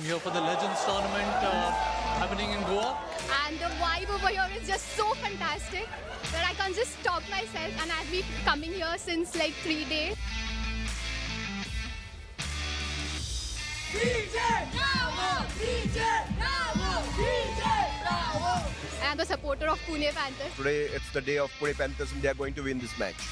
here for the Legends tournament happening in Goa. And the vibe over here is just so fantastic that I can't just stop myself, and I've been coming here since like 3 days. DJ Bravo! DJ Bravo! DJ Bravo! And I'm the supporter of Pune Panthers. Today it's the day of Pune Panthers and they are going to win this match.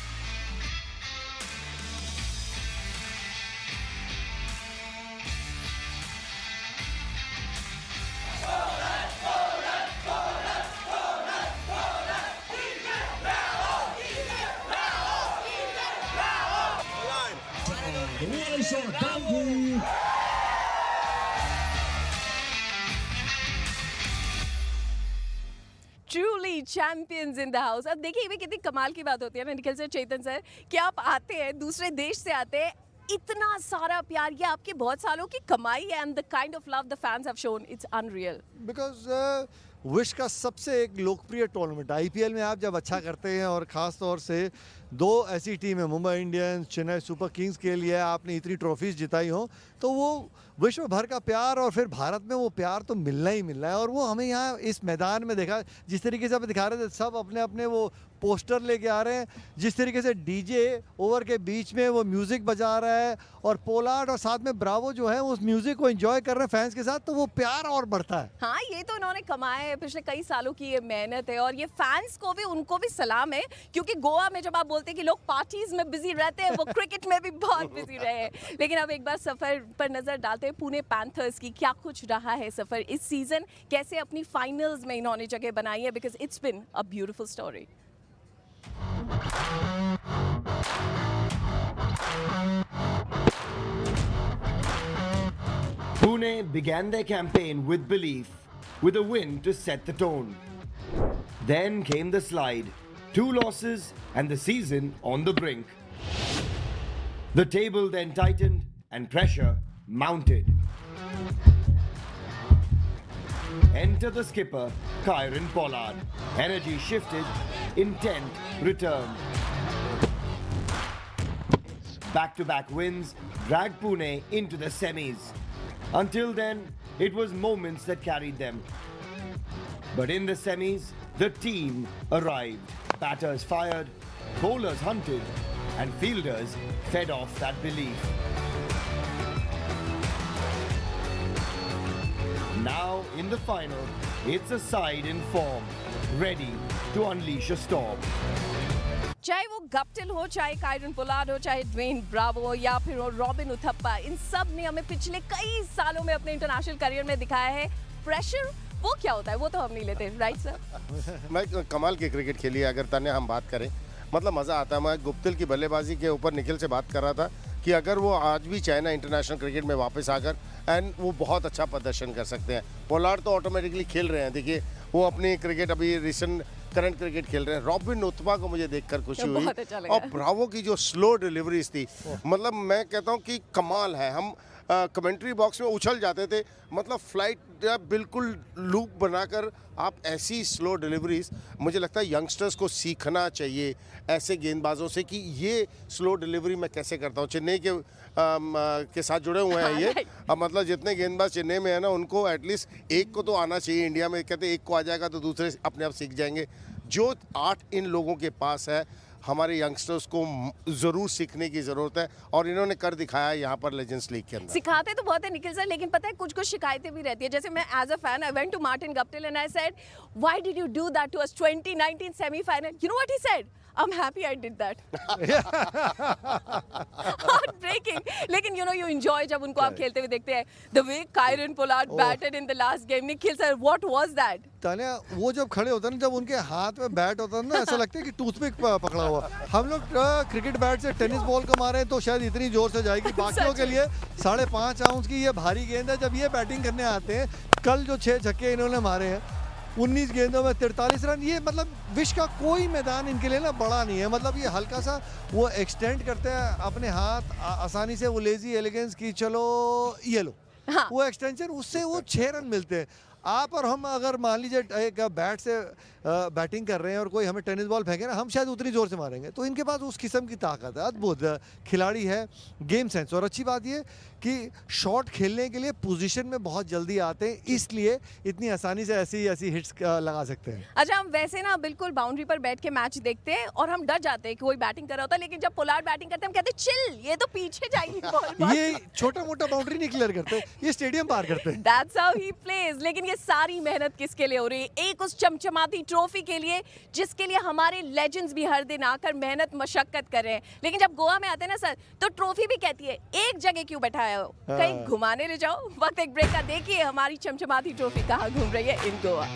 Truly champions in the house. अब देखिए ये कितनी कमाल की बात होती है ना निखिल सर, चेतन सर, कि आप आते हैं दूसरे देश से आते हैं, इतना सारा प्यार, ये आपके बहुत सालों की कमाई है, and the kind of love the fans have shown, it's unreal. Because विश्व का सबसे एक लोकप्रिय टूर्नामेंट आईपीएल में आप जब अच्छा करते हैं, और ख़ास तौर से दो ऐसी टीम है Mumbai Indians, Chennai super Kings के लिए आपने इतनी ट्रॉफीज जिताई हो, तो वो विश्व भर का प्यार, और फिर भारत में वो प्यार तो मिलना ही मिलना है। और वो हमें यहाँ इस मैदान में देखा, जिस तरीके से आप दिखा रहे थे, सब अपने अपने वो पोस्टर लेके आ रहे हैं, जिस तरीके से डीजे ओवर के बीच में वो म्यूज़िक बजा रहा है, और पोलार्ड और साथ में ब्रावो जो है उस म्यूज़िक को एंजॉय कर रहे हैं फैंस के साथ, तो वो प्यार और बढ़ता है। हाँ, ये तो उन्होंने कमाया है, पिछले कई सालों की ये मेहनत है, और ये फैंस को भी, उनको भी सलाम है, क्योंकि गोवा में जब आप बोलते हैं कि लोग पार्टीज में बिजी रहते हैं, वो क्रिकेट में भी बहुत बिजी रहे हैं। लेकिन अब एक बार सफर पर नजर डालते हैं पुणे पैंथर्स की, क्या कुछ रहा है सफर इस सीजन, कैसे अपनी फाइनल्स में इन्होंने जगह बनाई है, because it's been a beautiful story. Pune began their campaign with belief, with a win to set the tone. Then came the slide, 2 losses and the season on the brink. The table then tightened and pressure mounted. Enter the skipper, Kyron Pollard. Energy shifted, intent returned. Back-to-back wins dragged Pune into the semis. Until then, it was moments that carried them. But in the semis, the team arrived. Batters fired, bowlers hunted, and fielders fed off that belief. Now, in the final, it's a side in form, ready to unleash a storm. चाहे वो Guptill हो, चाहे Kieron Pollard हो, चाहे Dwayne Bravo, या फिर robin Uthappa, इन सब ने हमें पिछले कई सालों में अपने इंटरनेशनल करियर में दिखाया है प्रेशर वो क्या होता है, वो तो हम नहीं लेते, राइट सर? मैं कमाल की क्रिकेट खेली है, अगर तने हम बात करें, मतलब मज़ा आता है। मैं गुप्तिल की बल्लेबाजी के ऊपर निखिल से बात कर रहा था कि अगर वो आज भी चाहे ना इंटरनेशनल क्रिकेट में वापस आकर, एंड वो बहुत अच्छा प्रदर्शन कर सकते हैं। पोलार्ड तो ऑटोमेटिकली खेल रहे हैं, देखिए वो अपनी क्रिकेट अभी रिसेंट करंट क्रिकेट खेल रहे हैं। रॉबिन उथप्पा को मुझे देखकर खुशी हुई, अच्छा और ब्रावो की जो स्लो डिलीवरीज थी, मतलब मैं कहता हूँ कि कमाल है। हम कमेंट्री बॉक्स में उछल जाते थे, मतलब फ्लाइट बिल्कुल लूप बनाकर आप ऐसी स्लो डिलीवरीज, मुझे लगता है यंगस्टर्स को सीखना चाहिए ऐसे गेंदबाजों से कि ये स्लो डिलीवरी मैं कैसे करता हूँ। चेन्नई के साथ जुड़े हुए हैं ये, अब मतलब जितने गेंदबाज चेन्नई में है ना, उनको एटलीस्ट एक को तो आना चाहिए। इंडिया में कहते हैं एक को आ जाएगा तो दूसरे अपने आप सीख जाएंगे। जो आर्ट इन लोगों के पास है, हमारे यंगस्टर्स को ज़रूर सीखने की ज़रूरत है, और इन्होंने कर दिखाया है यहाँ पर लेजेंड्स लीग के अंदर। सिखाते तो बहुत है निखिल सर, लेकिन पता है कुछ कुछ शिकायतें भी रहती है। जैसे मैं as a fan I went to Martin Guptill and I said why did you do that to us 2019 semifinal, you know what he said, I'm happy I did that. Heartbreaking. लेकिन you know you enjoy जब उनको आप खेलते हुए देखते हैं. The way Kyron Pollard batted in the last game. Nikhil sir, what was that? Tania, वो जब खड़े होते हैं ना, जब उनके हाथ में बैट होता है ना, ऐसा लगता है कि टूथपिक पकड़ा हुआ। हम लोग क्रिकेट बैट से टेनिस बॉल को मारे तो शायद इतनी जोर से जाएगी, बाकियों के लिए 5.5 आउंस की ये भारी गेंद है। जब ये बैटिंग करने आते हैं, कल जो 6 छक्के इन्होंने मारे हैं 19 गेंदों में 43 रन, ये मतलब विश्व का कोई मैदान इनके लिए ना बड़ा नहीं है। मतलब ये हल्का सा वो एक्सटेंड करते हैं अपने हाथ आसानी से, वो लेजी एलिगेंस की चलो ये लो, हाँ। वो एक्सटेंशन, उससे वो 6 रन मिलते हैं। आप और हम अगर मान लीजिए एक बैट से बैटिंग कर रहे हैं और कोई हमें टेनिस बॉल फेंके ना, हम शायद उतनी जोर से मारेंगे। तो इनके पास उस किस्म की ताकत है, अद्भुत खिलाड़ी है, गेम सेंस। और अच्छी बात ये कि शॉट खेलने के लिए पोजीशन में बहुत जल्दी आते हैं, इसलिए इतनी आसानी से ऐसी हिट्स लगा सकते हैं। अच्छा, हम वैसे ना बिल्कुल बाउंड्री पर बैठ के मैच देखते हैं और हम डर जाते हैं कि कोई बैटिंग कर रहा होता है, लेकिन जब पोलार्ड बैटिंग करते हैं हम कहते हैं चिल, ये तो पीछे जाएगी बॉल। ये छोटा मोटा बाउंड्री नहीं क्लियर करते, ये स्टेडियम पार करते हैं। That's how he plays। लेकिन ये सारी मेहनत किसके लिए हो रही है? एक उस चमचमाती ट्रॉफी के लिए जिसके लिए हमारे लेजेंड्स भी हर दिन आकर मेहनत मशक्कत कर रहे हैं। लेकिन जब गोवा में आते हैं ना सर, तो ट्रॉफी भी कहती है एक जगह क्यों बैठाया हो, कहीं घुमाने ले जाओ। वक्त एक ब्रेक का, देखिए हमारी चमचमाती ट्रॉफी कहाँ घूम रही है in Goa.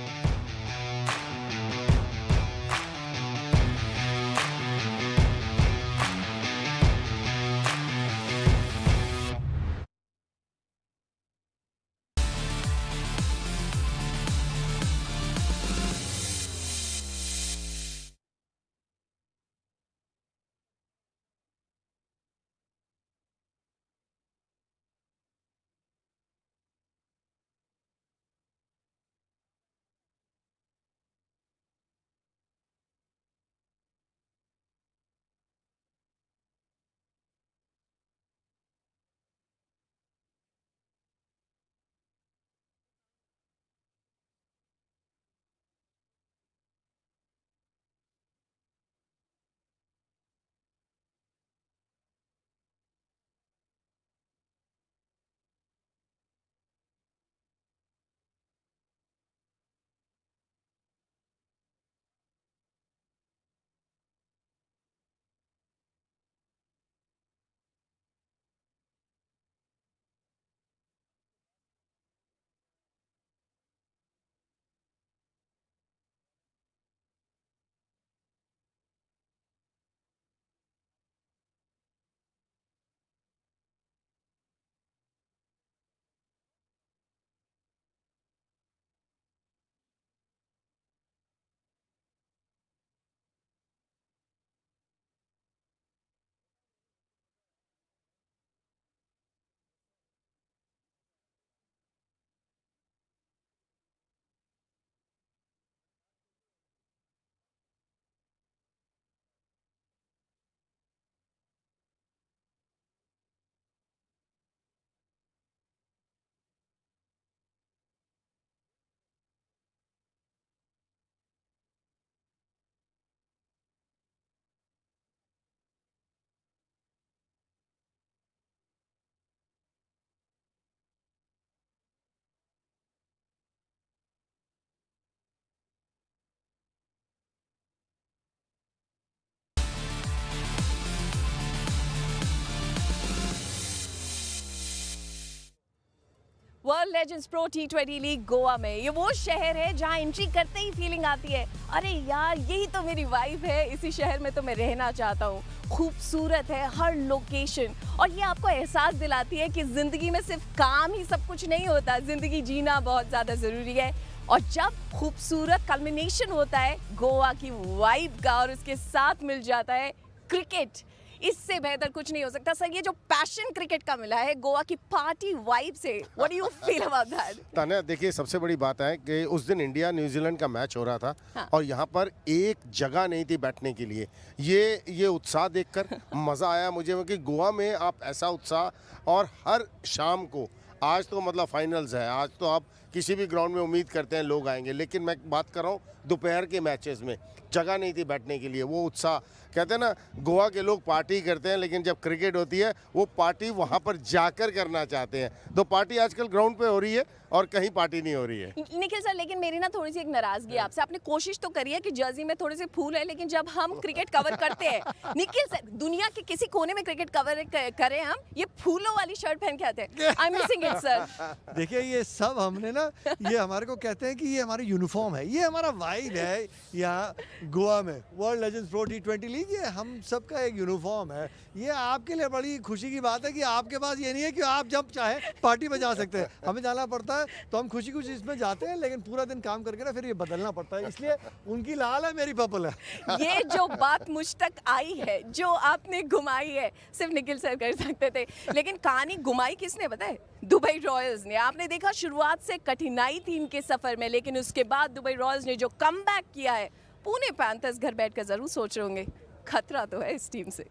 World legends pro T20 league Goa में, ये वो शहर है जहां एंट्री करते ही फीलिंग आती है, अरे यार यही तो मेरी वाइब है, इसी शहर में तो मैं रहना चाहता हूँ। खूबसूरत है हर लोकेशन और ये आपको एहसास दिलाती है कि जिंदगी में सिर्फ काम ही सब कुछ नहीं होता, जिंदगी जीना बहुत ज़्यादा ज़रूरी है। और जब खूबसूरत कल्मिनेशन होता है गोवा की वाइब का और उसके साथ मिल जाता है क्रिकेट, इससे बेहतर कुछ नहीं हो सकता। सर, ये जो पैशन क्रिकेट का मिला है गोवा की पार्टी वाइब से, what do you feel about that? Tanya, देखिए सबसे बड़ी बात है कि उस दिन इंडिया न्यूजीलैंड का मैच हो रहा था। हाँ। और यहाँ पर एक जगह नहीं थी बैठने के लिए। ये उत्साह देखकर मज़ा आया मुझे कि गोवा में आप ऐसा उत्साह, और हर शाम को, आज तो मतलब फाइनल्स है, आज तो आप किसी भी ग्राउंड में उम्मीद करते हैं लोग आएंगे, लेकिन मैं बात कर रहा हूँ दोपहर के मैचेस में जगह नहीं थी बैठने के लिए। वो उत्साह, कहते हैं ना गोवा के लोग पार्टी करते हैं, लेकिन जब क्रिकेट होती है वो पार्टी वहाँ पर जाकर करना चाहते हैं। तो पार्टी आजकल ग्राउंड पे हो रही है और कहीं पार्टी नहीं हो रही है। निखिल सर, लेकिन मेरी ना थोड़ी सी एक नाराजगी है आपसे। आपने कोशिश तो करी है कि जर्सी में थोड़े से फूल है, लेकिन जब हम क्रिकेट कवर करते हैं निखिल सर, दुनिया के किसी कोने में क्रिकेट कवर करें हम, ये फूलों वाली शर्ट पहन के आते हैं। I am missing it sir. देखिए ये सब हमने ना, ये हमारे को कहते हैं कि ये हमारी यूनिफॉर्म है, ये हमारा वाइब है। यहाँ गोवा में world legends pro T20 league, ये हम सबका एक यूनिफॉर्म है। ये आपके लिए बड़ी खुशी की बात है कि आपके पास ये नहीं है कि आप जब चाहे पार्टी में जा सकते हैं। हमें जाना पड़ता है तो हम खुशी खुशी इसमें जाते हैं, लेकिन पूरा दिन काम करके ना फिर ये बदलना पड़ता है। इसलिए उनकी लाल है, मेरी पर्पल है। ये जो बात मुझ तक आई है, जो आपने घुमाई है, सिर्फ निखिल सर कर सकते थे, लेकिन कहानी घुमाई किसने पता है? दुबई रॉयल्स ने। आपने देखा शुरुआत से कठिनाई थी इनके सफर में, लेकिन उसके बाद दुबई रॉयल्स ने जो कमबैक किया है, पुणे पैंथर्स घर बैठकर जरूर सोच रहे होंगे खतरा तो है इस टीम से।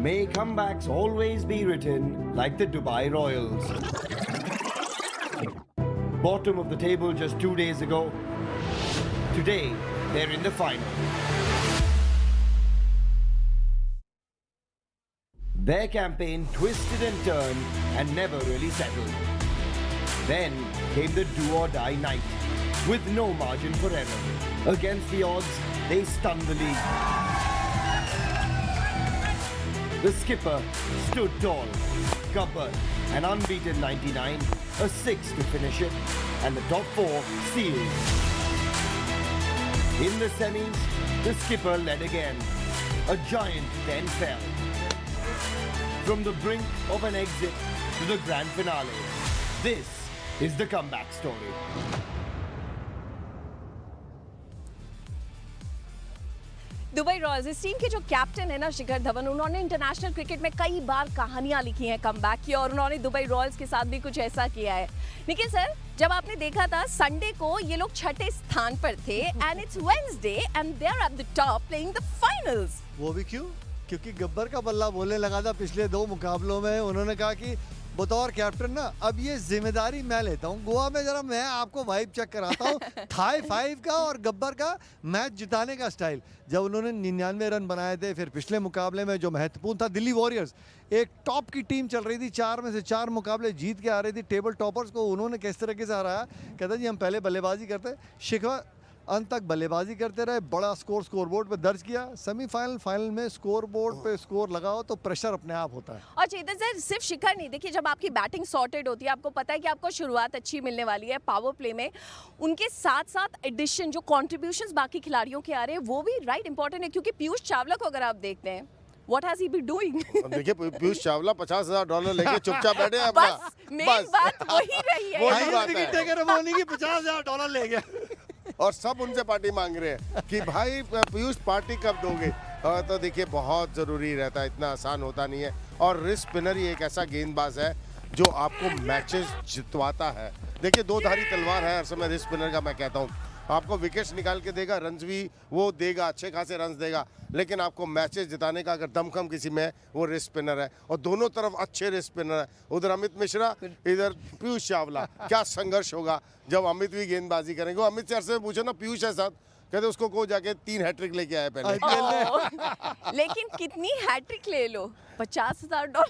May comebacks always be written like the Dubai Royals. Bottom of the table just 2 days ago. Today, they're in the final. Their campaign twisted and turned and never really settled. Then came the do or die night, with no margin for error. Against the odds, they stunned the league. The skipper stood tall, Gabbar, an unbeaten 99, a 6 to finish it, and the top 4 sealed. In the semis, the skipper led again. A giant then fell. From the brink of an exit to the grand finale, this is the comeback story. Dubai Royals, इस team के जो captain है ना शिखर धवन, उन्होंने international cricket में कई बार कहानियां लिखी हैं कमबैक की, और उन्होंने दुबई रॉयल्स के साथ भी कुछ ऐसा किया है। निखिल सर, जब आपने देखा था संडे को ये लोग 6ठे स्थान पर थे, and it's Wednesday and they are at the top playing the finals. वो भी क्यों? क्योंकि गब्बर का बल्ला बोलने लगा था पिछले 2 मुकाबलों में। उन्होंने कहा कि बतौर कैप्टन ना अब ये जिम्मेदारी मैं लेता हूँ। गोवा में जरा मैं आपको वाइब चेक कराता हूँ थाई 5 का और गब्बर का मैच जिताने का स्टाइल। जब उन्होंने 99 रन बनाए थे, फिर पिछले मुकाबले में जो महत्वपूर्ण था, दिल्ली वॉरियर्स एक टॉप की टीम चल रही थी, 4 में से 4 मुकाबले जीत के आ रही थी, टेबल टॉपर्स को उन्होंने किस तरीके से हराया। कहता जी हम पहले बल्लेबाजी करते, शिखर अंत तक बल्लेबाजी करते रहे, बड़ा स्कोर बोर्ड पे दर्ज किया। सेमीफाइनल फाइनल में स्कोर बोर्ड पे स्कोर लगाओ तो प्रेशर अपने आप होता है। और चेतन सर, सिर्फ शिखर नहीं, देखिए जब आपकी बैटिंग सॉर्टेड होती है, आपको पता है कि आपको शुरुआत अच्छी मिलने वाली है पावर प्ले में, उनके साथ साथ एडिशन जो कॉन्ट्रीब्यूशंस बाकी खिलाड़ियों के आ रहे हैं वो भी राइट इंपॉर्टेंट है। क्योंकि पीयूष चावला को अगर आप देखते हैं, What has he been doing? देखिए पीयूष चावला $50,000 लेके चुपचाप बैठे हैं अपना। बस मेन बात वही रही है। वही बात है। टिकट टेकर की $50,000 ले गया और सब उनसे पार्टी मांग रहे हैं कि भाई पीयूष पार्टी कब दोगे। तो देखिए बहुत ज़रूरी रहता है, इतना आसान होता नहीं है। और रिस्ट स्पिनर ही एक ऐसा गेंदबाज है जो आपको मैचेस जितवाता है। देखिए 2 धारी तलवार है हर समय रिस्ट स्पिनर का, मैं कहता हूँ। आपको विकेट्स निकाल के देगा, रन्स भी वो देगा, अच्छे खासे रन्स देगा, लेकिन आपको मैचेस जिताने का अगर दमखम किसी में है वो रिस्ट स्पिनर है। और दोनों तरफ अच्छे रिस्ट स्पिनर है, उधर अमित मिश्रा, इधर पीयूष चावला। क्या संघर्ष होगा जब अमित भी गेंदबाजी करेंगे। अमित से अरसे पूछो ना, पीयूष है साथ, कहते उसको को जाके 3 हैट्रिक लेके आए पहले। लेकिन कितनी हैट्रिक ले लो, $50,000।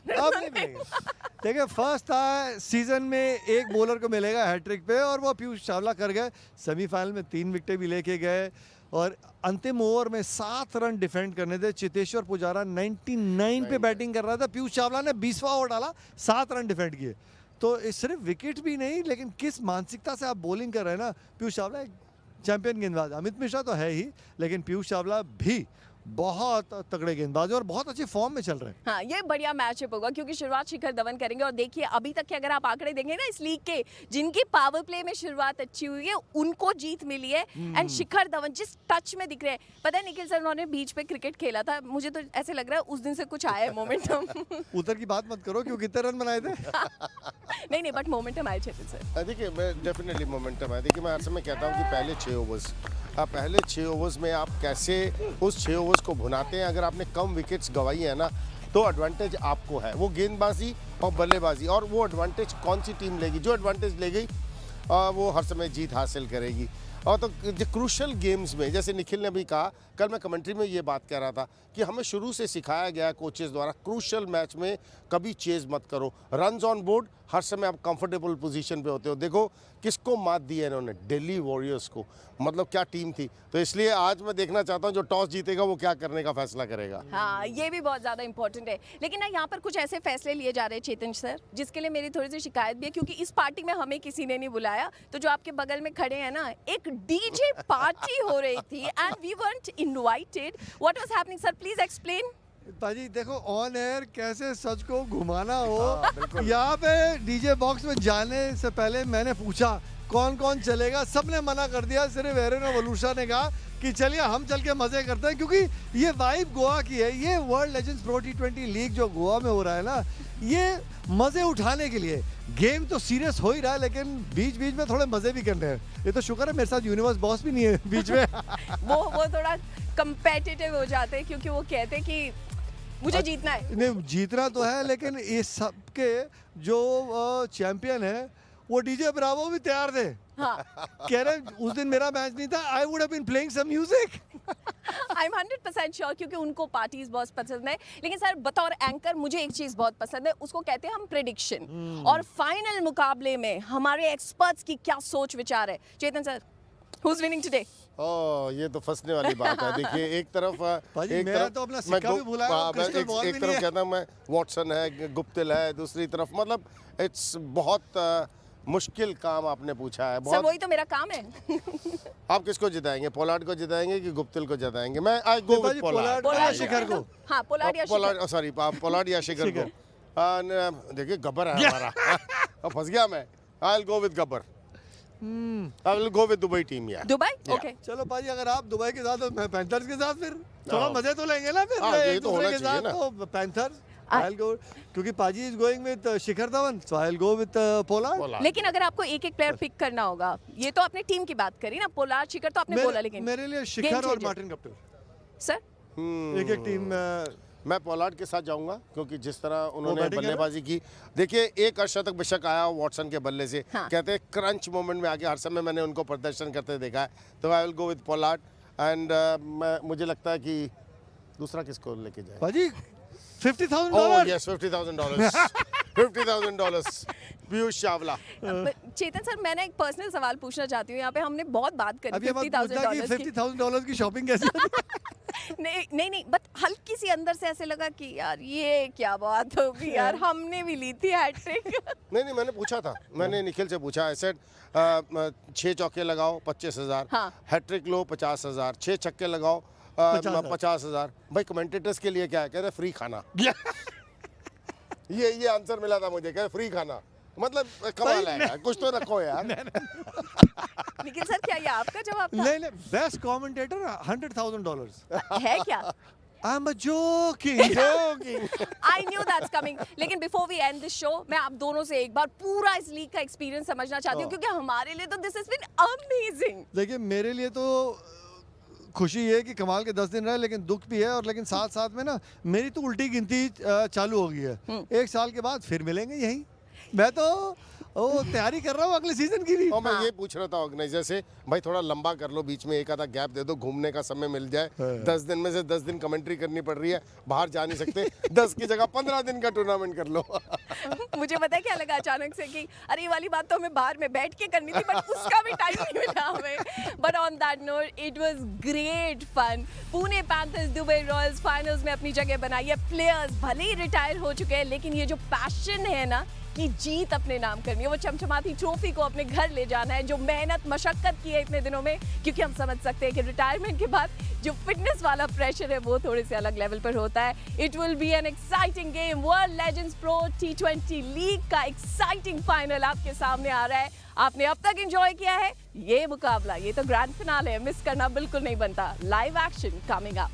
देखिए फर्स्ट था सीजन में एक बॉलर को मिलेगा हैट्रिक पे, और वो पीयूष चावला कर गए। सेमीफाइनल में 3 विकेटें भी लेके गए, और अंतिम ओवर में 7 रन डिफेंड करने थे। चेतेश्वर पुजारा 99 पे बैटिंग कर रहा था, पीयूष चावला ने 20वां ओवर डाला, 7 रन डिफेंड किए। तो सिर्फ विकेट भी नहीं, लेकिन किस मानसिकता से आप बॉलिंग कर रहे हैं ना। पीयूष चावला एक चैंपियन गेंदबाज, अमित मिश्रा तो है ही, लेकिन पीयूष चावला भी बहुत तगड़े गेंदबाज और बहुत अच्छे फॉर्म में चल रहे हैं। हाँ, ये बढ़िया मैचअप होगा क्योंकि शुरुआत शिखर धवन करेंगे। और देखिए अभी तक के अगर आप आंकड़े देंगे ना इस लीग के, जिनकी पावर प्ले में शुरुआत अच्छी हुई है उनको जीत मिली है। एंड शिखर धवन जिस टच में दिख रहे हैं, पता है निखिल सर, उन्होंने बीच पे क्रिकेट खेला था, मुझे तो ऐसे लग रहा है उस दिन से कुछ आया है मोमेंटम। उधर की बात मत करो, क्यों कितने रन बनाए थे। नहीं बट मोमेंटम आए चेतन सर। देखिए डेफिनेटली मोमेंटम है। देखिए मैं हर समय कहता हूँ कि पहले 6 ओवर्स में आप कैसे उस 6 ओवर्स को भुनाते हैं। अगर आपने कम विकेट्स गंवाई है ना, तो एडवांटेज आपको है, वो गेंदबाजी और बल्लेबाजी। और वो एडवांटेज कौन सी टीम लेगी? जो एडवांटेज ले गई वो हर समय जीत हासिल करेगी। और तो जो क्रूशल गेम्स में, जैसे निखिल ने भी कहा, कल मैं कमेंट्री में ये बात कह रहा था कि हमें शुरू से सिखाया गया कोचेस द्वारा, क्रूशल मैच में कभी चेज मत करो, रन्स ऑन बोर्ड हर समय आप कंफर्टेबल पोजीशन पे होते हो। देखो किसको मात दी है इन्होंने, दिल्ली वॉरियर्स को, मतलब क्या टीम थी। तो इसलिए आज मैं देखना चाहता हूँ जो टॉस जीतेगा वो क्या करने का फैसला करेगा। हाँ, ये भी बहुत ज़्यादा इंपॉर्टेंट है। लेकिन ना यहाँ पर कुछ ऐसे फैसले लिए जा रहे हैं चेतन सर, जिसके लिए मेरी थोड़ी सी शिकायत भी है, क्योंकि इस पार्टी में हमें किसी ने नहीं बुलाया। तो जो आपके बगल में खड़े हैं ना, एक डीजे पार्टी हो रही थी and we weren't invited. What was happening, sir? Please explain. पाजी देखो ऑन एयर कैसे सच को घुमाना हो। यहाँ पे डीजे बॉक्स में जाने से पहले मैंने पूछा कौन कौन चलेगा, सबने मना कर दिया। सिर्फ एरन और वलूशा ने कहा कि चलिए हम चल के मजे करते हैं, क्योंकि ये वाइब गोवा की है। ये world legends pro T20 league जो गोवा में हो रहा है ना, ये मजे उठाने के लिए। गेम तो सीरियस हो ही रहा है, लेकिन बीच बीच में थोड़े मजे भी करने हैं। ये तो शुक्र है मेरे साथ यूनिवर्स बॉस भी नहीं है बीच में। वो थोड़ा कंपेटिटिव हो जाते हैं, क्योंकि वो कहते हैं कि मुझे जीतना है। नहीं, जीतना तो है, लेकिन ये सबके जो चैंपियन है वो डीजे ब्रावो भी तैयार थे। हाँ। कह रहे उस दिन मेरा मैच नहीं था, I would have been playing some music. I am 100% sure, क्योंकि उनको पार्टीज बहुत पसंद है। लेकिन सर बतौर एंकर मुझे एक चीज बहुत पसंद है, उसको कहते हैं हम प्रेडिक्शन। और फाइनल मुकाबले में हमारे एक्सपर्ट्स की क्या सोच विचार है। Chetan sir, who is winning today? Oh, ये तो फंसने वाली बात है। देखिए एक तरफ तो अपना सिक्का भी भुला रहा हूं, क्रिस्टल बॉल भी एक नहीं तरफ है। कहता हूं मैं वॉटसन है, गुप्तिल है, दूसरी तरफ मतलब इट्स बहुत मुश्किल काम आपने पूछा है। सर बहुत। वही तो मेरा काम है। आप किसको जिताएंगे, पोलार्ड को जिताएंगे कि गुप्तिल को जिताएंगे? मैं आई गो विद पोलार्ड। पोलार्ड शिखर को। हाँ, पोलार्ड या शिखर। सॉरी, पोलार्ड या शिखर को। देखिए गब्बर है हमारा। अब फंस गया मैं। I will go with Gabbar. I will go with Dubai team यार। दुबई? ओके। चलो पाजी, अगर आप दुबई के साथ हो, मैं पैंथर्स के साथ, फिर थोड़ा मजे तो लेंगे ना। फिर ये एक तो दूसरे होना के चाहिए साथ ना। तो पैंथर्स। I'll go, क्योंकि पाजी is going with Shikhar Dhawan, so I'll go with Pollard. लेकिन अगर आपको एक एक प्लेयर पिक करना होगा, ये तो आपने टीम की बात करी ना, पोलार्ड शिखर तो आपने बोला, लेकिन मेरे लिए शिखर और मार्टिन गप्टिल। सर एक एक टीम। मैं पोलार्ड के साथ जाऊंगा, क्योंकि जिस तरह उन्होंने बैटिंग है ना? बल्लेबाजी की। देखिए एक अर्धशतक बेशक आया वॉटसन के बल्ले से। हाँ। कहते हैं क्रंच मोमेंट में आके हर समय मैंने उनको प्रदर्शन करते देखा है। तो I will go with Pollard and मुझे लगता है कि दूसरा किसको लेके जाए। पाजी $50,000। Oh yes, $50,000। $50,000 पीयूष चावला। चेतन सर, मैंने एक पर्सनल सवाल पूछना चाहती हूँ। यहाँ पे हमने बहुत बात करी अब ये मत पूछना कि $50,000 की। $50,000 की शॉपिंग कैसे होती है। नहीं, बट हल्की सी अंदर से ऐसे लगा कि यार ये क्या बात होगी यार, हमने भी ली थी हैट्रिक। नहीं, मैंने पूछा था, मैंने निखिल से पूछा। आई सेड 6 चौके लगाओ 25,000, हाँ। हैट्रिक लो 50,000, 6 छक्के लगाओ 50,000। भाई कमेंटेटर्स के लिए क्या है? कह रहे फ्री खाना। ये आंसर मिला था मुझे, कह रहे फ्री खाना। मतलब कमाल है यार, कुछ तो रखो यार। निखिल सर, क्या ये आपका जवाब था? नहीं, बेस्ट कमेंटेटर $100,000 है क्या? I'm joking. I knew that's coming. लेकिन before we end this show, मैं आप दोनों से एक बार पूरा इस लीग का एक्सपीरियंस समझना चाहती हूँ, क्योंकि हमारे लिए तो this has been amazing. देखिए मेरे लिए तो खुशी है कि कमाल के 10 दिन रहे, लेकिन दुख भी है। और लेकिन साथ साथ में ना मेरी तो उल्टी गिनती चालू हो गई है। 1 साल के बाद फिर मिलेंगे यहीं। मैं तो तैयारी कर रहा हूँ अगले सीजन की भी। और मैं ये पूछ रहा था ऑर्गेनाइजर से, भाई थोड़ा लंबा कर लो, बीच में एक आधा गैप दे दो, घूमने का समय मिल जाए। 10 दिन में से 10 दिन कमेंट्री करनी पड़ रही है, बाहर जा नहीं सकते। 10 की जगह 15 दिन का टूर्नामेंट कर लो। मुझे पता है क्या लगा अचानक से कि अरे ये वाली बात तो हमें बाहर में बैठ के करनी थी, बट उसका भी टाइम नहीं मिला हमें। But on that note, it was great fun. Pune panthers Dubai royals finals में अपनी जगह बनाई है। प्लेयर्स भले ही रिटायर हो चुके हैं, लेकिन ये जो पैशन है ना कि जीत अपने नाम करनी है, वो चमचमाती ट्रॉफी को अपने घर ले जाना है, जो मेहनत मशक्कत की है इतने दिनों में, क्योंकि हम समझ सकते हैं कि रिटायरमेंट के बाद जो फिटनेस वाला प्रेशर है वो थोड़े से अलग लेवल पर होता है। It will be an exciting game. World legends pro T20 league का एक्साइटिंग फाइनल आपके सामने आ रहा है। आपने अब तक एंजॉय किया है ये मुकाबला, ये तो ग्रैंड फिनाले है, मिस करना बिल्कुल नहीं बनता। Live action coming up.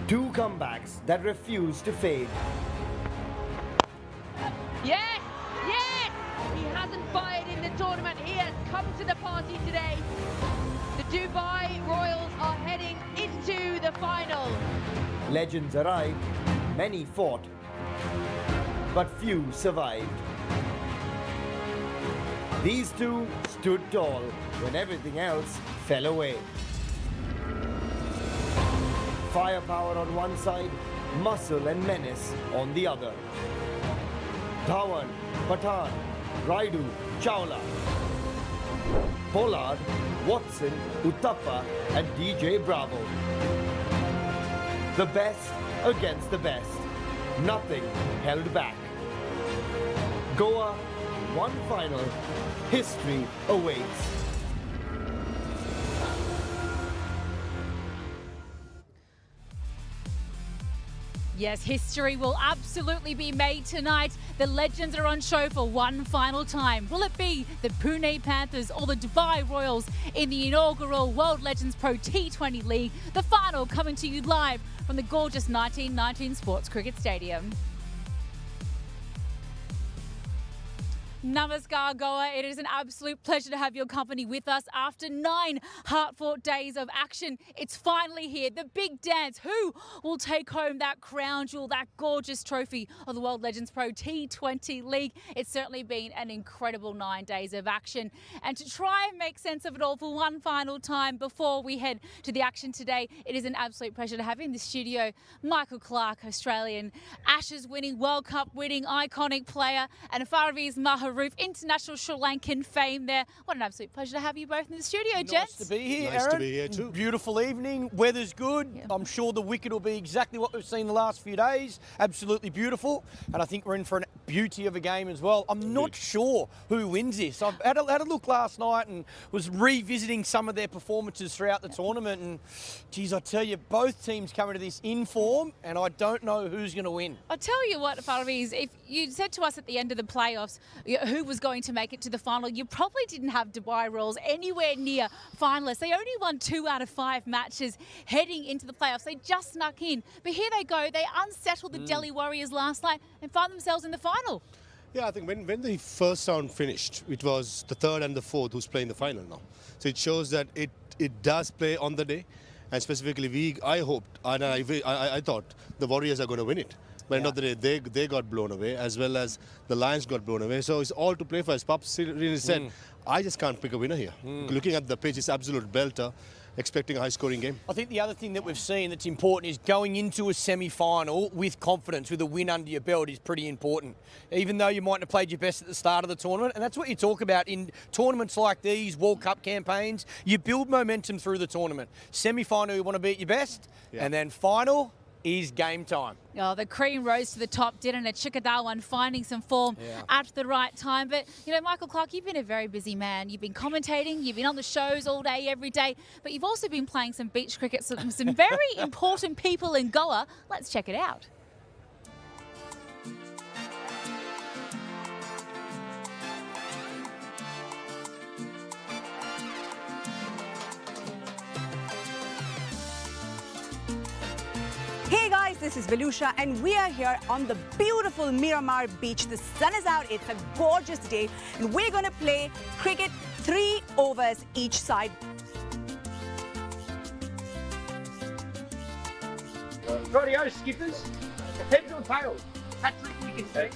Two comebacks that refuse to fade. Yes! Yes! He hasn't fired in the tournament. He has come to the party today. The Dubai Royals are heading into the final. Legends arrived, many fought, but few survived. These two stood tall when everything else fell away. Firepower on one side, muscle and menace on the other. Dhawan, Pathan, Raidu, Chawla, Pollard, Watson, Uthappa and DJ Bravo. The best against the best. Nothing held back. Goa, one final. History awaits. Yes, history will absolutely be made tonight. The legends are on show for one final time. Will it be the Pune Panthers or the Dubai Royals in the inaugural World Legends Pro T20 League? The final coming to you live from the gorgeous 1919 Sports Cricket Stadium. Namaskar, Goa. It is an absolute pleasure to have your company with us after 9 hard-fought days of action. It's finally here, the big dance. Who will take home that crown jewel, that gorgeous trophy of the World Legends Pro T20 League? It's certainly been an incredible 9 days of action. And to try and make sense of it all for one final time before we head to the action today, it is an absolute pleasure to have in the studio Michael Clark, Australian Ashes winning, World Cup winning, iconic player, and Faravez Maharouf, international Sri Lankan fame there. What an absolute pleasure to have you both in the studio, gents. Nice to be here, Nice Aaron. to be here too. Beautiful evening, weather's good. Yeah. I'm sure the wicket will be exactly what we've seen the last few days. Absolutely beautiful. And I think we're in for a beauty of a game as well. I'm not sure who wins this. I've had a look last night and was revisiting some of their performances throughout the tournament. And geez, I tell you, both teams come into this in form and I don't know who's going to win. I'll tell you what, Faravez, if you said to us at the end of the playoffs who was going to make it to the final, you probably didn't have Dubai Royals anywhere near finalists. They only won 2 out of 5 matches heading into the playoffs. They just snuck in. But here they go. They unsettled the Delhi Warriors last night and find themselves in the final. Yeah, I think when the first round finished, it was the third and the fourth who's playing the final now. So it shows that it does play on the day. And specifically, I hoped, and I thought the Warriors are going to win it. But end of the day, they got blown away, as well as the Lions got blown away. So it's all to play for. As Paps really said, I just can't pick a winner here. Looking at the pitch, it's absolute belter. Expecting a high-scoring game. I think the other thing that we've seen that's important is going into a semi-final with confidence, with a win under your belt is pretty important. Even though you mightn't have played your best at the start of the tournament, and that's what you talk about in tournaments like these, World Cup campaigns, you build momentum through the tournament. Semi-final, you want to be at your best, and then final is game time. Oh, the cream rose to the top, didn't it? Chikadawan finding some form at the right time. But, you know, Michael Clark, you've been a very busy man. You've been commentating, you've been on the shows all day, every day, but you've also been playing some beach cricket, some very important people in Goa. Let's check it out. Hey guys, this is Velusha and we are here on the beautiful Miramar beach. The sun is out, it's a gorgeous day and we're going to play cricket 3 overs each side. Rightio, skippers. Heads or tails? Patrick, you can say.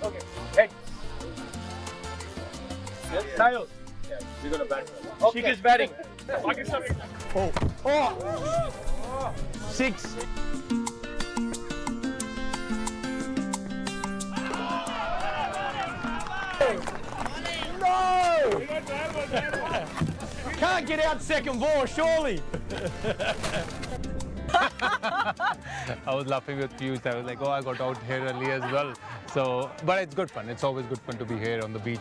Okay, heads. Tails. Yeah, we got a bat. Okay. Chickers batting. I can stop it. Oh. 6. No! Can't get out second ball, surely. I was laughing with Piyush. I was like, oh, I got out here early as well. So, but it's good fun. It's always good fun to be here on the beach.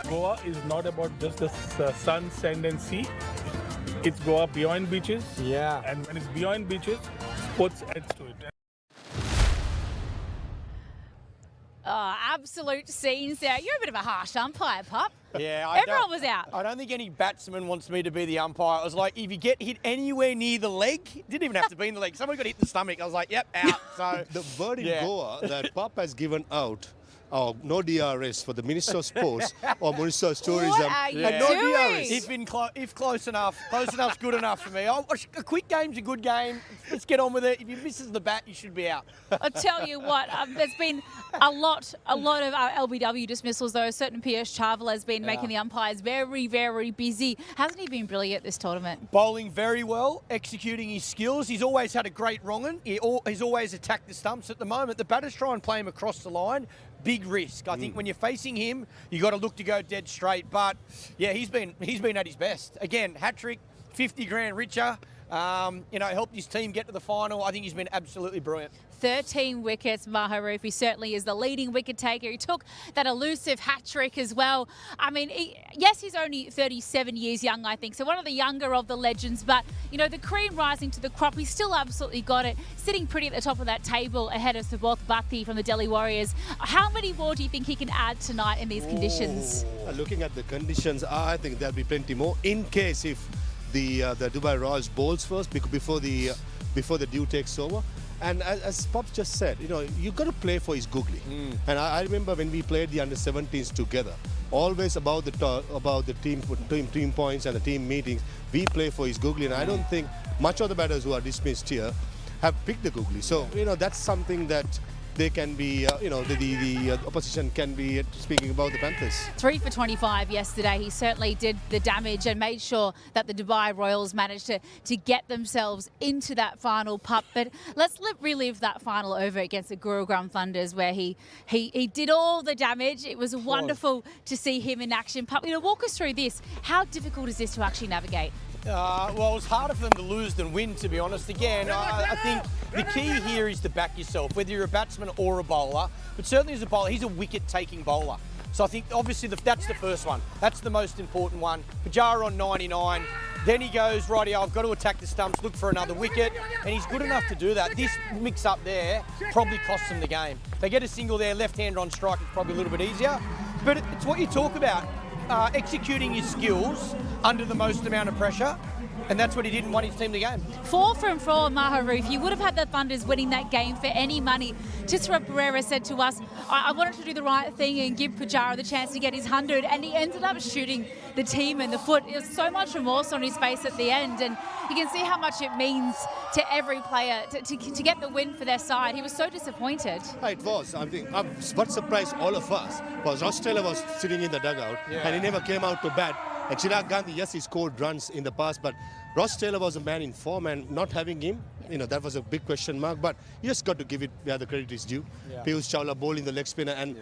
Goa is not about just the sun, sand and sea. It's Goa beyond beaches. Yeah. And when it's beyond beaches, sports adds to it. absolute scenes there. You're a bit of a harsh umpire, Pup. Yeah, Everyone was out. I don't think any batsman wants me to be the umpire. I was like, if you get hit anywhere near the leg, it didn't even have to be in the leg. Someone got hit in the stomach. I was like, yep, out. So The word in yeah. Goa that Pup has given out, no DRS for the Minister of Sports or Minister of Tourism. What are you and no doing? DRS. If close enough's good enough for me. A quick game's a good game. Let's get on with it. If you misses the bat, you should be out. I'll tell you what, there's been a lot of LBW dismissals, though. Certain Piyush Chawla has been making the umpires very, very busy. Hasn't he been brilliant this tournament? Bowling very well, executing his skills. He's always had a great wrong-un. He's always attacked the stumps. At the moment, the batters try and play him across the line. Big risk. I think when you're facing him, you got to look to go dead straight. But yeah, he's been at his best. Again, hat trick, 50 grand richer. Helped his team get to the final. I think he's been absolutely brilliant. 13 wickets, Maharoof. He certainly is the leading wicket taker. He took that elusive hat-trick as well. I mean, yes, he's only 37 years young, I think, so one of the younger of the legends, but, the cream rising to the crop, he's still absolutely got it, sitting pretty at the top of that table ahead of Suboth Bhatti from the Delhi Warriors. How many more do you think he can add tonight in these conditions? Looking at the conditions, I think there'll be plenty more in case if the Dubai Royals bowls first before the dew takes over. And as Pop just said, you got to play for his googly. And I remember when we played the under-17s together, always about the team points and the team meetings, we play for his googly. And I don't think much of the batters who are dismissed here have picked the googly. So that's something that they can be, the opposition can be speaking about the Panthers. 3 for 25 yesterday. He certainly did the damage and made sure that the Dubai Royals managed to get themselves into that final, Pup. But let's relive that final over against the Gurugram Thunders where he did all the damage. It was wonderful to see him in action. Pup, walk us through this. How difficult is this to actually navigate? Well, it was harder for them to lose than win, to be honest. Again, I think the key here is to back yourself, whether you're a batsman or a bowler. But certainly as a bowler, he's a wicket-taking bowler. So I think, obviously, that's the first one. That's the most important one. Pujara on 99. Then he goes, rightio, I've got to attack the stumps, look for another wicket. And he's good enough to do that. This mix-up there probably costs them the game. They get a single there, left-hander on strike, it's probably a little bit easier. But it's what you talk about. Executing his skills under the most amount of pressure, and that's what he did and won his team the game. 4 from 4, Maharoof. You would have had the Thunders winning that game for any money. Tisra Pereira said to us, I wanted to do the right thing and give Pujara the chance to get his 100, and he ended up shooting the team in the foot. There was so much remorse on his face at the end, and you can see how much it means to every player to get the win for their side. He was so disappointed. It was. I think what surprised all of us was Ross Taylor was sitting in the dugout and he never came out to bat. And Chirag Gandhi, yes, he scored runs in the past, but Ross Taylor was a man in form, and not having him, that was a big question mark. But you just got to give it where the credit is due. Piyush Chawla bowling the leg spinner, and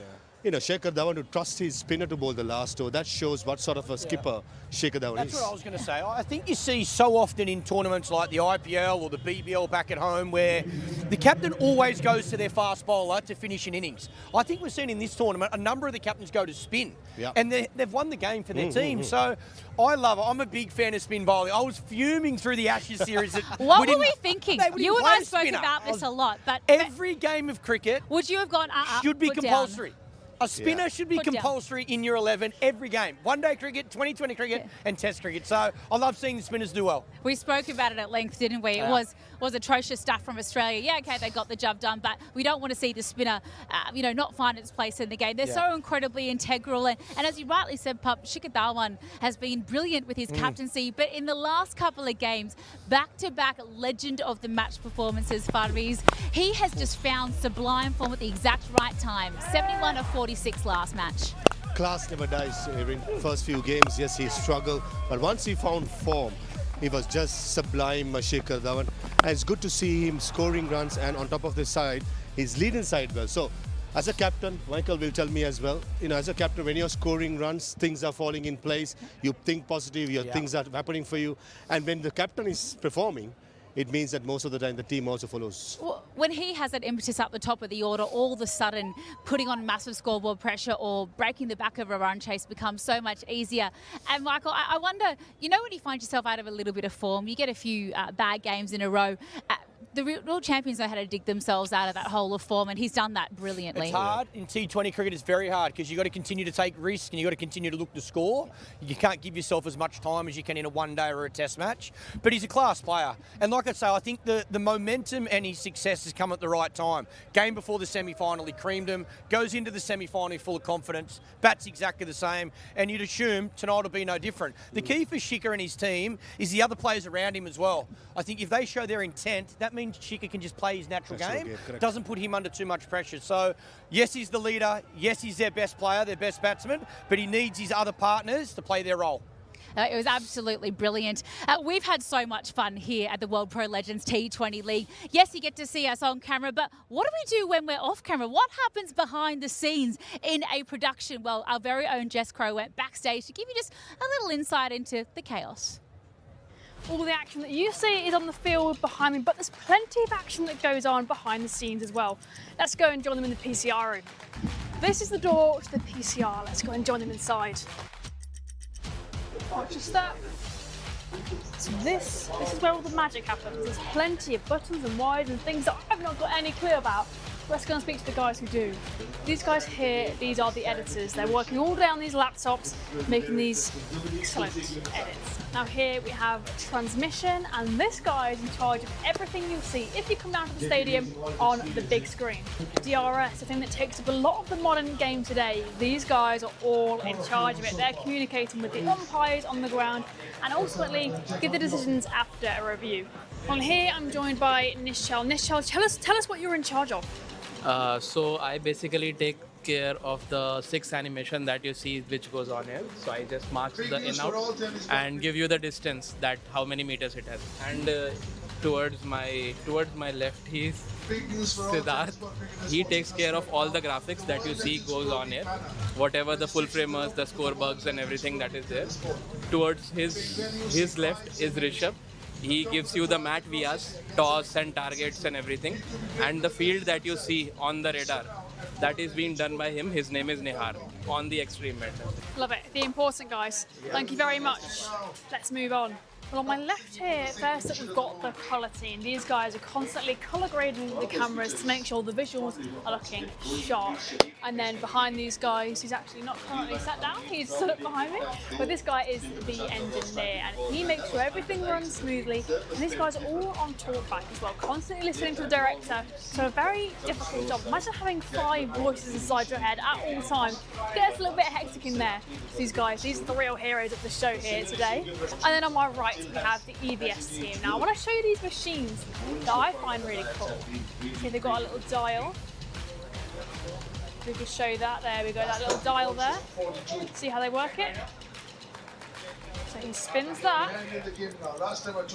Shekhar Dhawan to trust his spinner to bowl the last over. That shows what sort of a skipper Shekhar Dhawan is. That's what I was going to say. I think you see so often in tournaments like the IPL or the BBL back at home where the captain always goes to their fast bowler to finish an innings. I think we've seen in this tournament a number of the captains go to spin, and they've won the game for their team. So I love it. I'm a big fan of spin bowling. I was fuming through the Ashes series. What were we thinking? You and I spoke about this a lot, but every game of cricket would you have gone should be compulsory. Down. A spinner should be compulsory in your 11 every game. One-day cricket, 2020 cricket, and Test cricket. So I love seeing the spinners do well. We spoke about it at length, didn't we? It was atrocious stuff from Australia. Yeah, okay, they got the job done, but we don't want to see the spinner, not find its place in the game. They're so incredibly integral. And as you rightly said, Pup, Shekhar Dhawan has been brilliant with his captaincy. But in the last couple of games, back-to-back legend of the match performances, Farviz, he has just found sublime form at the exact right time. 71 of 46 last match. Class never dies. In first few games, yes, he struggled, but once he found form, he was just sublime, Shekhar Dhawan. And it's good to see him scoring runs, and on top of the side, he's leading side well. So, as a captain, Michael will tell me as well, as a captain, when you're scoring runs, things are falling in place, you think positive, things are happening for you. And when the captain is performing, it means that most of the time the team also follows. When he has that impetus up the top of the order, all of a sudden putting on massive scoreboard pressure or breaking the back of a run chase becomes so much easier. And Michael, I wonder, when you find yourself out of a little bit of form, you get a few bad games in a row, the real champions know how to dig themselves out of that hole of form, and he's done that brilliantly. It's hard. In T20 cricket, it's very hard because you've got to continue to take risks and you've got to continue to look to score. You can't give yourself as much time as you can in a one-day or a test match. But he's a class player. And like I say, I think the momentum and his success has come at the right time. Game before the semi-final, he creamed him, goes into the semi-final full of confidence, bats exactly the same, and you'd assume tonight will be no different. The key for Shikhar and his team is the other players around him as well. I think if they show their intent, that means Shikhar can just play his natural game. Doesn't put him under too much pressure. So, yes, he's the leader. Yes, he's their best player, their best batsman, but he needs his other partners to play their role. It was absolutely brilliant. We've had so much fun here at the World Pro Legends T20 League. Yes, you get to see us on camera, but what do we do when we're off camera? What happens behind the scenes in a production? Well, our very own Jess Crow went backstage to give you just a little insight into the chaos. All the action that you see is on the field behind me, but there's plenty of action that goes on behind the scenes as well. Let's go and join them in the PCR room. This is the door to the PCR. Let's go and join them inside. Not just that. So this is where all the magic happens. There's plenty of buttons and wires and things that I've not got any clue about. Let's go and speak to the guys who do. These guys here, these are the editors. They're working all day on these laptops, making these excellent edits. Now here we have transmission, and this guy is in charge of everything you'll see if you come down to the stadium on the big screen. DRS, the thing that takes up a lot of the modern game today. These guys are all in charge of it. They're communicating with the umpires on the ground and ultimately give the decisions after a review. Well, here I'm joined by Nishal. Nishal, tell us what you're in charge of. So I basically take care of the 6 animation that you see which goes on here. So I just mark the in out and give you the distance, that how many meters it has. And towards my left he's Siddharth. He takes care of all the graphics that you see goes on here. Whatever the full framers, the score bugs and everything that is there. Towards his left is Rishabh. He gives you the mat vias, toss and targets and everything. And the field that you see on the radar, that is being done by him. His name is Nihar on the extreme end. Love it. The important guys. Thank you very much. Let's move on. Well, on my left here, first up we've got the colour team. These guys are constantly colour grading the cameras to make sure the visuals are looking sharp. And then behind these guys, he's actually not currently sat down, he's stood up behind me, but this guy is the engineer and he makes sure everything runs smoothly. And these guys are all on talkback as well, constantly listening to the director. So a very difficult job. Imagine having 5 voices inside your head at all times. Gets a little bit hectic in there. So these guys, these are the real heroes of the show here today. And then on my right, we have the EBS team. Now I want to show you these machines that I find really cool. See, they've got a little dial. We can show that, there we go, that little dial there. See how they work it? So he spins that,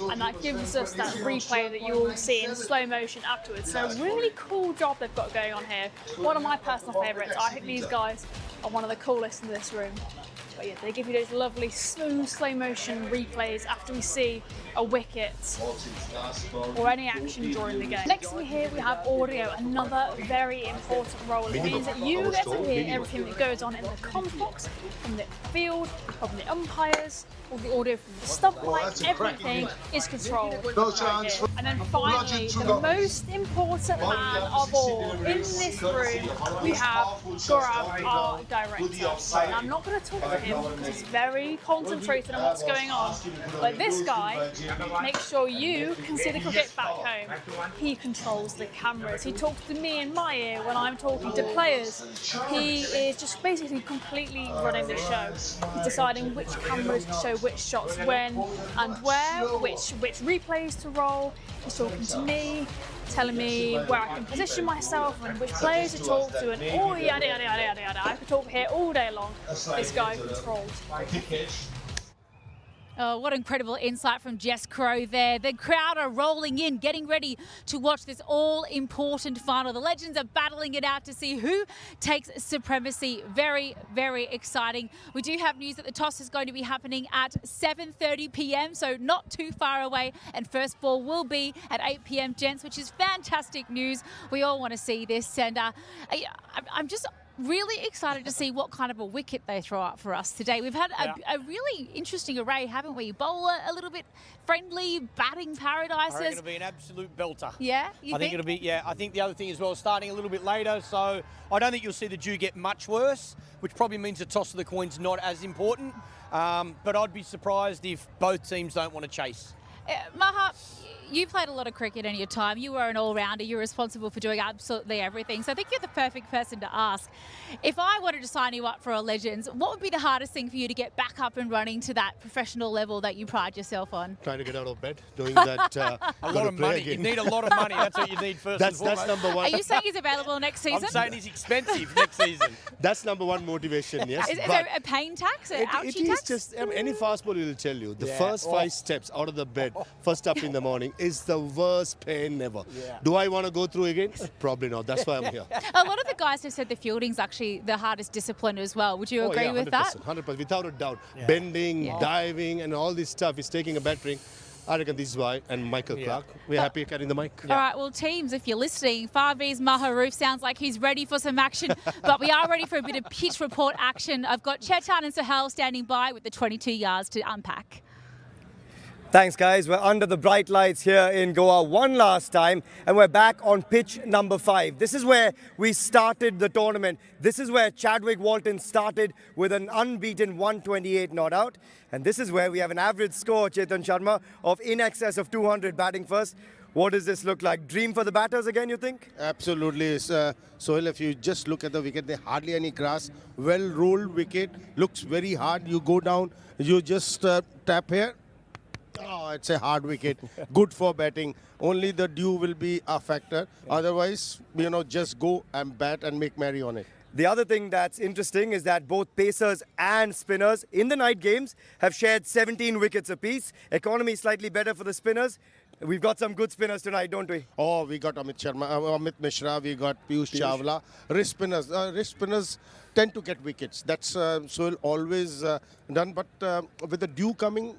and that gives us that replay that you all see in slow motion afterwards. So really cool job they've got going on here. One of my personal favourites. I think these guys are one of the coolest in this room. But yeah, they give you those lovely smooth slow motion replays after we see a wicket or any action during the game. Next to me here we have audio, another very important role. It means that you get to hear everything that goes on in the comms box, from the field, from the umpires, all the audio from the stoplight, everything is controlled right here. And then finally, the most important man of all, in this room, we have Gaurav, our director. Now, I'm not going to talk to him because he's very concentrated on what's going on, but this guy makes sure you can see the cricket back home. He controls the cameras. He talks to me in my ear when I'm talking to players. He is just basically completely running the show. He's deciding which cameras to show which shots when and where, which replays to roll. He's talking to me, telling me where I can position myself and which players to talk to, and all yada yada yada yada yada. I could talk here all day long. This guy controls. Oh, what incredible insight from Jess Crow there. The crowd are rolling in, getting ready to watch this all-important final. The legends are battling it out to see who takes supremacy. Very, very exciting. We do have news that the toss is going to be happening at 7:30 p.m, so not too far away. And first ball will be at 8 p.m, gents, which is fantastic news. We all want to see this. And I'm just really excited to see what kind of a wicket they throw up for us today. We've had a really interesting array, haven't we? Bowler a little bit friendly, batting paradises. I reckon it'll be an absolute belter. Yeah, I think it'll be, yeah. I think the other thing as well, starting a little bit later, so I don't think you'll see the dew get much worse, which probably means the toss of the coin's not as important. But I'd be surprised if both teams don't want to chase. Maha, you played a lot of cricket in your time. You were an all-rounder. You're responsible for doing absolutely everything. So I think you're the perfect person to ask. If I wanted to sign you up for a Legends, what would be the hardest thing for you to get back up and running to that professional level that you pride yourself on? Trying to get out of bed, doing that. A lot of money. You need a lot of money. That's what you need first and foremost. That's number one. Are you saying he's available next season? I'm saying he's expensive next season. That's number one motivation, yes. Is there a pain tax, an ouchie it tax? is just, any fast bowler will tell you, the first 5 steps out of the bed, first up in the morning, is the worst pain ever. Do I want to go through again? Probably not. That's why I'm here. A lot of the guys have said the fielding's actually the hardest discipline as well. Would you agree with that? 100%, without a doubt. Bending, diving, and all this stuff is taking a battering. I reckon this is why. And Michael Clark, we're happy carrying the mic. All right, well, teams, if you're listening, Favi's Maharoof sounds like he's ready for some action, but we are ready for a bit of pitch report action. I've got Chetan and Sahel standing by with the 22 yards to unpack. Thanks, guys. We're under the bright lights here in Goa one last time, and we're back on pitch number 5. This is where we started the tournament. This is where Chadwick Walton started with an unbeaten 128 not out. And this is where we have an average score, Chetan Sharma, of in excess of 200 batting first. What does this look like? Dream for the batters again, you think? Absolutely. Sohail, if you just look at the wicket, there hardly any grass. Well-rolled wicket. Looks very hard. You go down, you just tap here. Oh, it's a hard wicket. Good for batting. Only the dew will be a factor. Otherwise, just go and bat and make merry on it. The other thing that's interesting is that both pacers and spinners in the night games have shared 17 wickets apiece. Economy slightly better for the spinners. We've got some good spinners tonight, don't we? Oh, we got Amit Mishra, we got Piyush Chawla. Wrist spinners tend to get wickets. That's Sohail always done. But with the dew coming,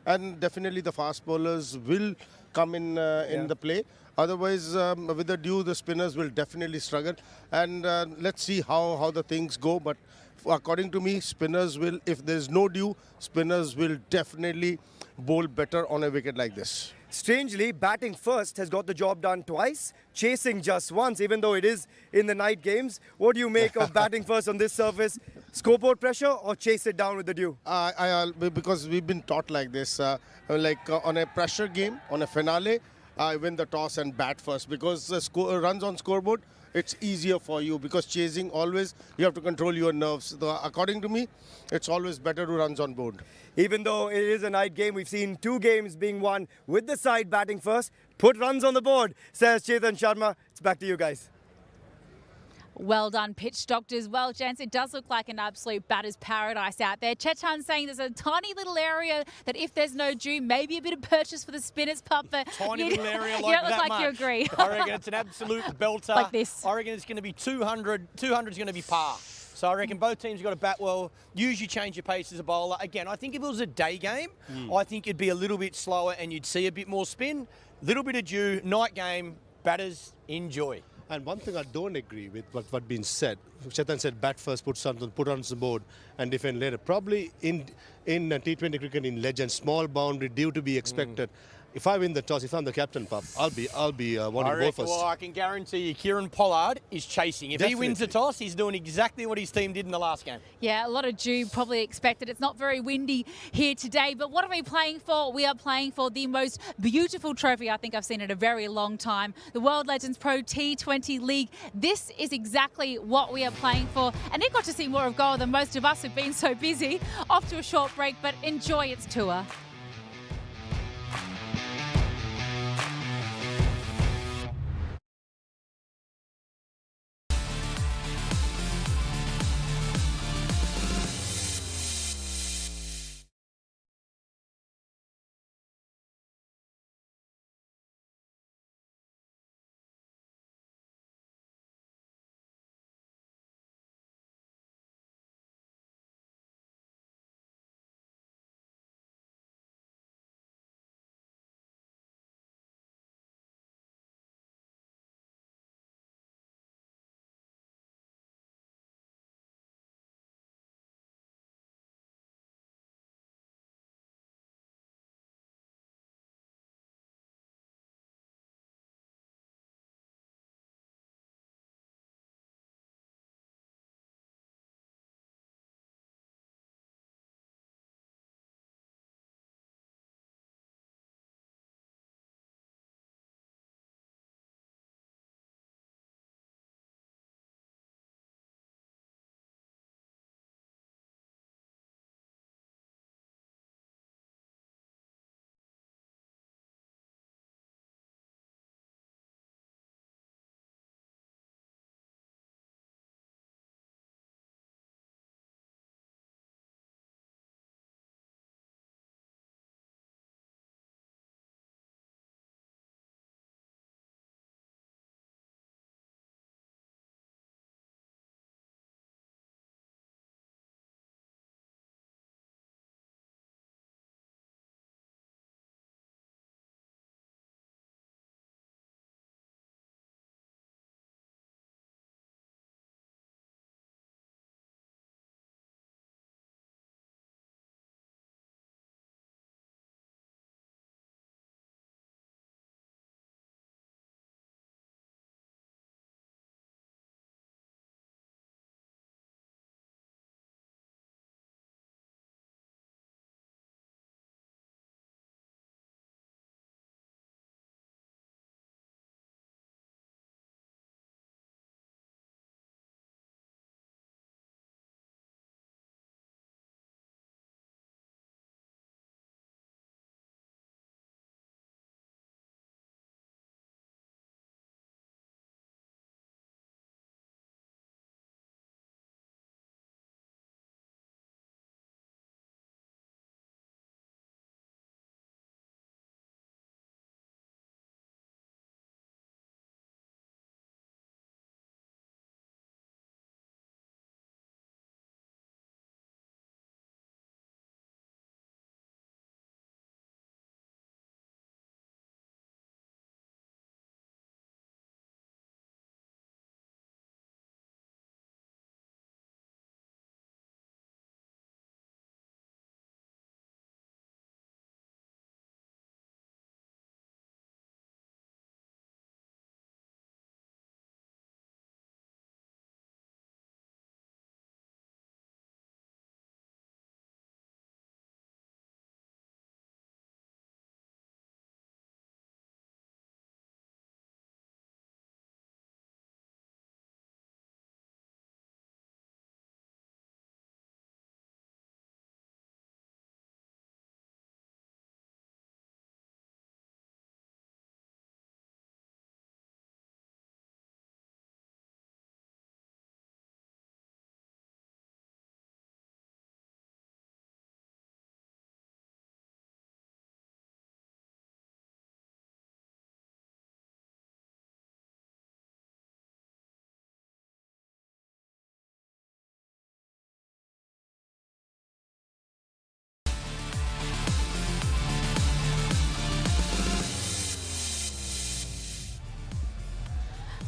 and definitely the fast bowlers will come in the play. Otherwise, with the dew, the spinners will definitely struggle. And let's see how the things go. But according to me, spinners will, if there's no dew, spinners will definitely bowl better on a wicket like this. Strangely, batting first has got the job done twice, chasing just once, even though it is in the night games. What do you make of batting first on this surface? Scoreboard pressure or chase it down with the dew? Because we've been taught like this, on a pressure game, on a finale, I win the toss and bat first, because runs on scoreboard, it's easier for you, because chasing always, you have to control your nerves. According to me, it's always better to runs on board. Even though it is a night game, we've seen 2 games being won with the side batting first. Put runs on the board, says Chetan Sharma. It's back to you guys. Well done, pitch doctors. Well, gents, it does look like an absolute batter's paradise out there. Chetan's saying there's a tiny little area that if there's no dew, maybe a bit of purchase for the spinners, pup. But Tiny little area like you don't look that like much. you agree. I reckon it's an absolute belter. Like this. I reckon it's going to be 200. 200 is going to be par. So I reckon both teams have got to bat well. Usually change your pace as a bowler. Again, I think if it was a day game, I think it'd be a little bit slower and you'd see a bit more spin. Little bit of dew, night game, batters enjoy. And one thing I don't agree with what's been said. Chetan said bat first, put on the board and defend later. Probably in T20 cricket in Legends, small boundary due to be expected. If I win the toss, if I'm the captain, pup, I'll be wanting to go first. Well, I can guarantee you, Kieran Pollard is chasing. If he wins the toss, he's doing exactly what his team did in the last game. Yeah, a lot of dew probably expected. It's not very windy here today, but what are we playing for? We are playing for the most beautiful trophy I think I've seen in a very long time, the World Legends Pro T20 League. This is exactly what we are playing for, and it got to see more of Goa than most of us have been so busy. Off to a short break, but enjoy its tour.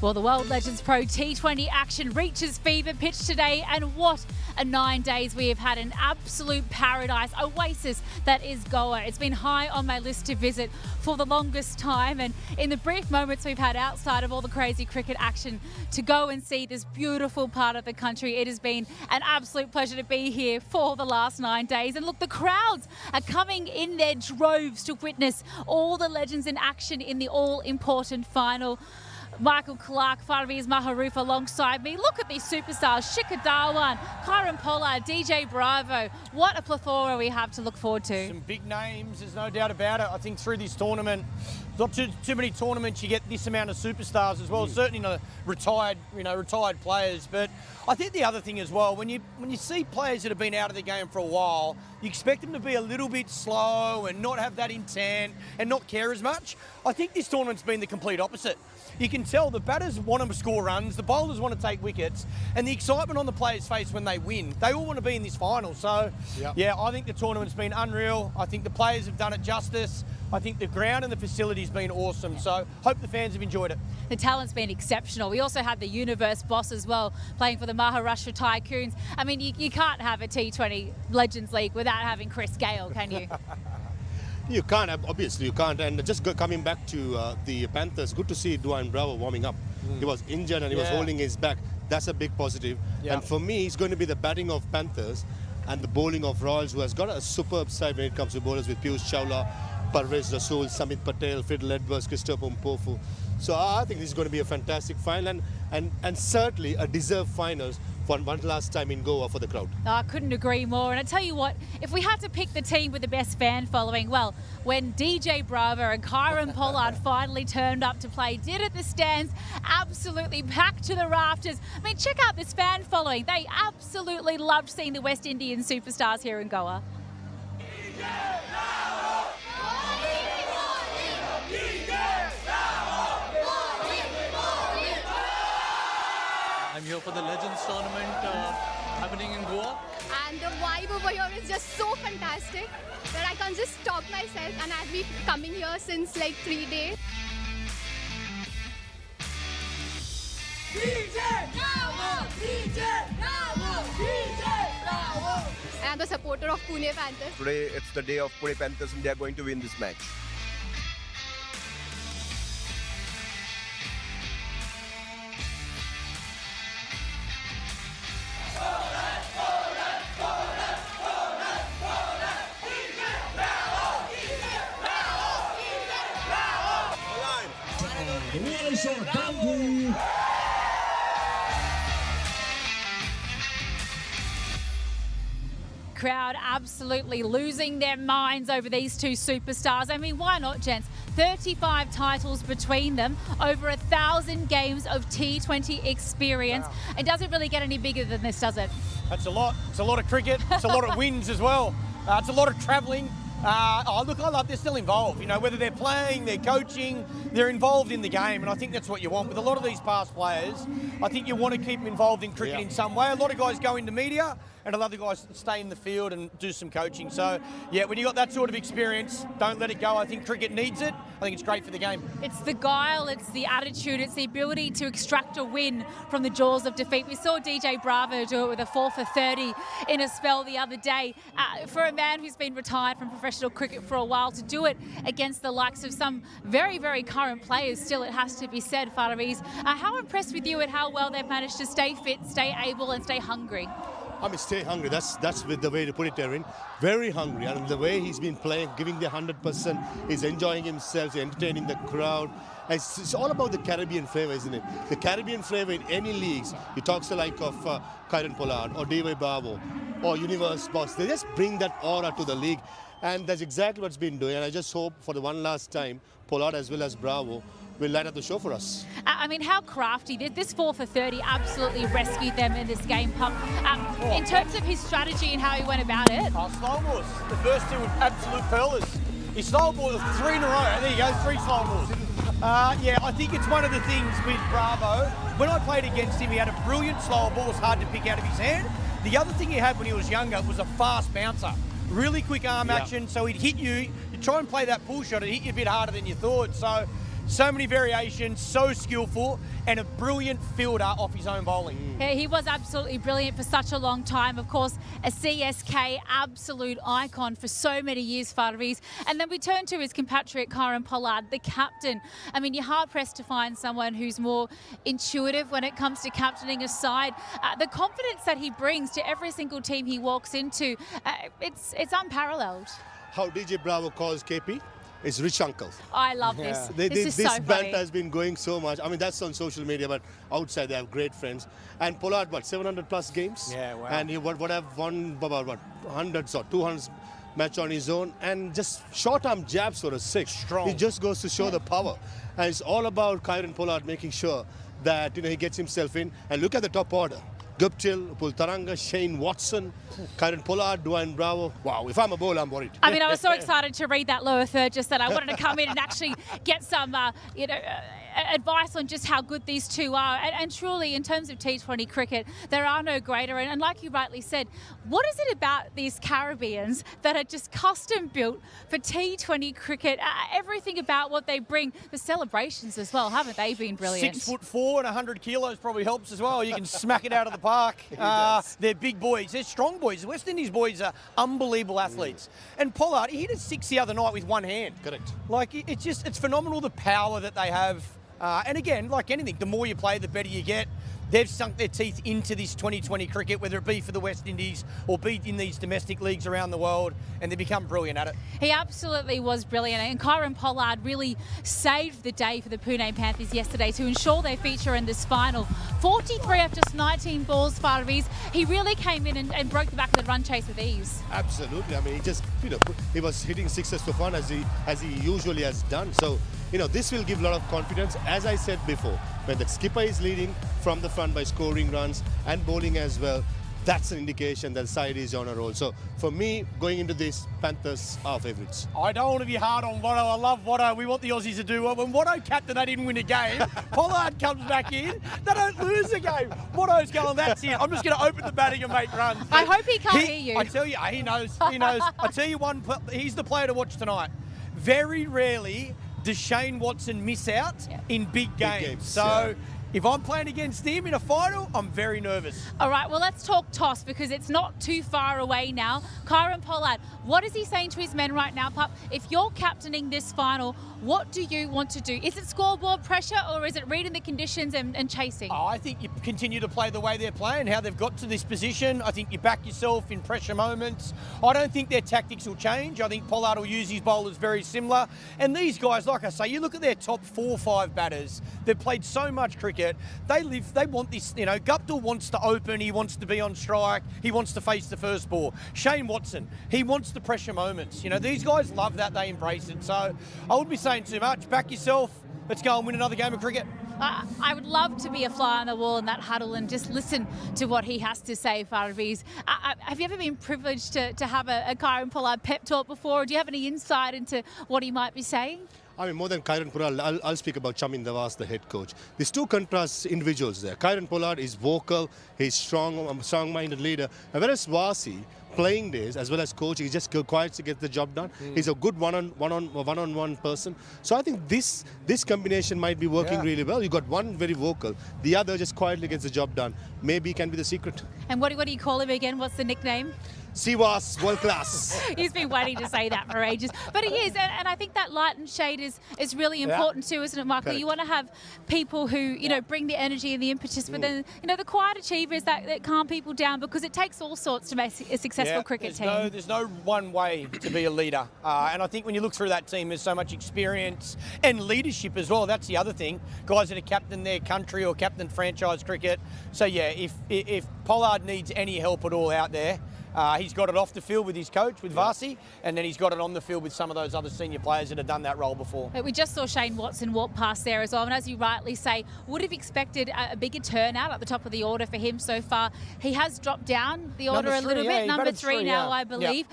Well, the World Legends Pro T20 action reaches fever pitch today, and what a 9 days we have had. An absolute paradise, oasis that is Goa. It's been high on my list to visit for the longest time, and in the brief moments we've had outside of all the crazy cricket action to go and see this beautiful part of the country, it has been an absolute pleasure to be here for the last 9 days. And look, the crowds are coming in their droves to witness all the legends in action in the all-important final. Michael Clark, Fairuz Maharouf alongside me. Look at these superstars, Shikhar Dhawan, Kieron Pollard, DJ Bravo. What a plethora we have to look forward to. Some big names, there's no doubt about it. I think through this tournament, not too many tournaments you get this amount of superstars as well. Certainly not retired players. But I think the other thing as well, when you see players that have been out of the game for a while, you expect them to be a little bit slow and not have that intent and not care as much. I think this tournament's been the complete opposite. You can tell the batters want to score runs, the bowlers want to take wickets, and the excitement on the players' face when they win. They all want to be in this final. So, yeah, I think the tournament's been unreal. I think the players have done it justice. I think the ground and the facility's been awesome. So, hope the fans have enjoyed it. The talent's been exceptional. We also had the Universe boss as well, playing for the Maharashtra Tycoons. I mean, you can't have a T20 Legends League without having Chris Gale, can you? You can't, obviously you can't. And just coming back to the Panthers, good to see Dwayne Bravo warming up. He was injured and he was holding his back. That's a big positive. And for me, it's going to be the batting of Panthers and the bowling of Royals, who has got a superb side when it comes to bowlers with Piyush Chawla, Parvez Rasool, Samit Patel, Fiddle Edwards, Christopher Mpofu. So I think this is going to be a fantastic final and certainly a deserved finals for one last time in Goa for the crowd. I couldn't agree more. And I tell you what, if we had to pick the team with the best fan following, well, when DJ Bravo and Kieron Pollard finally turned up to play, did it the stands, absolutely packed to the rafters. I mean, check out this fan following. They absolutely loved seeing the West Indian superstars here in Goa. I'm here for the Legends tournament happening in Goa. And the vibe over here is just so fantastic that I can't just stop myself, and I've been coming here since like 3 days. DJ Bravo! DJ Bravo! DJ Bravo! And I'm the supporter of Pune Panthers. Today it's the day of Pune Panthers and they are going to win this match. Crowd absolutely losing their minds over these two superstars. I mean, why not, gents? 35 titles between them, over 1,000 games of T20 experience. Wow. It doesn't really get any bigger than this, does it? That's a lot. It's a lot of cricket. It's a lot of wins as well. It's a lot of travelling. Look, I love they're still involved. You know, whether they're playing, they're coaching, they're involved in the game, and I think that's what you want. With a lot of these past players, I think you want to keep them involved in cricket in some way. A lot of guys go into media, and a lot of guys stay in the field and do some coaching. So, yeah, when you've got that sort of experience, don't let it go. I think cricket needs it. I think it's great for the game. It's the guile, it's the attitude, it's the ability to extract a win from the jaws of defeat. We saw DJ Bravo do it with a 4 for 30 in a spell the other day. For a man who's been retired from professional cricket for a while, to do it against the likes of some very, very current players, still it has to be said, Fairuz. How impressed with you at how well they've managed to stay fit, stay able and stay hungry? I mean, stay hungry. That's with the way to put it, Erin. Very hungry, and the way he's been playing, giving the 100%, he's enjoying himself, he's entertaining the crowd. It's all about the Caribbean flavour, isn't it? The Caribbean flavour in any leagues. You talk to like of Kieron Pollard or DJ Bravo or Universe Boss. They just bring that aura to the league, and that's exactly what's been doing. And I just hope for the one last time, Pollard as well as Bravo will light up the show for us. I mean, how crafty. This 4 for 30 absolutely rescued them in this game, Pup. In terms of his strategy and how he went about it. Slow balls. The first two were absolute pearlers. He slow balled 3 in a row. There you go, 3 slow balls. Yeah, I think it's one of the things with Bravo. When I played against him, he had a brilliant slower ball. It was hard to pick out of his hand. The other thing he had when he was younger was a fast bouncer. Really quick arm action, so he'd hit you. You try and play that pull shot, it'd hit you a bit harder than you thought. So, So many variations, so skillful, and a brilliant fielder off his own bowling. Yeah, he was absolutely brilliant for such a long time. Of course, a CSK absolute icon for so many years, Farviz. And then we turn to his compatriot, Kieran Pollard, the captain. I mean, you're hard-pressed to find someone who's more intuitive when it comes to captaining a side. The confidence that he brings to every single team he walks into, it's unparalleled. How DJ Bravo calls KP? It's rich uncle. I love this. This is so funny. banter has been going so much. I mean, that's on social media, but outside they have great friends. And Pollard, 700 plus games? Yeah, wow. And he would have won about hundreds or 200 match on his own, and just short arm jabs for a six. Strong. It just goes to show the power. And it's all about Kieran Pollard making sure that he gets himself in. And look at the top order. Guptill, Pultaranga, Shane Watson, Kieran Pollard, Dwayne Bravo. Wow, if I'm a bowler, I'm worried. I mean, I was so excited to read that lower third, just that I wanted to come in and actually get some, advice on just how good these two are. And truly, in terms of T20 cricket, there are no greater. And like you rightly said, what is it about these Caribbeans that are just custom built for T20 cricket? Everything about what they bring, the celebrations as well, haven't they been brilliant? 6'4" and 100 kilos probably helps as well. You can smack it out of the park. They're big boys. They're strong boys. The West Indies boys are unbelievable athletes. And Pollard, he hit a six the other night with one hand. Correct. Like, it's phenomenal the power that they have. And again, like anything, the more you play, the better you get. They've sunk their teeth into this 2020 cricket, whether it be for the West Indies or be in these domestic leagues around the world, and they've become brilliant at it. He absolutely was brilliant, and Kieran Pollard really saved the day for the Pune Panthers yesterday to ensure they feature in this final. 43 after just 19 balls, Farviz. He really came in and broke the back of the run chase with ease. Absolutely. I mean, he just, he was hitting sixes for fun as he usually has done. So, this will give a lot of confidence. As I said before, when the skipper is leading from the front by scoring runs and bowling as well, that's an indication that the side is on a roll. So for me, going into this, Panthers are favourites. I don't want to be hard on Watto. I love Watto. We want the Aussies to do well. When Watto captain, they didn't win a game. Pollard comes back in. They don't lose a game. Watto's going, that's it. I'm just going to open the batting and make runs. I hope he can't hear you. I tell you, he knows. He knows. I tell you he's the player to watch tonight. Very rarely does Shane Watson miss out in big games. So if I'm playing against him in a final, I'm very nervous. All right, well, let's talk toss because it's not too far away now. Kieran Pollard, what is he saying to his men right now, Pup? If you're captaining this final, what do you want to do? Is it scoreboard pressure or is it reading the conditions and chasing? Oh, I think you continue to play the way they're playing, how they've got to this position. I think you back yourself in pressure moments. I don't think their tactics will change. I think Pollard will use his bowlers very similar. And these guys, like I say, you look at their top 4 or 5 batters. They've played so much cricket. They want this, Guptill wants to open. He wants to be on strike. He wants to face the first ball. Shane Watson, he wants the pressure moments. These guys love that. They embrace it. So I wouldn't be saying too much. Back yourself. Let's go and win another game of cricket. I would love to be a fly on the wall in that huddle and just listen to what he has to say, Farviz. Have you ever been privileged to have a Kieran Pollard pep talk before? Or do you have any insight into what he might be saying? I mean, more than Kieran Pollard, I'll speak about Chamin Devas, the head coach. There's two contrast individuals there. Kieran Pollard is vocal, he's strong-minded leader. Whereas Vasi, playing days as well as coaching, he's just quiet to get the job done. He's a good one-on-one person. So I think this combination might be working really well. You got one very vocal, the other just quietly gets the job done. Maybe can be the secret. And what do you call him again? What's the nickname? Siwas, world class. He's been waiting to say that for ages. But he is, and I think that light and shade is really important too, isn't it, Michael? Correct. You want to have people who, bring the energy and the impetus, but then, the quiet achievers that calm people down, because it takes all sorts to make a successful cricket team. There's no one way to be a leader. And I think when you look through that team, there's so much experience and leadership as well. That's the other thing. Guys that have captained their country or captained franchise cricket. So, yeah, if Pollard needs any help at all out there, he's got it off the field with his coach, with Vasi, and then he's got it on the field with some of those other senior players that have done that role before. We just saw Shane Watson walk past there as well, and as you rightly say, would have expected a bigger turnout at the top of the order for him so far. He has dropped down the order a little bit, number three now, I believe.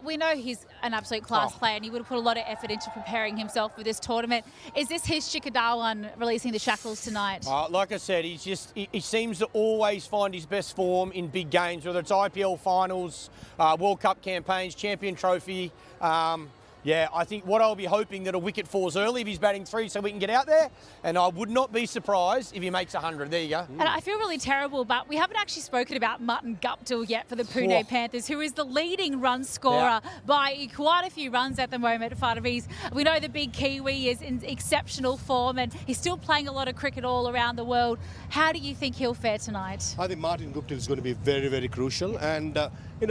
We know he's an absolute class player, and he would have put a lot of effort into preparing himself for this tournament. Is this his Shikadawan releasing the shackles tonight? Like I said, he seems to always find his best form in big games, whether it's IPL finals, World Cup campaigns, Champion Trophy. Yeah, I think what I'll be hoping that a wicket falls early if he's batting 3 so we can get out there, and I would not be surprised if he makes 100. There you go. And I feel really terrible, but we haven't actually spoken about Martin Guptill yet for the Pune Panthers, who is the leading run scorer by quite a few runs at the moment, Fadavis. We know the big Kiwi is in exceptional form and he's still playing a lot of cricket all around the world. How do you think he'll fare tonight? I think Martin Guptill is going to be very, very crucial. And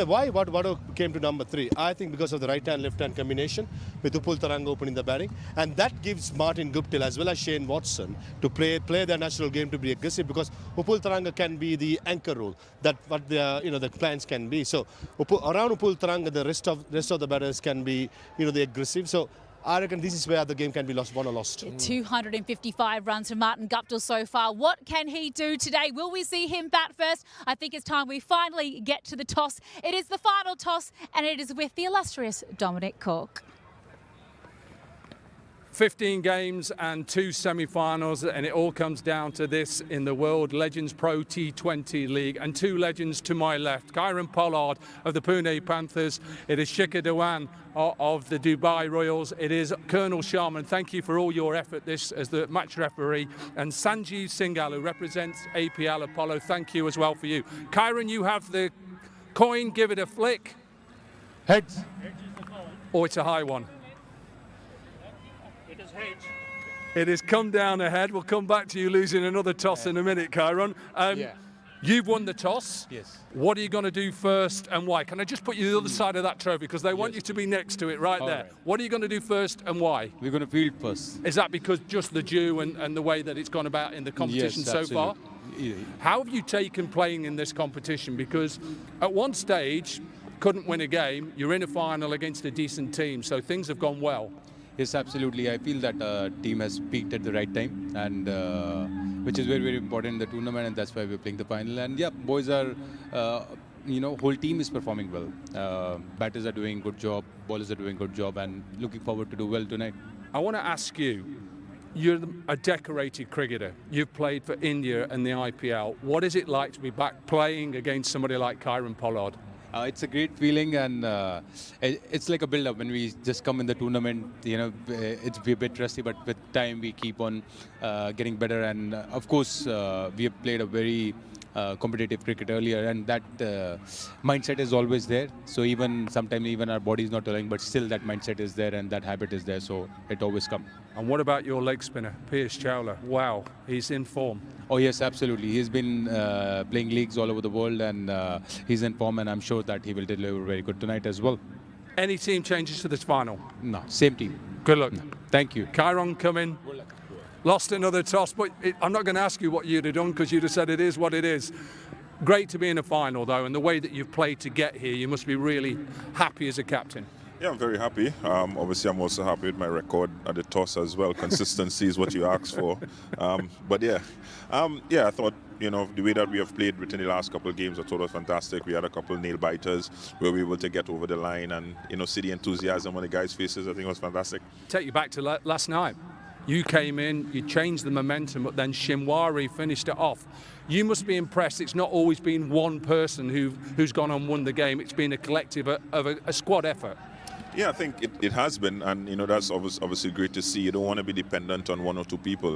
why what came to number 3? I think because of the right-hand, left-hand combination with Upul Taranga opening the batting. And that gives Martin Guptill as well as Shane Watson to play their natural game, to be aggressive, because Upul Taranga can be the anchor role that what the plans can be. So around Upul Taranga, the rest of the batters can be the aggressive. So I reckon this is where the game can be won or lost. 255 runs from Martin Guptill so far. What can he do today? Will we see him bat first? I think it's time we finally get to the toss. It is the final toss, and it is with the illustrious Dominic Cork. 15 games and 2 semi-finals, and it all comes down to this in the World Legends Pro T20 League. And 2 legends to my left, Kieron Pollard of the Pune Panthers. It is Shikhar Dhawan of the Dubai Royals. It is Colonel Sharman. Thank you for all your effort this as the match referee. And Sanjeev Singhal, who represents APL Apollo. Thank you as well for you. Kieron, you have the coin. Give it a flick. Heads. Oh, it's a high one. It has come down ahead. We'll come back to you losing another toss in a minute, Kieron. You've won the toss. Yes. What are you going to do first and why? Can I just put you the other side of that trophy? Because they want you to be next to it right there. Right. What are you going to do first and why? We're going to field first. Is that because just the due and the way that it's gone about in the competition so far? How have you taken playing in this competition? Because at one stage, couldn't win a game. You're in a final against a decent team, so things have gone well. Yes, absolutely. I feel that team has peaked at the right time, and which is very, very important in the tournament, and that's why we're playing the final. And yeah, boys are, whole team is performing well. Batters are doing good job, bowlers are doing good job, and looking forward to do well tonight. I want to ask you, you're a decorated cricketer. You've played for India and the IPL. What is it like to be back playing against somebody like Kieron Pollard? It's a great feeling, and it's like a build-up. When we just come in the tournament, it's a bit rusty, but with time we keep on getting better. And of course, we have played a very competitive cricket earlier, and that mindset is always there. So sometimes even our body is not allowing, but still that mindset is there and that habit is there. So it always comes. And what about your leg spinner, Piyush Chawla? Wow, he's in form. Oh yes, absolutely. He's been playing leagues all over the world, and he's in form, and I'm sure that he will deliver very good tonight as well. Any team changes to this final? No, same team. Good luck. No. Thank you. Kieron, come in. Lost another toss, but I'm not going to ask you what you'd have done because you'd have said it is what it is. Great to be in a final, though, and the way that you've played to get here, you must be really happy as a captain. Yeah, I'm very happy. Obviously, I'm also happy with my record at the toss as well. Consistency is what you asked for. But yeah, I thought, the way that we have played within the last couple of games, I thought it was fantastic. We had a couple of nail biters where we were able to get over the line and, see the enthusiasm on the guys' faces. I think it was fantastic. Take you back to last night. You came in, you changed the momentum, but then Shinwari finished it off. You must be impressed. It's not always been one person who's gone and won the game. It's been a collective of a squad effort. Yeah, I think it has been, and that's obviously great to see. You don't want to be dependent on one or two people.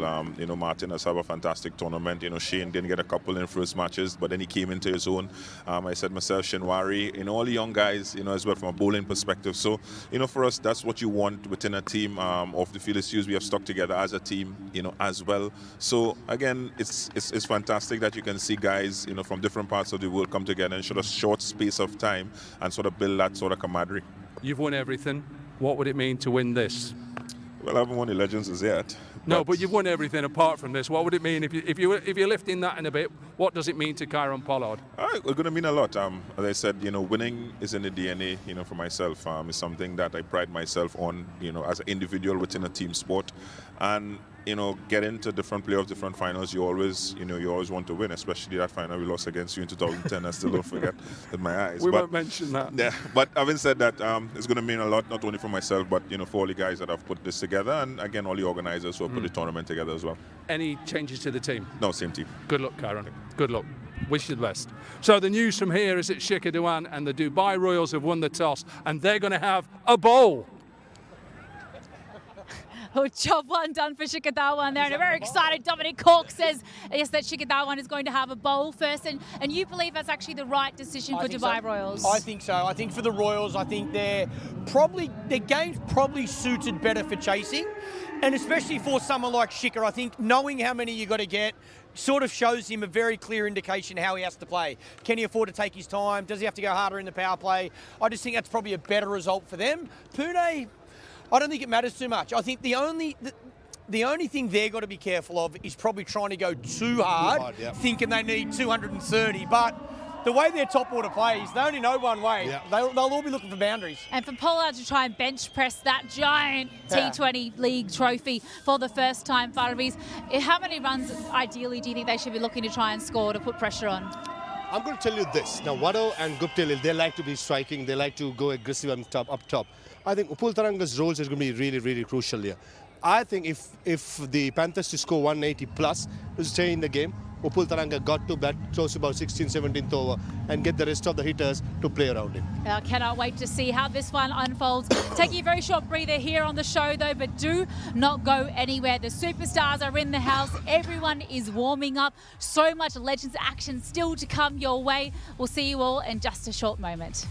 Martin has had a fantastic tournament. Shane didn't get a couple in first matches, but then he came into his own. I said myself, Shinwari, all the young guys, as well from a bowling perspective. So, for us, that's what you want within a team. Off the field issues, we have stuck together as a team, as well. So again, it's fantastic that you can see guys, from different parts of the world come together in a short space of time and sort of build that sort of camaraderie. You've won everything. What would it mean to win this? Well, I haven't won the Legends as yet. No, but you've won everything apart from this. What would it mean if you're lifting that in a bit? What does it mean to Kieron Pollard? It's going to mean a lot. As I said, winning is in the DNA. For myself, it's something that I pride myself on. As an individual within a team sport, and get into different playoffs, different finals. You always want to win, especially that final we lost against you in 2010. I still don't forget with my eyes. We won't mention that. Yeah, but having said that, it's going to mean a lot, not only for myself, but for all the guys that have put this together, and again, all the organisers who have put the tournament together as well. Any changes to the team? No, same team. Good luck, Kieron. Good luck. Wish you the best. So the news from here is that Shikhar Dhawan and the Dubai Royals have won the toss, and they're going to have a bowl. Oh, job one done for Shikhar Dhawan there, and a very excited Dominic Cork says yes that Shikhar Dhawan is going to have a bowl first, and you believe that's actually the right decision for Dubai Royals? I think so. I think for the Royals, I think their game's probably suited better for chasing, and especially for someone like Shikhar, I think knowing how many you got to get sort of shows him a very clear indication how he has to play. Can he afford to take his time? Does he have to go harder in the power play? I just think that's probably a better result for them. Pune, I don't think it matters too much. I think the only thing they've got to be careful of is probably trying to go too hard, thinking they need 230. But the way their top order plays, they only know one way. Yeah. They'll all be looking for boundaries. And for Pollard to try and bench press that giant T20 league trophy for the first time, Farviz, how many runs ideally do you think they should be looking to try and score to put pressure on? I'm going to tell you this. Now, Vado and Guptill, they like to be striking. They like to go aggressive up top. I think Upul Taranga's roles is going to be really, really crucial here. I think if the Panthers to score 180 plus to stay in the game, Upul Taranga got to bat close to about 16th, 17th over and get the rest of the hitters to play around him. I cannot wait to see how this one unfolds. Taking a very short breather here on the show though, but do not go anywhere. The superstars are in the house. Everyone is warming up. So much Legends action still to come your way. We'll see you all in just a short moment.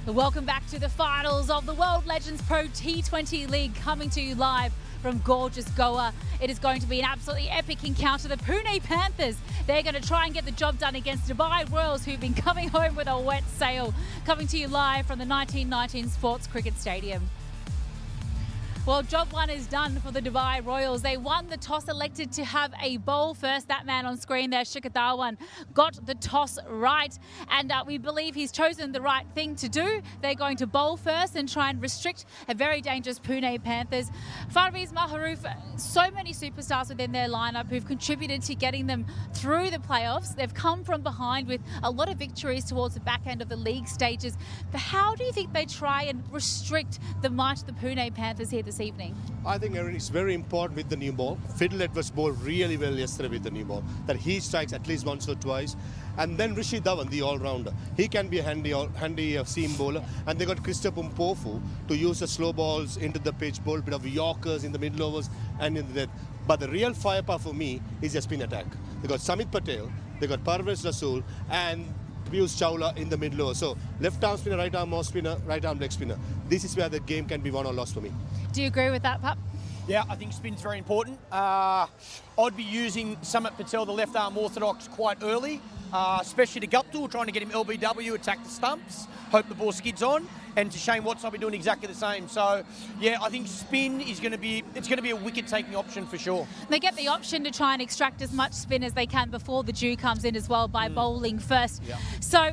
Welcome back to the finals of the World Legends Pro T20 League, coming to you live from gorgeous Goa. It is going to be an absolutely epic encounter. The Pune Panthers, they're going to try and get the job done against Dubai Royals, who've been coming home with a wet sail. Coming to you live from the 1919 Sports Cricket Stadium. Well, job one is done for the Dubai Royals. They won the toss, elected to have a bowl first. That man on screen there, Shikhar Dhawan, got the toss right. And we believe he's chosen the right thing to do. They're going to bowl first and try and restrict a very dangerous Pune Panthers. Farviz Maharouf, so many superstars within their lineup who've contributed to getting them through the playoffs. They've come from behind with a lot of victories towards the back end of the league stages. But how do you think they try and restrict the might of the Pune Panthers here this evening? I think it's very important with the new ball. Fiddle Edwards bowled really well yesterday with the new ball, that he strikes at least once or twice. And then Rishi Dhawan, the all-rounder, he can be a handy seam bowler. And they got Christopher Mpofu to use the slow balls into the pitch, bowl a bit of Yorkers in the middle overs and in the death. But the real firepower for me is a spin attack. They got Samit Patel, they got Parvez Rasool, and Piyush Chawla in the middle over. So left arm spinner, right arm off spinner, right arm leg spinner. This is where the game can be won or lost for me. Do you agree with that, Pap? Yeah, I think spin's very important. I'd be using Samit Patel, the left arm orthodox, quite early, especially to Guptill, trying to get him LBW, attack the stumps, hope the ball skids on. And to Shane Watson, I'll be doing exactly the same. So, yeah, I think spin is going to be a wicket-taking option for sure. They get the option to try and extract as much spin as they can before the dew comes in as well by bowling first. Yeah. So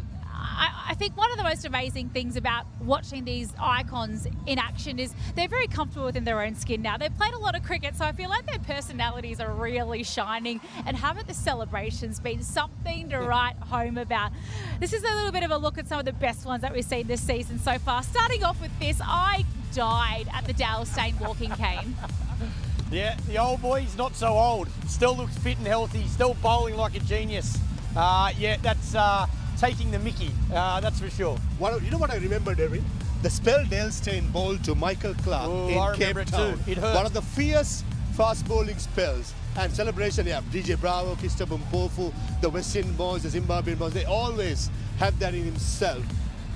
I think one of the most amazing things about watching these icons in action is they're very comfortable within their own skin now. They've played a lot of cricket, so I feel like their personalities are really shining, and haven't the celebrations been something to write home about? This is a little bit of a look at some of the best ones that we've seen this season so far. Starting off with this, I died at the Dale Steyn walking cane. Yeah, the old boy, he's not so old. Still looks fit and healthy, still bowling like a genius. Yeah, that's taking the mickey, that's for sure. You know what I remember, David? The spell Dale Steyn bowled to Michael Clarke in Cape Town. It hurt. One of the fierce fast bowling spells. And celebration, yeah, DJ Bravo, Christopher Mpofu, the West Indian boys, the Zimbabwean boys, they always have that in himself.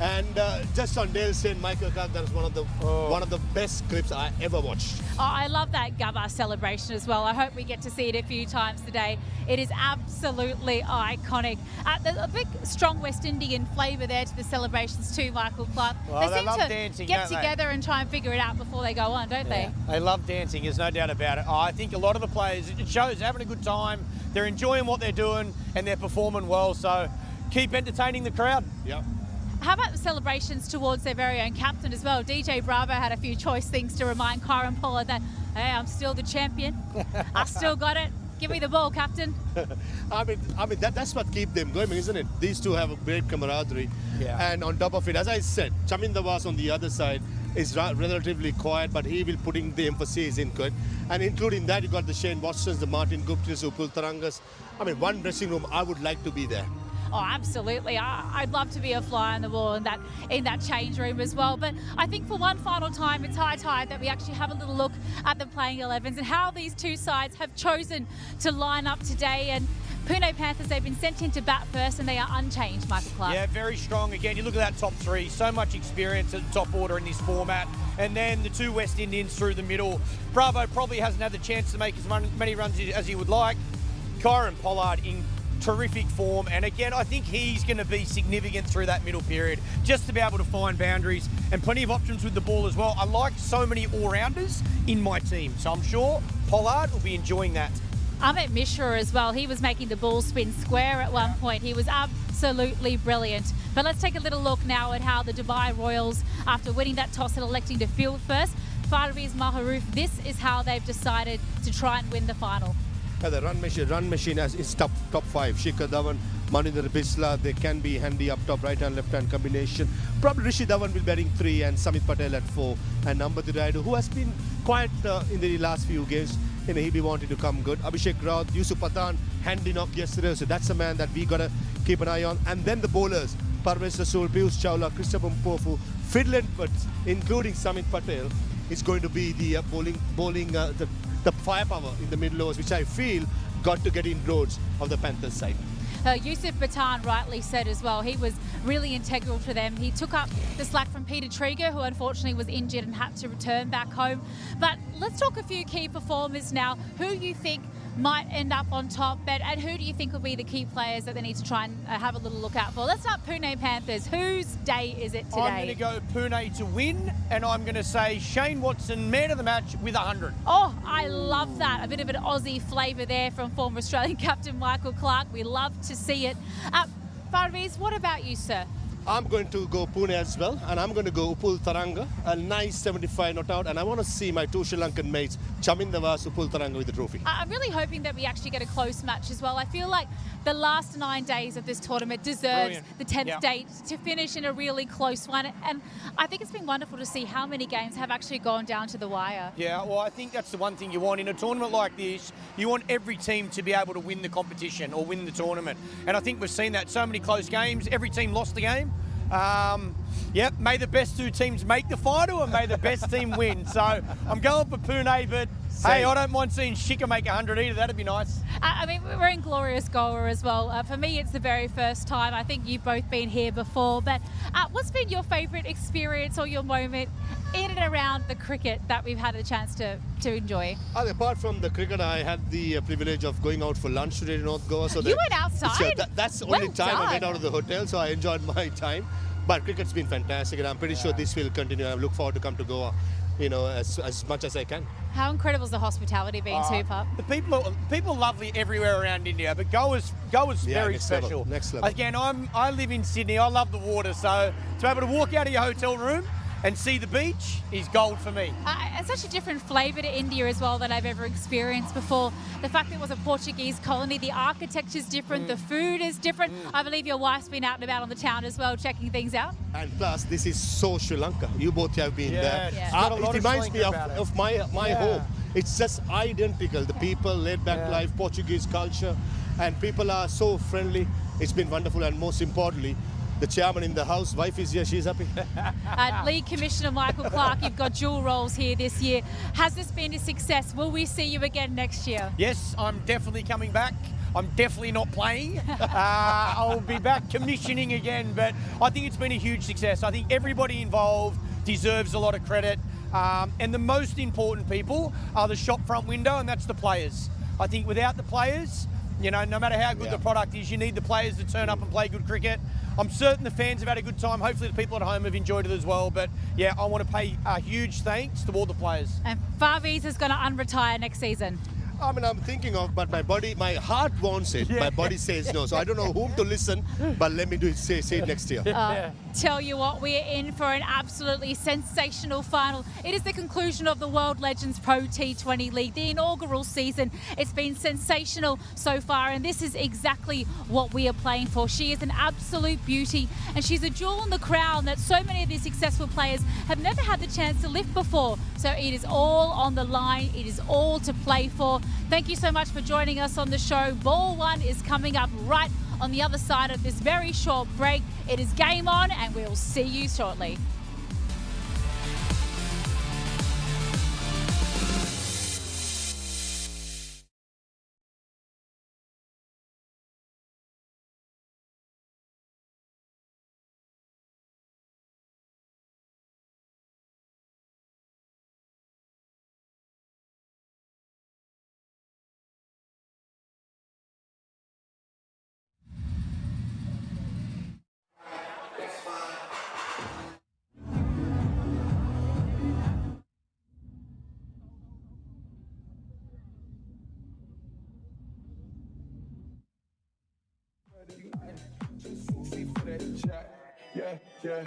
And just on Dale Steyn, Michael Clarke, that was one of the best clips I ever watched. Oh, I love that Gabba celebration as well. I hope we get to see it a few times today. It is absolutely iconic. There's a big, strong West Indian flavour there to the celebrations too, Michael Clarke. Well, they seem love to dancing, get don't together and try and figure it out before they go on, don't they? They love dancing, there's no doubt about it. I think a lot of the players, it shows they're having a good time, they're enjoying what they're doing, and they're performing well, so keep entertaining the crowd. Yep. How about the celebrations towards their very own captain as well? DJ Bravo had a few choice things to remind Kyron Pollard that, hey, I'm still the champion. I still got it. Give me the ball, captain. I mean that's what keeps them going, isn't it? These two have a great camaraderie. Yeah. And on top of it, as I said, Chamin Nawaz on the other side is relatively quiet, but he will putting the emphasis into it. And including that, you got the Shane Watsons, the Martin Guptills, Upul Tarangas. I mean, one dressing room, I would like to be there. Oh, absolutely. I'd love to be a fly on the wall in that change room as well. But I think for one final time, it's high tide that we actually have a little look at the playing 11s and how these two sides have chosen to line up today. And Pune Panthers, they've been sent in to bat first and they are unchanged, Michael Clarke. Yeah, very strong. Again, you look at that top three, so much experience at the top order in this format. And then the two West Indians through the middle. Bravo probably hasn't had the chance to make as many runs as he would like. Kyron Pollard in terrific form, and again I think he's going to be significant through that middle period, just to be able to find boundaries and plenty of options with the ball as well. I like so many all-rounders in my team, so I'm sure Pollard will be enjoying that. Amit Mishra as well, he was making the ball spin square at one point. He was absolutely brilliant. But let's take a little look now at how the Dubai Royals, after winning that toss and electing to field first, Parvez Maharouf, this is how they've decided to try and win the final. Yeah, the run machine is top five. Shikhar Dhawan, Maninder Bisla, they can be handy up top, right hand, left hand combination. Probably Rishi Dhawan will be batting 3 and Samit Patel at 4. And Nambati Rayudu, who has been quiet in the last few games, he'll be wanting to come good. Abhishek Raut, Yusuf Pathan, handy knock yesterday, so that's a man that we gotta keep an eye on. And then the bowlers, Parvez Rasool, Piyush Chawla, Christopher Mpofu, Finland, but including Samit Patel, is going to be the bowling the firepower in the middle overs, which I feel got to get in roads of the Panthers side. Yusuf Pathan rightly said as well, he was really integral to them. He took up the slack from Peter Trieger, who unfortunately was injured and had to return back home. But let's talk a few key performers now. Who you think might end up on top, and who do you think will be the key players that they need to try and have a little look out for? Let's start Pune Panthers. Whose day is it today? I'm going to go Pune to win, and I'm going to say Shane Watson, man of the match, with 100. Oh, I love that. A bit of an Aussie flavour there from former Australian captain Michael Clarke. We love to see it. Parvez, what about you, sir? I'm going to go Pune as well, and I'm going to go Upul Taranga, a nice 75 not out, and I want to see my two Sri Lankan mates, Chamin Nawaz, Upul Taranga with the trophy. I'm really hoping that we actually get a close match as well. I feel like the last 9 days of this tournament deserves the 10th date to finish in a really close one, and I think it's been wonderful to see how many games have actually gone down to the wire. Yeah, well, I think that's the one thing you want in a tournament like this. You want every team to be able to win the competition or win the tournament, and I think we've seen that. So many close games, every team lost the game. Yep, may the best two teams make the final and may the best team win. So I'm going for Pune, but Hey, I don't mind seeing Shika make 100 either. That'd be nice. I mean, we're in glorious Goa as well. For me, it's the very first time. I think you've both been here before. But what's been your favourite experience or your moment in and around the cricket that we've had a chance to enjoy? Apart from the cricket, I had the privilege of going out for lunch today in North Goa. So you went outside? That's the only Well time I done. went out of the hotel, so I enjoyed my time. But cricket's been fantastic, and I'm pretty sure this will continue. I look forward to come to Goa, as much as I can. How incredible has the hospitality been too, Pup? The people are lovely everywhere around India, but Goa's very next special. level, next level. Again, I live in Sydney. I love the water, so to be able to walk out of your hotel room and see the beach is gold for me. It's such a different flavour to India as well than I've ever experienced before. The fact that it was a Portuguese colony, the architecture's different, the food is different. I believe your wife's been out and about on the town as well, checking things out. And plus, this is so Sri Lanka. You both have been there. It's got a lot It reminds of me Sri Lanka of my home. It's just identical. The people, laid-back life, Portuguese culture, and people are so friendly. It's been wonderful, and most importantly, the chairman in the house, wife is here, she's happy. League Commissioner Michael Clark, you've got dual roles here this year. Has this been a success? Will we see you again next year? Yes, I'm definitely coming back. I'm definitely not playing. I'll be back commissioning again, but I think it's been a huge success. I think everybody involved deserves a lot of credit. And the most important people are the shop front window, and that's the players. I think without the players, no matter how good the product is, you need the players to turn up and play good cricket. I'm certain the fans have had a good time. Hopefully the people at home have enjoyed it as well. But yeah, I want to pay a huge thanks to all the players. And Faviz is going to unretire next season. I mean, I'm thinking of, but my heart wants it. My body says no. So I don't know whom to listen, but let me say it next year. Tell you what, we are in for an absolutely sensational final. It is the conclusion of the World Legends Pro T20 League, the inaugural season. It's been sensational so far, and this is exactly what we are playing for. She is an absolute beauty, and she's a jewel in the crown that so many of these successful players have never had the chance to lift before. So it is all on the line. It is all to play for. Thank you so much for joining us on the show. Ball one is coming up right on the other side of this very short break. It is game on, and we'll see you shortly. Yeah.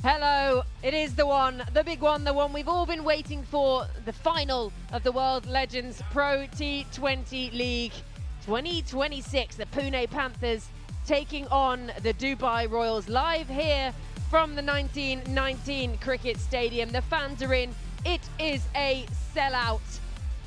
Hello, it is the one, the big one, the one we've all been waiting for, the final of the World Legends Pro T20 League 2026. The Pune Panthers taking on the Dubai Royals, live here from the 1919 Cricket Stadium. The fans are in. It is a sellout.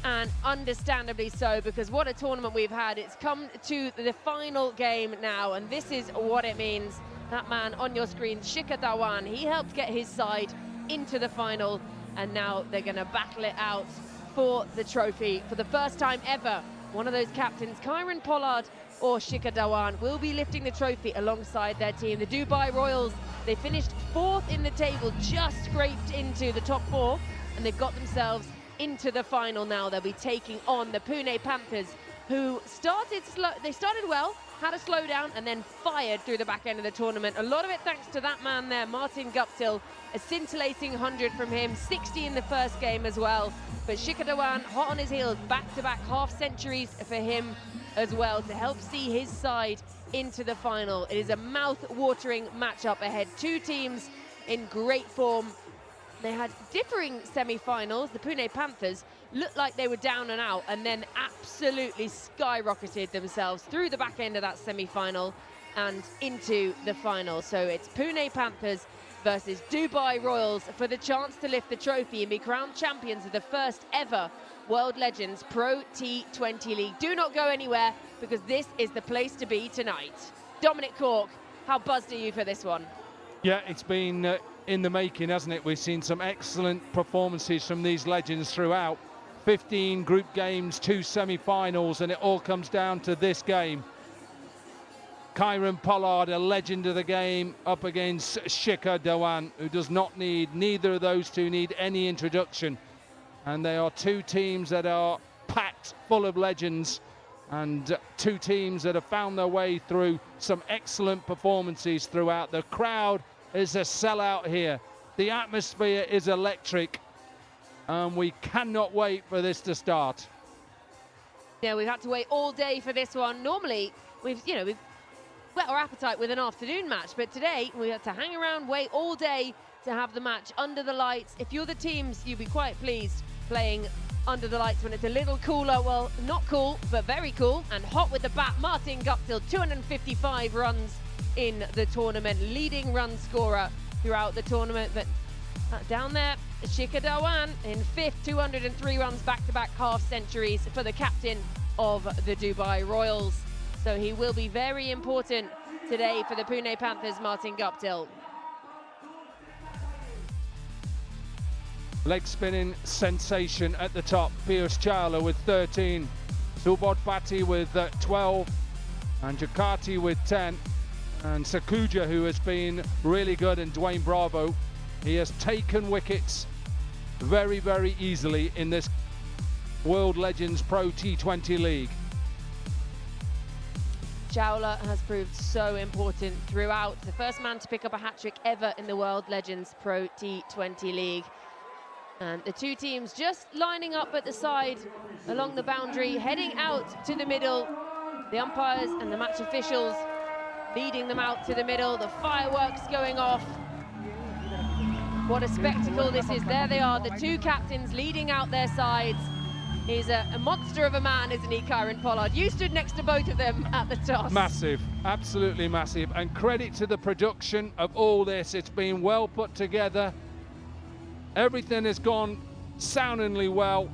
and understandably so, because what a tournament we've had. It's come to the final game now, and this is what it means. That man on your screen, Shikhar Dhawan, he helped get his side into the final, and now they're going to battle it out for the trophy. For the first time ever, one of those captains, Kieron Pollard or Shikhar Dhawan, will be lifting the trophy alongside their team. The Dubai Royals, they finished 4th in the table, just scraped into the top 4, and they've got themselves into the final now. They'll be taking on the Pune Panthers, who started slow. They started well, had a slowdown, and then fired through the back end of the tournament. A lot of it thanks to that man there, Martin Guptill. A scintillating 100 from him, 60 in the first game as well. But Shikhar Dhawan, hot on his heels, back-to-back half-centuries for him as well to help see his side into the final. It is a mouth-watering matchup ahead. Two teams in great form. They had differing semi-finals. The Pune Panthers looked like they were down and out, and then absolutely skyrocketed themselves through the back end of that semi-final and into the final. So it's Pune Panthers versus Dubai Royals for the chance to lift the trophy and be crowned champions of the first ever World Legends Pro T20 League. Do not go anywhere, because this is the place to be tonight. Dominic Cork, how buzzed are you for this one? Yeah, it's been in the making, hasn't it? We've seen some excellent performances from these legends throughout. 15 group games, 2 semi-finals, and it all comes down to this game. Kieron Pollard, a legend of the game, up against Shikhar Dhawan, who does not need, neither of those two need any introduction. And they are two teams that are packed full of legends, and two teams that have found their way through some excellent performances throughout. The crowd is a sellout here. The atmosphere is electric, and we cannot wait for this to start. Yeah, we've had to wait all day for this one. Normally, we've whet our appetite with an afternoon match, but today we had to hang around, wait all day to have the match under the lights. If you're the teams, you'd be quite pleased playing under the lights when it's a little cooler. Well, not cool, but very cool, and hot with the bat. Martin Guptill, 255 runs in the tournament, leading run scorer throughout the tournament. But down there, Shikhar Dhawan in 5th, 203 runs, back-to-back half-centuries for the captain of the Dubai Royals. So he will be very important today for the Pune Panthers, Martin Guptill. Leg spinning sensation at the top, Piyush Chawla with 13, Subodh Bhatti with 12, and Jakati with 10, and Sakuja, who has been really good, and Dwayne Bravo. He has taken wickets very, very easily in this World Legends Pro T20 League. Chawla has proved so important throughout. The first man to pick up a hat-trick ever in the World Legends Pro T20 League. And the two teams just lining up at the side along the boundary, heading out to the middle. The umpires and the match officials leading them out to the middle. The fireworks going off. What a spectacle this is. There they are, the two captains leading out their sides. He's a monster of a man, isn't he, Kieron Pollard? You stood next to both of them at the toss. Massive, absolutely massive. And credit to the production of all this. It's been well put together. Everything has gone soundingly well.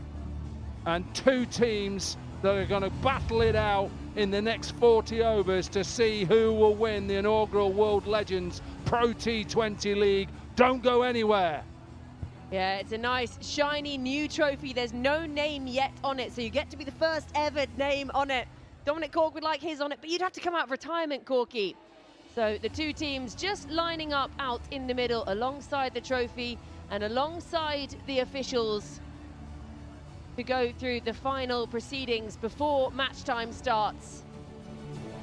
And two teams that are going to battle it out in the next 40 overs to see who will win the inaugural World Legends Pro T20 League. Don't go anywhere. Yeah, it's a nice, shiny new trophy. There's no name yet on it, so you get to be the first ever name on it. Dominic Cork would like his on it, but you'd have to come out of retirement, Corky. So the two teams just lining up out in the middle alongside the trophy and alongside the officials to go through the final proceedings before match time starts.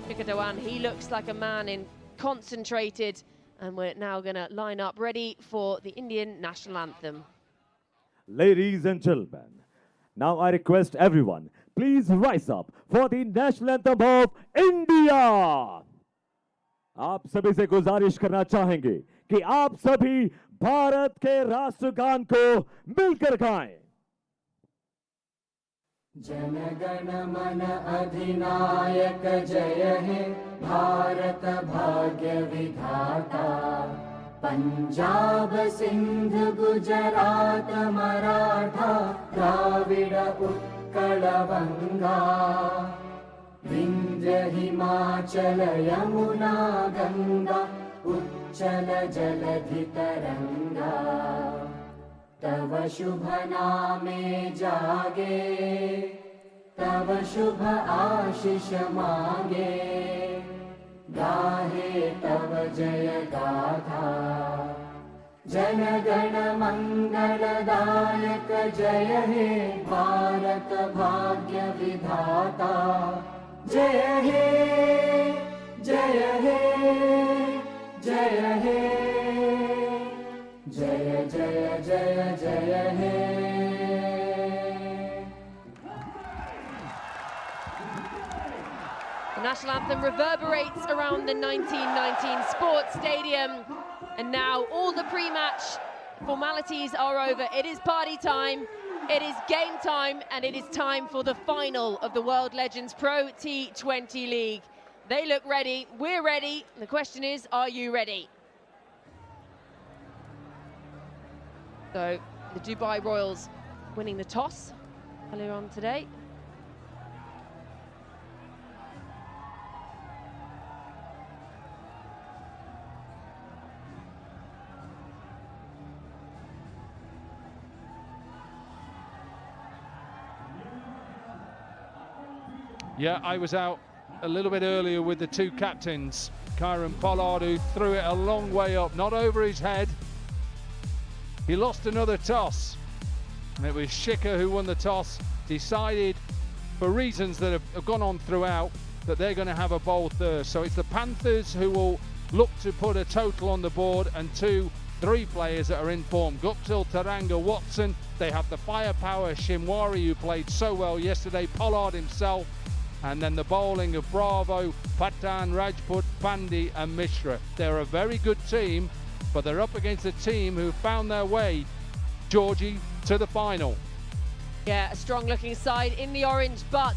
Shikhar Dhawan, he looks like a man in concentrated, and we're now going to line up ready for the Indian national anthem. Ladies and gentlemen, now I request everyone, please rise up for the national anthem of India. आप सभी से गुजारिश करना चाहेंगे कि आप सभी भारत के राष्ट्रगान को मिलकर गाएं। जन गण मन अधिनायक जय हे भारत भाग्य विधाता पंजाब सिंध गुजरात मराठा द्राविड़ उत्कल उत्कलवङ्गा विन्ध्य हिमाचल यमुना गङ्गा उच्चल जलधितरङ्गा तव शुभ नामे जागे तव शुभ आशीष मांगे गाहे तव जय गाथा जन गण मंगलदायक जय हे भारत भाग्य विधाता जय हे जय हे जय हे जय जय जय जय हे The national anthem reverberates around the 1919 Sports Stadium, and now all the pre-match formalities are over. It is party time, it is game time, and it is time for the final of the World Legends Pro T20 League. They look ready, we're ready. The question is, are you ready? So, the Dubai Royals winning the toss earlier on today. Yeah, I was out a little bit earlier with the two captains. Kyron Pollard, who threw it a long way up, not over his head. He lost another toss. And it was Shikhar who won the toss, decided, for reasons that have gone on throughout, that they're going to have a bold third. So it's the Panthers who will look to put a total on the board, and 3 players that are in form. Guptill, Taranga, Watson. They have the firepower, Shimwari, who played so well yesterday, Pollard himself, and then the bowling of Bravo, Patan, Rajput, Pandey and Mishra. They're a very good team, but they're up against a team who found their way, Georgie, to the final. Yeah, a strong looking side in the orange, but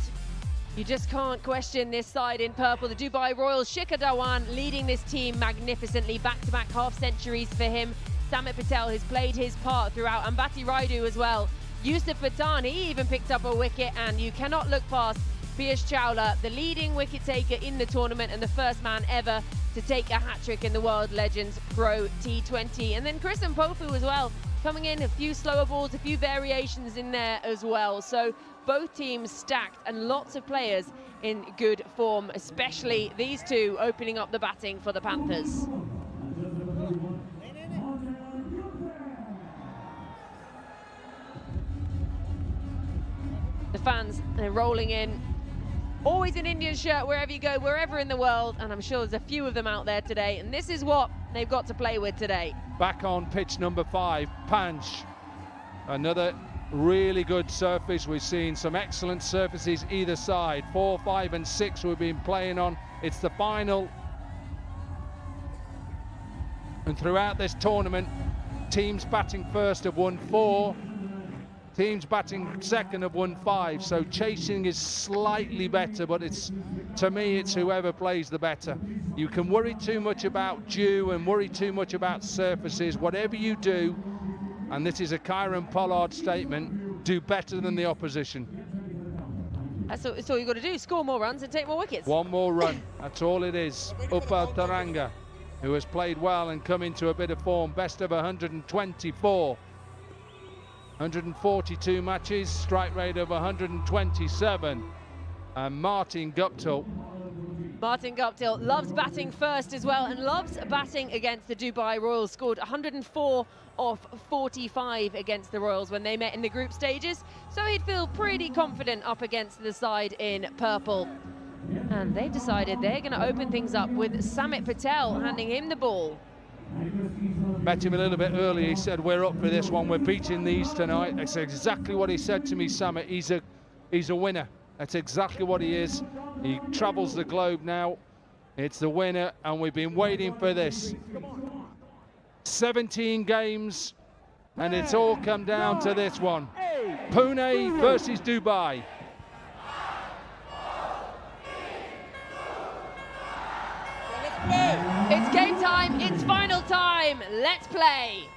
you just can't question this side in purple. The Dubai Royals, Shikhar Dhawan leading this team magnificently. Back-to-back half-centuries for him. Samit Patel has played his part throughout. Ambati Raidu as well. Yusuf Patan, he even picked up a wicket, and you cannot look past Piyush Chawla, the leading wicket taker in the tournament and the first man ever to take a hat-trick in the World Legends Pro T20. And then Chris Mpofu as well, coming in, a few slower balls, a few variations in there as well. So both teams stacked and lots of players in good form, especially these two opening up the batting for the Panthers. The fans, they're rolling in. Always an Indian shirt wherever you go, wherever in the world, and I'm sure there's a few of them out there today, and this is what they've got to play with today. Back on pitch number 5, Panch. Another really good surface. We've seen some excellent surfaces either side. 4, 5 and 6 we've been playing on. It's the final. And throughout this tournament, teams batting first have won 4. Teams batting second have won 5, so chasing is slightly better, but it's, to me, it's whoever plays the better. You can worry too much about dew and worry too much about surfaces. Whatever you do, and this is a Kyron Pollard statement, do better than the opposition. That's all you've got to do, score more runs and take more wickets. One more run, that's all it is. Upal Taranga, who has played well and come into a bit of form, best of 124. 142 matches, strike rate of 127. And Martin Guptill. Martin Guptill loves batting first as well, and loves batting against the Dubai Royals. Scored 104 off 45 against the Royals when they met in the group stages, so he'd feel pretty confident up against the side in purple. And they've decided they're going to open things up with Samit Patel handing him the ball. Met him a little bit earlier. He said, we're up for this one, we're beating these tonight. That's exactly what he said to me, Samit. He's a winner. That's exactly what he is. He travels the globe now. It's the winner, and we've been waiting for this. 17 games, and it's all come down to this one. Pune versus Dubai. It's game time, it's final time, let's play.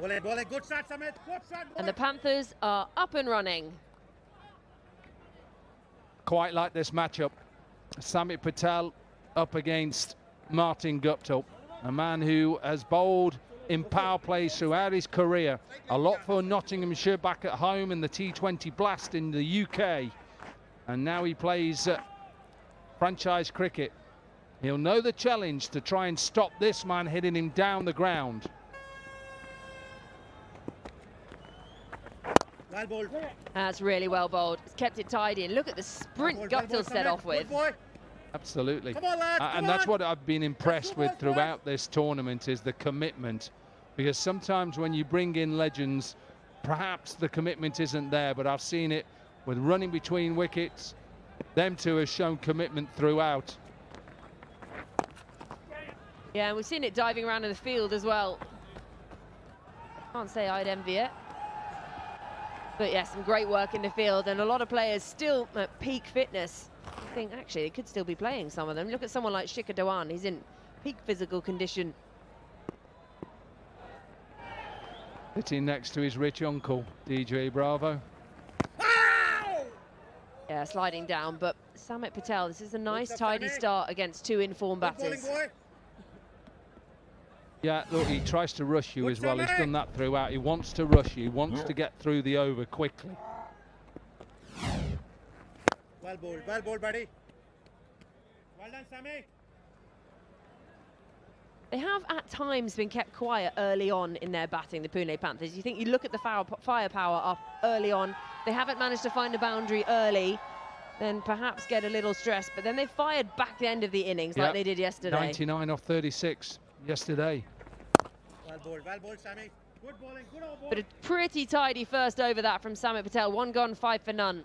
And the Panthers are up and running. Quite like this matchup. Samit Patel up against Martin Guptill, a man who has bowled in power plays throughout his career. A lot for Nottinghamshire back at home in the T20 Blast in the UK. And now he plays franchise cricket. He'll know the challenge to try and stop this man hitting him down the ground. Well bowled. That's really well bowled. It's kept it tidy. And look at the sprint Guptill set off with. Absolutely. Come on, lads, and that's what I've been impressed with throughout this tournament, is the commitment. Because sometimes when you bring in legends, perhaps the commitment isn't there, but I've seen it with running between wickets. Them two have shown commitment throughout. Yeah, and we've seen it diving around in the field as well. Can't say I'd envy it. But yeah, some great work in the field, and a lot of players still at peak fitness. I think actually they could still be playing, some of them. Look at someone like Shikhar Dhawan, he's in peak physical condition. Sitting next to his rich uncle, DJ Bravo. Yeah, sliding down, but Samit Patel, this is a nice tidy start against two in-form batters. Yeah, look, he tries to rush you as well. He's done that throughout. He wants to rush you. He wants to get through the over quickly. Well bowled, buddy. Well done, Sammy. They have at times been kept quiet early on in their batting, the Pune Panthers. You think you look at the firepower up early on, they haven't managed to find a boundary early, then perhaps get a little stressed, but then they fired back the end of the innings like they did yesterday. 99 off 36 yesterday. Well bowled, Sammy. Good bowling, good over ball. But a pretty tidy first over that from Samit Patel. 1 gone, 5 for none.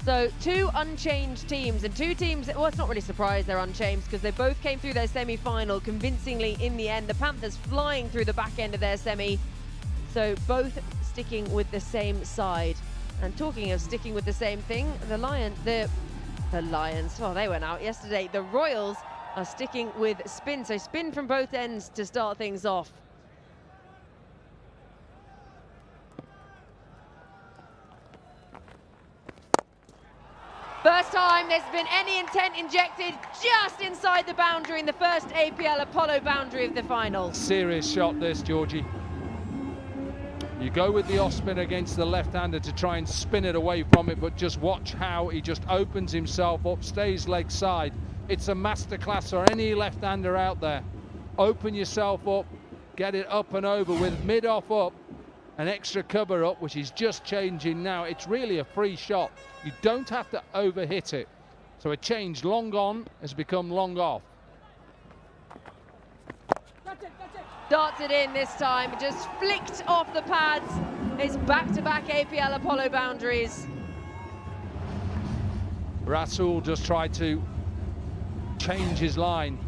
So 2 unchanged teams, and 2 teams, well, it's not really surprised they're unchanged because they both came through their semi-final convincingly in the end. The Panthers flying through the back end of their semi, so both sticking with the same side. And talking of sticking with the same thing, the Lions, well, they went out yesterday. The Royals are sticking with spin, so spin from both ends to start things off. First time there's been any intent injected just inside the boundary in the first APL Apollo boundary of the final. Serious shot this, Georgie. You go with the off spin against the left-hander to try and spin it away from it, but just watch how he just opens himself up, stays leg side. It's a masterclass for any left-hander out there. Open yourself up, get it up and over with mid-off up, an extra cover up, which is just changing now. It's really a free shot. You don't have to overhit it. So a change long on has become long off. Darts it in this time, just flicked off the pads. It's back-to-back APL Apollo boundaries. Rasul just tried to change his line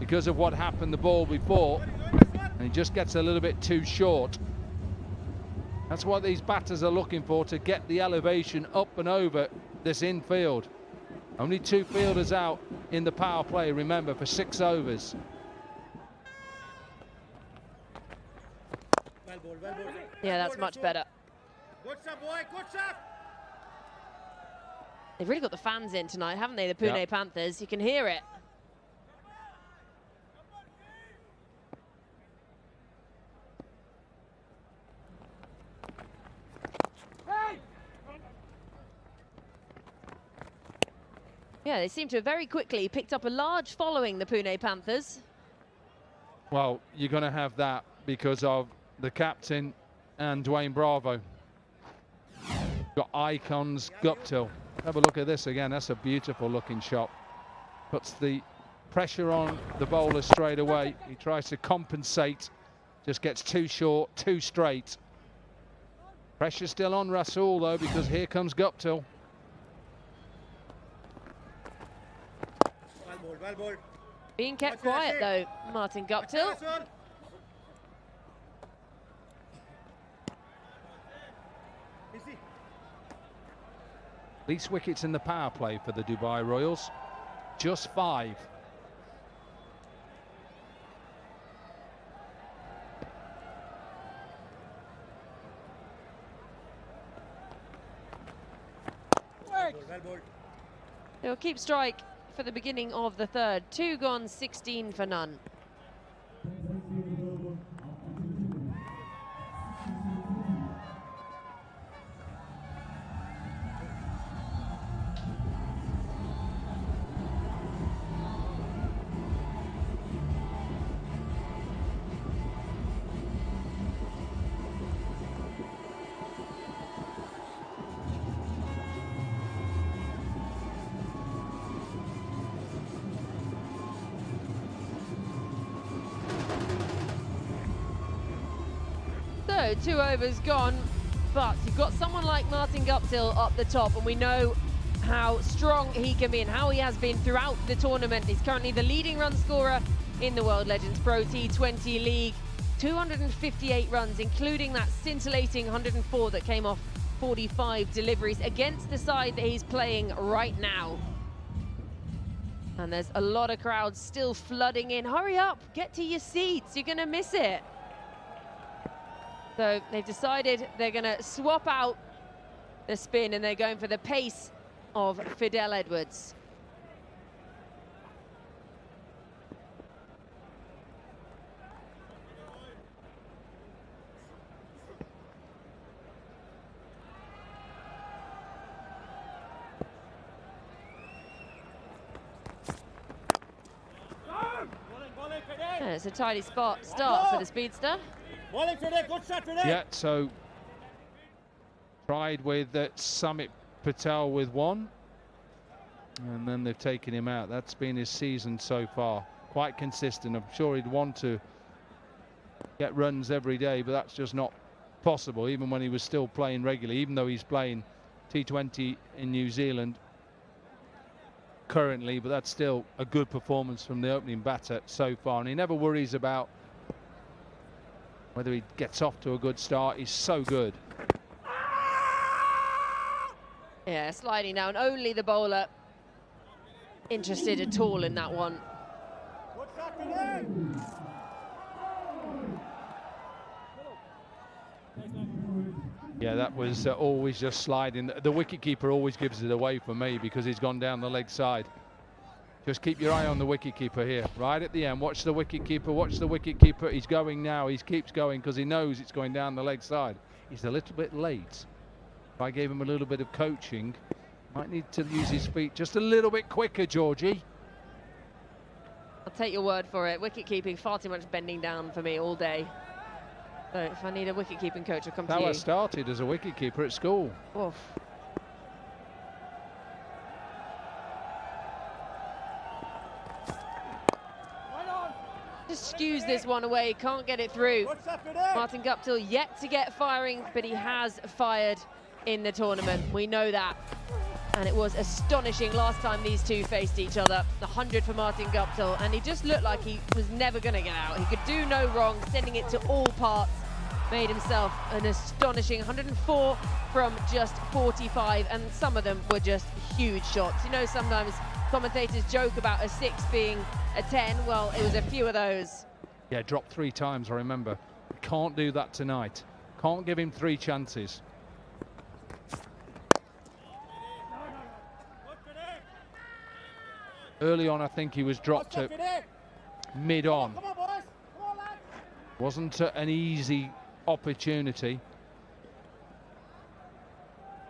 because of what happened the ball before, and he just gets a little bit too short. That's what these batters are looking for, to get the elevation up and over this infield. Only 2 fielders out in the power play, remember, for 6 overs. Yeah, that's much better. Good stuff, boy, good stuff. They've really got the fans in tonight, haven't they, the Pune Panthers? You can hear it. Yeah, they seem to have very quickly picked up a large following, the Pune Panthers. Well, you're going to have that because of the captain and Dwayne Bravo. Got icons, Guptill. Have a look at this again. That's a beautiful looking shot. Puts the pressure on the bowler straight away. He tries to compensate, just gets too short, too straight. Pressure still on Rasool though, because here comes Guptill. Well bowled. Being kept quiet though, Martin Guptill. Least wickets in the power play for the Dubai Royals, just 5. Well bowled. They'll keep strike for the beginning of the third. 2 gone, 16 for none. So 2 overs gone, but you've got someone like Martin Guptill up the top, and we know how strong he can be and how he has been throughout the tournament. He's currently the leading run scorer in the World Legends Pro T20 League. 258 runs, including that scintillating 104 that came off 45 deliveries against the side that he's playing right now. And there's a lot of crowds still flooding in. Hurry up, get to your seats, you're gonna miss it. So they've decided they're going to swap out the spin and they're going for the pace of Fidel Edwards. Yeah, it's a tidy start for the speedster. Good shot today. Yeah, so tried with Samit Patel with 1, and then they've taken him out. That's been his season so far. Quite consistent. I'm sure he'd want to get runs every day, but that's just not possible, even when he was still playing regularly, even though he's playing T20 in New Zealand currently, but that's still a good performance from the opening batter so far, and he never worries about whether he gets off to a good start. He's so good. Yeah, sliding down. Only the bowler interested at all in that one. Yeah, that was always just sliding. The wicketkeeper always gives it away for me because he's gone down the leg side. Just keep your eye on the wicketkeeper here, right at the end. Watch the wicketkeeper, watch the wicketkeeper. He's going now, he keeps going because he knows it's going down the leg side. He's a little bit late. If I gave him a little bit of coaching, might need to use his feet just a little bit quicker, Georgie. I'll take your word for it. Wicket-keeping, far too much bending down for me all day. So if I need a wicket-keeping coach, I'll come to you. I started as a wicket-keeper at school. Oof. Just skews this one away, can't get it through. Martin Guptill yet to get firing, but he has fired in the tournament. We know that. And it was astonishing last time these two faced each other. The 100 for Martin Guptill, and he just looked like he was never going to get out. He could do no wrong, sending it to all parts. Made himself an astonishing 104 from just 45, and some of them were just huge shots. You know, sometimes commentators joke about a 6 being a 10. Well, it was a few of those. Yeah, dropped 3 times, I remember. Can't do that tonight. Can't give him 3 chances. Early on, I think he was dropped at mid-on. Wasn't an easy opportunity.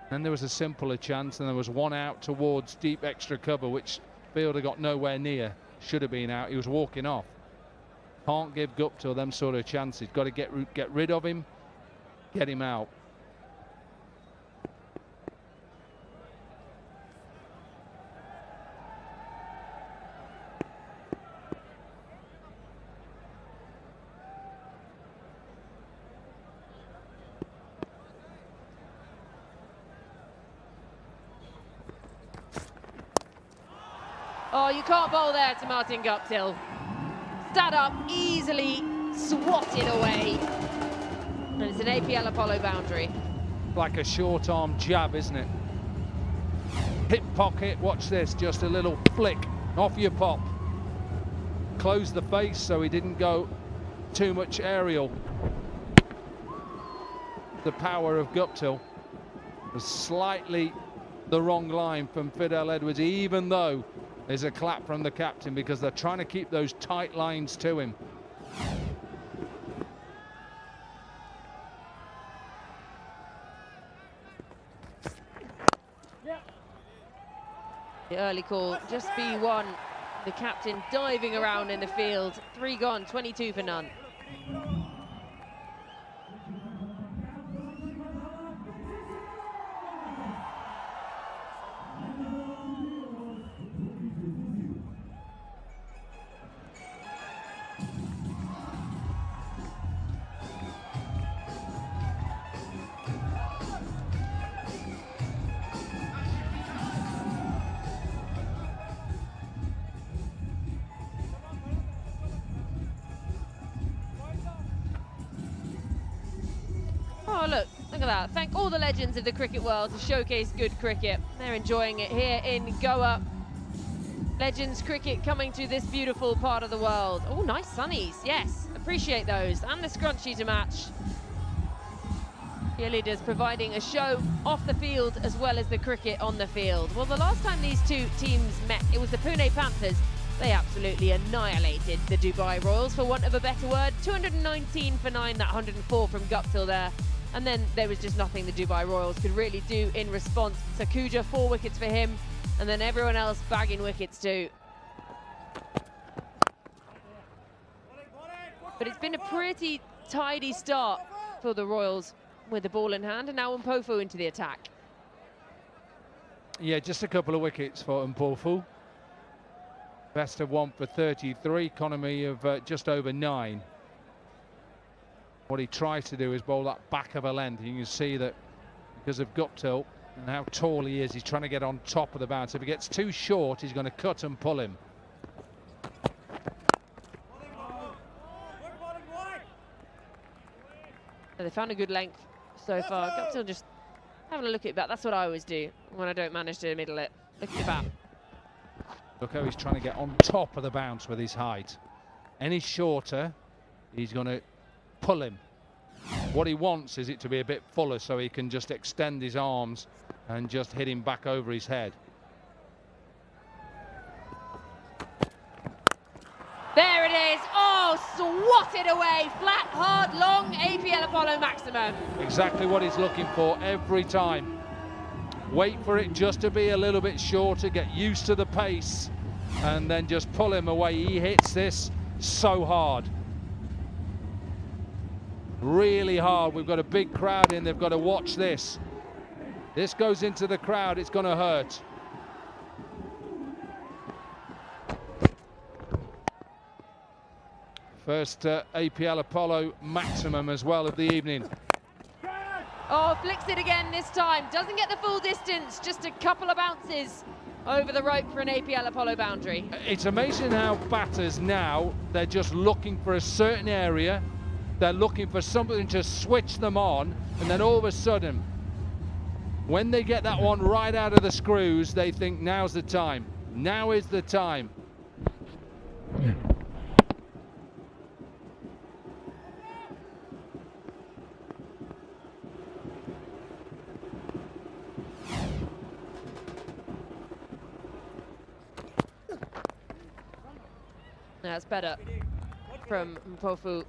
Then there was a simpler chance, and there was one out towards deep extra cover, which fielder got nowhere near. Should have been out. He was walking off. Can't give Guptill them sort of chances. Got to get rid of him, get him out. Oh, you can't bowl there to Martin Guptill. Sat up, easily swatted away. And it's an APL Apollo boundary. Like a short arm jab, isn't it? Hip pocket, watch this, just a little flick off your pop. Close the face so he didn't go too much aerial. The power of Guptill was slightly the wrong line from Fidel Edwards, even though there's a clap from the captain because they're trying to keep those tight lines to him. The early call, just B1. The captain diving around in the field. 3 gone, 22 for none. Oh, look at that. Thank all the legends of the cricket world to showcase good cricket. They're enjoying it here in Goa. Legends cricket coming to this beautiful part of the world. Oh, nice sunnies. Yes, appreciate those. And the scrunchie to match. Cheerleaders providing a show off the field as well as the cricket on the field. Well, the last time these two teams met, it was the Pune Panthers. They absolutely annihilated the Dubai Royals, for want of a better word. 219 for 9, that 104 from Guptill there. And then there was just nothing the Dubai Royals could really do in response. Sakuja, 4 wickets for him, and then everyone else bagging wickets too. But it's been a pretty tidy start for the Royals with the ball in hand, and now Mpofu into the attack. Yeah, just a couple of wickets for Mpofu. Best of 1 for 33, economy of just over 9. What he tries to do is bowl that back of a length. You can see that because of Guptill and how tall he is, he's trying to get on top of the bounce. If he gets too short, he's going to cut and pull him. They found a good length so far. Guptill just having a look at that. That's what I always do when I don't manage to middle it. Look at the bat. Look how he's trying to get on top of the bounce with his height. Any shorter, he's going to pull him. What he wants is it to be a bit fuller so he can just extend his arms and just hit him back over his head. There it is. Oh, swatted away. Flat, hard, long, APL Apollo maximum. Exactly what he's looking for every time. Wait for it just to be a little bit shorter, get used to the pace, and then just pull him away. He hits this so hard. Really hard. We've got a big crowd in. They've got to watch this. This goes into the crowd. It's going to hurt. First APL Apollo maximum as well of the evening. Oh, flicks it again this time. Doesn't get the full distance. Just a couple of bounces over the rope for an APL Apollo boundary. It's amazing how batters now, they're just looking for a certain area. They're looking for something to switch them on, and then all of a sudden, when they get that one right out of the screws, they think now's the time. Now is the time. That's better from Mpofu.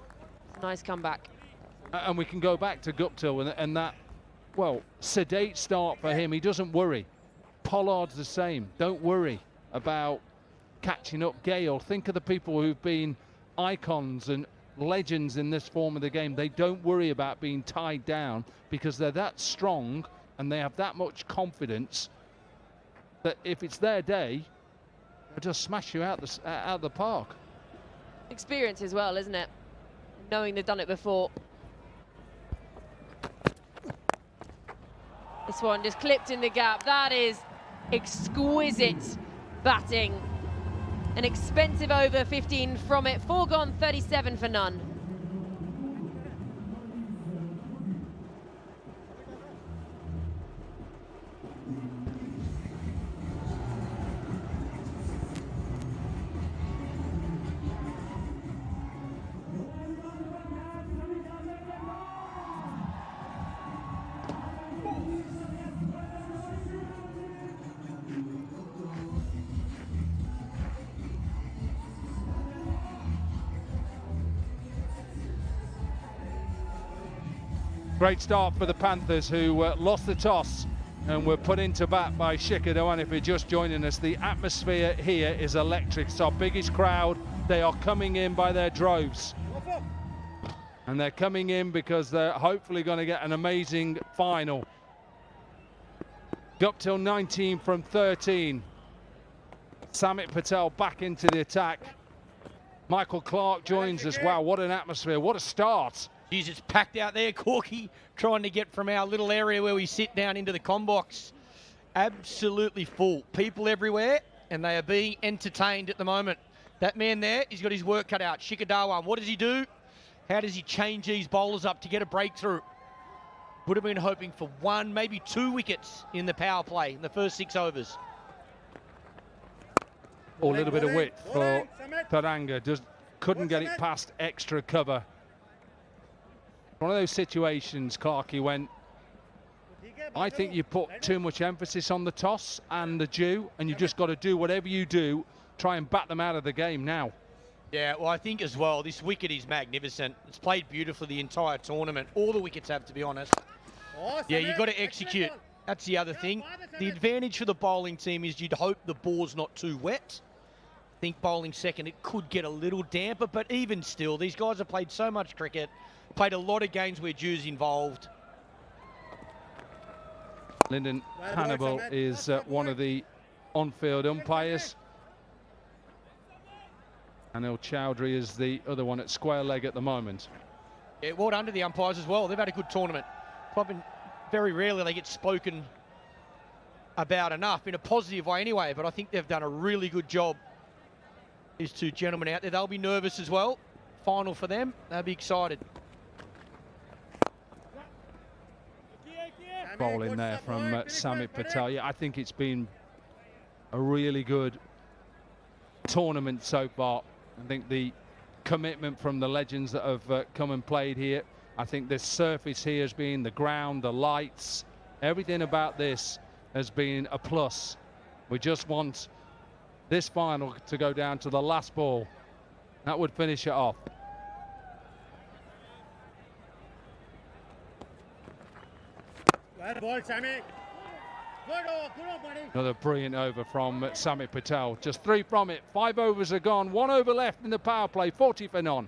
Nice comeback. And we can go back to Guptill and that, well, sedate start for him. He doesn't worry. Pollard's the same. Don't worry about catching up Gale. Think of the people who've been icons and legends in this form of the game. They don't worry about being tied down because they're that strong and they have that much confidence that if it's their day, they'll just smash you out the park. Experience as well, isn't it? Knowing they've done it before. This one just clipped in the gap. That is exquisite batting An expensive over 15 from it. 4 gone, 37 for none. Great start for the Panthers, who lost the toss and were put into bat by Shikado. And if you're just joining us, the atmosphere here is electric. It's our biggest crowd. They are coming in by their droves. And they're coming in because they're hopefully going to get an amazing final. Guptill 19 from 13. Samit Patel back into the attack. Michael Clark joins us. Wow, what an atmosphere. What a start. Jeez, it's packed out there, Corky, trying to get from our little area where we sit down into the comm box. Absolutely full. People everywhere, and they are being entertained at the moment. That man there, he's got his work cut out. Shikadawa, what does he do? How does he change these bowlers up to get a breakthrough? Would have been hoping for 1, maybe 2 wickets in the power play in the first 6 overs. Oh, a little bit of width for Taranga. Just couldn't get it past extra cover. One of those situations, Clarkey, when I think you put too much emphasis on the toss and the dew, and you've just got to do whatever you do, try and bat them out of the game now. Yeah, well, I think as well, this wicket is magnificent. It's played beautifully the entire tournament. All the wickets have, to be honest. Yeah, you've got to execute. That's the other thing. The advantage for the bowling team is you'd hope the ball's not too wet. I think bowling second, it could get a little damper, but even still, these guys have played so much cricket, played a lot of games where dew's involved. Lyndon Hannibal is one of the on-field umpires. Anil Chowdhury is the other one at square leg at the moment. Yeah, well done to the umpires as well. They've had a good tournament. Probably very rarely they get spoken about enough, in a positive way anyway, but I think they've done a really good job. These two gentlemen out there, they'll be nervous as well. Final for them, they'll be excited. Bowl in there from Samit Patel. Yeah, I think it's been a really good tournament so far. I think the commitment from the legends that have come and played here. I think the surface here has been, the ground, the lights, everything about this has been a plus. We just want this final to go down to the last ball. That would finish it off. Well ball, Sammy. Good over, buddy. Another brilliant over from Samit Patel. Just 3 from it. 5 overs are gone. 1 over left in the power play. 40 for none.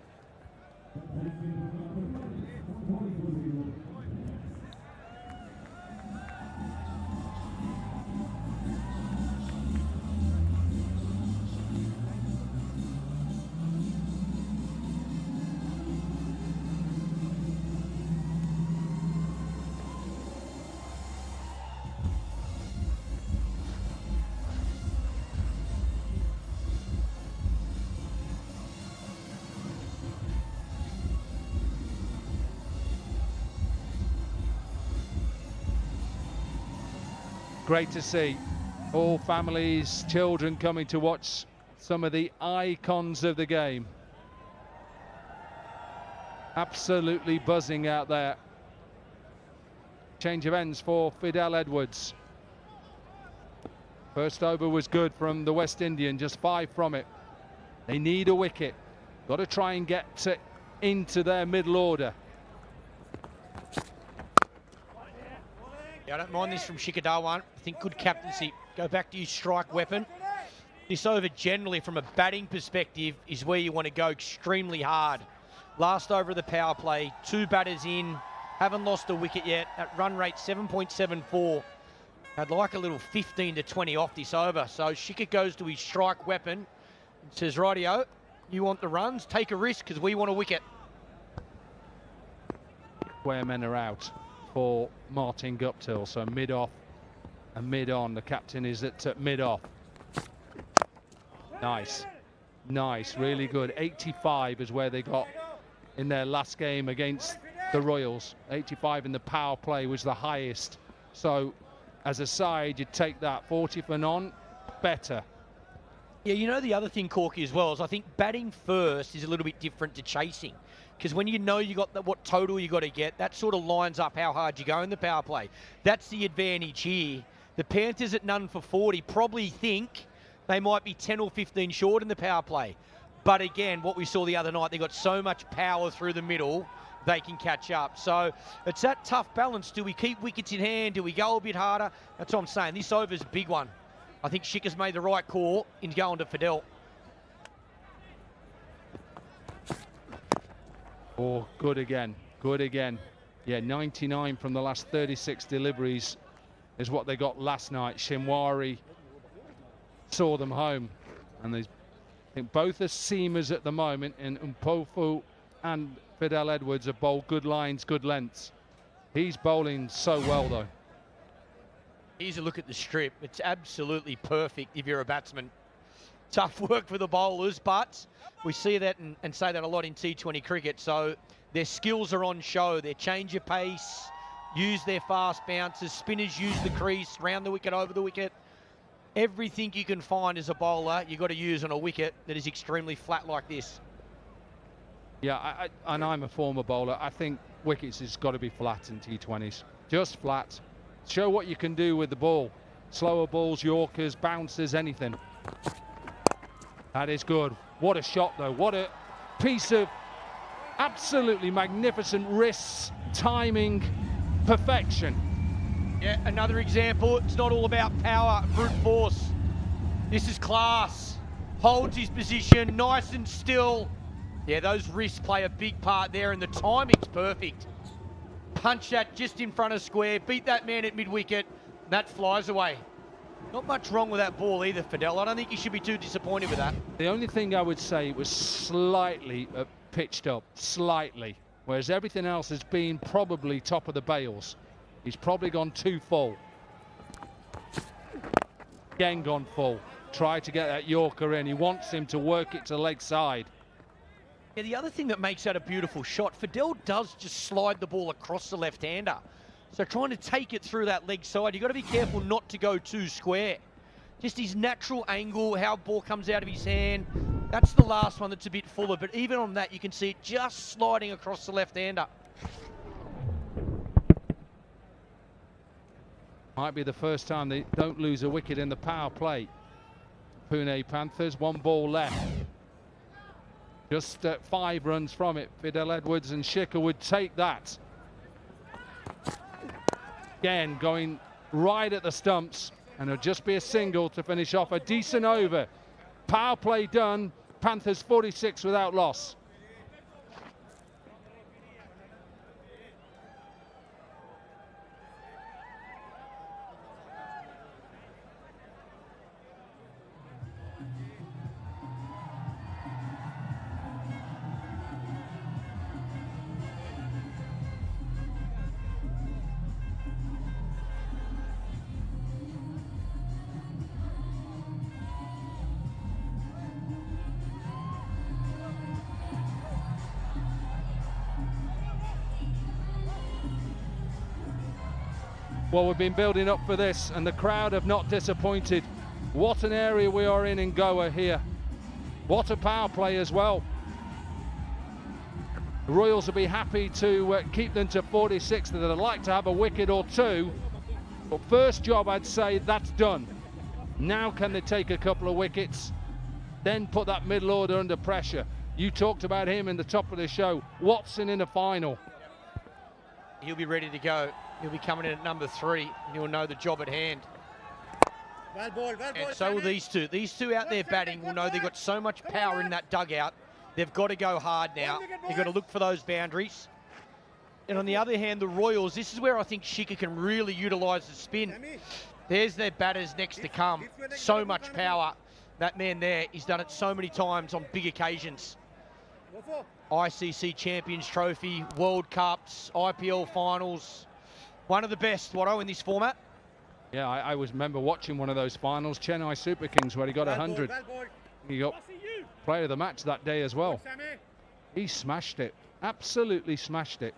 Great to see all families, children coming to watch some of the icons of the game. Absolutely buzzing out there. Change of ends for Fidel Edwards. First over was good from the West Indian, just 5 from it. They need a wicket. Got to try and get into their middle order. I don't mind this from Shikadawa. I think good captaincy. Go back to your strike weapon. This over generally from a batting perspective is where you want to go extremely hard. Last over of the power play, 2 batters in, haven't lost a wicket yet. At run rate 7.74. I'd like a little 15 to 20 off this over. So Shika goes to his strike weapon and says, rightio, you want the runs? Take a risk because we want a wicket. Where men are out for Martin Guptill, so mid-off and mid-on. The captain is at mid-off. Nice. Nice, really good. 85 is where they got in their last game against the Royals. 85 in the power play was the highest. So as a side, you'd take that. 40 for none, better. Yeah, you know the other thing, Corky, as well, is I think batting first is a little bit different to chasing. Because when you know you got what total you got to get, that sort of lines up how hard you go in the power play. That's the advantage here. The Panthers at none for 40 probably think they might be 10 or 15 short in the power play. But again, what we saw the other night, they got so much power through the middle, they can catch up. So it's that tough balance. Do we keep wickets in hand? Do we go a bit harder? That's what I'm saying. This over's a big one. I think Shikha's made the right call in going to Fidel. Oh, good again. Good again. Yeah, 99 from the last 36 deliveries is what they got last night. Shinwari saw them home. And I think both are seamers at the moment, and Mpofu and Fidel Edwards have bowled good lines, good lengths. He's bowling so well, though. Here's a look at the strip. It's absolutely perfect if you're a batsman. Tough work for the bowlers, but we see that and say that a lot in T20 cricket. So their skills are on show. Their change of pace, use their fast bounces, spinners use the crease, round the wicket, over the wicket. Everything you can find as a bowler, you've got to use on a wicket that is extremely flat like this. Yeah, and I'm a former bowler. I think wickets has got to be flat in T20s. Just flat. Show what you can do with the ball. Slower balls, Yorkers, bouncers, anything. That is good. What a shot, though. What a piece of absolutely magnificent wrists, timing, perfection. Yeah, another example. It's not all about power, brute force. This is class. Holds his position nice and still. Yeah, those wrists play a big part there, and the timing's perfect. Punch that just in front of square, beat that man at mid-wicket, that flies away. Not much wrong with that ball either, Fidel. I don't think you should be too disappointed with that. The only thing I would say was slightly pitched up, slightly, whereas everything else has been probably top of the bales. He's probably gone too full. Again gone full. Try to get that Yorker in. He wants him to work it to leg side. Yeah, the other thing that makes that a beautiful shot, Fidel does just slide the ball across the left-hander. So trying to take it through that leg side, you've got to be careful not to go too square. Just his natural angle, how ball comes out of his hand. That's the last one that's a bit fuller, but even on that, you can see it just sliding across the left-hander. Might be the first time they don't lose a wicket in the power play. Pune Panthers, one ball left. Just 5 runs from it. Fidel Edwards and Shikha would take that. Again, going right at the stumps, and it'll just be a single to finish off a decent over. Power play done. Panthers 46 without loss. Well, we've been building up for this, and the crowd have not disappointed. What an area we are in Goa here. What a power play as well. The Royals will be happy to keep them to 46. They'd like to have a wicket or two. But first job, I'd say that's done. Now can they take a couple of wickets? Then put that middle order under pressure. You talked about him in the top of the show. Watson in the final. He'll be ready to go. He'll be coming in at number 3, and he'll know the job at hand. Well bowled, And so will these two. These two out there batting will know they've got so much power in that dugout. They've got to go hard now. They've got to look for those boundaries. And on the other hand, the Royals, this is where I think Shikha can really utilise the spin. There's their batters next to come. So much power. That man there, he's done it so many times on big occasions. ICC Champions Trophy, World Cups, IPL Finals. One of the best, Watto, in this format. Yeah, I always remember watching one of those finals, Chennai Super Kings, where he got 100. He got player of the match that day as well. He smashed it, absolutely smashed it.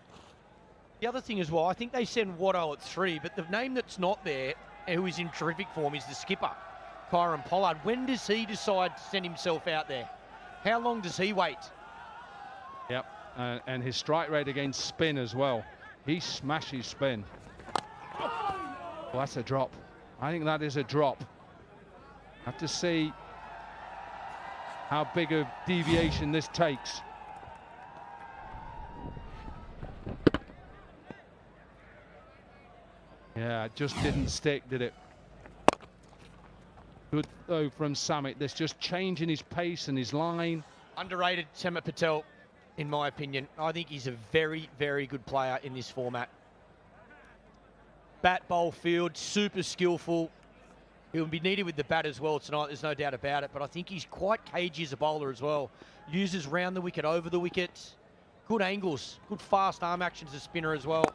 The other thing as well, I think they send Watto at 3, but the name that's not there, who is in terrific form, is the skipper, Kyron Pollard. When does he decide to send himself out there? How long does he wait? Yep, and his strike rate against spin as well. He smashes spin. Well, that's a drop. I think that is a drop. Have to see how big a deviation this takes. Yeah, it just didn't stick, did it? Good though from Samit. There's just changing his pace and his line. Underrated Samit Patel, in my opinion. I think he's a very, very good player in this format. Bat, bowl, field, super skillful. He'll be needed with the bat as well tonight, there's no doubt about it. But I think he's quite cagey as a bowler as well. Uses round the wicket, over the wicket. Good angles, good fast arm action as a spinner as well.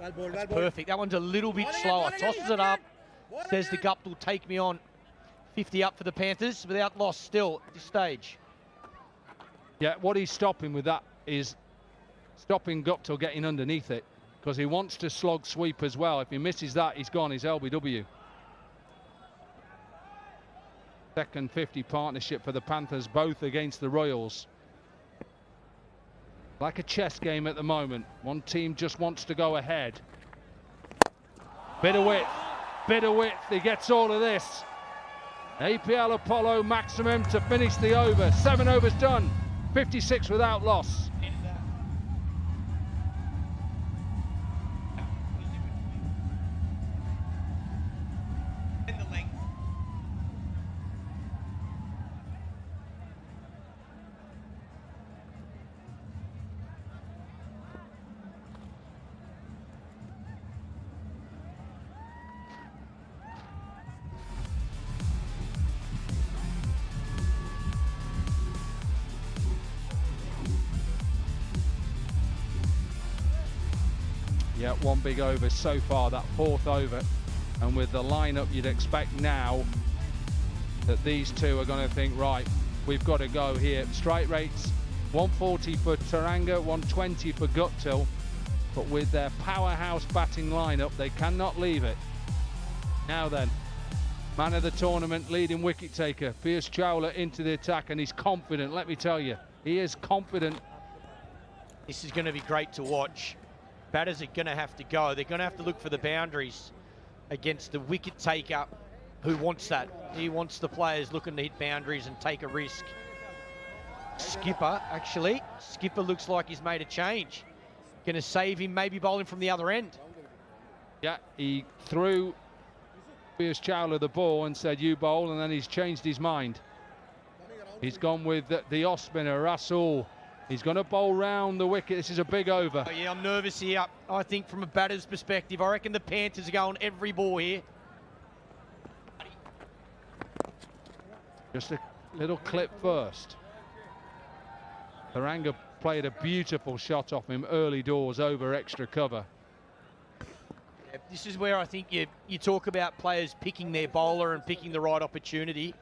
That's perfect. That one's a little bit slower. Tosses it up. Says the Guptill, take me on. 50 up for the Panthers without loss still at this stage. Yeah, what he's stopping with that is stopping Guptill getting underneath it, because he wants to slog sweep as well. If he misses that, he's gone his LBW. Second 50 partnership for the Panthers, both against the Royals. Like a chess game at the moment. One team just wants to go ahead. Bit of width, bit of width. He gets all of this. APL Apollo maximum to finish the over. 7 overs done, 56 without loss. Yeah, one big over so far, that 4th over. And with the lineup, you'd expect now that these two are going to think, right, we've got to go here. Strike rates, 140 for Taranga, 120 for Guptill. But with their powerhouse batting lineup, they cannot leave it. Now then, man of the tournament, leading wicket taker, Piyush Chawla into the attack, and he's confident, let me tell you. He is confident. This is going to be great to watch. Batters are going to have to go. They're going to have to look for the boundaries against the wicket taker who wants that. He wants the players looking to hit boundaries and take a risk. Skipper, actually. Skipper looks like he's made a change. Going to save him, maybe bowling from the other end. Yeah, he threw Piyush Chawla the ball and said, you bowl, and then he's changed his mind. He's gone with the off spinner, Rasul. He's going to bowl round the wicket. This is a big over. Oh, yeah, I'm nervous here. I think from a batter's perspective, I reckon the Panthers are going every ball here. Just a little clip first. Taranga played a beautiful shot off him early doors over extra cover. Yeah, this is where I think you talk about players picking their bowler and picking the right opportunity.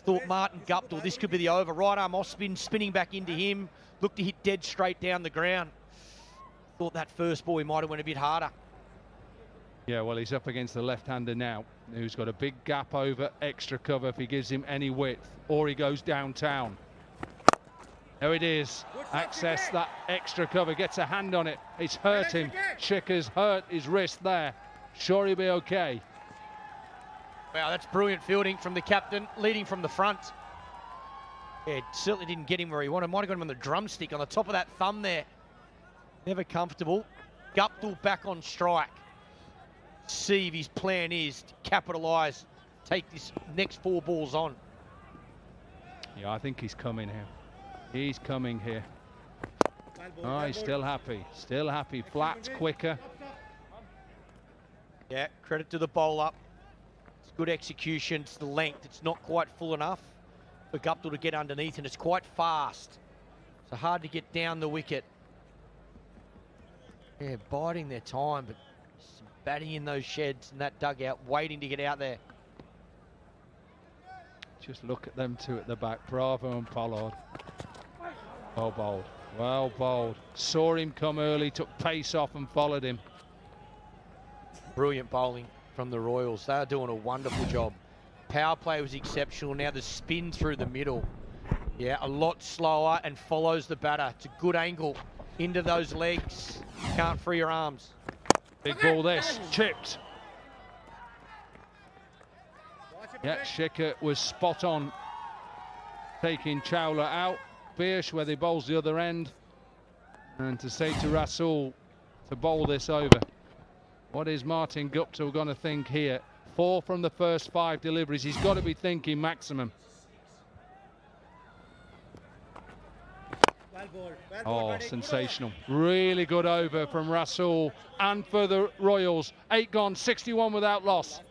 Thought Martin Guptill, this could be the over. Right arm off spin, spinning back into him. Looked to hit dead straight down the ground. Thought that first ball he might have went a bit harder. Yeah, well, he's up against the left-hander now, who's got a big gap over extra cover if he gives him any width, or he goes downtown. There it is. Access that extra cover, gets a hand on it. It's hurt him. Chicker's hurt his wrist there. Sure he'll be okay. Wow, that's brilliant fielding from the captain, leading from the front. Yeah, it certainly didn't get him where he wanted. Might have got him on the drumstick, on the top of that thumb there. Never comfortable. Guptill back on strike. See if his plan is to capitalise, take this next 4 balls on. Yeah, I think he's coming here. He's coming here. Oh, he's still happy. Still happy. Flat's quicker. Yeah, credit to the bowler. It's good execution. It's the length. It's not quite full enough for Guptill to get underneath, and it's quite fast. So hard to get down the wicket. Yeah, biding their time, but some batting in those sheds and that dugout, waiting to get out there. Just look at them two at the back, Bravo and Pollard. Well bowled, well bowled. Saw him come early, took pace off and followed him. Brilliant bowling from the Royals. They are doing a wonderful job. Power play was exceptional. Now the spin through the middle. Yeah, a lot slower and follows the batter. It's a good angle into those legs. Can't free your arms. Big ball this, chipped. Yeah, Shikhar was spot on taking Chawla out. Birch where they bowls the other end. And to say to Rasool to bowl this over. What is Martin Gupta going to think here? 4 from the first 5 deliveries. He's got to be thinking maximum. Oh, sensational. Really good over from Rasool and for the Royals. 8 gone, 61 without loss.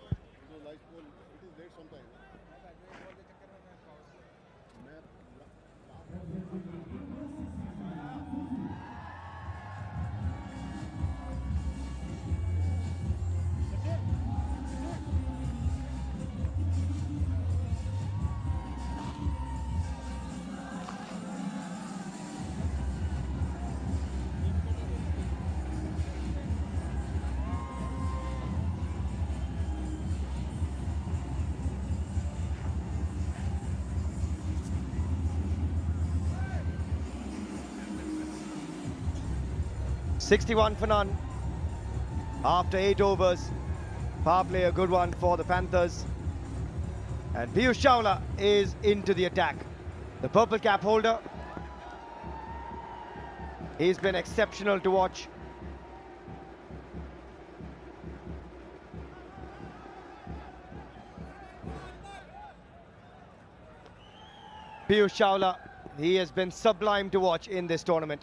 $61 for none after 8 overs. Power play a good one for the Panthers. And Piyush Chawla is into the attack. The purple cap holder. He's been exceptional to watch. Piyush Chawla, he has been sublime to watch in this tournament.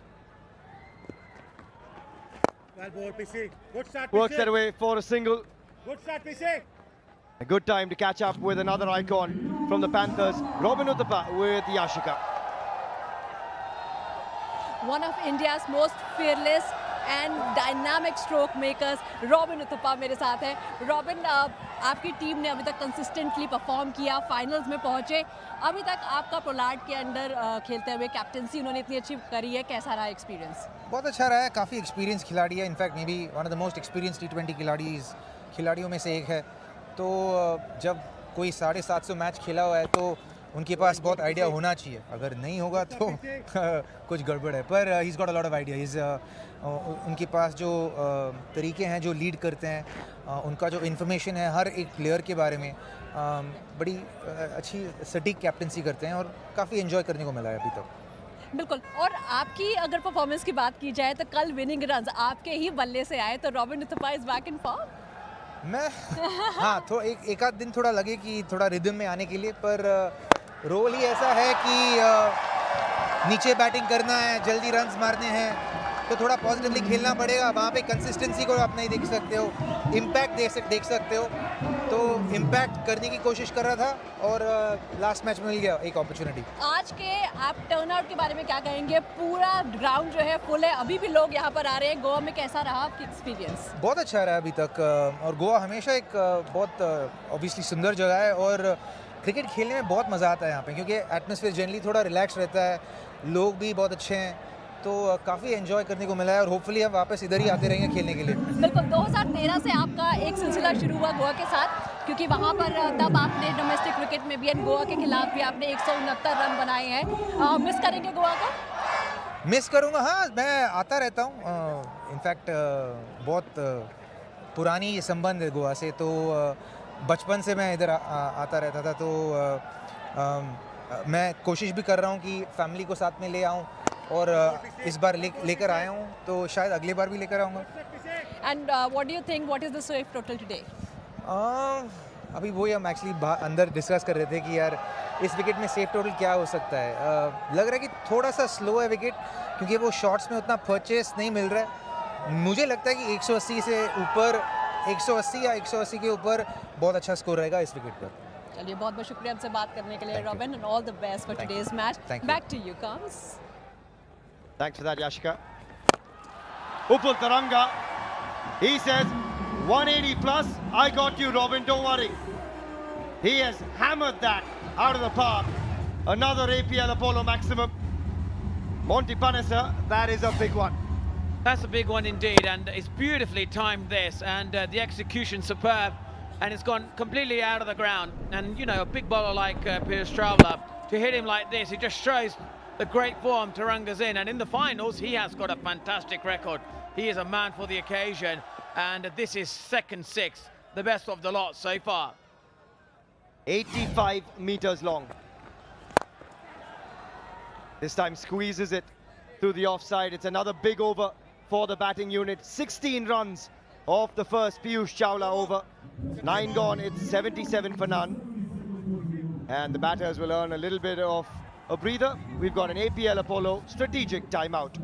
Well ball, PC. Good start, PC. Works that way for a single. Good start, PC. A good time to catch up with another icon from the Panthers, Robin Uthappa with Yashika. One of India's most fearless and dynamic stroke makers, Robin Uthappa मेरे साथ है. Robin, आपकी team ने अभी तक consistently perform किया, finals में पहुंचे. अभी तक आपका पोलार्ड के अंडर खेलते हुए कैप्टेंसी उन्होंने इतनी अच्छी करी है, कैसा रहा एक्सपीरियंस? बहुत अच्छा रहा है, काफ़ी एक्सपीरियंस खिलाड़ी है. In fact may be one of the most experience T20 खिलाड़ियों में से एक है. तो जब कोई 750 मैच खेला हुआ है तो उनके पास बहुत आइडिया होना चाहिए. अगर नहीं होगा तो कुछ गड़बड़ है. पर he is got a lot of idea. उनके पास जो तरीके हैं जो लीड करते हैं, उनका जो इन्फॉर्मेशन है हर एक प्लेयर के बारे में, बड़ी अच्छी सटीक कैप्टेंसी करते हैं और काफ़ी एंजॉय करने को मिला है अभी तक. बिल्कुल. और आपकी अगर परफॉर्मेंस की बात की जाए तो कल विनिंग रन्स आपके ही बल्ले से आए, तो robin Uthappa is back in form. मैं हाँ, थोड़ा एक आध दिन थोड़ा लगे कि थोड़ा रिदम में आने के लिए, पर रोल ही ऐसा है कि नीचे बैटिंग करना है, जल्दी रन्स मारने हैं, तो थोड़ा पॉजिटिवली खेलना पड़ेगा. वहाँ पे कंसिस्टेंसी को आप नहीं देख सकते हो, इम्पैक्ट देख सकते हो. तो इम्पैक्ट करने की कोशिश कर रहा था और लास्ट मैच में मिल गया एक अपॉर्चुनिटी. आज के आप टर्नआउट के बारे में क्या कहेंगे? पूरा ग्राउंड जो है फुल है, अभी भी लोग यहाँ पर आ रहे हैं. गोवा में कैसा रहा आपकी एक्सपीरियंस? बहुत अच्छा रहा अभी तक. और गोवा हमेशा एक बहुत ऑब्वियसली सुंदर जगह है और क्रिकेट खेलने में बहुत मज़ा आता है यहाँ पे, क्योंकि एटमॉस्फेयर जनरली थोड़ा रिलैक्स रहता है, लोग भी बहुत अच्छे हैं, तो काफ़ी एंजॉय करने को मिला है और होपफुली हम वापस इधर ही आते रहेंगे खेलने के लिए. बिल्कुल. 2013 से आपका एक सिलसिला शुरू हुआ गोवा के साथ, क्योंकि वहाँ पर तब आपने डोमेस्टिक क्रिकेट में भी एंड गोवा के खिलाफ भी आपने 169 रन बनाए हैं. मिस करेंगे गोवा को? मिस करूँगा, हाँ. मैं आता रहता हूँ. इनफैक्ट बहुत पुरानी ये संबंध है गोवा से, तो बचपन से मैं इधर आता रहता था. तो मैं कोशिश भी कर रहा हूँ कि फैमिली को साथ में ले आऊँ, और इस बार लेकर आया हूँ, तो शायद अगली बार भी लेकर आऊँगा. And what do you think, what is the safe total today? अभी वही हम एक्चुअली अंदर डिस्कस कर रहे थे कि यार इस विकेट में सेफ टोटल क्या हो सकता है. लग रहा है कि थोड़ा सा स्लो है विकेट, क्योंकि वो शॉट्स में उतना परचेस नहीं मिल रहा है. मुझे लगता है कि 180 से ऊपर, 180 या 180 के ऊपर बहुत अच्छा स्कोर रहेगा इस विकेट पर. चलिए, बहुत बहुत शुक्रिया हमसे बात करने के लिए Robin, and all the best for today's match. Back to you comms. Thanks for that, Yashika. Upul Taranga, he says 180 plus. I got you, Robin, don't worry. He has hammered that out of the park. Another APL Apollo maximum. Monty Panthers, that is a big one. That's a big one indeed, and it's beautifully timed this, and the execution superb, and it's gone completely out of the ground. And you know, a big bowler like Piers Traveller, to hit him like this, it just shows the great form Taranga's in. And in the finals, he has got a fantastic record. He is a man for the occasion, and this is second six, the best of the lot so far. 85 meters long. This time squeezes it through the offside. It's another big over for the batting unit. 16 runs off the first Piyush Chawla over. 9 gone, it's 77 for none. And the batters will earn a little bit of a breather. We've got an APL Apollo strategic timeout.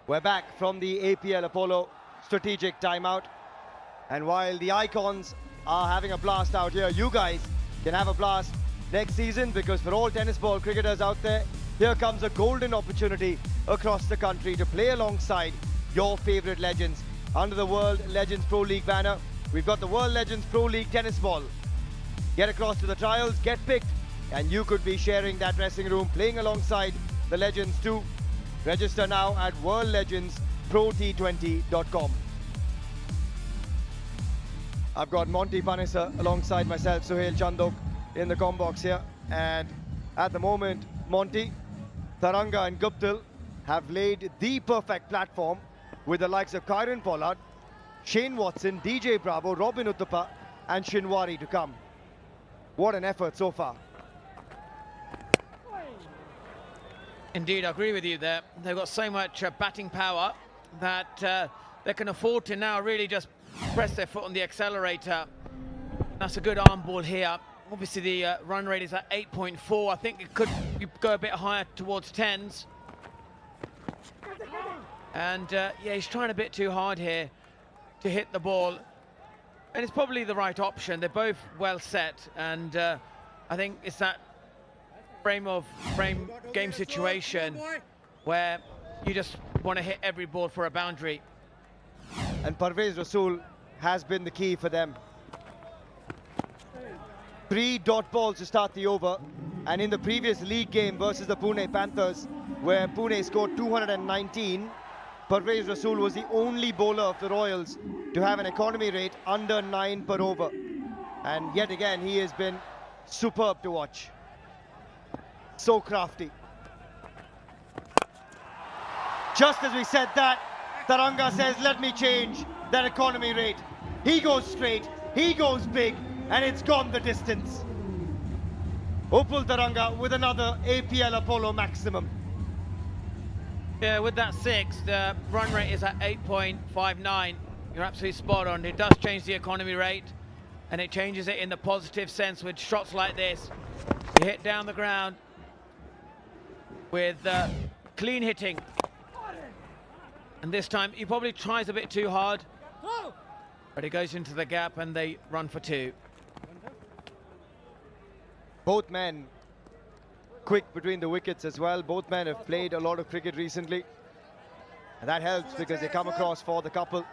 We're back from the APL Apollo strategic timeout. And while the icons are having a blast out here, you guys can have a blast next season, because for all tennis ball cricketers out there, here comes a golden opportunity across the country to play alongside your favorite legends. Under the World Legends Pro League banner, we've got the World Legends Pro League Tennis Ball. Get across to the trials, get picked, and you could be sharing that dressing room, playing alongside the legends too. Register now at worldlegendsprot20.com. I've got Monty Panthers alongside myself, Suhail Chandok, in the comm box here. And at the moment, Monty, Taranga and Guptill have laid the perfect platform with the likes of Kieron Pollard, Shane Watson, DJ Bravo, Robin Uthappa and Shinwari to come. What an effort so far. Indeed, I agree with you there. They've got so much batting power that they can afford to now really just press their foot on the accelerator. That's a good arm ball here. Obviously, the run rate is at 8.4. I think it could go a bit higher towards 10s. And yeah, he's trying a bit too hard here to hit the ball. And it's probably the right option. They're both well set. And I think it's that frame game situation where you just want to hit every ball for a boundary. And Parvez Rasool has been the key for them. 3 dot balls to start the over, and in the previous league game versus the Pune Panthers, where Pune scored 219, Parvez Rasool was the only bowler of the Royals to have an economy rate under 9 per over. And yet again, he has been superb to watch. So crafty. Just as we said that, Taranga says, let me change that economy rate. He goes straight, he goes big, and it's gone the distance. Upul Taranga with another APL Apollo maximum. Yeah, with that 6, the run rate is at 8.59. You're absolutely spot on. It does change the economy rate, and it changes it in the positive sense with shots like this. You hit down the ground with clean hitting. And this time, he probably tries a bit too hard, but it goes into the gap and they run for 2. Both men quick between the wickets as well. Both men have played a lot of cricket recently, and that helps because they come across for the couple.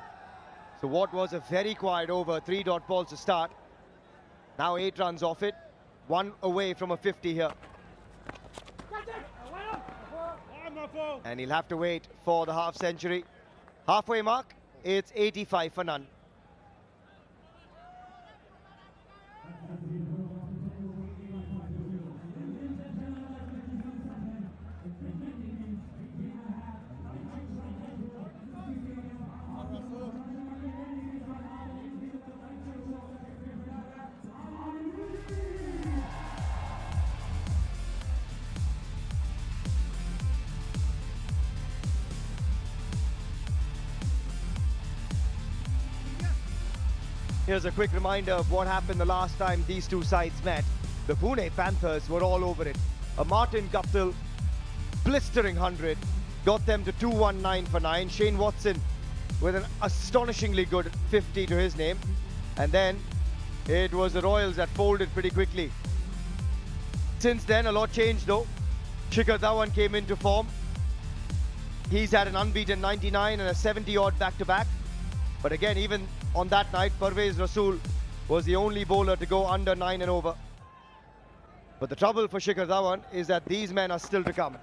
So what was a very quiet over, 3 dot balls to start. Now 8 runs off it, 1 away from a 50 here. And he'll have to wait for the half century. Halfway mark, it's 85 for none. Here's a quick reminder of what happened the last time these two sides met. The Pune Panthers were all over it. A Martin Guptill blistering 100 got them to 219 for 9. Shane Watson with an astonishingly good 50 to his name. And then it was the Royals that folded pretty quickly. Since then, a lot changed though. Shikhar Dhawan came into form. He's had an unbeaten 99 and a 70-odd back-to-back. But again, even on that night, Parvez Rasool was the only bowler to go under 9 and over. But the trouble for Shikhar Dhawan is that these men are still to come.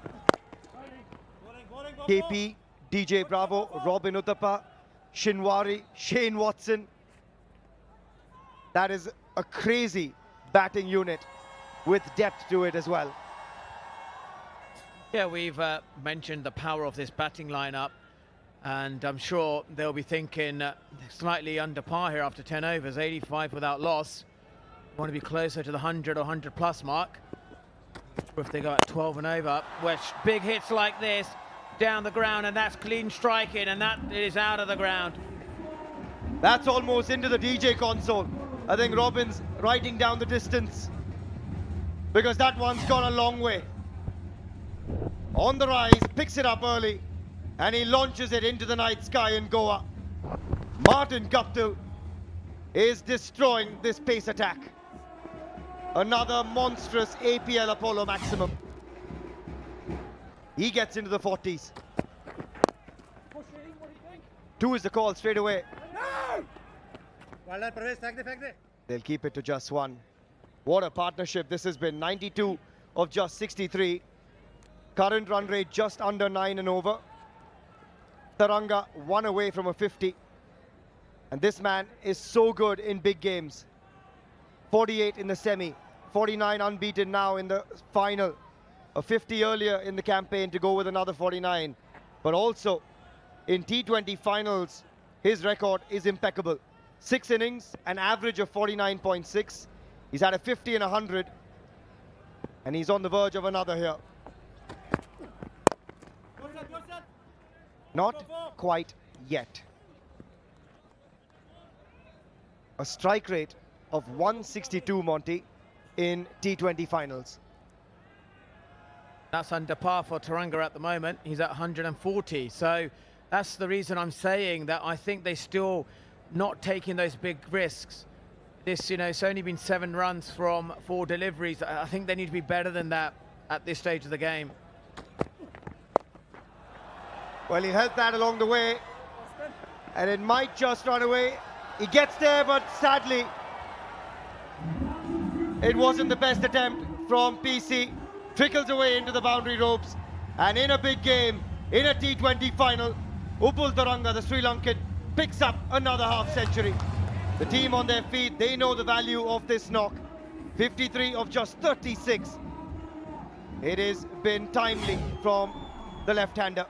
KP, DJ Bravo, Robin Uthappa, Shinwari, Shane Watson. That is a crazy batting unit with depth to it as well. Yeah, we've mentioned the power of this batting lineup, and I'm sure they'll be thinking slightly under par here after 10 overs, 85 without loss. Want to be closer to the 100 or 100 plus mark. Or if they go at 12 and over, where big hits like this down the ground, and that's clean striking, and that is out of the ground. That's almost into the DJ console. I think Robin's writing down the distance because that one's gone a long way. On the rise, picks it up early, and he launches it into the night sky in Goa. Martin Guptill is destroying this pace attack. Another monstrous APL Apollo maximum. He gets into the 40s. 2 is the call straight away. Well done, Parvez. Thank you. They'll keep it to just 1. What a partnership this has been. 92 of just 63. Current run rate just under 9 and over. Taranga 1 away from a 50. And this man is so good in big games. 48 in the semi. 49 unbeaten now in the final. A 50 earlier in the campaign to go with another 49. But also in T20 finals, his record is impeccable. 6 innings, an average of 49.6. He's had a 50 and a 100. And he's on the verge of another here. Not quite yet. A strike rate of 162, Monty, in T20 finals. That's under par for Taranga at the moment. He's at 140. So that's the reason I'm saying that I think they're still not taking those big risks. This, it's only been 7 runs from 4 deliveries. I think they need to be better than that at this stage of the game. Well, he held that along the way, and it might just run away. He gets there, but sadly, it wasn't the best attempt from PC. Trickles away into the boundary ropes. And in a big game, in a T20 final, Upul Taranga, the Sri Lankan, picks up another half century. The team on their feet, they know the value of this knock. 53 of just 36. It has been timely from the left-hander.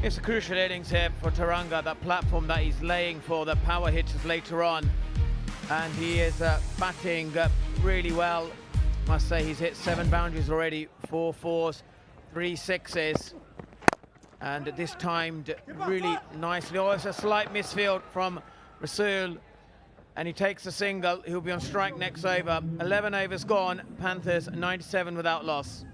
It's a crucial innings here for Taranga, that platform that he's laying for the power hits later on. And he is batting really well. Must say he's hit 7 boundaries already, 4 fours, 3 sixes. And this timed really nicely. Oh, it's a slight misfield from Rasul. And he takes a single. He'll be on strike next over. 11 overs gone. Panthers 97 without loss.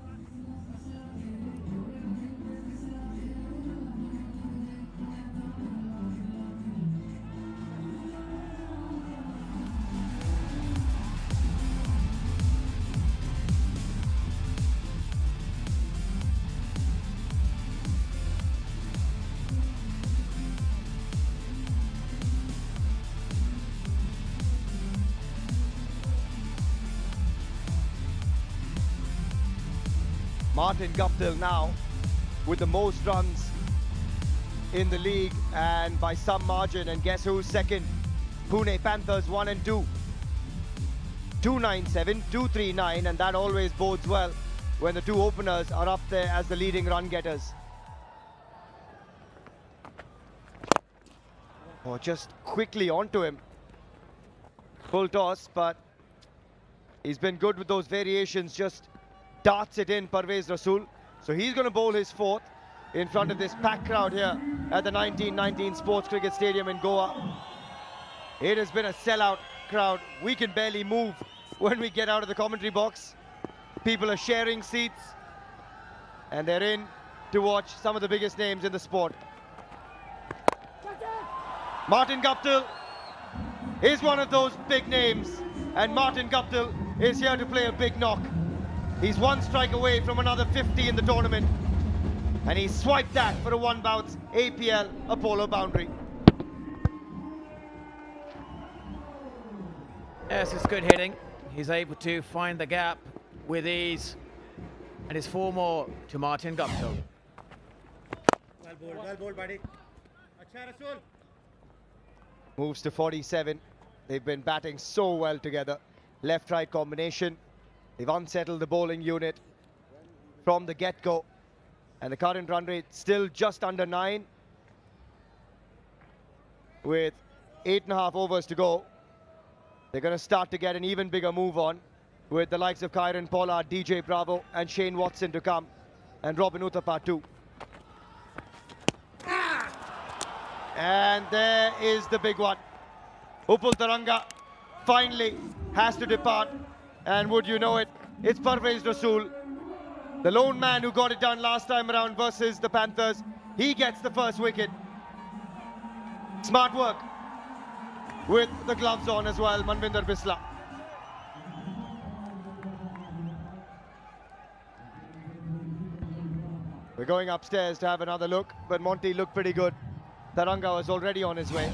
Martin Guptill now with the most runs in the league and by some margin. And guess who's second? Pune Panthers 1 and 2. 297, 239, and that always bodes well when the two openers are up there as the leading run getters. Oh, just quickly onto him. Full toss, but he's been good with those variations, just darts it in, Parvez Rasul. So he's going to bowl his 4th in front of this packed crowd here at the 1919 Sports Cricket Stadium in Goa. It has been a sellout crowd. We can barely move when we get out of the commentary box. People are sharing seats and they're in to watch some of the biggest names in the sport. Martin Guptill is one of those big names, and Martin Guptill is here to play a big knock. He's 1 strike away from another 50 in the tournament, and he swiped that for a 1-bounce APL Apollo boundary. Yes, it's good hitting. He's able to find the gap with ease, and it's 4 more to Martin Guptill. Well bowled, buddy. Acha Rasul. Moves to 47. They've been batting so well together. Left-right combination. They've unsettled the bowling unit from the get-go. And the current run rate still just under 9. With 8.5 overs to go. They're going to start to get an even bigger move on with the likes of Kieron Pollard, DJ Bravo and Shane Watson to come. And Robin Uthappa too. And there is the big one. Upul Taranga finally has to depart. And would you know it, it's Parvez Rasul, the lone man who got it done last time around versus the Panthers. He gets the first wicket. Smart work with the gloves on as well, Manvinder Bisla. We're going upstairs to have another look, but Monty looked pretty good. Taranga was already on his way.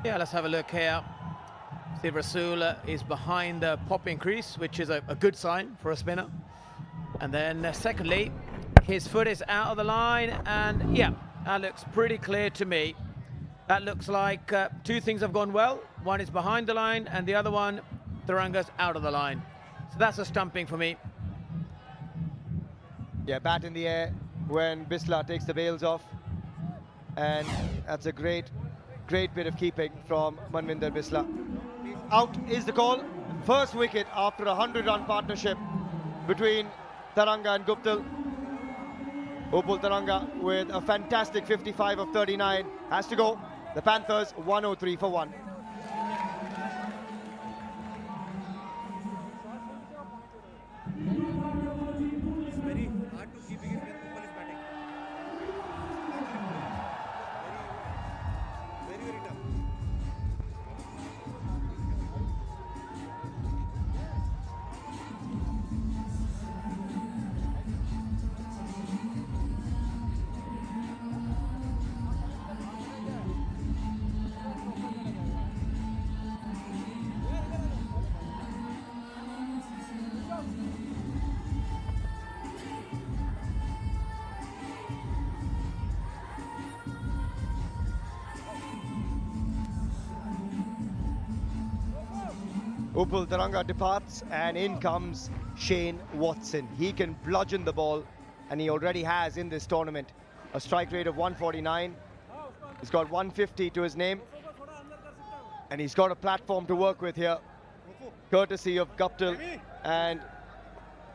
Yeah, let's have a look here. See, Rasul is behind the popping crease, which is a good sign for a spinner. And then secondly, his foot is out of the line, and yeah, that looks pretty clear to me. That looks like 2 things have gone well. One is behind the line, and the other one, Taranga's out of the line. So that's a stumping for me. Yeah, bat in the air when Bisla takes the bails off. And that's a great bit of keeping from Manvinder Bisla. Out is the call. First wicket after a 100-run partnership between Taranga and Guptill. Upul Taranga with a fantastic 55 of 39 has to go. The Panthers 103 for 1. It's very hard to keep it when Upul is batting. Very tough. Upul Taranga departs and in comes Shane Watson. He can bludgeon the ball, and he already has in this tournament. A strike rate of 149. He's got 150 to his name. And he's got a platform to work with here, courtesy of Guptill and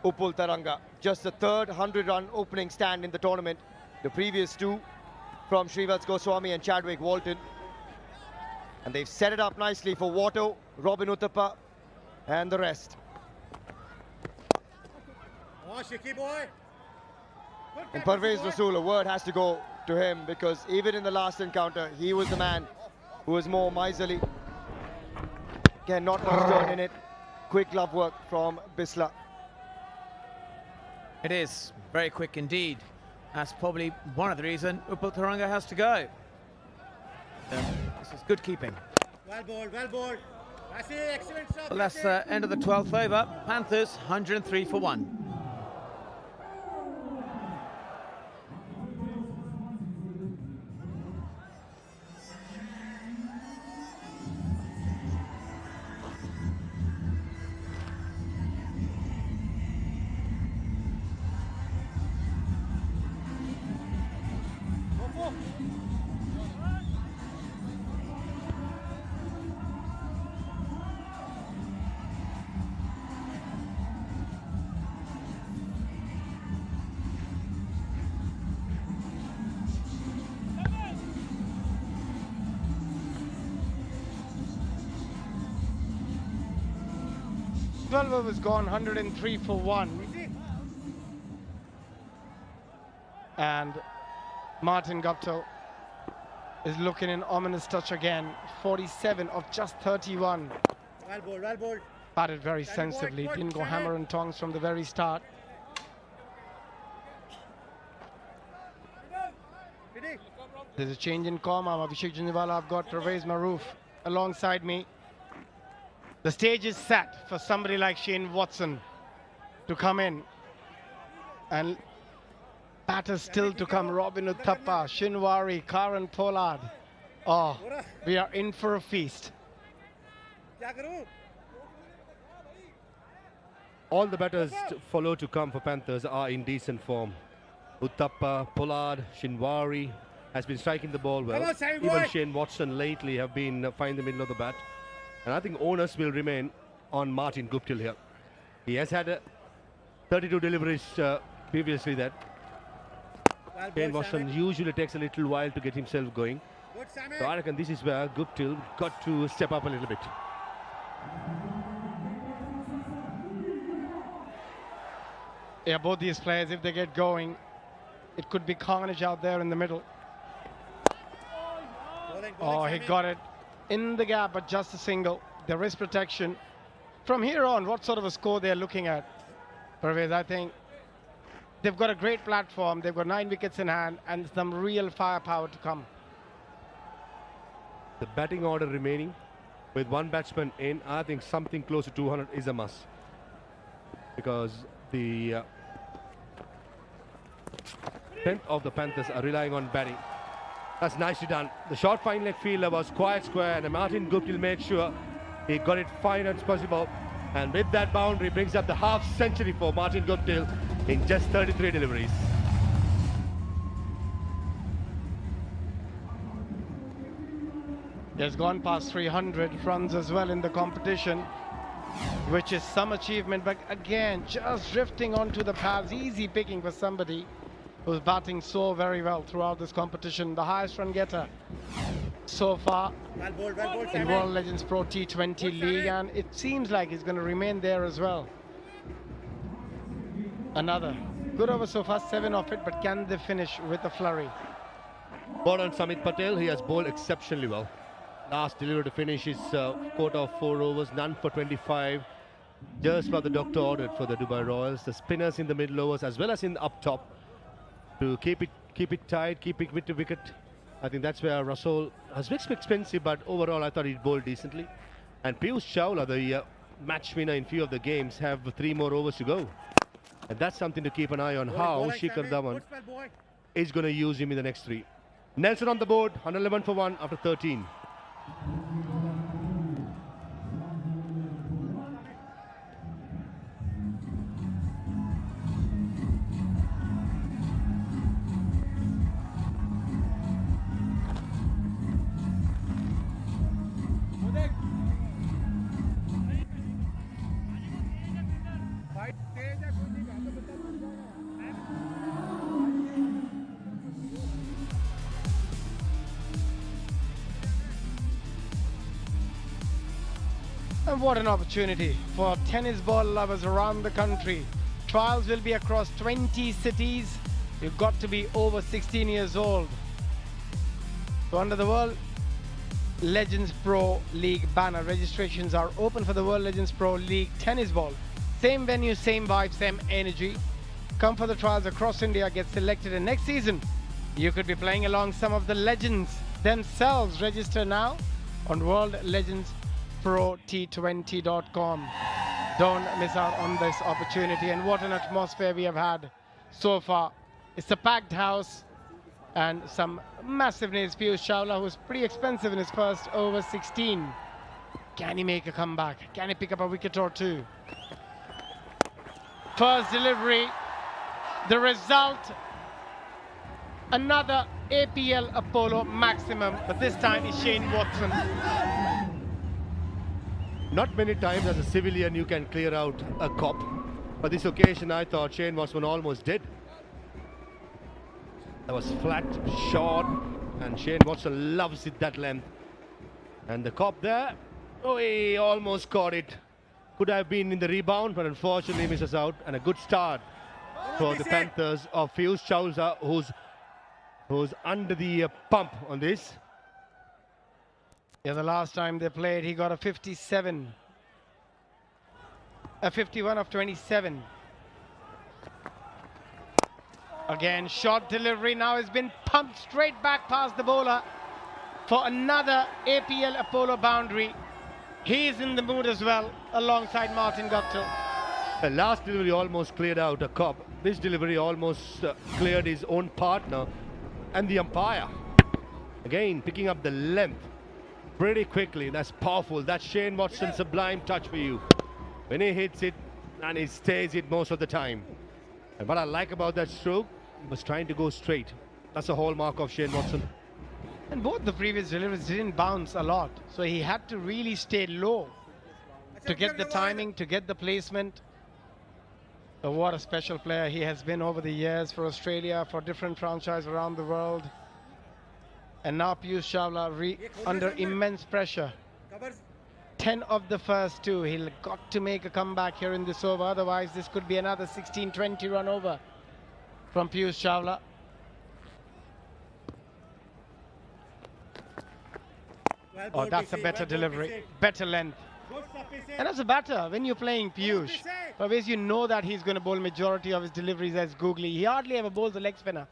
Upul Taranga. Just the third 100-run opening stand in the tournament. The previous two from Shrivats Goswami and Chadwick Walton. And they've set it up nicely for Watto, Robin Uthappa, and the rest. Oh, Shiki boy. And Parvez Rasool, a word has to go to him, because even in the last encounter, he was the man who was more miserly. Again, not much turn in it. Quick glove work from Bisla. It is very quick indeed. That's probably one of the reasons Upul Taranga has to go. This is good keeping. Well bowled, well bowled. That's it, excellent stuff. Well, that's the end of the 12th over. Panthers 103 for 1. Was gone 103 for 1. And Martin Guptill is looking in ominous touch again. 47 of just 31. Well bowled, well bowled. Batted very sensibly. Didn't go hammer and tongs from the very start. There's a change in form. I'm Abhishek Junjwala. I've got Pervez Maroof alongside me. The stage is set for somebody like Shane Watson to come in. And batters still to come. Robin Uthappa, Shinwari, Karan Pollard. Oh, we are in for a feast. All the batters to follow to come for Panthers are in decent form. Uthappa, Pollard, Shinwari has been striking the ball well. Even Shane Watson lately have been finding the middle of the bat. And I think onus will remain on Martin Guptill here. He has had 32 deliveries previously that. Shane Watson usually takes a little while to get himself going. So I reckon this is where Guptill got to step up a little bit. Yeah, both these players, if they get going, it could be carnage out there in the middle. Oh, he got it in the gap, but just a single. There is protection. From here on, what sort of a score they're looking at? Pervez, I think they've got a great platform. They've got 9 wickets in hand and some real firepower to come. The batting order remaining with one batsman in, I think something close to 200 is a must. Because the 10th of the Panthers are relying on batting. That's nicely done. The short fine leg fielder was quite square, and Martin Guptill made sure he got it fine as possible. And with that boundary, brings up the half century for Martin Guptill in just 33 deliveries. He has gone past 300 runs as well in the competition, which is some achievement. But again, just drifting onto the paths, easy picking for somebody who's batting so very well throughout this competition. The highest run getter so far in World Legends Pro T20 League, and it seems like he's going to remain there as well. Another good over so far, 7 of it, but can they finish with a flurry? Ball on Samit Patel, he has bowled exceptionally well. Last delivery to finish is quota of 4 overs, none for 25. Just what the doctor ordered for the Dubai Royals. The spinners in the middle overs as well as in the up top to keep it tight, keep it wicket to wicket. I think that's where Rasool has been expensive, but overall I thought he bowled decently. And Piyush Chawla, the match winner in few of the games, have 3 more overs to go. And that's something to keep an eye on, how Shikhar Dhawan is going to use him in the next 3. Nelson on the board, 111 for 1 after 13. And what an opportunity for tennis ball lovers around the country. Trials will be across 20 cities. You've got to be over 16 years old. So under the World Legends Pro League banner, registrations are open for the World Legends Pro League tennis ball. Same venue, same vibe, same energy. Come for the trials across India, get selected, and next season you could be playing along some of the legends themselves. Register now on worldlegendsprot20.com. Don't miss out on this opportunity. And what an atmosphere we have had so far. It's a packed house and some massive names. Piyush Chawla, who's pretty expensive in his first over 16. Can he make a comeback? Can he pick up a wicket or two? First delivery, the result, another APL Apollo maximum, but this time is Shane Watson. Not many times as a civilian you can clear out a cop. But this occasion I thought Shane Watson almost did. That was flat, short, and Shane Watson loves it that length. And the cop there, oh, he almost caught it. Could have been in the rebound, but unfortunately misses out. And a good start for the Panthers of Piyush Chawla, who's under the pump on this. Yeah, the last time they played, he got a 57. A 51 of 27. Again, short delivery now has been pumped straight back past the bowler for another APL Apollo boundary. He is in the mood as well, alongside Martin Guptill. The last delivery almost cleared out a cop. This delivery almost cleared his own partner and the umpire. Again, picking up the length pretty quickly. That's powerful. That's Shane Watson's sublime touch for you. When he hits it, and he stays it most of the time. And what I like about that stroke, he was trying to go straight. That's a hallmark of Shane Watson. And both the previous deliveries didn't bounce a lot, so he had to really stay low to get the timing, to get the placement. So what a special player he has been over the years for Australia, for different franchises around the world. And now Piyush Chawla under immense pressure. 10 of the first 2. He'll got to make a comeback here in this over. Otherwise, this could be another 16-20 run over from Piyush Chawla. Oh, that's a better delivery, better length. And as a batter, when you're playing Piyush, always you know that he's going to bowl majority of his deliveries as googly. He hardly ever bowls a leg spinner.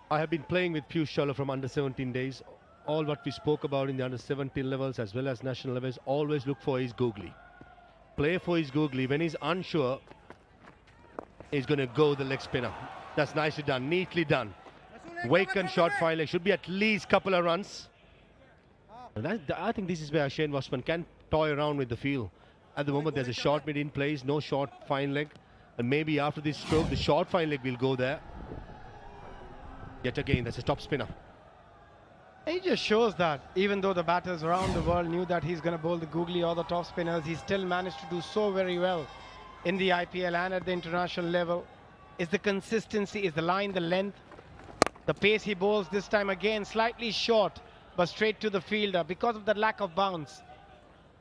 I have been playing with Piyush Chawla from under 17 days. All what we spoke about in the under 17 levels as well as national levels, always look for his googly. Play for his googly. When he's unsure, he's going to go the leg spinner. That's nicely done, neatly done. Waken short fine leg, should be at least couple of runs. And I think this is where Shane Watson can toy around with the field. At the moment there's a short mid in place, no short fine leg. And maybe after this stroke, the short fine leg will go there. Yet again, that's a top spinner. He just shows that even though the batters around the world knew that he's going to bowl the googly or the top spinners, he still managed to do so very well in the IPL and at the international level. Is the consistency, is the line, the length, the pace he bowls this time again, slightly short, but straight to the fielder because of the lack of bounce.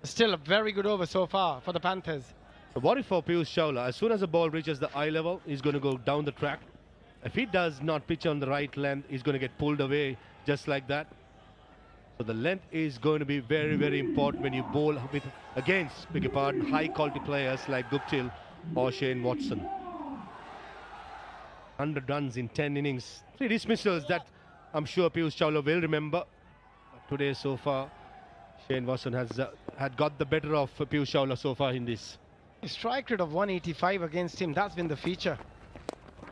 Still a very good over so far for the Panthers. So what if for Piyush Chawla, as soon as the ball reaches the eye level, he's going to go down the track. If he does not pitch on the right length, he's going to get pulled away just like that. So the length is going to be very, very important when you bowl with against, beg your pardon, high quality players like Guptill or Shane Watson. 100 runs in 10 innings, 3 dismissals that I'm sure Piyush Chawla will remember. Today so far, Shane Watson has had got the better of Piyush Chawla so far in this. A strike rate of 185 against him, that's been the feature.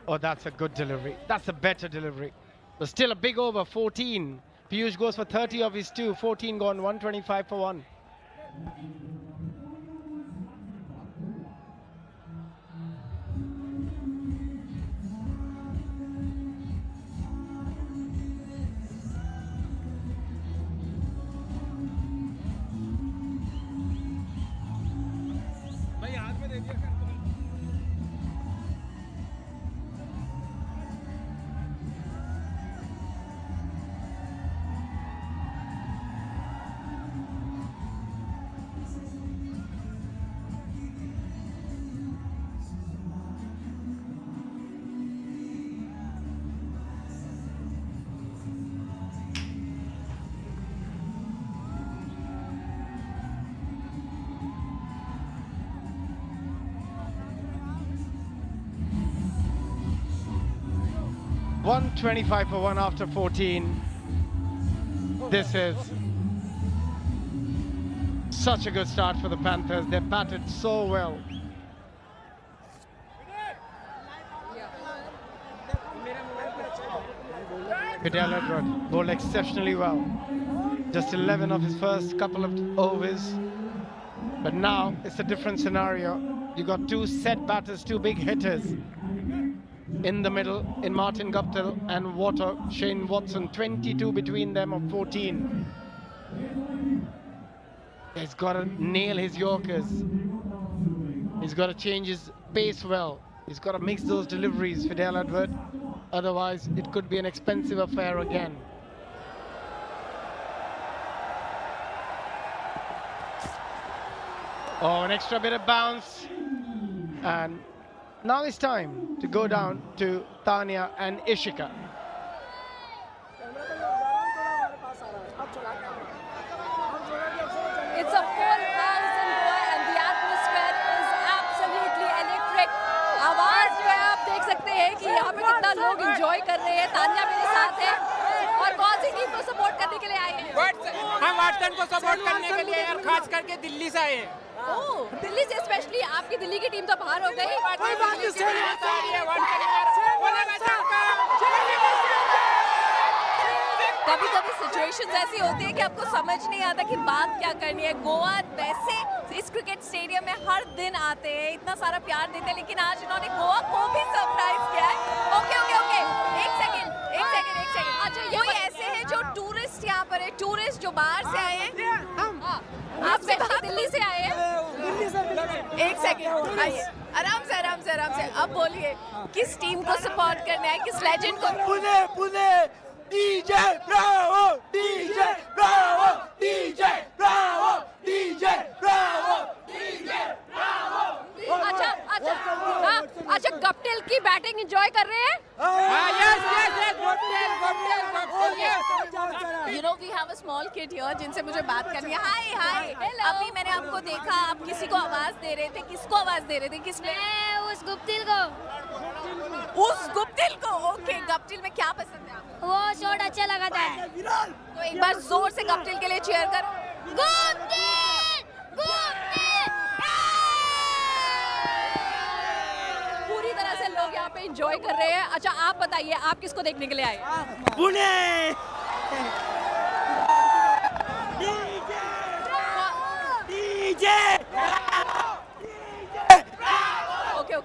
Oh, that's a good delivery. That's a better delivery. But still a big over, 14. Piyush goes for 30 of his 2, 14 gone, 125 for 1. 125 for 1 after 14. This is such a good start for the Panthers. They batted so well. Fidel Edward bowled exceptionally well. Just 11 of his first couple of overs. But now it's a different scenario. You got two set batters, two big hitters in the middle in Martin Guptill and Shane Watson. 22 between them of 14. He's got to nail his Yorkers. He's got to change his pace well. He's got to mix those deliveries, Fidel Edward. Otherwise, it could be an expensive affair again. Oh, an extra bit of bounce. And now it's time to go down to Tanya and Ishika. It's a full house in Goa and the atmosphere is absolutely electric. आवाज जो है आप देख सकते हैं कि यहाँ पे कितना लोग एंजॉय कर रहे हैं. तान्या मेरे साथ है. और कौन सी टीम को सपोर्ट करने के लिए आए हैं? हम वाटसन को सपोर्ट करने के लिए और खास करके दिल्ली से आए हैं. ओह, दिल्ली से स्पेशली. आपकी दिल्ली की टीम तो बाहर हो गई. कोई बात कभी कभी सिचुएशंस ऐसी होती है कि आपको समझ नहीं आता कि बात क्या करनी है. गोवा वैसे इस क्रिकेट स्टेडियम में हर दिन आते हैं, इतना सारा प्यार देते हैं, लेकिन आज इन्होंने गोवा को भी सरप्राइज किया है. ओके ओके ओके, एक सेकंड. अच्छा, ये कोई ऐसे हैं जो टूरिस्ट यहाँ पर है, टूरिस्ट जो बाहर से आए हैं? आप स्पेशली दिल्ली से आए हैं? एक सेकंड, आइए आराम से. अब बोलिए, किस टीम को सपोर्ट करना है, किस लेजेंड को? Pune DJ Bravo, DJ Bravo, DJ Bravo, DJ Bravo, DJ Bravo. अच्छा, गप्टिल की बैटिंग एंजॉय कर रहे हैं? Yes, You know, we have a small kid here जिनसे मुझे बात करनी है. हाय. अभी मैंने आपको देखा, आप किसी को आवाज दे रहे थे. किसको आवाज दे रहे थे? किसने? उस गुप्तिल को. उस गुप्तिल को. ओके, गप्टिल में क्या पसंद है आपको? वो शॉट अच्छा लगा था. तो एक बार जोर से गप्टिल के लिए चीयर करो. पूरी तरह से लोग यहाँ पे एंजॉय कर रहे हैं. अच्छा, आप बताइए, आप किसको देखने के लिए आए? पुणे.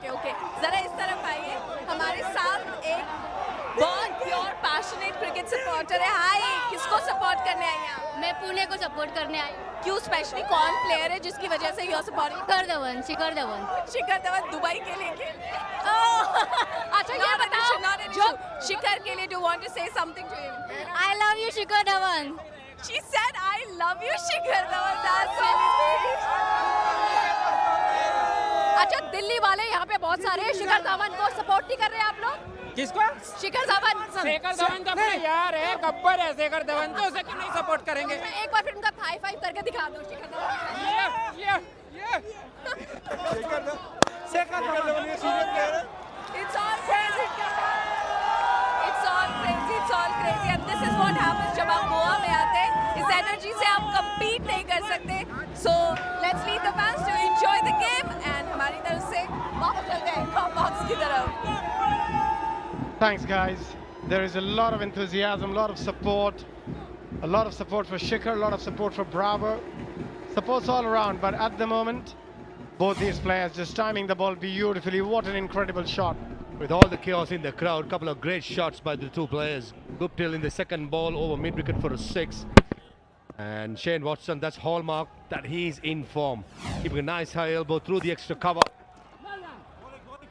ओके. जरा इस तरफ आइए. हमारे साथ एक बहुत प्योर पैशनेट क्रिकेट सपोर्टर है. हाय, किसको सपोर्ट करने आई हैं आप? मैं पुणे को सपोर्ट करने आई. क्यों? स्पेशली कौन प्लेयर है जिसकी वजह से you support? Shikhar Dhawan Dubai के लिए खेल रहे हैं. अच्छा, ये बताओ, जो शिखर के लिए, do want to say something to him? I love you, Shikhar Dhawan. She said, I love you, Shikhar Dhawan. That's really sweet. अच्छा, दिल्ली वाले यहाँ पे बहुत सारे हैं. शिखर धवन को सपोर्ट नहीं कर रहे आप लोग? किसको? शिखर धवन. शेखर धवन तो अपना यार है, गब्बर है शेखर धवन, तो उसे क्यों नहीं सपोर्ट करेंगे? एक बार फिर उनका हाई फाइव करके दिखा दो. Shikhar Dhawan. Shekhar Dhawan. It's all crazy. And this is what happens जब आप गोवा में आते हैं. इस एनर्जी से आप compete नहीं कर सकते. So let's leave the fans to enjoy the game. And हमारी तरफ से वापस चलते हैं कॉम्बॉक्स की तरफ. Thanks, guys. There is a lot of enthusiasm, a lot of support. A lot of support for Shikhar, a lot of support for Bravo. Support's all around, but at the moment, both these players just timing the ball beautifully. What an incredible shot. With all the chaos in the crowd, couple of great shots by the two players. Guptill in the second ball over mid-wicket for a 6. And Shane Watson, that's hallmark that he's in form. Keeping a nice high elbow through the extra cover.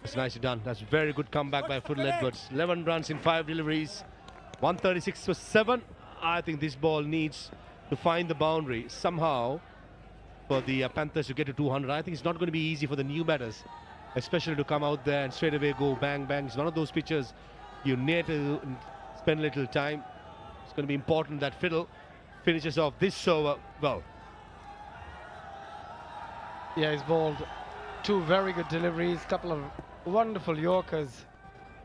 That's nicely done. That's very good comeback by Fidel Edwards. 11 runs in 5 deliveries. 136 for 7. I think this ball needs to find the boundary somehow for the Panthers to get to 200. I think it's not going to be easy for the new batters, especially to come out there and straight away go bang bang. It's one of those pitches you need to spend a little time. It's going to be important that Fidel finishes off this over well. Yeah, he's bowled two very good deliveries, couple of wonderful Yorkers.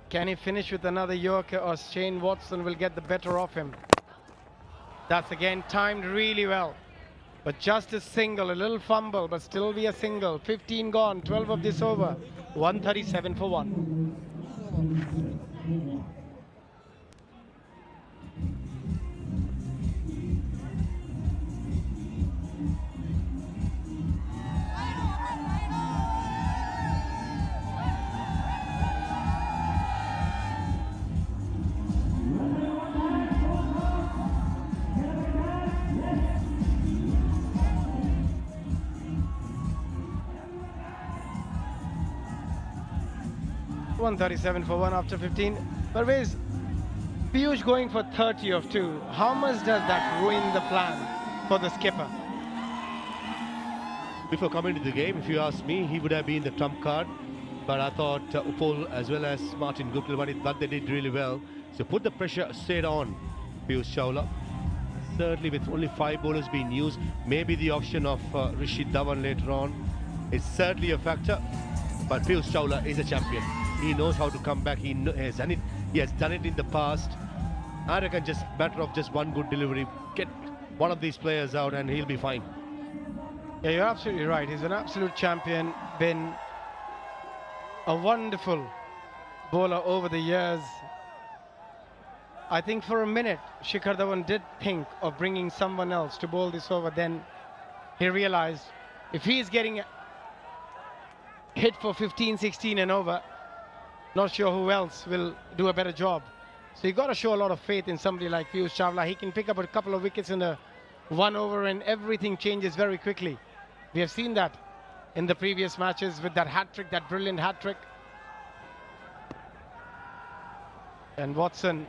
Can he finish with another Yorker, or Shane Watson will get the better of him? That's again timed really well. But just a single, a little fumble, but still be a single. 15 gone, 12 of this over. 137 for 1. .137 for 1 after 15. But where's Piyush going for 30 of 2? How much does that ruin the plan for the skipper? Before coming to the game, if you ask me, he would have been the trump card. But I thought Upol as well as Martin Guptill, but they did really well. So put the pressure straight on Piyush Chawla. Certainly with only 5 bowlers being used, maybe the option of Rashid Dhawan later on is certainly a factor. But Piyush Chawla is a champion. He knows how to come back. He has done it. He has done it in the past. I reckon just matter of just one good delivery. Get one of these players out and he'll be fine. Yeah, you're absolutely right. He's an absolute champion. Been a wonderful bowler over the years. I think for a minute, Shikhar Dhawan did think of bringing someone else to bowl this over. Then he realized if he's getting hit for 15, 16 and over, not sure who else will do a better job. So you got to show a lot of faith in somebody like Piyush Chawla. He can pick up a couple of wickets in a 1 over and everything changes very quickly. We have seen that in the previous matches with that hat-trick, that brilliant hat-trick. And Watson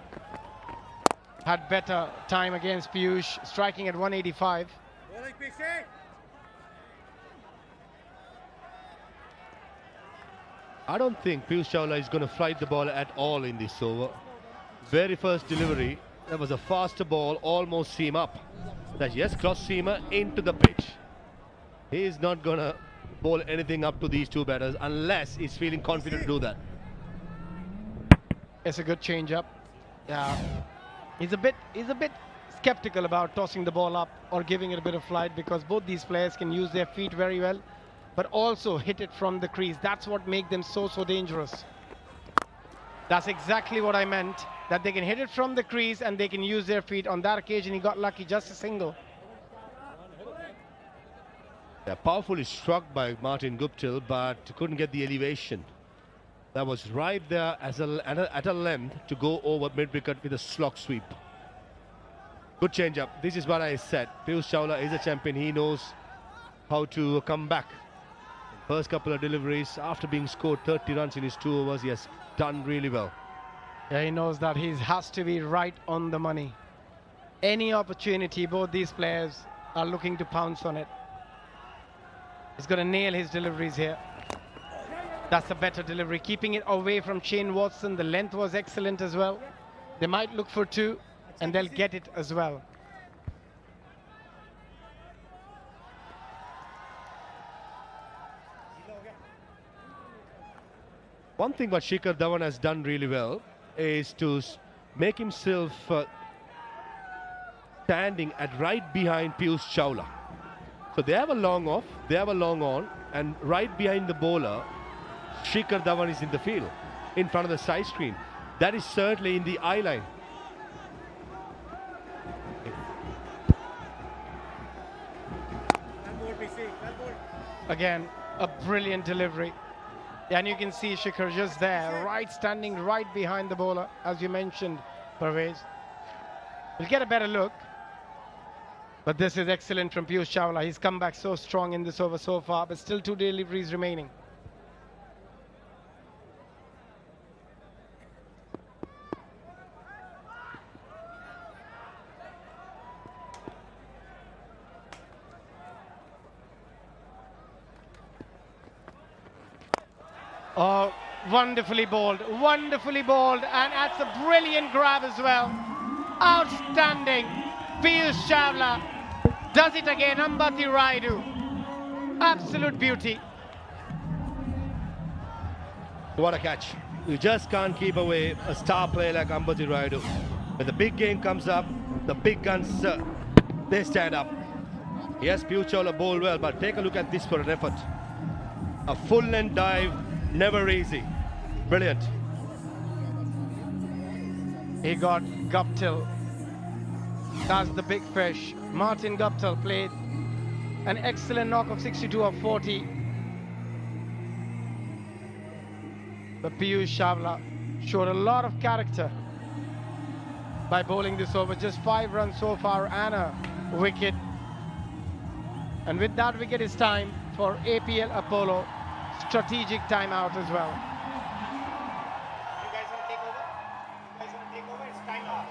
had better time against Piyush, striking at 185. I don't think Piyush Chawla is going to flight the ball at all in this over. Very first delivery, that was a faster ball, almost seam up. That yes, cross seamer into the pitch. He is not going to bowl anything up to these 2 batters unless he's feeling confident to do that. It's a good change-up. Yeah, he's a bit skeptical about tossing the ball up or giving it a bit of flight, because both these players can use their feet very well, but also hit it from the crease. That's what makes them so dangerous. That's exactly what I meant, that they can hit it from the crease and they can use their feet. On that occasion, he got lucky, just a single. Yeah, powerfully struck by Martin Guptill, but couldn't get the elevation. That was right there as at a length to go over mid-wicket with a slog sweep. Good change-up. This is what I said. Piyush Chawla is a champion. He knows how to come back. First couple of deliveries, after being scored 30 runs in his 2 overs, he has done really well. Yeah, he knows that he has to be right on the money. Any opportunity, both these players are looking to pounce on it. He's got to nail his deliveries here. That's a better delivery, keeping it away from Shane Watson. The length was excellent as well. They might look for 2 and they'll get it as well. One thing what Shikhar Dhawan has done really well is to make himself standing at right behind Piyush Chawla. So they have a long off, they have a long on, and right behind the bowler, Shikhar Dhawan is in the field, in front of the side screen. That is certainly in the eye line. Again, a brilliant delivery. And you can see Shikhar just there, standing right behind the bowler, as you mentioned, Parvez. We'll get a better look. But this is excellent from Piyush Chawla. He's come back so strong in this over so far, but still 2 deliveries remaining. Oh, wonderfully bowled, and that's a brilliant grab as well. Outstanding. Piyush Chawla does it again, Ambati Raidu. Absolute beauty. What a catch. You just can't keep away a star player like Ambati Rayudu. When the big game comes up, the big guns, they stand up. Yes, Piyush Chawla bowled well, but take a look at this for an effort. A full length dive, never easy. Brilliant. He got Guptill. That's the big fish. Martin Guptill played an excellent knock of 62 of 40. But Piyush Chawla showed a lot of character by bowling this over. Just 5 runs so far and a wicket. And with that wicket, it's time for APL Apollo strategic timeout as well. You guys want to take over? You guys want to take over? It's time out.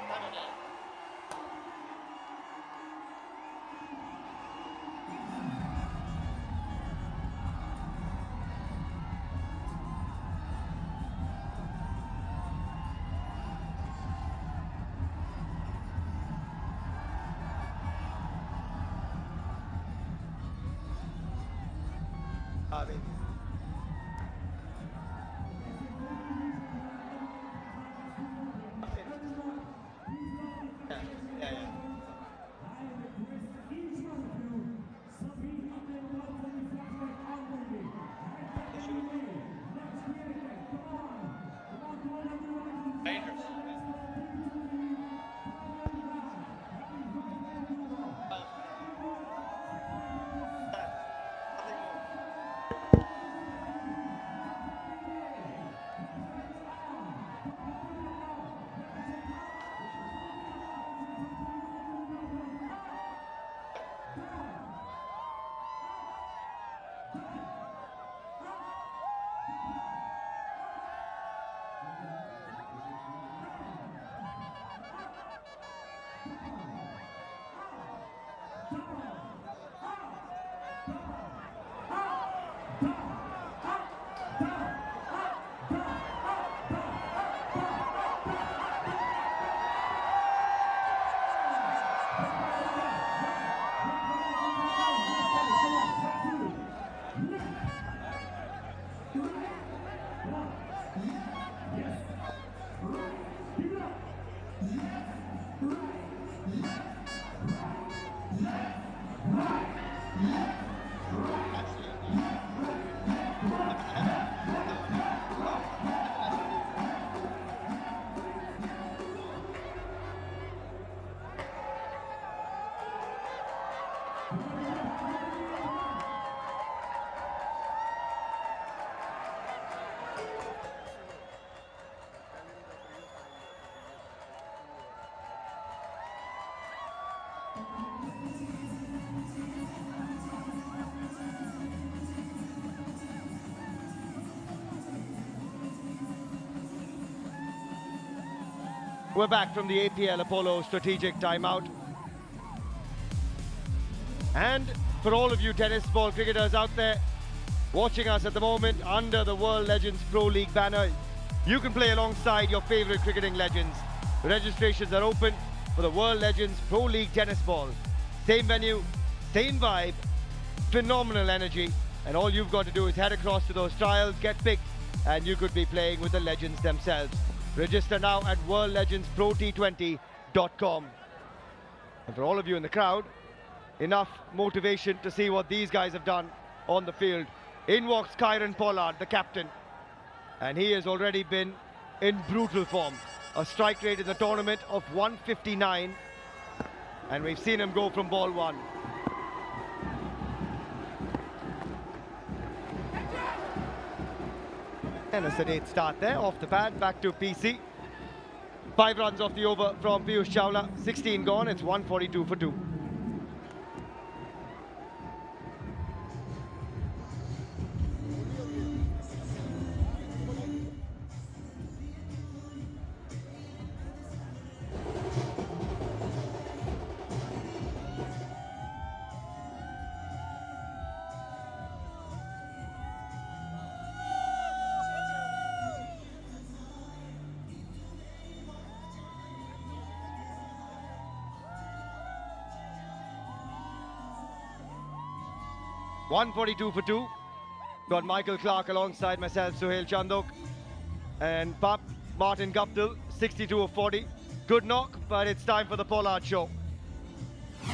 We're back from the APL Apollo strategic timeout. And for all of you tennis ball cricketers out there watching us at the moment under the World Legends Pro League banner, you can play alongside your favorite cricketing legends. Registrations are open for the World Legends Pro League Tennis Ball. Same venue, same vibe, phenomenal energy, and all you've got to do is head across to those trials, get picked, and you could be playing with the legends themselves. Register now at worldlegendsprot20.com. And for all of you in the crowd, enough motivation to see what these guys have done on the field. In walks Kieron Pollard, the captain, and he has already been in brutal form. A strike rate in the tournament of 159, and we've seen him go from ball one. And a sedate start there, off the pad, back to PC. 5 runs off the over from Piyush Chawla, 16 gone, it's 142 for 2. (142 for 2). Got Michael Clark alongside myself, Suhail Chandok. And Pap, Martin Guptill, 62 of 40. Good knock, but it's time for the Pollard show.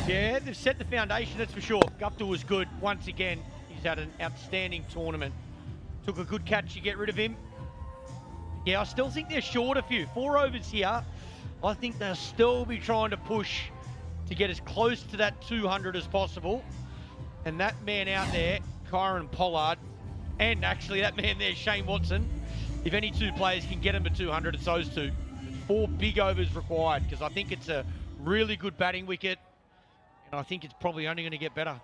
Yeah, they've set the foundation, that's for sure. Guptill was good once again. He's had an outstanding tournament. Took a good catch to get rid of him. Yeah, I still think they're short a few. 4 overs here. I think they'll still be trying to push to get as close to that 200 as possible. And that man out there, Kyron Pollard, and actually that man there, Shane Watson, if any two players can get him to 200, it's those two. 4 big overs required, because I think it's a really good batting wicket, and I think it's probably only going to get better.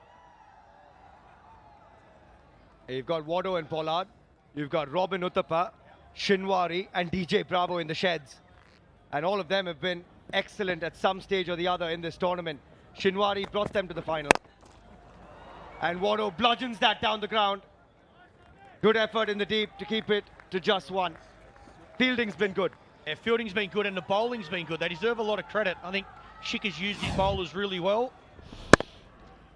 You've got Watto and Pollard. You've got Robin Uthappa, Shinwari, and DJ Bravo in the sheds. And all of them have been excellent at some stage or the other in this tournament. Shinwari brought them to the final. And Watto bludgeons that down the ground. Good effort in the deep to keep it to just 1. Fielding's been good. Yeah, fielding's been good and the bowling's been good. They deserve a lot of credit. I think Schick has used his bowlers really well.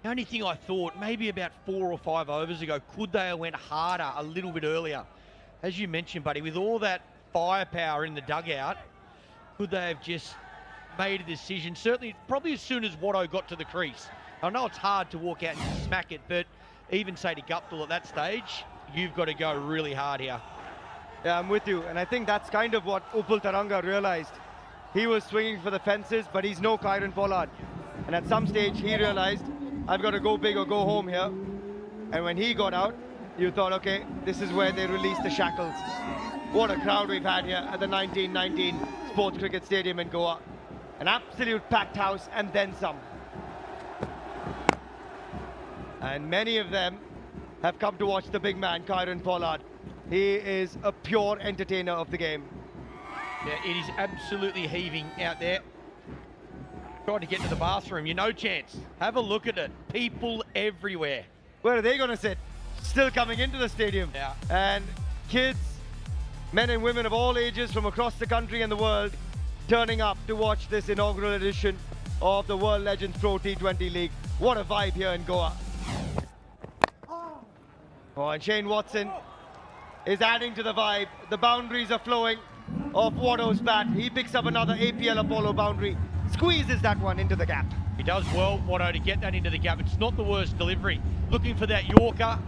The only thing I thought, maybe about 4 or 5 overs ago, could they have went harder a little bit earlier? As you mentioned, buddy, with all that firepower in the dugout, could they have just made a decision? Certainly, probably as soon as Watto got to the crease. I know it's hard to walk out and smack it, but even say to Guptill at that stage, you've got to go really hard here. Yeah, I'm with you. And I think that's kind of what Upul Taranga realized. He was swinging for the fences, but he's no Kyron Pollard. And at some stage, he realized, I've got to go big or go home here. And when he got out, you thought, okay, this is where they release the shackles. What a crowd we've had here at the 1919 Sports Cricket Stadium in Goa. An absolute packed house and then some. And many of them have come to watch the big man, Kyron Pollard. He is a pure entertainer of the game. Yeah, it is absolutely heaving out there. Tried to get to the bathroom, no chance. Have a look at it. People everywhere. Where are they going to sit? Still coming into the stadium. Yeah. And kids, men and women of all ages from across the country and the world turning up to watch this inaugural edition of the World Legends Pro T20 League. What a vibe here in Goa. Oh, and Shane Watson is adding to the vibe. The boundaries are flowing off Watto's bat. He picks up another APL Apollo boundary, squeezes that one into the gap. He does well, Watto, to get that into the gap. It's not the worst delivery. Looking for that Yorker.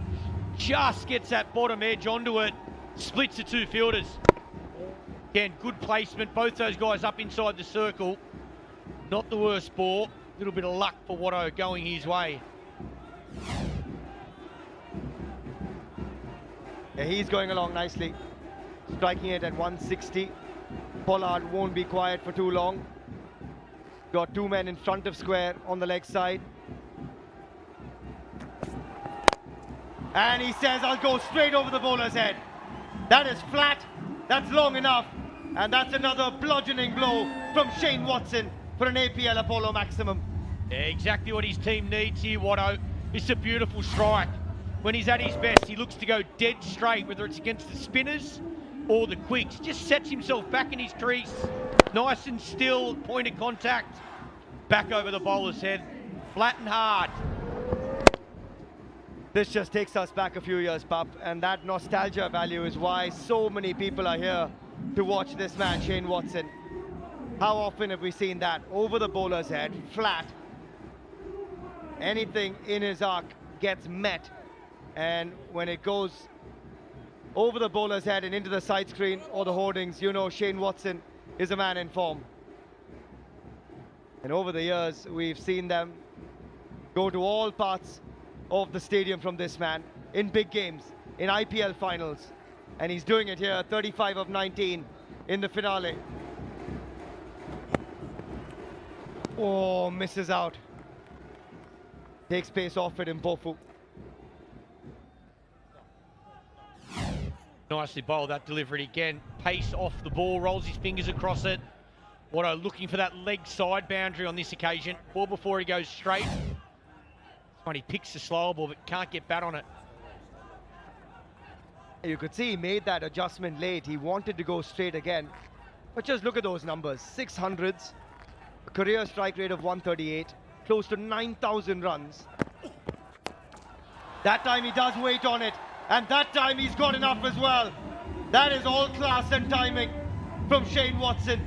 Just gets that bottom edge onto it. Splits the 2 fielders. Again, good placement. Both those guys up inside the circle. Not the worst ball. A little bit of luck for Watto going his way. Yeah, he's going along nicely. Striking it at 160. Pollard won't be quiet for too long. Got 2 men in front of square on the leg side. And he says, I'll go straight over the bowler's head. That is flat. That's long enough. And that's another bludgeoning blow from Shane Watson for an APL Apollo maximum. Yeah, exactly what his team needs here, Watto. It's a beautiful strike. When he's at his best, he looks to go dead straight, whether it's against the spinners or the quicks. Just sets himself back in his crease. Nice and still, point of contact. Back over the bowler's head. Flat and hard. This just takes us back a few years, Pup, and that nostalgia value is why so many people are here to watch this man, Shane Watson. How often have we seen that? Over the bowler's head, flat. Anything in his arc gets met. And when it goes over the bowler's head and into the side screen or the hoardings, you know Shane Watson is a man in form. And over the years, we've seen them go to all parts of the stadium from this man in big games, in IPL finals. And he's doing it here, 35 of 19 in the finale. Oh, misses out. Takes pace off it in Mpofu. Nicely bowled, that delivery again. Pace off the ball, rolls his fingers across it. Watto looking for that leg side boundary on this occasion. Ball before he goes straight. It's when he picks the slower ball but can't get bat on it. You could see he made that adjustment late. He wanted to go straight again. But just look at those numbers. 600s, a career strike rate of 138, close to 9,000 runs. That time he does wait on it. And that time he's got enough as well. That is all class and timing from Shane Watson.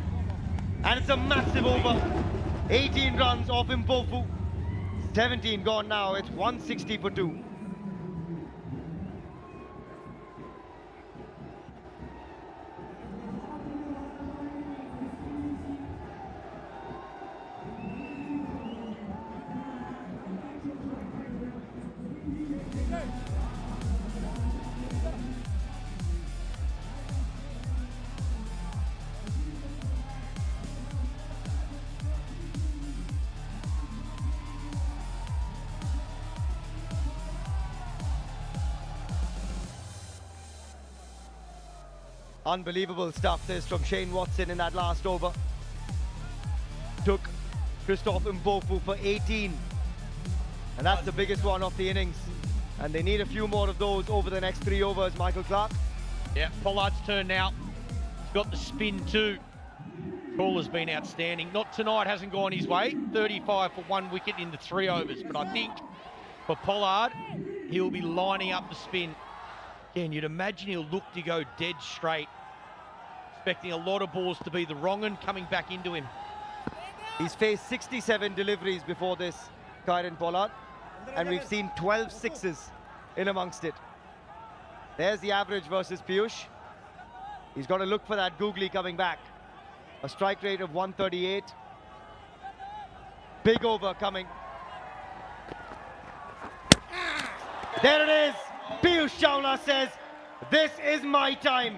And it's a massive over. 18 runs off Mpofu. 17 gone now. It's 160 for 2. Unbelievable stuff this from Shane Watson in that last over. Took Christophe Mpofu for 18. And that's the biggest one of the innings. And they need a few more of those over the next 3 overs, Michael Clark. Yeah, Pollard's turn now. He's got the spin too. Caller's been outstanding. Not tonight, hasn't gone his way. 35 for 1 wicket in the 3 overs. But I think for Pollard, he'll be lining up the spin. Again, you'd imagine he'll look to go dead straight. Expecting a lot of balls to be the wrong one coming back into him. He's faced 67 deliveries before this, Kieron Pollard. And we've seen 12 sixes in amongst it. There's the average versus Piyush. He's got to look for that googly coming back. A strike rate of 138. Big over coming. There it is. Piyush Chawla says, this is my time.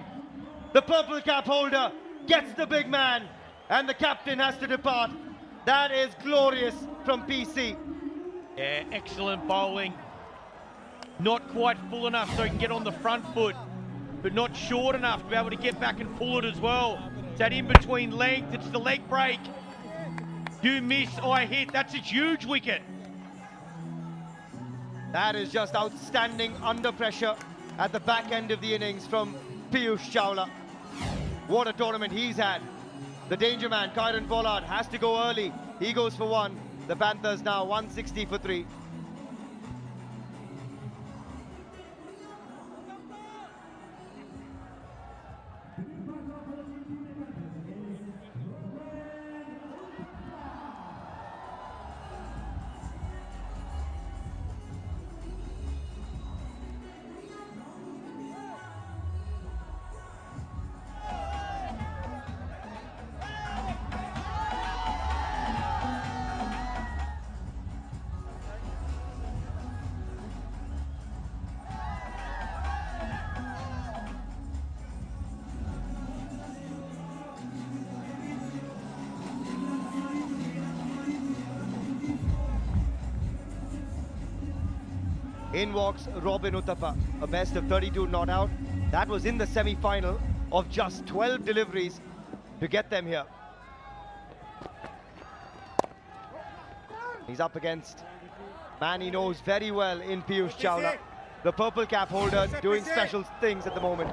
The purple cap holder gets the big man and the captain has to depart. That is glorious from PC. Yeah, excellent bowling. Not quite full enough so he can get on the front foot, but not short enough to be able to get back and pull it as well. It's that in-between length, it's the leg break. You miss, I hit, that's a huge wicket. That is just outstanding under pressure at the back end of the innings from Piyush Chawla. What a tournament he's had. The danger man, Kieron Pollard, has to go early. He goes for 1. The Panthers now 160 for 3. In walks Robin Uthappa, a best of 32 not out. That was in the semi-final of just 12 deliveries to get them here. He's up against man he knows very well in Piyush Chawla. The purple cap holder doing special things at the moment.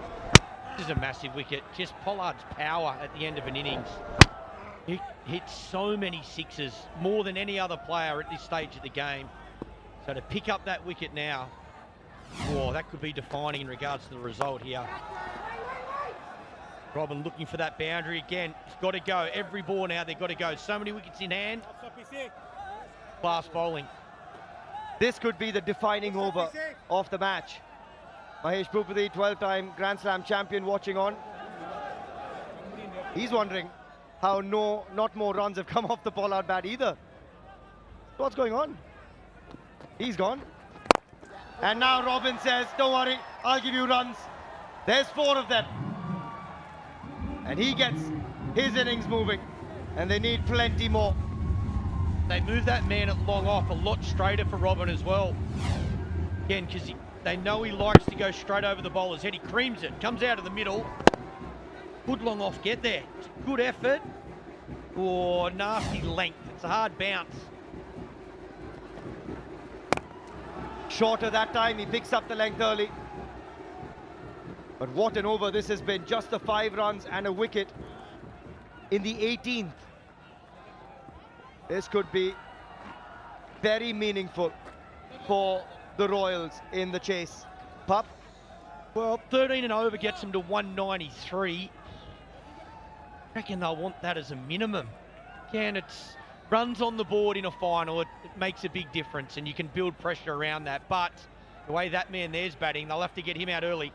This is a massive wicket. Just Pollard's power at the end of an innings. He hits so many sixes, more than any other player at this stage of the game. So to pick up that wicket now, oh, that could be defining in regards to the result here. Robin looking for that boundary again. It's got to go. Every ball now, they've got to go. So many wickets in hand. Class bowling. This could be the defining over of the match. Mahesh Bhupathi, 12-time Grand Slam champion, watching on. He's wondering how not more runs have come off the Pollard bat either. What's going on? He's gone. And now Robin says, don't worry, I'll give you runs. There's 4 of them. And he gets his innings moving. And they need plenty more. They move that man at long off a lot straighter for Robin as well. Again, because they know he likes to go straight over the bowler's head. He creams it, comes out of the middle. Good long off get there. Good effort. Oh, nasty length. It's a hard bounce. Shorter that time, he picks up the length early. But what an over this has been. Just the 5 runs and a wicket in the 18th. This could be very meaningful for the Royals in the chase. Pup, Well, 13 and over gets them to 193. I reckon they'll want that as a minimum. Again, it's runs on the board in a final. It makes a big difference, and you can build pressure around that. But the way that man there's batting, they'll have to get him out early.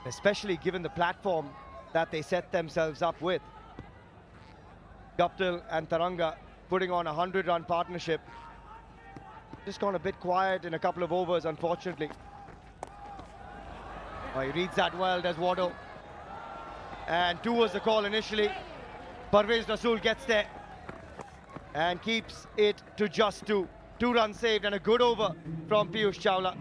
Especially given the platform that they set themselves up with. Guptill and Taranga putting on a 100-run partnership. Just gone a bit quiet in a couple of overs, unfortunately. Oh, he reads that well, does Wado. And 2 was the call initially. Parvez Rasool gets there and keeps it to just 2. 2 runs saved and a good over from Piyush Chawla.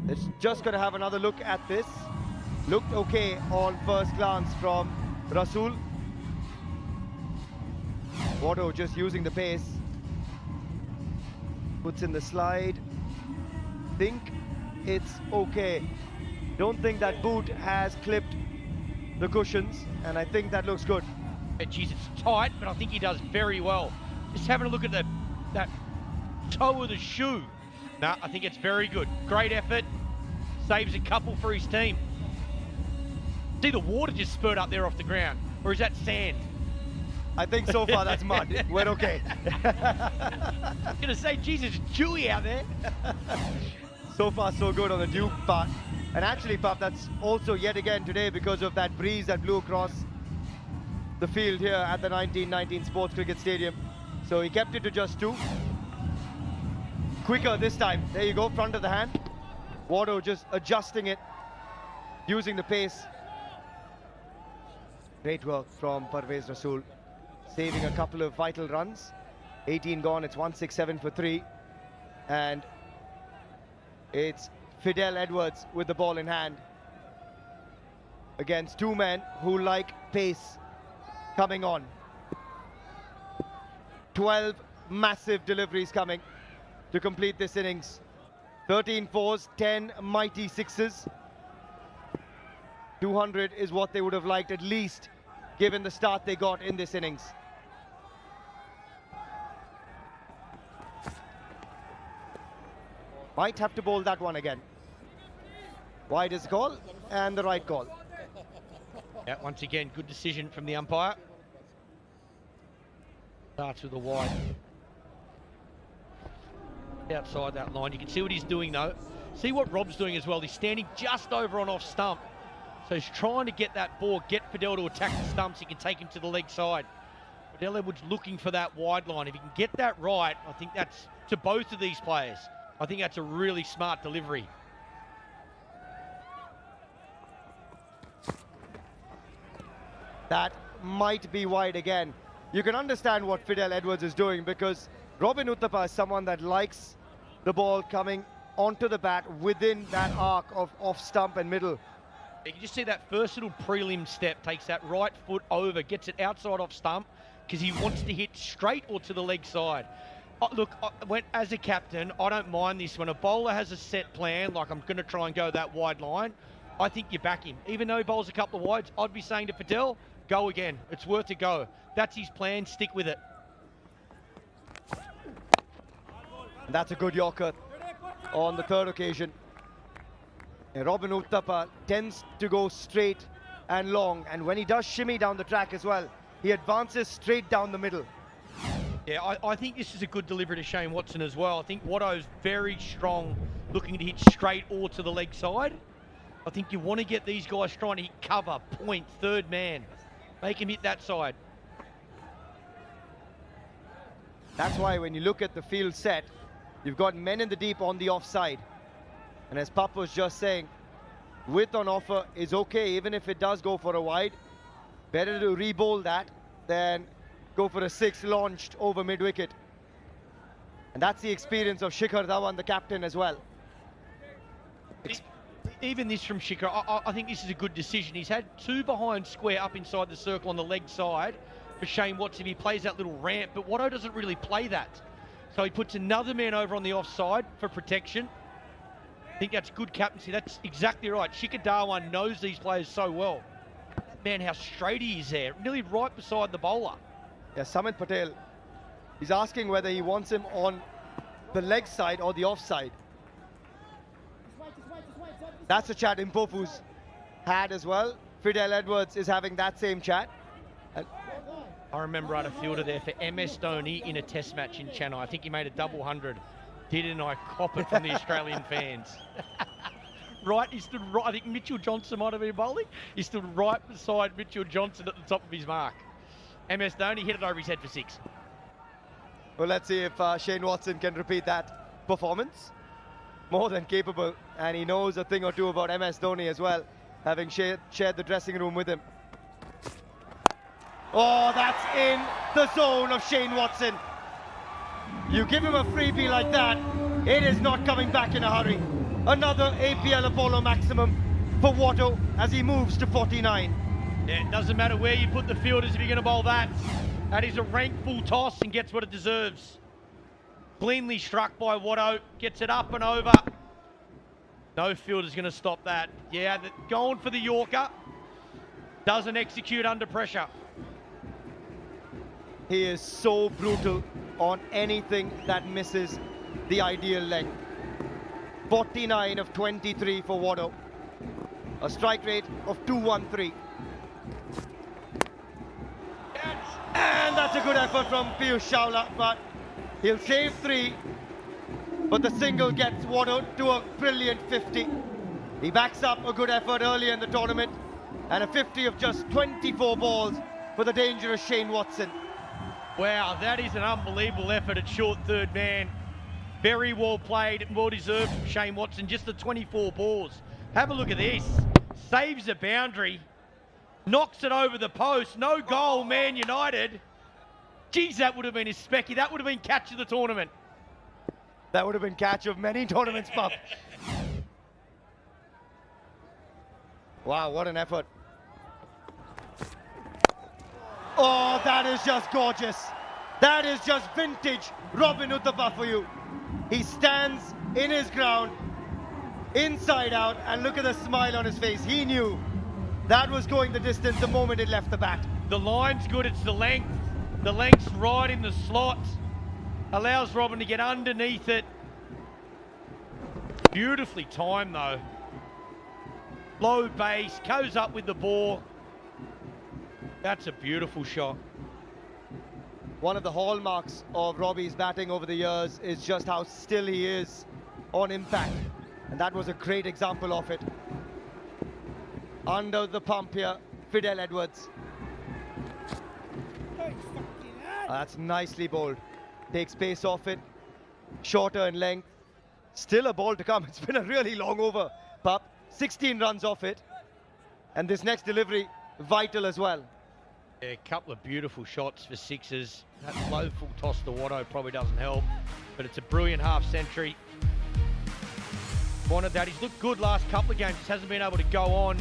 It's just going to have another look at this. Looked okay on first glance from Rasool. Wado just using the pace. Puts in the slide. Think it's okay. Don't think that boot has clipped the cushions, and I think that looks good. Geez, it's tight, but I think he does very well. Just having a look at that toe of the shoe. No, I think it's very good. Great effort. Saves a couple for his team. See the water just spurred up there off the ground, or is that sand? I think so far that's mud. We're okay. I'm gonna say, Jesus, it's dewy out there. So far so good on the Duke part. And actually, Pup, that's also yet again today because of that breeze that blew across the field here at the 1919 Sports Cricket Stadium. So he kept it to just 2. Quicker this time. There you go, front of the hand. Wado just adjusting it, using the pace. Great work from Parvez Rasool, saving a couple of vital runs. 18 gone, it's 167 for 3. And it's Fidel Edwards with the ball in hand against 2 men who like pace coming on. 12 massive deliveries coming to complete this innings. 13 fours, 10 mighty sixes. 200 is what they would have liked at least, given the start they got in this innings. Might have to bowl that one again. Wide is the call, and the right call. Yeah, once again, good decision from the umpire. Starts with a wide. Outside that line. You can see what he's doing, though. See what Rob's doing as well. He's standing just over on off stump. So he's trying to get that ball, get Fidel to attack the stumps. He can take him to the leg side. Fidel Edwards looking for that wide line. If he can get that right, I think that's to both of these players. I think that's a really smart delivery. That might be wide again. You can understand what Fidel Edwards is doing because Robin Uthappa is someone that likes the ball coming onto the bat within that arc of off stump and middle. You can just see that first little prelim step, takes that right foot over, gets it outside off stump because he wants to hit straight or to the leg side. Look, as a captain, I don't mind this. When a bowler has a set plan, like I'm going to try and go that wide line, I think you back him. Even though he bowls a couple of wides, I'd be saying to Fidel, go again. It's worth a go. That's his plan. Stick with it. That's a good Yorker on the 3rd occasion. And Robin Uthappa tends to go straight and long, and when he does shimmy down the track as well, he advances straight down the middle. Yeah, I think this is a good delivery to Shane Watson as well. I think Watto's very strong, looking to hit straight or to the leg side. I think you want to get these guys trying to hit cover, point, third man. Make him hit that side. That's why when you look at the field set, you've got men in the deep on the offside. And as Pap was just saying, width on offer is okay, even if it does go for a wide. Better to re-bowl that than go for a 6 launched over mid-wicket. And that's the experience of Shikhar Dhawan, the captain, as well. Even this from Shikhar, I think this is a good decision. He's had 2 behind square up inside the circle on the leg side for Shane Watson. He plays that little ramp, but Watto doesn't really play that. So he puts another man over on the offside for protection. I think that's good captaincy. That's exactly right. Shikhar Dhawan knows these players so well. Man, how straight he is there. Nearly right beside the bowler. Yeah, Samit Patel, he's asking whether he wants him on the leg side or the offside. That's a chat Impofu's had as well. Fidel Edwards is having that same chat. I remember I had a fielder there for MS Dhoni in a test match in Chennai. I think he made a double 100. Didn't I cop it from the Australian fans? Right, he stood right. I think Mitchell Johnson might have been bowling. He stood right beside Mitchell Johnson at the top of his mark. MS Dhoni hit it over his head for 6. Well, let's see if Shane Watson can repeat that performance. More than capable, and he knows a thing or two about MS Dhoni as well, having shared the dressing room with him. Oh, that's in the zone of Shane Watson. You give him a freebie like that, it is not coming back in a hurry. Another APL Apollo maximum for Watto as he moves to 49. Yeah, it doesn't matter where you put the fielders if you're going to bowl that. That is a rank full toss and gets what it deserves. Cleanly struck by Watto, gets it up and over. No fielder's going to stop that. Yeah, going for the Yorker. Doesn't execute under pressure. He is so brutal on anything that misses the ideal length. 49 of 23 for Watto. A strike rate of 213. And that's a good effort from Piyush Chawla, but he'll save 3. But the single gets Watto to a brilliant 50. He backs up a good effort early in the tournament, and a 50 of just 24 balls for the dangerous Shane Watson. Wow, that is an unbelievable effort at short third man. Very well played, well deserved from Shane Watson, just the 24 balls. Have a look at this. Saves a boundary, knocks it over the post, no goal, Man United. Geez, that would have been his specky. That would have been catch of the tournament. That would have been catch of many tournaments, Pup. Wow, what an effort. Oh, that is just gorgeous. That is just vintage Robin Uthappa for you. He stands in his ground, inside out, and look at the smile on his face. He knew that was going the distance the moment it left the bat. The line's good, it's the length. The length's right in the slot. Allows Robin to get underneath it. Beautifully timed though. Low base, goes up with the ball. That's a beautiful shot. One of the hallmarks of Robbie's batting over the years is just how still he is on impact. And that was a great example of it. Under the pump here, Fidel Edwards. That's nicely bowled. Takes pace off it. Shorter in length. Still a ball to come. It's been a really long over, Pup. 16 runs off it. And this next delivery, vital as well. Yeah, a couple of beautiful shots for sixes. That low full toss to Watto probably doesn't help, but it's a brilliant half century. Wanted that. He's looked good last couple of games, just hasn't been able to go on.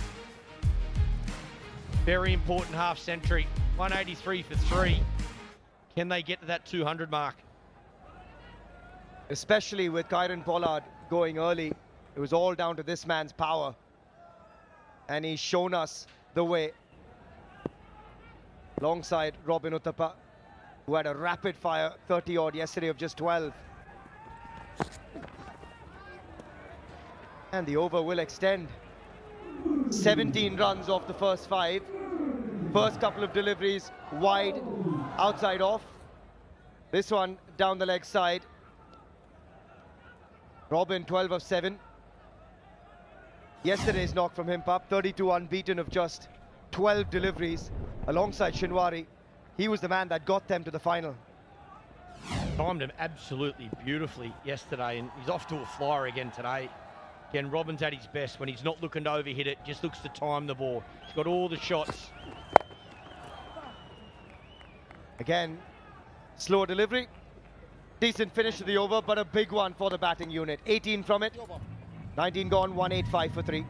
Very important half century. 183 for 3. Can they get to that 200 mark? Especially with Kieron Pollard going early, it was all down to this man's power. And he's shown us the way. Alongside Robin Uthappa, who had a rapid fire 30 odd yesterday of just 12. And the over will extend. 17 runs off the first 5. First couple of deliveries wide, outside off. This one down the leg side. Robin 12 of 7. Yesterday's knock from him, Pup, 32 unbeaten of just 12 deliveries. Alongside Shinwari, he was the man that got them to the final. Timed him absolutely beautifully yesterday, and he's off to a flyer again today. Again, Robin's at his best when he's not looking to overhit it, just looks to time the ball. He's got all the shots. Again, slow delivery. Decent finish to the over, but a big one for the batting unit. 18 from it. 19 gone, 185 for 3.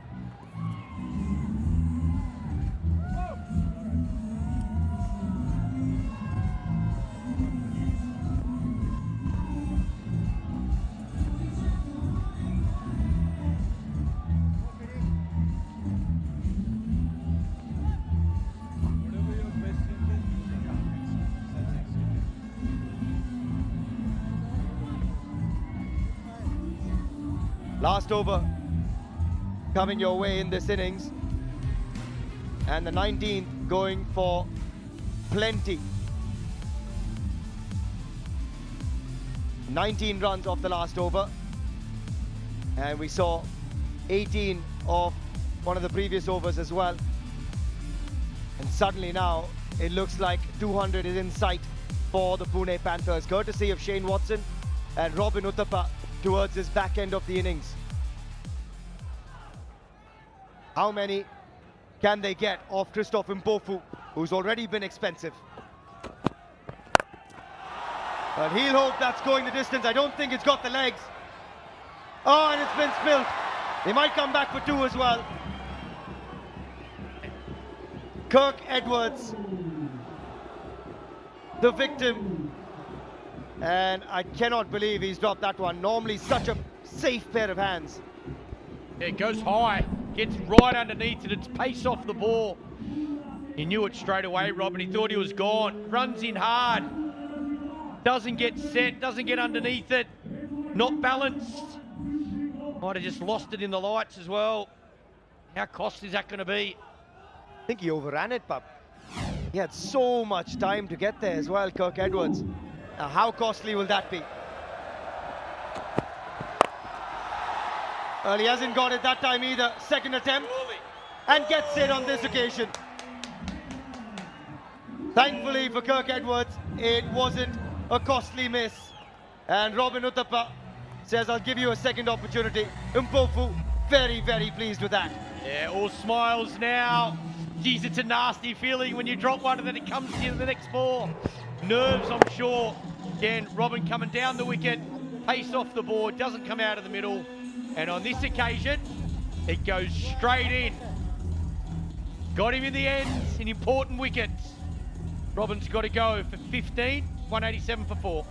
Last over coming your way in this innings. And the 19th going for plenty. 19 runs off the last over. And we saw 18 of one of the previous overs as well. And suddenly now it looks like 200 is in sight for the Pune Panthers, courtesy of Shane Watson and Robin Uthappa towards this back end of the innings. How many can they get off Christoph Mpofu, who's already been expensive? But he'll hope that's going the distance. I don't think it's got the legs. Oh, and it's been spilled. They might come back for two as well. Kirk Edwards, the victim. And I cannot believe he's dropped that one. Normally such a safe pair of hands. Yeah, it goes high, gets right underneath it, it's pace off the ball. He knew it straight away, Robin. He thought he was gone. Runs in hard. Doesn't get set, doesn't get underneath it. Not balanced. Might have just lost it in the lights as well. How costly is that going to be? I think he overran it, Pup. He had so much time to get there as well, Kirk Edwards. Now, how costly will that be? Well, he hasn't got it that time either. Second attempt. And gets it on this occasion. Thankfully for Kirk Edwards, it wasn't a costly miss. And Robin Uthappa says, I'll give you a second opportunity. Mpofu, very, very pleased with that. Yeah, all smiles now. Geez, it's a nasty feeling when you drop one and then it comes to you the next ball. Nerves, I'm sure. Again, Robin coming down the wicket, pace off the board, doesn't come out of the middle. And on this occasion, it goes straight in. Got him in the end, an important wicket. Robin's got to go for 15, 187 for 4.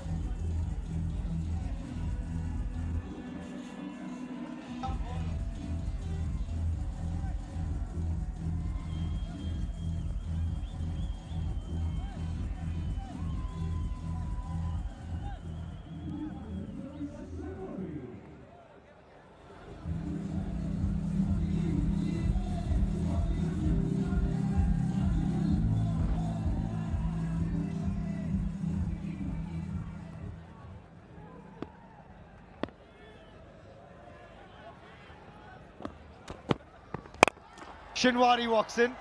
Shinwari walks in.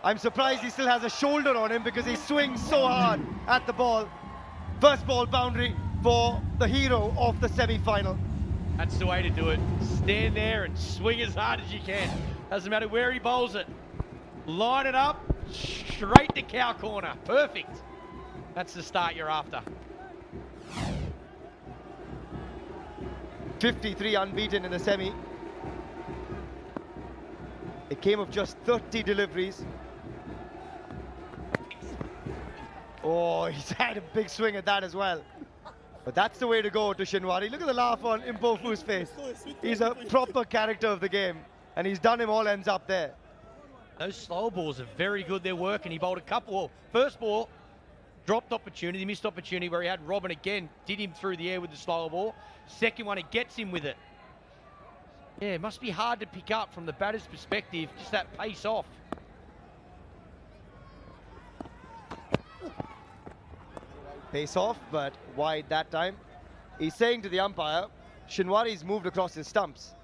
I'm surprised he still has a shoulder on him because he swings so hard at the ball. First ball boundary for the hero of the semi-final. That's the way to do it. Stand there and swing as hard as you can. Doesn't matter where he bowls it. Line it up, straight to cow corner. Perfect. That's the start you're after. 53 unbeaten in the semi. It came of just 30 deliveries. Oh, he's had a big swing at that as well. But that's the way to go to Shinwari. Look at the laugh on Mpofu's face. He's a proper character of the game. And he's done him all ends up there. Those slow balls are very good. They're working. He bowled a couple. First ball, dropped opportunity, missed opportunity where he had Robin again. Did him through the air with the slower ball. Second one, it gets him with it. Yeah, it must be hard to pick up from the batter's perspective, just that pace off. Pace off, but wide that time. He's saying to the umpire, Shinwari's moved across his stumps.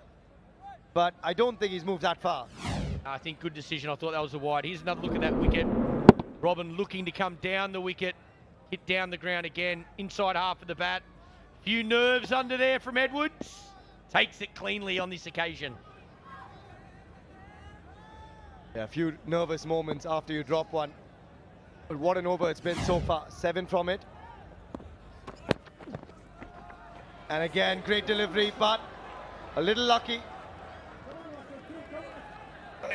But I don't think he's moved that far. I think good decision. I thought that was a wide. Here's another look at that wicket. Robin looking to come down the wicket, hit down the ground again, inside half of the bat. Few nerves under there from Edwards. Takes it cleanly on this occasion. Yeah, a few nervous moments after you drop one. But what an over it's been so far. 7 from it. And again, great delivery, but a little lucky.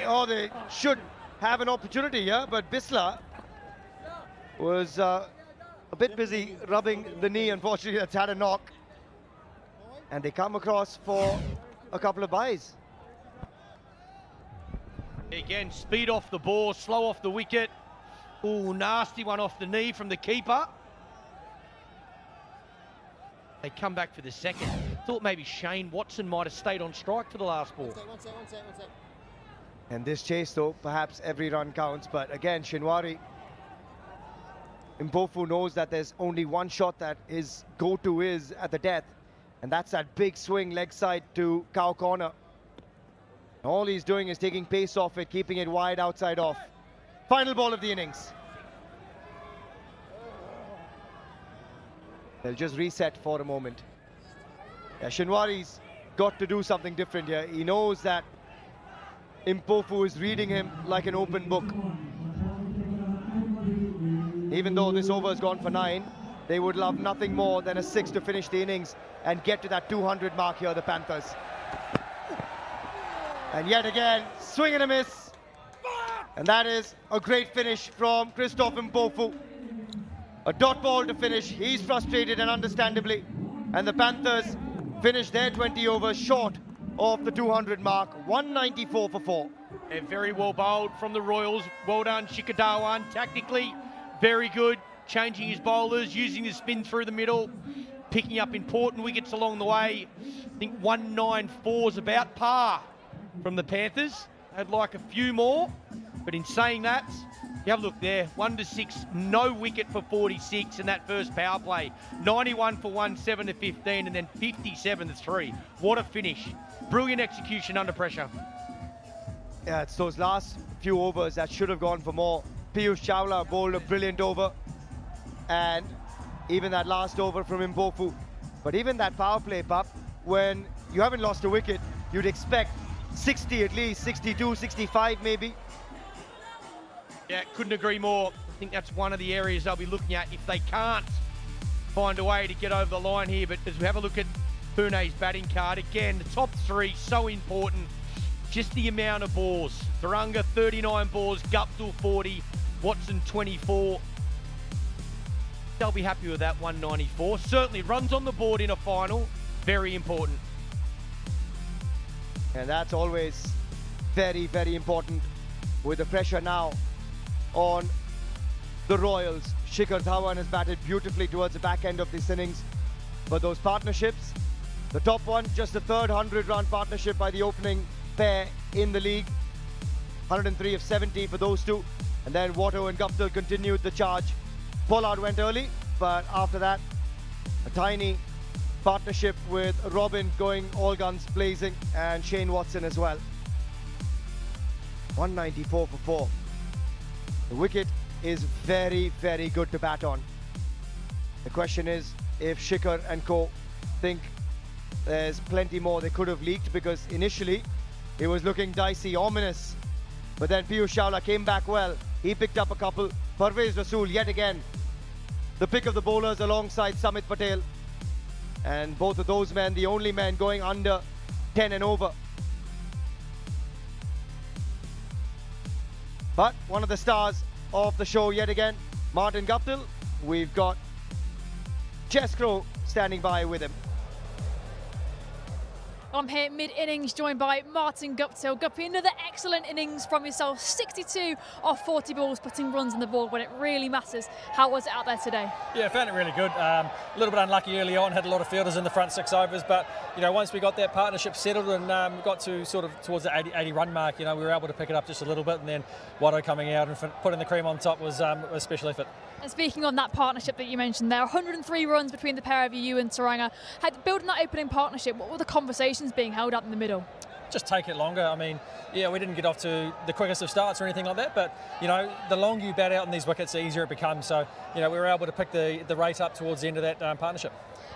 Oh, they should have an opportunity here, but Bisla was a bit busy rubbing the knee. Unfortunately, that's had a knock. And they come across for a couple of byes. Again, speed off the ball, slow off the wicket. Ooh, nasty one off the knee from the keeper. They come back for the second. Thought maybe Shane Watson might have stayed on strike for the last ball. One sec. And this chase, though, perhaps every run counts. But again, Shinwari, Mpofu knows that there's only one shot that his go-to is at the death. And that's that big swing leg side to cow corner. All he's doing is taking pace off it, keeping it wide outside off. Final ball of the innings. They'll just reset for a moment. Yeah, Shinwari's got to do something different here. He knows that Mpofu is reading him like an open book. Even though this over has gone for 9, they would love nothing more than a 6 to finish the innings and get to that 200 mark here, the Panthers. And yet again, swing and a miss. And that is a great finish from Christoph Mpofu. A dot ball to finish. He's frustrated, and understandably. And the Panthers finish their 20 overs short of the 200 mark, 194 for 4. Yeah, very well bowled from the Royals. Well done, Shikadawan. Tactically, very good. Changing his bowlers, using the spin through the middle, picking up important wickets along the way. I think 194 is about par from the Panthers. I'd like a few more, but in saying that, you have a look there, 1 to 6, no wicket for 46 in that first power play. 91 for 1, 7 to 15, and then 57 to 3. What a finish. Brilliant execution under pressure. Yeah, it's those last few overs that should have gone for more. Piyush Chawla bowled a brilliant over. And even that last over from Mpofu. But even that power play, Pup, when you haven't lost a wicket, you'd expect 60 at least, 62, 65 maybe. Yeah, couldn't agree more. I think that's one of the areas they'll be looking at if they can't find a way to get over the line here. But as we have a look at Pune's batting card, again, the top 3, so important. Just the amount of balls. Thuranga, 39 balls, Guptill, 40, Watson, 24. They'll be happy with that 194. Certainly runs on the board in a final, very important. And that's always very, very important with the pressure now on the Royals. Shikhar Dhawan has batted beautifully towards the back end of this innings. But those partnerships, the top one, just the third 100-run partnership by the opening pair in the league. 103 of 70 for those two. And then Watto and Guptill continued the charge. Pollard went early, but after that, a tiny partnership with Robin going all guns blazing, and Shane Watson as well. 194 for 4. The wicket is very, very good to bat on. The question is if Shikhar and co think there's plenty more they could have leaked, because initially it was looking dicey, ominous. But then Piyush Chawla came back well. He picked up a couple. Parvez Rasool yet again the pick of the bowlers alongside Samit Patel. And both of those men, the only men going under 10 and over. But one of the stars of the show yet again, Martin Guptill. We've got Jess Crow standing by with him. I'm here mid-innings, joined by Martin Guptill. Guppy, another excellent innings from yourself. 62 off 40 balls, putting runs on the board when it really matters. How was it out there today? Yeah, I found it really good. A little bit unlucky early on, had a lot of fielders in the front 6 overs, but once we got that partnership settled and got to sort of towards the 80 run mark, we were able to pick it up just a little bit, and then Watto coming out and putting the cream on top was a special effort. And speaking on that partnership that you mentioned there, 103 runs between the pair of you and Thuranga. Building that opening partnership, what were the conversations being held up in the middle? Just take it longer. I mean, yeah, we didn't get off to the quickest of starts or anything like that, but, the longer you bat out on these wickets, the easier it becomes. So, we were able to pick the rate up towards the end of that partnership.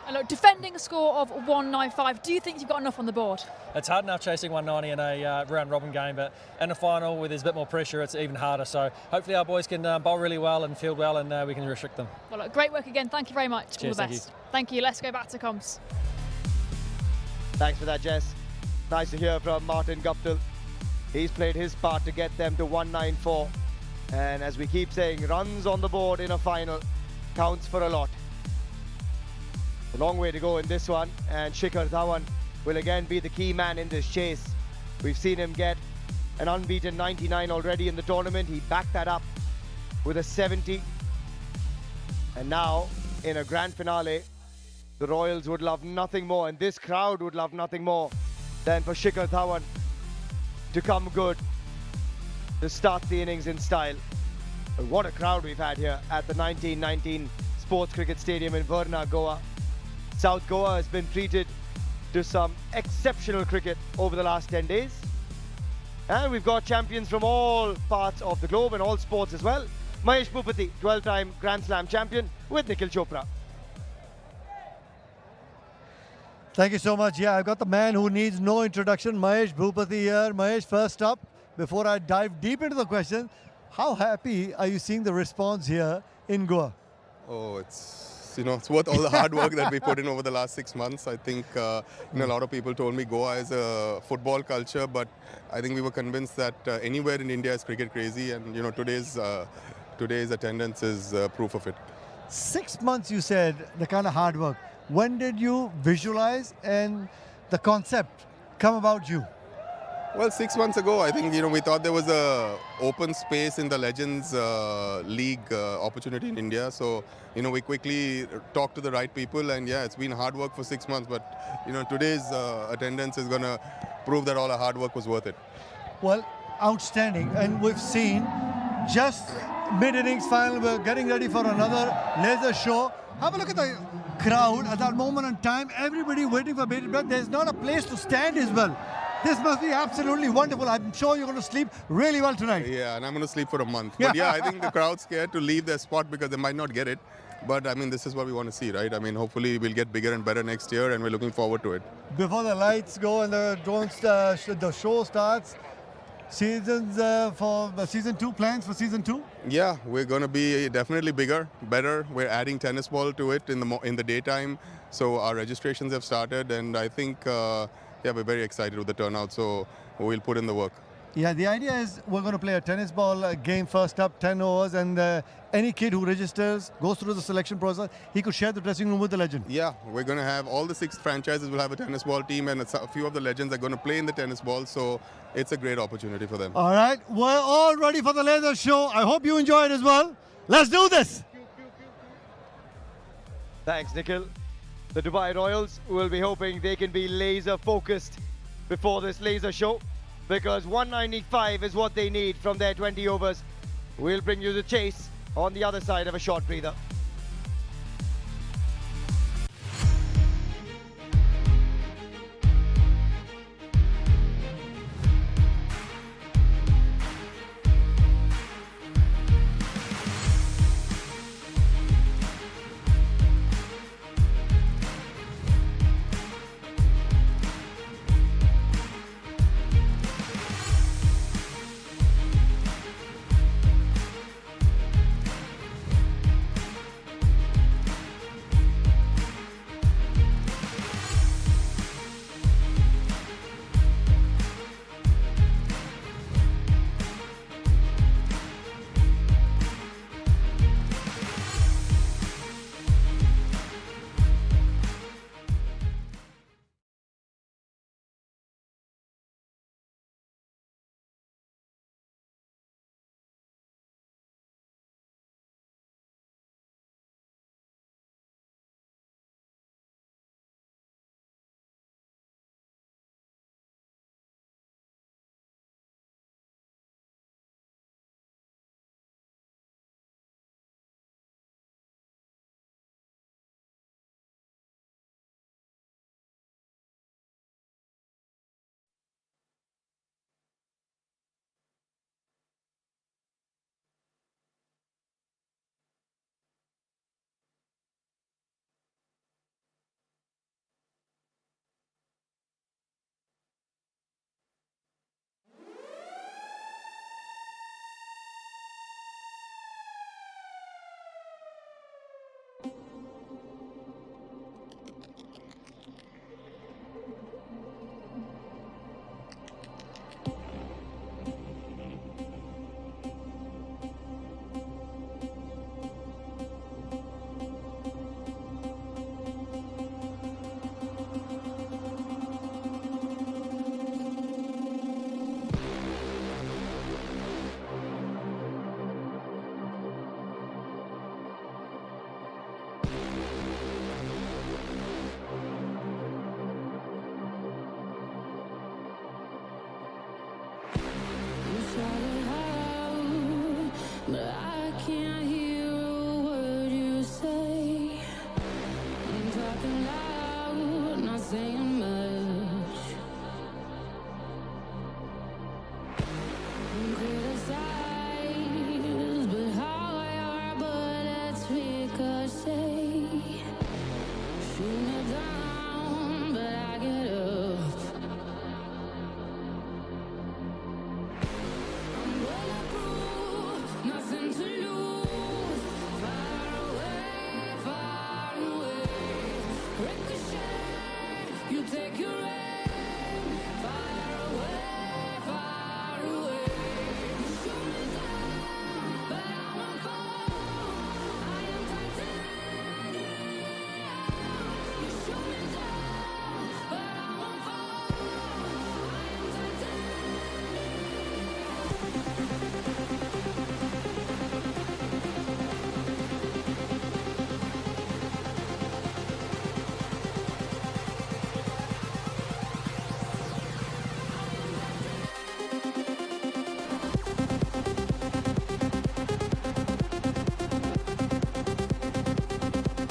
And look, defending a score of 195, do you think you've got enough on the board? It's hard enough chasing 190 in a round-robin game, but in a final where there's a bit more pressure, it's even harder. So hopefully our boys can bowl really well and field well, and we can restrict them. Well, look, great work again. Thank you very much. Cheers, all the best. Thank you. Let's go back to comms. Thanks for that, Jess. Nice to hear from Martin Guptill. He's played his part to get them to 194. And as we keep saying, runs on the board in a final counts for a lot. A long way to go in this one, and Shikhar Dhawan will again be the key man in this chase. We've seen him get an unbeaten 99 already in the tournament. He backed that up with a 70. And now, in a grand finale, The Royals would love nothing more, and this crowd would love nothing more than for Shikhar Dhawan to come good, to start the innings in style. What a crowd we've had here at the 1919 Sports Cricket Stadium in Varna, Goa. South Goa has been treated to some exceptional cricket over the last 10 days. And we've got champions from all parts of the globe and all sports as well. Mahesh Bhupathi, 12-time Grand Slam champion with Nikhil Chopra. Thank you so much. Yeah, I've got the man who needs no introduction, Mahesh Bhupathi here. Mahesh, first up, before I dive deep into the question, how happy are you seeing the response here in Goa? Oh, it's worth all the hard work that we put in over the last 6 months. I think a lot of people told me Goa is a football culture, but I think we were convinced that anywhere in India is cricket crazy, and today's attendance is proof of it. 6 months, you said, the kind of hard work. When did you visualize and the concept come about you? Well, 6 months ago, I think, we thought there was a open space in the Legends League opportunity in India. So, we quickly talked to the right people, and yeah, it's been hard work for 6 months, but, today's attendance is going to prove that all our hard work was worth it. Well, outstanding. And we've seen just mid-innings final, we're getting ready for another laser show. Have a look at the crowd at that moment in time. Everybody waiting for bated breath. There's not a place to stand as well. This must be absolutely wonderful. I'm sure you're going to sleep really well tonight. Yeah, and I'm going to sleep for a month. But yeah, I think the crowd's scared to leave their spot because they might not get it. But I mean, this is what we want to see, right? I mean, hopefully we'll get bigger and better next year, and we're looking forward to it. Before the lights go and the show starts, season 2, plans for season 2? Yeah, we're going to be definitely bigger, better. We're adding tennis ball to it in the daytime. So our registrations have started, and I think we're very excited with the turnout. So we'll put in the work. Yeah, the idea is we're going to play a tennis ball game first up, 10 overs, and any kid who registers, goes through the selection process, he could share the dressing room with the legend. Yeah, we're going to have all the 6 franchises will have a tennis ball team, and a few of the legends are going to play in the tennis ball, so it's a great opportunity for them. All right, we're all ready for the laser show. I hope you enjoy it as well. Let's do this. Thanks, Nikhil. The Dubai Royals will be hoping they can be laser focused before this laser show, because 195 is what they need from their 20 overs. We'll bring you the chase on the other side of a short breather.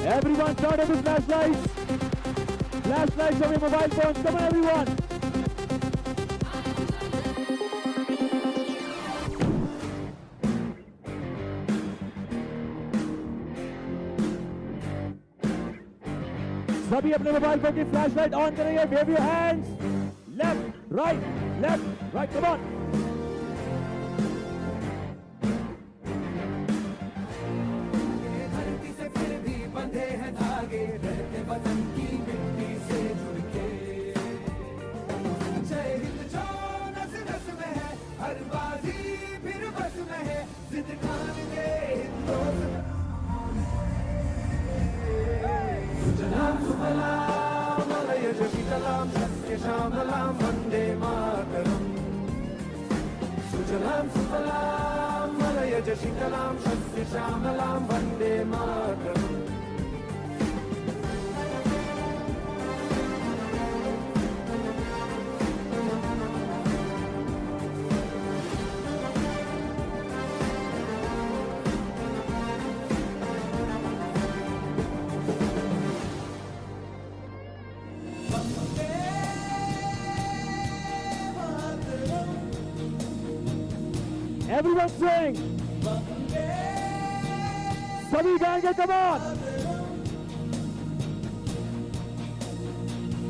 Everyone start up with flashlights. Flashlights on your mobile phones. Come on, everyone. सभी अपने mobile phone की flashlight on करेंगे. Wave your hands. Left, right, come on. धरती से फिर भी बंधे हैं धागे, रहते वतन की मिट्टी से जुड़ के. जय हिंद जो नस नस में है, हर बाजी फिर बस में है, जिंदगानी हिंदुस्तान. सुजलाम सुफलाम मलयज शीतलाम सत्य श्यामलाम वंदे मातरम. सुजलाम सुफलाम मलयज शीतलाम सत्य श्यामलाम वंदे मातरम. Everyone sing. सभी गाएंगे, come on.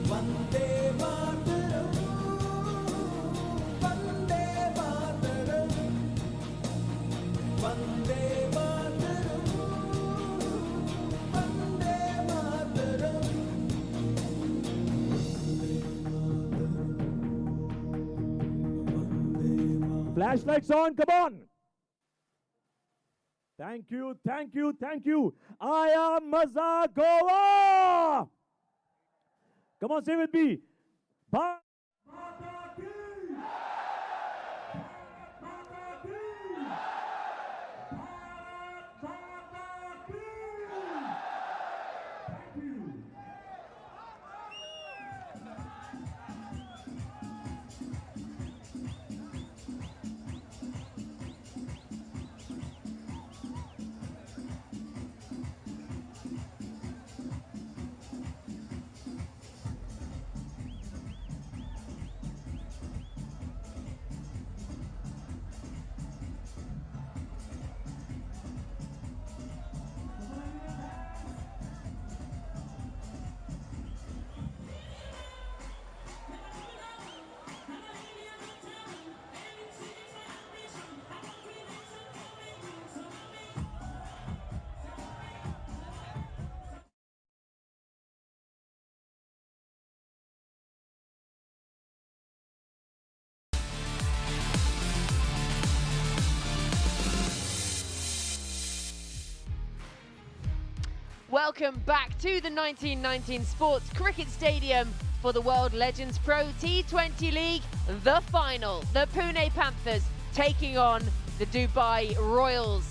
Vande Mataram, Vande Mataram, Vande Mataram, Vande Mataram. Flashlights on, come on. Thank you, thank you, thank you. I am Maza Goa. Come on, say with me. Bye. Welcome back to the 1919 Sports Cricket Stadium for the World Legends Pro T20 League, the final. The Pune Panthers taking on the Dubai Royals.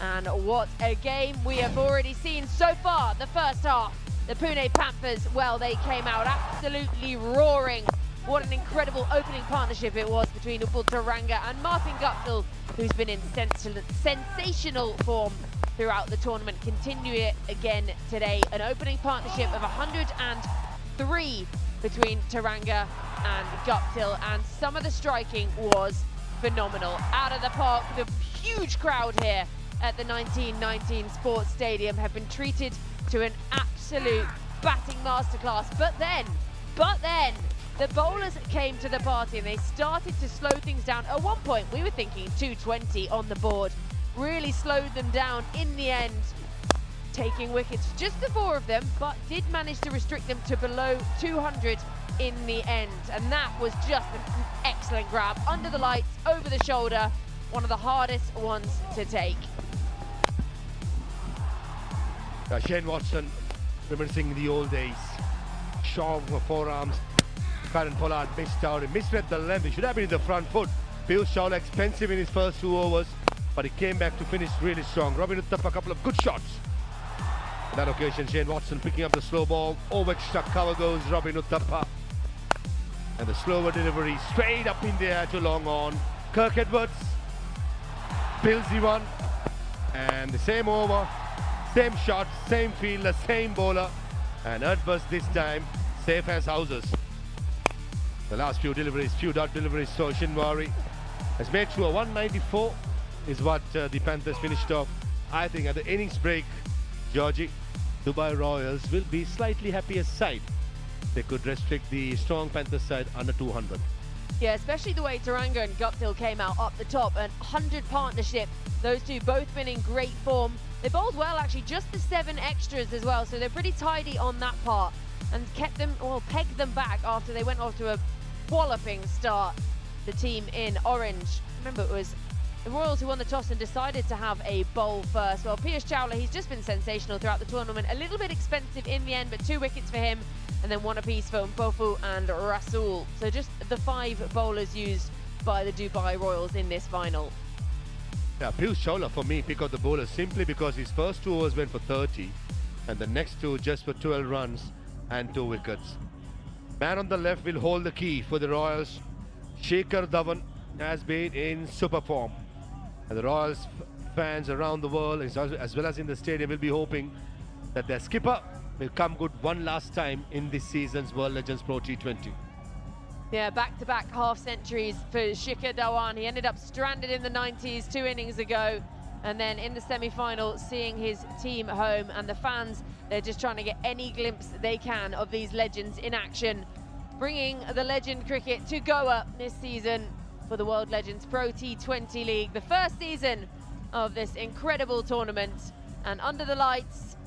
And what a game we have already seen so far. The first half, the Pune Panthers, well, they came out absolutely roaring. What an incredible opening partnership it was between Upul Taranga and Martin Guptill, who's been in sensational form throughout the tournament. Continue it again today. An opening partnership of 103 between Taranga and Guptill, and some of the striking was phenomenal. Out of the park, the huge crowd here at the 1919 Sports Stadium have been treated to an absolute batting masterclass. But then, the bowlers came to the party and they started to slow things down. At one point, we were thinking 220 on the board. Really slowed them down in the end, taking wickets, just the 4 of them, but did manage to restrict them to below 200 in the end. And that was just an excellent grab, under the lights, over the shoulder, one of the hardest ones to take. Shane Watson, reminiscing the old days. Strong forearms. Karen Pollard missed out. He misread the length. He should have been in the front foot. Piyush Chawla expensive in his first 2 overs, but he came back to finish really strong. Robin Uthappa, a couple of good shots. On that occasion, Shane Watson picking up the slow ball. Over extra cover goes Robin Uthappa. And the slower delivery straight up in the air to long on. Kirk Edwards builds the one. And the same over, Same shot, same fielder, same bowler. And Earthbus this time, safe as houses. The last few deliveries, few dot deliveries, so Shinwari has made sure 194 is what the Panthers finished off. I think at the innings break, Georgie, Dubai Royals will be slightly happier side. They could restrict the strong Panthers side under 200. Yeah, especially the way Taranga and Guptill came out up the top, and 100 partnership. Those two both been in great form. They bowled well, actually, just the 7 extras as well, so they're pretty tidy on that part and kept them, well, pegged them back after they went off to a walloping start, the team in orange. Remember, it was the Royals who won the toss and decided to have a bowl first. Well, Piyush Chawla, he's just been sensational throughout the tournament. A little bit expensive in the end, but 2 wickets for him, and then 1 apiece for Mpofu and Rasool. So just the 5 bowlers used by the Dubai Royals in this final. Yeah, Piyush Chawla for me pick of the bowlers simply because his first 2 overs went for 30 and the next 2 just for 12 runs and 2 wickets. Man on the left will hold the key for the Royals. Shikhar Dhawan has been in super form. And the Royals fans around the world, as well as in the stadium, will be hoping that their skipper will come good one last time in this season's World Legends Pro T20. Yeah, back-to-back half-centuries for Shikhar Dhawan. He ended up stranded in the 90s 2 innings ago, and then in the semi-final seeing his team home, and the fans, they're just trying to get any glimpse they can of these legends in action, bringing the legend cricket to Goa this season for the World Legends Pro T20 League, the first season of this incredible tournament. And under the lights,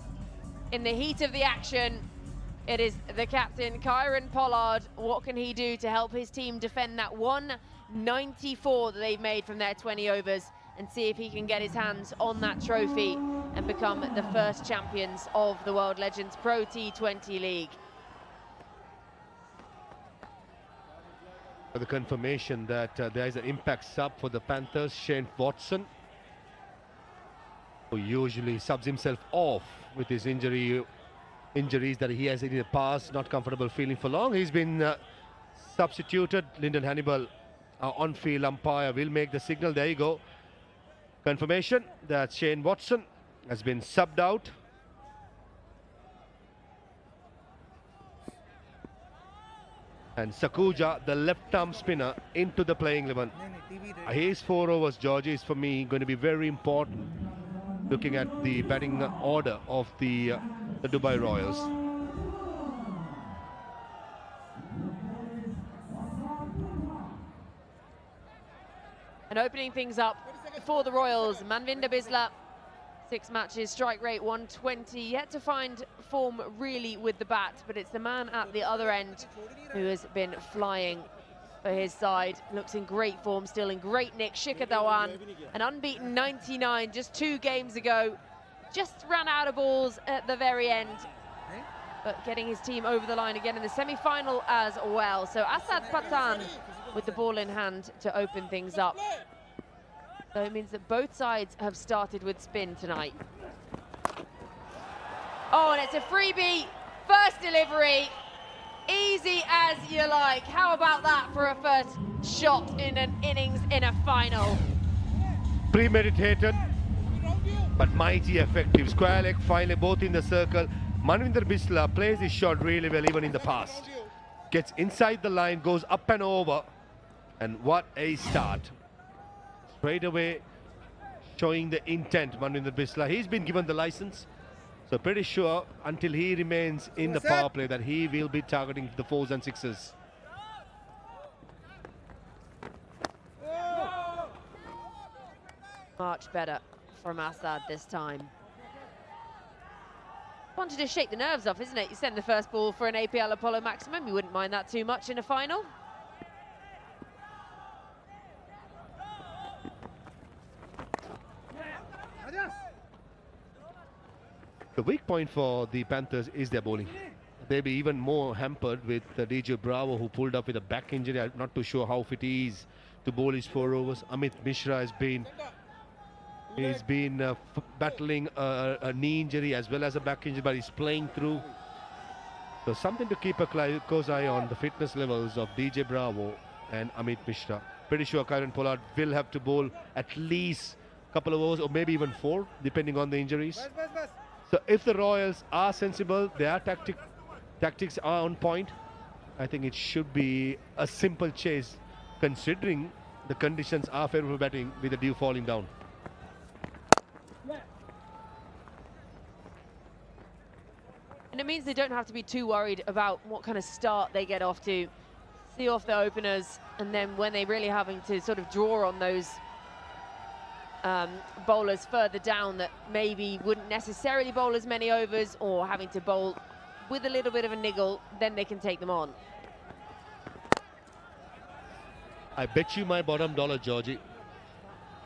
in the heat of the action, it is the captain, Kieron Pollard. What can he do to help his team defend that 194 that they've made from their 20 overs, and see if he can get his hands on that trophy and become the first champions of the World Legends Pro T20 League. The confirmation that there is an impact sub for the Panthers, Shane Watson, who usually subs himself off with his injuries that he has in the past, not comfortable feeling for long. He's been substituted. Lyndon Hannibal, our on-field umpire, will make the signal. There you go. Confirmation that Shane Watson has been subbed out. And Sakuja, the left-arm spinner, into the playing 11. His 4 overs, Georgie, is for me going to be very important, looking at the batting order of the Dubai Royals. And opening things up for the Royals, Manvinder Bisla, 6 matches, strike rate 120, yet to find form really with the bat, but it's the man at the other end who has been flying for his side. Looks in great form, still in great nick. Shikhar Dhawan, an unbeaten 99 just 2 games ago, just ran out of balls at the very end, but getting his team over the line again in the semi-final as well. So Asad Patan with the ball in hand to open things up. So it means that both sides have started with spin tonight. Oh, and it's a freebie, first delivery, easy as you like. How about that for a first shot in an innings in a final? Premeditated, but mighty effective. Square leg, finally both in the circle. Manvinder Bisla plays his shot really well even in the past. Gets inside the line, goes up and over, and what a start. Straight away showing the intent, Manvinder Bisla. He's been given the license, so pretty sure until he remains in the power play that he will be targeting the 4s and 6s. Much better from Asad this time. Wanted to shake the nerves off, isn't it? You send the first ball for an APL Apollo maximum, you wouldn't mind that too much in a final. The weak point for the Panthers is their bowling. They'll be even more hampered with DJ Bravo, who pulled up with a back injury. I'm not too sure how fit he is to bowl his 4 overs. Amit Mishra has been battling a knee injury as well as a back injury, but he's playing through. So something to keep a close eye on, the fitness levels of DJ Bravo and Amit Mishra. Pretty sure Kieron Pollard will have to bowl at least a couple of overs or maybe even 4, depending on the injuries. So if the Royals are sensible, their tactics are on point, I think it should be a simple chase, considering the conditions are favorable for batting with the dew falling down. And it means they don't have to be too worried about what kind of start they get off to. See off the openers, and then when they're really having to sort of draw on those bowlers further down that maybe wouldn't necessarily bowl as many overs, or having to bowl with a little bit of a niggle, then they can take them on. I bet you my bottom dollar, Georgie,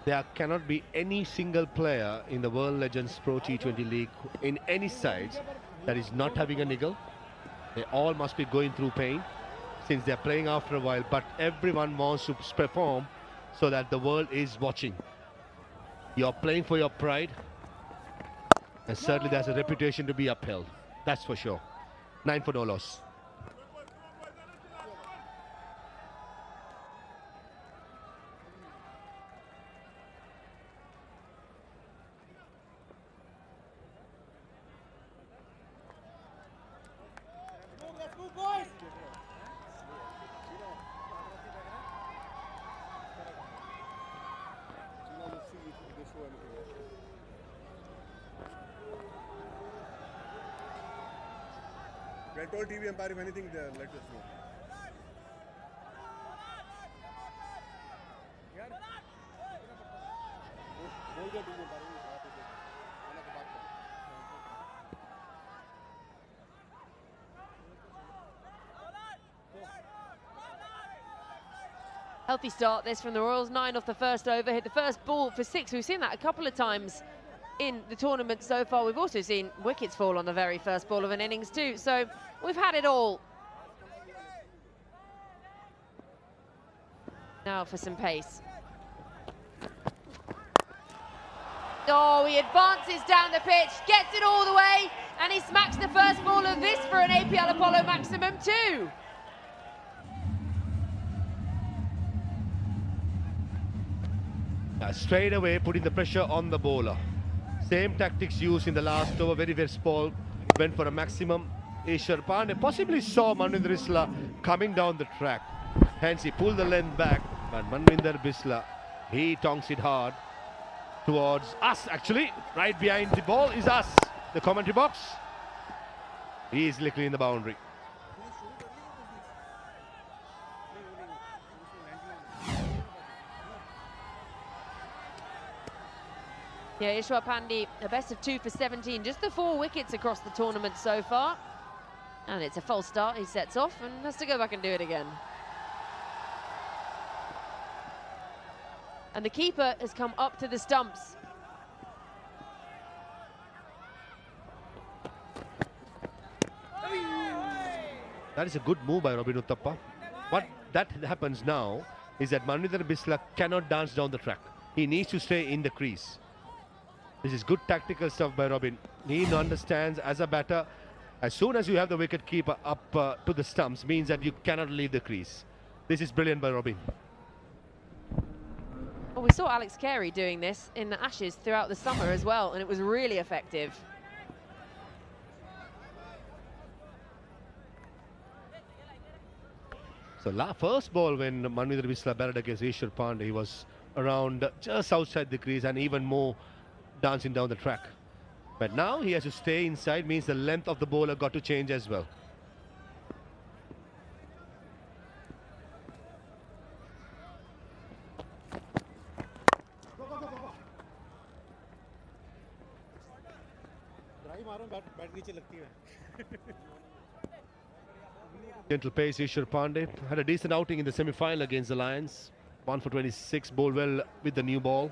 there cannot be any single player in the World Legends Pro T20 League in any sides that is not having a niggle. They all must be going through pain since they're playing after a while, but everyone wants to perform so that the world is watching. You're playing for your pride, and certainly there's a reputation to be upheld. That's for sure. 9 for no loss. I told TV umpire if anything, let us know. Healthy start this from the Royals. 9 off the first over, hit the first ball for 6. We've seen that a couple of times in the tournament so far. We've also seen wickets fall on the very first ball of an innings too, so we've had it all. Now for some pace. Oh, he advances down the pitch, gets it all the way, and he smacks the first ball of this for an APL Apollo maximum too. Straight away putting the pressure on the bowler. Same tactics used in the last over. Very first ball went for a maximum. Ishwar Pandey possibly saw Manvinder Bisla coming down the track. Hence he pulled the length back, but Manvinder Bisla, he tongs it hard towards us actually. Right behind the ball is us, the commentary box. He is clearing the boundary. Yeah, Ishwar Pandey, a best of 2 for 17, just the 4 wickets across the tournament so far. And it's a false start, he sets off and has to go back and do it again. And the keeper has come up to the stumps. That is a good move by Robin Uthappa. What that happens now is that Manvinder Bisla cannot dance down the track. He needs to stay in the crease. This is good tactical stuff by Robin. He understands as a batter, as soon as you have the wicket keeper up to the stumps, means that you cannot leave the crease. This is brilliant by Robin. Well, we saw Alex Carey doing this in the Ashes throughout the summer as well, and it was really effective. So first ball when Manvinder Bisla batted against Ishwar Pandey, he was around just outside the crease and even more dancing down the track. But now he has to stay inside, means the length of the bowler got to change as well. Gentle pace, Ishwar Pandey had a decent outing in the semi-final against the Lions. 1 for 26, bowled well with the new ball.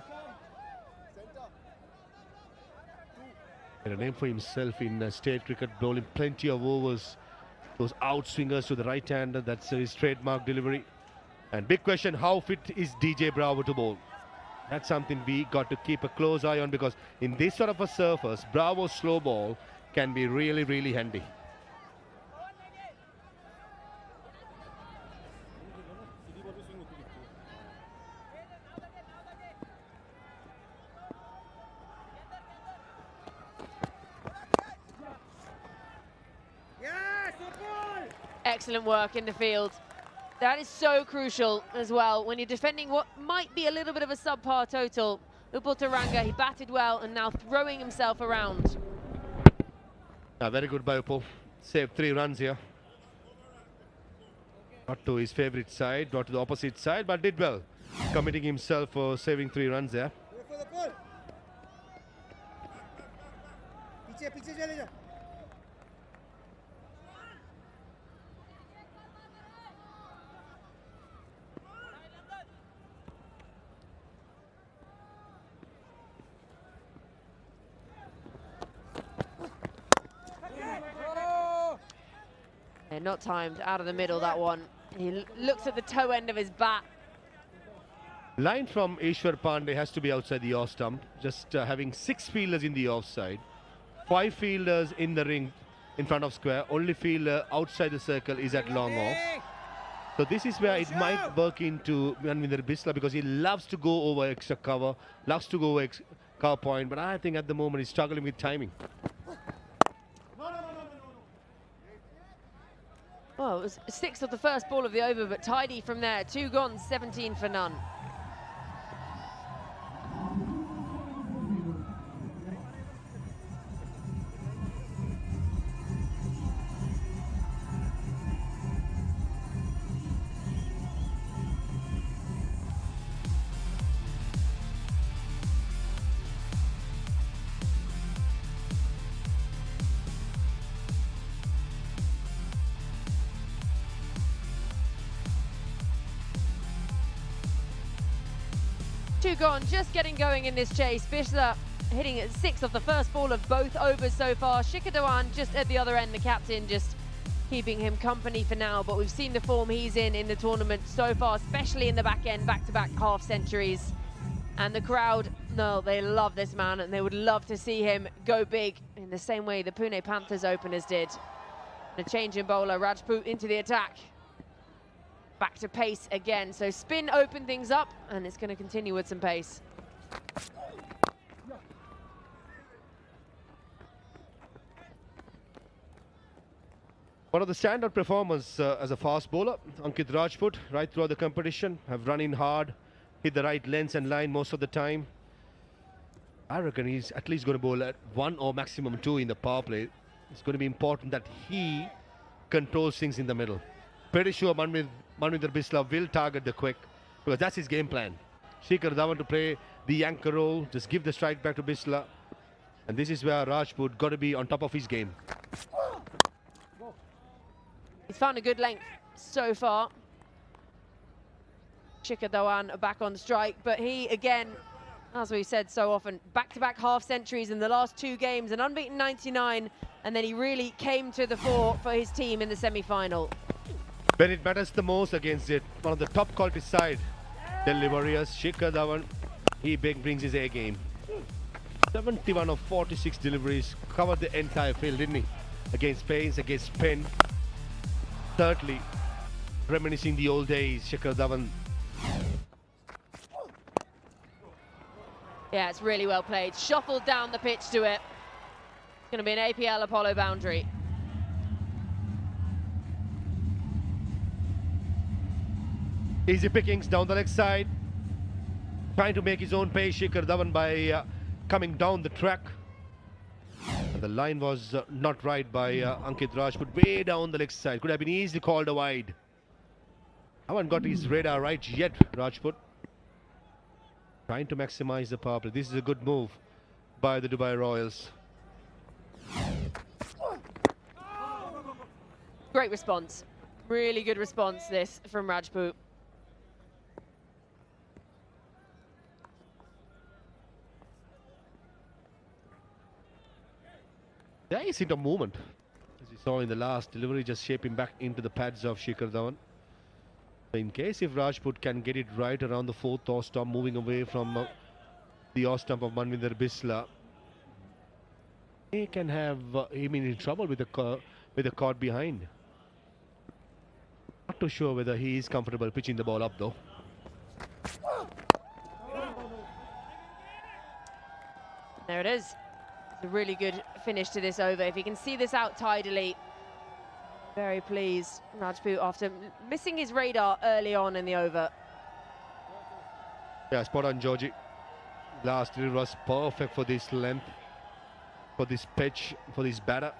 And a name for himself in state cricket, bowling plenty of overs. Those outswingers to the right-hander, that's his trademark delivery. And big question, how fit is DJ Bravo to bowl? That's something we got to keep a close eye on, because in this sort of a surface, Bravo's slow ball can be really, really handy. excellent work in the field. That is so crucial as well when you're defending what might be a little bit of a subpar total. Upal Taranga, he batted well and now throwing himself around. Very good by Upal. Saved 3 runs here. Not to his favourite side, not to the opposite side, but did well. Committing himself for saving 3 runs there. Not timed, out of the middle, that one. He looks at the toe end of his bat. Line from Ishwar Pandey has to be outside the off stump. Just having 6 fielders in the offside. 5 fielders in the ring in front of square. Only fielder outside the circle is at long off. So this is where it might work into Manvinder Bisla because he loves to go over extra cover, loves to go over cover point. But I think at the moment he's struggling with timing. Well, it was 6th of the first ball of the over, but tidy from there. 2 gone, 17 for none. Two gone, just getting going in this chase. Bisla hitting at 6 of the first ball of both overs so far. Shikhar Dhawan just at the other end, the captain just keeping him company for now. But we've seen the form he's in the tournament so far, especially in the back end, back-to-back half centuries. And the crowd, no, they love this man and they would love to see him go big in the same way the Pune Panthers openers did. And a change in bowler, Rajput into the attack. Back to pace again, so spin opened things up and it's going to continue with some pace. One of the standout performers as a fast bowler, Ankit Rajput, right throughout the competition, have run in hard, hit the right lengths and line most of the time. I reckon he's at least going to bowl at 1 or maximum 2 in the power play. It's going to be important that he controls things in the middle. Pretty sure Manvinder Bisla will target the quick because that's his game plan. Shikhar Dhawan to play the anchor role, just give the strike back to Bisla. And this is where Rajput got to be on top of his game. He's found a good length so far. Shikhar Dhawan back on strike, but he again, as we said so often, back-to-back half centuries in the last 2 games, an unbeaten 99, and then he really came to the fore for his team in the semi-final. When it matters the most against it, one of the top quality side, Delhi Warriors, Shikhar Dhawan, he brings his A game. 71 of 46 deliveries, covered the entire field, didn't he? Against pace, against spin. Thirdly, reminiscing the old days, Shikhar Dhawan. Yeah, it's really well played. Shuffled down the pitch to it. It's going to be an APL Apollo boundary. Easy pickings down the leg side. Trying to make his own pace, Shikhar Dhawan, by coming down the track. And the line was not right by Ankit Rajput, way down the leg side. Could have been easily called a wide. Haven't got his radar right yet, Rajput. Trying to maximize the power play. This is a good move by the Dubai Royals. Great response. Really good response, this, from Rajput. There is a movement, as we saw in the last delivery, just shaping back into the pads of Shikhar Dhawan. In case if Rajput can get it right around the 4th off stump, moving away from the off stump of Manvinder Bisla, he can have him in trouble with the cord behind. Not too sure whether he is comfortable pitching the ball up though. There it is. It's a really good finish to this over. If he can see this out tidily, Very pleased, Rajput, after missing his radar early on in the over. Yeah, spot on, Georgie. Last delivery was perfect for this length, for this pitch, for this batter.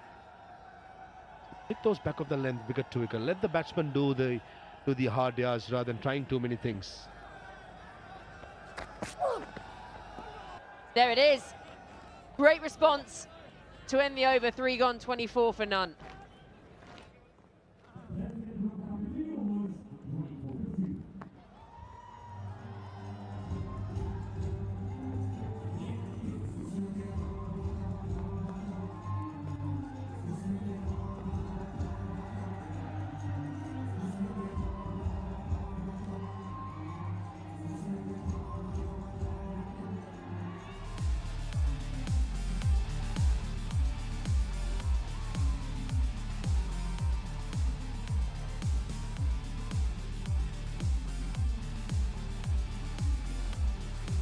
Hit those back of the length, wicket to wicket. Let the batsman do the hard yards rather than trying too many things. There it is. Great response to end the over. 3 gone, 24 for none.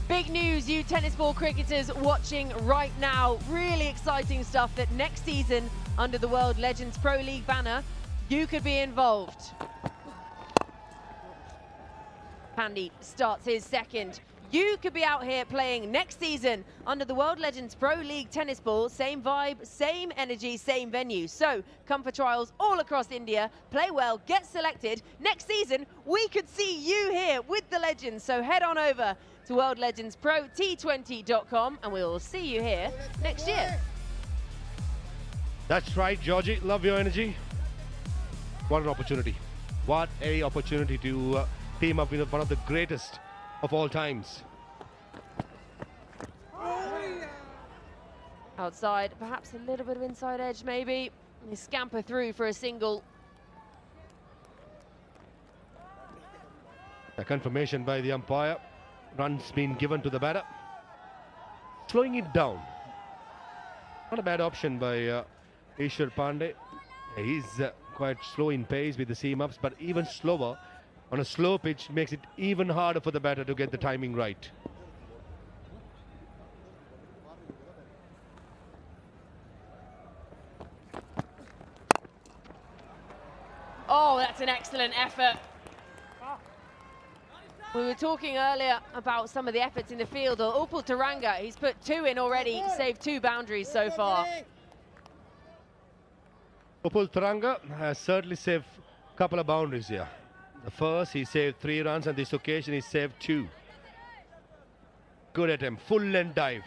Big news, you tennis ball cricketers watching right now. Really exciting stuff that next season, under the World Legends Pro League banner, you could be involved. Pandy starts his second. You could be out here playing next season under the World Legends Pro League tennis ball. Same vibe, same energy, same venue. So come for trials all across India. Play well, get selected. Next season, we could see you here with the legends. So head on over to worldlegendsprot20.com and we'll see you here next year. That's right, Georgie. Love your energy. What an opportunity. What a opportunity to team up with one of the greatest of all times. Outside, perhaps a little bit of inside edge maybe. They scamper through for a single. A confirmation by the umpire. Runs been given to the batter. Slowing it down. Not a bad option by Ishwar Pandey. He's quite slow in pace with the seam-ups, but even slower on a slow pitch makes it even harder for the batter to get the timing right. Oh, that's an excellent effort. We were talking earlier about some of the efforts in the field. Upul Taranga, he's put 2 in already, saved 2 boundaries so far. Upul Taranga has certainly saved a couple of boundaries here. The first, he saved 3 runs, and this occasion he saved 2. Good attempt, full length dive.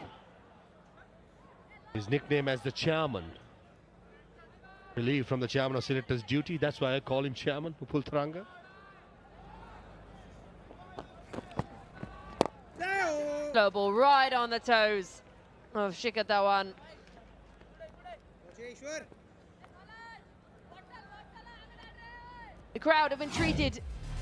His nickname as the chairman. Relief from the chairman of selector's duty, that's why I call him chairman, Upul Taranga. Slow ball right on the toes of Shikhar Dhawan. The crowd have been treated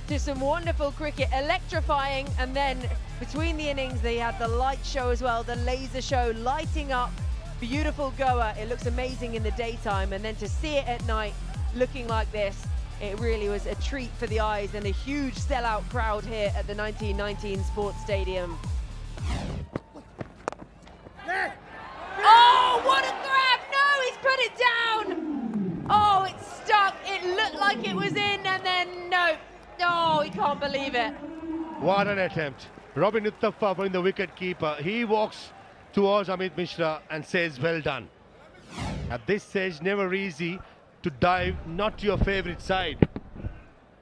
to some wonderful cricket, electrifying, and then between the innings they had the light show as well, the laser show lighting up. Beautiful goer, it looks amazing in the daytime, and then to see it at night looking like this, it really was a treat for the eyes, and a huge sellout crowd here at the 1919 Sports Stadium. Oh, what a grab! No, he's put it down! Oh, it's stuck. It looked like it was in, and then no. Oh, he can't believe it. What an attempt. Robin Uthappa from the wicket keeper. He walks towards Amit Mishra and says, well done. At this stage, never easy to dive not to your favorite side.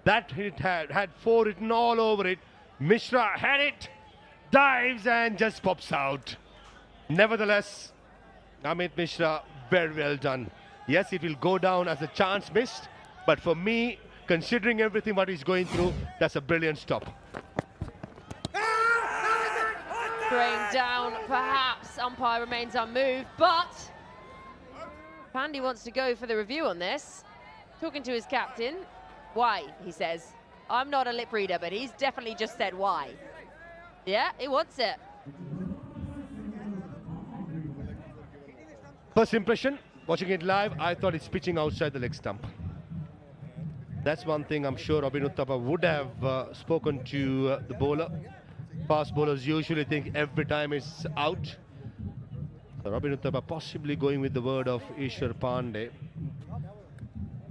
That hit had 4 written all over it. Mishra had it, dives and just pops out. Nevertheless, Amit Mishra, very well done. Yes, it will go down as a chance missed, but for me, considering everything what he's going through, that's a brilliant stop. Going down, perhaps. Umpire remains unmoved, but Pandy wants to go for the review on this. Talking to his captain. Why, he says. I'm not a lip reader, but he's definitely just said why. Yeah, he wants it. First impression, watching it live, I thought it's pitching outside the leg stump. That's one thing I'm sure Robin Uthappa would have spoken to the bowler. Fast bowlers usually think every time it's out. So Robin Uthappa possibly going with the word of Ishwar Pandey.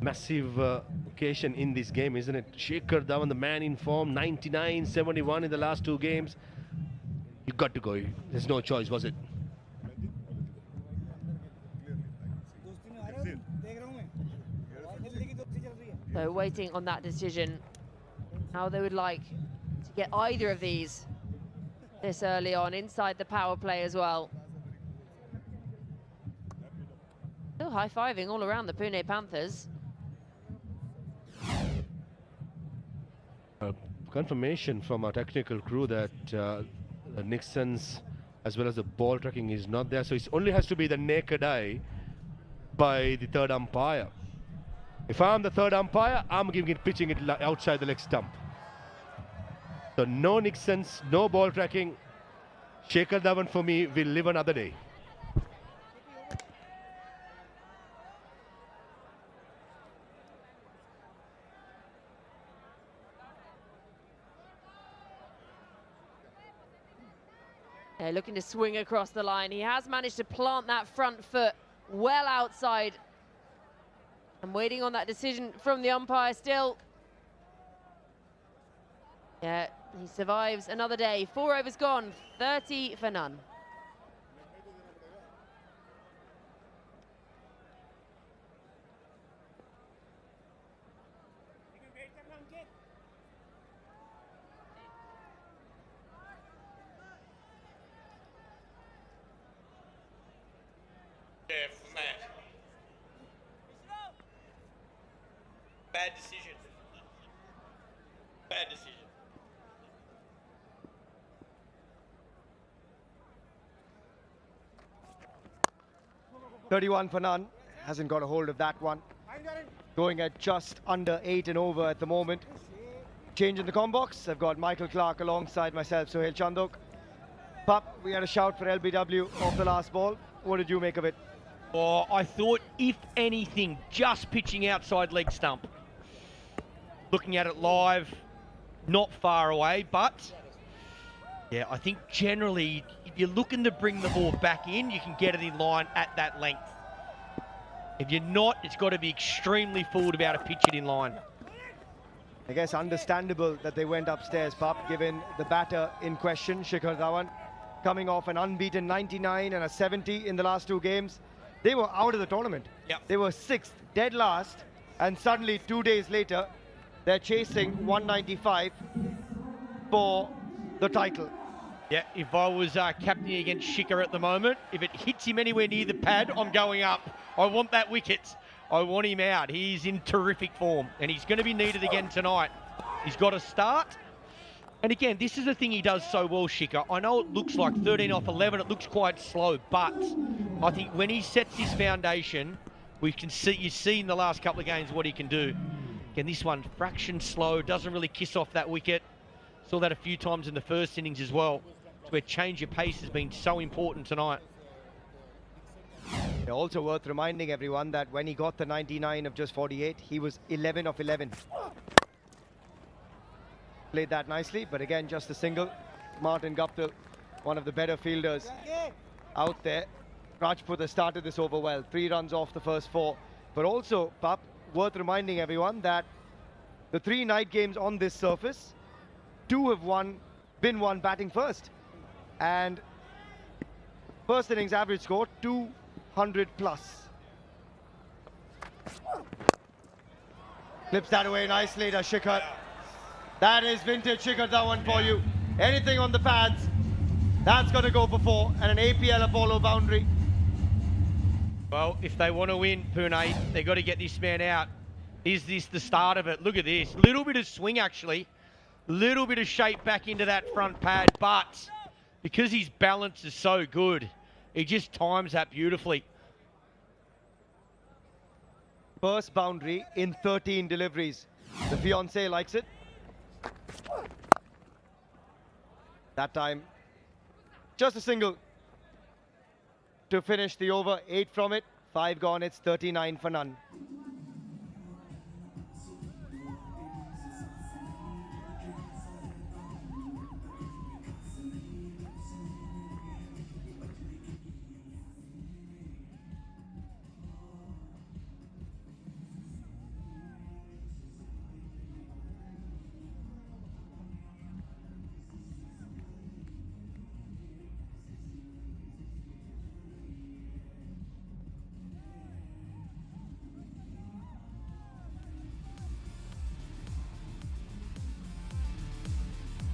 massive occasion in this game, isn't it? Shikhar Dhawan, the man in form, 99, 71 in the last 2 games. You got to go. There's no choice, was it? So waiting on that decision, how they would like to get either of these this early on inside the power play as well. Still high-fiving all around the Pune Panthers. Confirmation from our technical crew that Nixon's as well as the ball tracking is not there, so it only has to be the naked eye by the third umpire. If I'm the third umpire, I'm pitching it outside the leg stump. So no Nixon's, no ball tracking. Shikhar Dhawan for me will live another day. Yeah, looking to swing across the line. He has managed to plant that front foot well outside. I'm waiting on that decision from the umpire still. Yeah, he survives another day. 4 overs gone, 30 for none. Bad decision. Bad decision. $31 for none. Hasn't got a hold of that one. Going at just under 8 and over at the moment. Change in the com box. I've got Michael Clark alongside myself, Sohail Chandok. Pup, we had a shout for LBW off the last ball. What did you make of it? Oh, I thought, if anything, just pitching outside leg stump. Looking at it live, not far away, but yeah, I think generally, if you're looking to bring the ball back in, you can get it in line at that length. If you're not, it's got to be extremely fooled about to pitch it in line. I guess understandable that they went upstairs, Pup, given the batter in question, Shikhar Dhawan, coming off an unbeaten 99 and a 70 in the last 2 games. They were out of the tournament. Yep. They were 6th, dead last, and suddenly 2 days later, they're chasing 195 for the title. Yeah, if I was captain against Shikhar at the moment, if it hits him anywhere near the pad, I'm going up. I want that wicket. I want him out. He's in terrific form, and he's going to be needed again tonight. He's got to start. And again, this is the thing he does so well, Shikhar. I know it looks like 13 off 11. It looks quite slow, but I think when he sets his foundation, we can see, you see in the last couple of games what he can do. Again, this one, fraction slow, doesn't really kiss off that wicket. Saw that a few times in the first innings as well. It's where change of pace has been so important tonight. Also worth reminding everyone that when he got the 99 of just 48, he was 11 of 11. Played that nicely, but again, just a single. Martin Guptill, one of the better fielders out there. Rajput has started this over well. 3 runs off the first 4. But also, Pup, worth reminding everyone that the 3 night games on this surface, 2 have been won batting first. And first innings average score, 200 plus. Clips that away nicely to Shikhar. That is vintage Shikhar Dhawan for you. Anything on the pads, that's going to go for 4, and an APL Apollo boundary. Well, if they want to win, Pune, they've got to get this man out. Is this the start of it? Look at this. Little bit of swing, actually. Little bit of shape back into that front pad, but because his balance is so good, he just times that beautifully. First boundary in 13 deliveries. The fiancé likes it. That time, just a single to finish the over. 8 from it, 5 gone. It's 39 for none.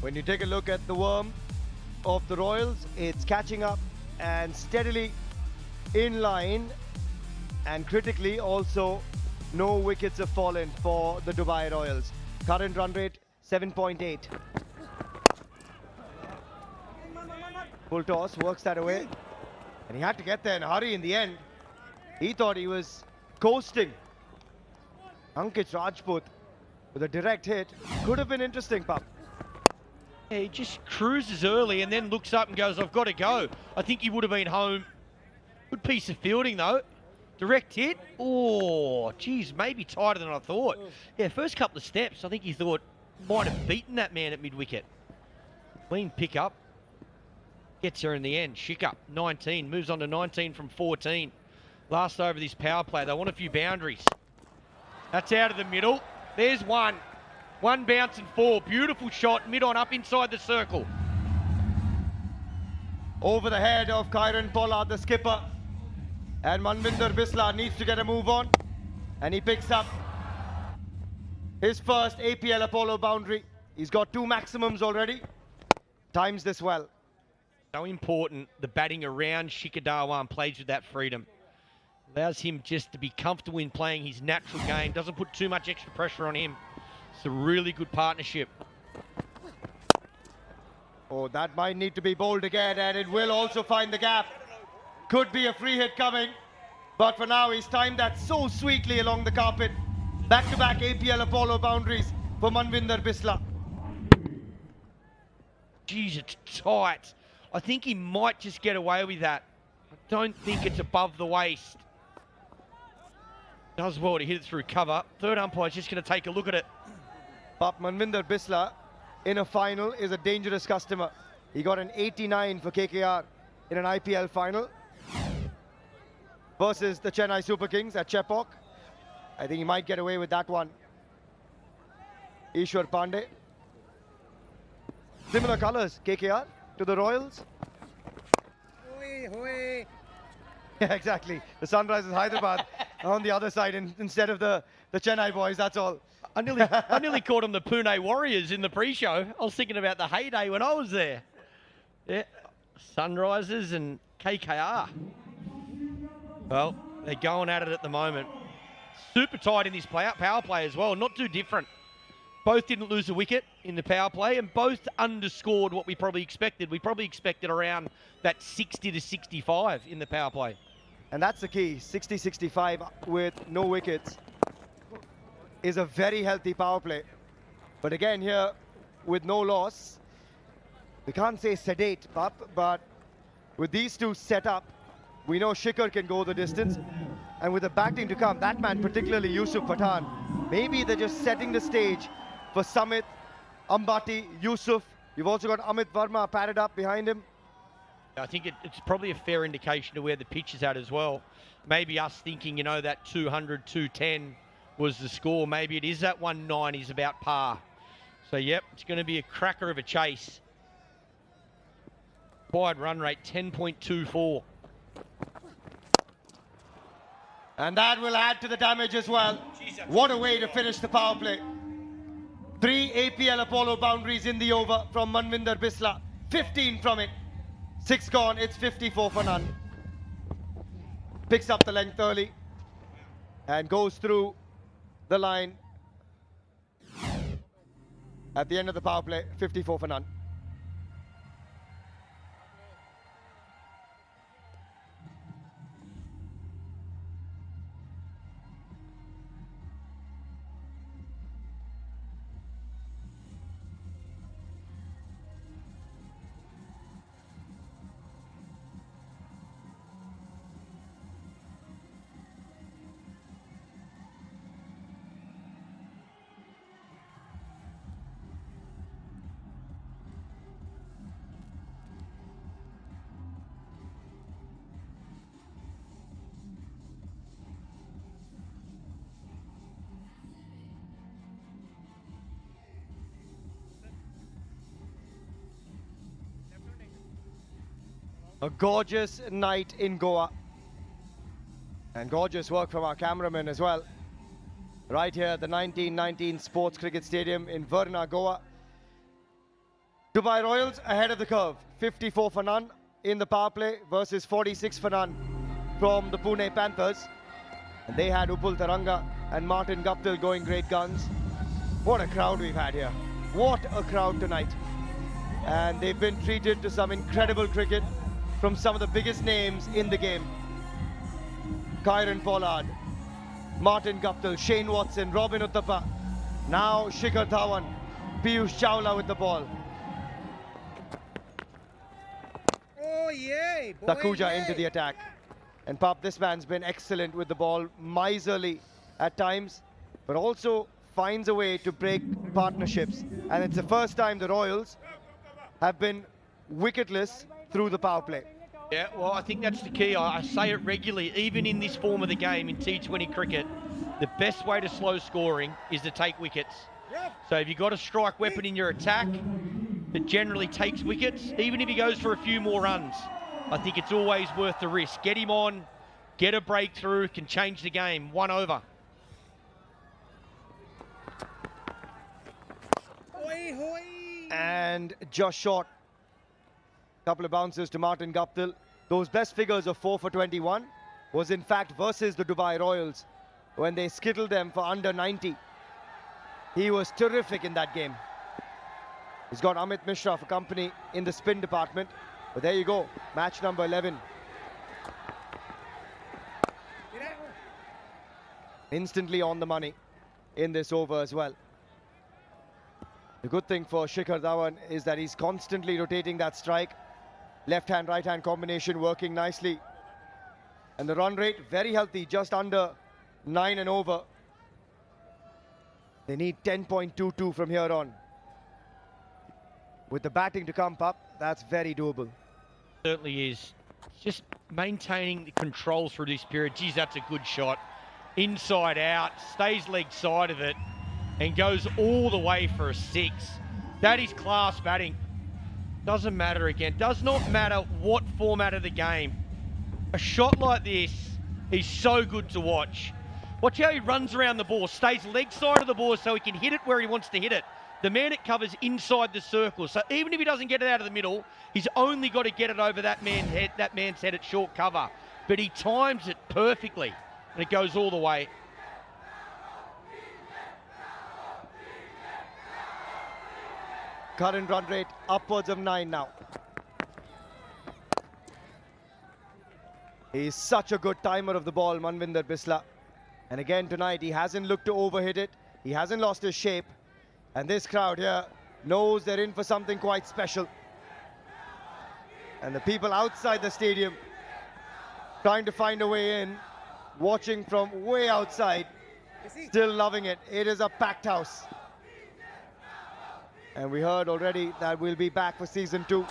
When you take a look at the worm of the Royals, it's catching up and steadily in line, and critically also no wickets have fallen for the Dubai Royals. Current run rate 7.8. Full toss, works that away, and he had to get there in a hurry in the end. He thought he was coasting. Ankit Rajput with a direct hit. Could have been interesting, Pup. Yeah, he just cruises early and then looks up and goes, I've got to go. I think he would have been home. Good piece of fielding, though. Direct hit. Oh, geez, maybe tighter than I thought. Yeah, first couple of steps, I think he thought might have beaten that man at mid-wicket. Clean pick up. Gets her in the end. Shikha, 19. Moves on to 19 from 14. Last over this power play. They want a few boundaries. That's out of the middle. There's one. One bounce and 4. Beautiful shot. Mid-on up inside the circle. Over the head of Kieron Pollard, the skipper. And Manvinder Bisla needs to get a move on. And he picks up his first APL Apollo boundary. He's got 2 maximums already. Times this well. So important, the batting around Shikhar Dhawan plays with that freedom. Allows him just to be comfortable in playing his natural game. Doesn't put too much extra pressure on him. It's a really good partnership. Oh, that might need to be bowled again, and it will also find the gap. Could be a free hit coming, but for now he's timed that so sweetly along the carpet. Back-to-back APL Apollo boundaries for Manvinder Bisla. Jeez, it's tight. I think he might just get away with that. I don't think it's above the waist. Does well to hit it through cover. Third umpire's just going to take a look at it. But Manvinder Bisla in a final is a dangerous customer. He got an 89 for KKR in an IPL final versus the Chennai Super Kings at Chepauk. I think he might get away with that one. Ishwar Pandey. Similar colours, KKR to the Royals. Yeah, exactly. The Sunrisers Hyderabad on the other side instead of the Chennai boys, that's all. I nearly called them the Pune Warriors in the pre-show. I was thinking about the heyday when I was there. Yeah, Sunrisers and KKR. Well, they're going at it at the moment. Super tight in this power play as well, not too different. Both didn't lose a wicket in the power play and both underscored what we probably expected. We probably expected around that 60 to 65 in the power play. And that's the key, 60-65 with no wickets is a very healthy power play. But again here, with no loss, we can't say sedate, but with these two set up, we know Shikhar can go the distance. And with the batting to come, that man, particularly Yusuf Pathan, maybe they're just setting the stage for Samit, Ambati, Yusuf. You've also got Amit Verma padded up behind him. I think it's probably a fair indication of where the pitch is at as well. Maybe us thinking, you know, that 200, 210 was the score. Maybe it is that 190 is about par. So, yep, it's going to be a cracker of a chase. Wide run rate, 10.24. And that will add to the damage as well. What a way to finish the power play. 3 APL Apollo boundaries in the over from Manvinder Bisla. 15 from it. 6 gone, it's 54 for none. Picks up the length early and goes through the line at the end of the power play, 54 for none. A gorgeous night in Goa. And gorgeous work from our cameraman as well. Right here at the 1919 Sports Cricket Stadium in Varna, Goa. Dubai Royals ahead of the curve, 54 for none in the power play versus 46 for none from the Pune Panthers. And they had Upul Taranga and Martin Guptill going great guns. What a crowd we've had here. What a crowd tonight. And they've been treated to some incredible cricket from some of the biggest names in the game. Kieron Pollard, Martin Guptill, Shane Watson, Robin Uthappa. Now Shikhar Dhawan, Piyush Chawla with the ball. Oh yeah, boy, Takuja into the attack. And Pop, this man's been excellent with the ball, miserly at times, but also finds a way to break partnerships. And it's the first time the Royals have been wicketless through the power play. Yeah, well, I think that's the key. I say it regularly, even in this form of the game, in T20 cricket, the best way to slow scoring is to take wickets. So if you've got a strike weapon in your attack that generally takes wickets, even if he goes for a few more runs, I think it's always worth the risk. Get him on, get a breakthrough, can change the game. 1 over. And just short. Couple of bounces to Martin Guptill. Those best figures of 4 for 21 was in fact versus the Dubai Royals when they skittled them for under 90. He was terrific in that game. He's got Amit Mishra for company in the spin department. But there you go, match number 11. Instantly on the money in this over as well. The good thing for Shikhar Dhawan is that he's constantly rotating that strike. Left-hand, right-hand combination working nicely. And the run rate, very healthy, just under 9 and over. They need 10.22 from here on. With the batting to come up, that's very doable. Certainly is. Just maintaining the control through this period. Geez, that's a good shot. Inside out, stays leg side of it, and goes all the way for a 6. That is class batting. Doesn't matter again. Does not matter what format of the game. A shot like this is so good to watch. Watch how he runs around the ball, stays leg side of the ball so he can hit it where he wants to hit it. The man it covers inside the circle. So even if he doesn't get it out of the middle, he's only got to get it over that man's head at short cover. But he times it perfectly, and it goes all the way. Current run rate upwards of 9 now. He's such a good timer of the ball, Manvinder Bisla. And again tonight, he hasn't looked to overhit it. He hasn't lost his shape. And this crowd here knows they're in for something quite special. And the people outside the stadium trying to find a way in, watching from way outside, still loving it. It is a packed house. And we heard already that we'll be back for season 2.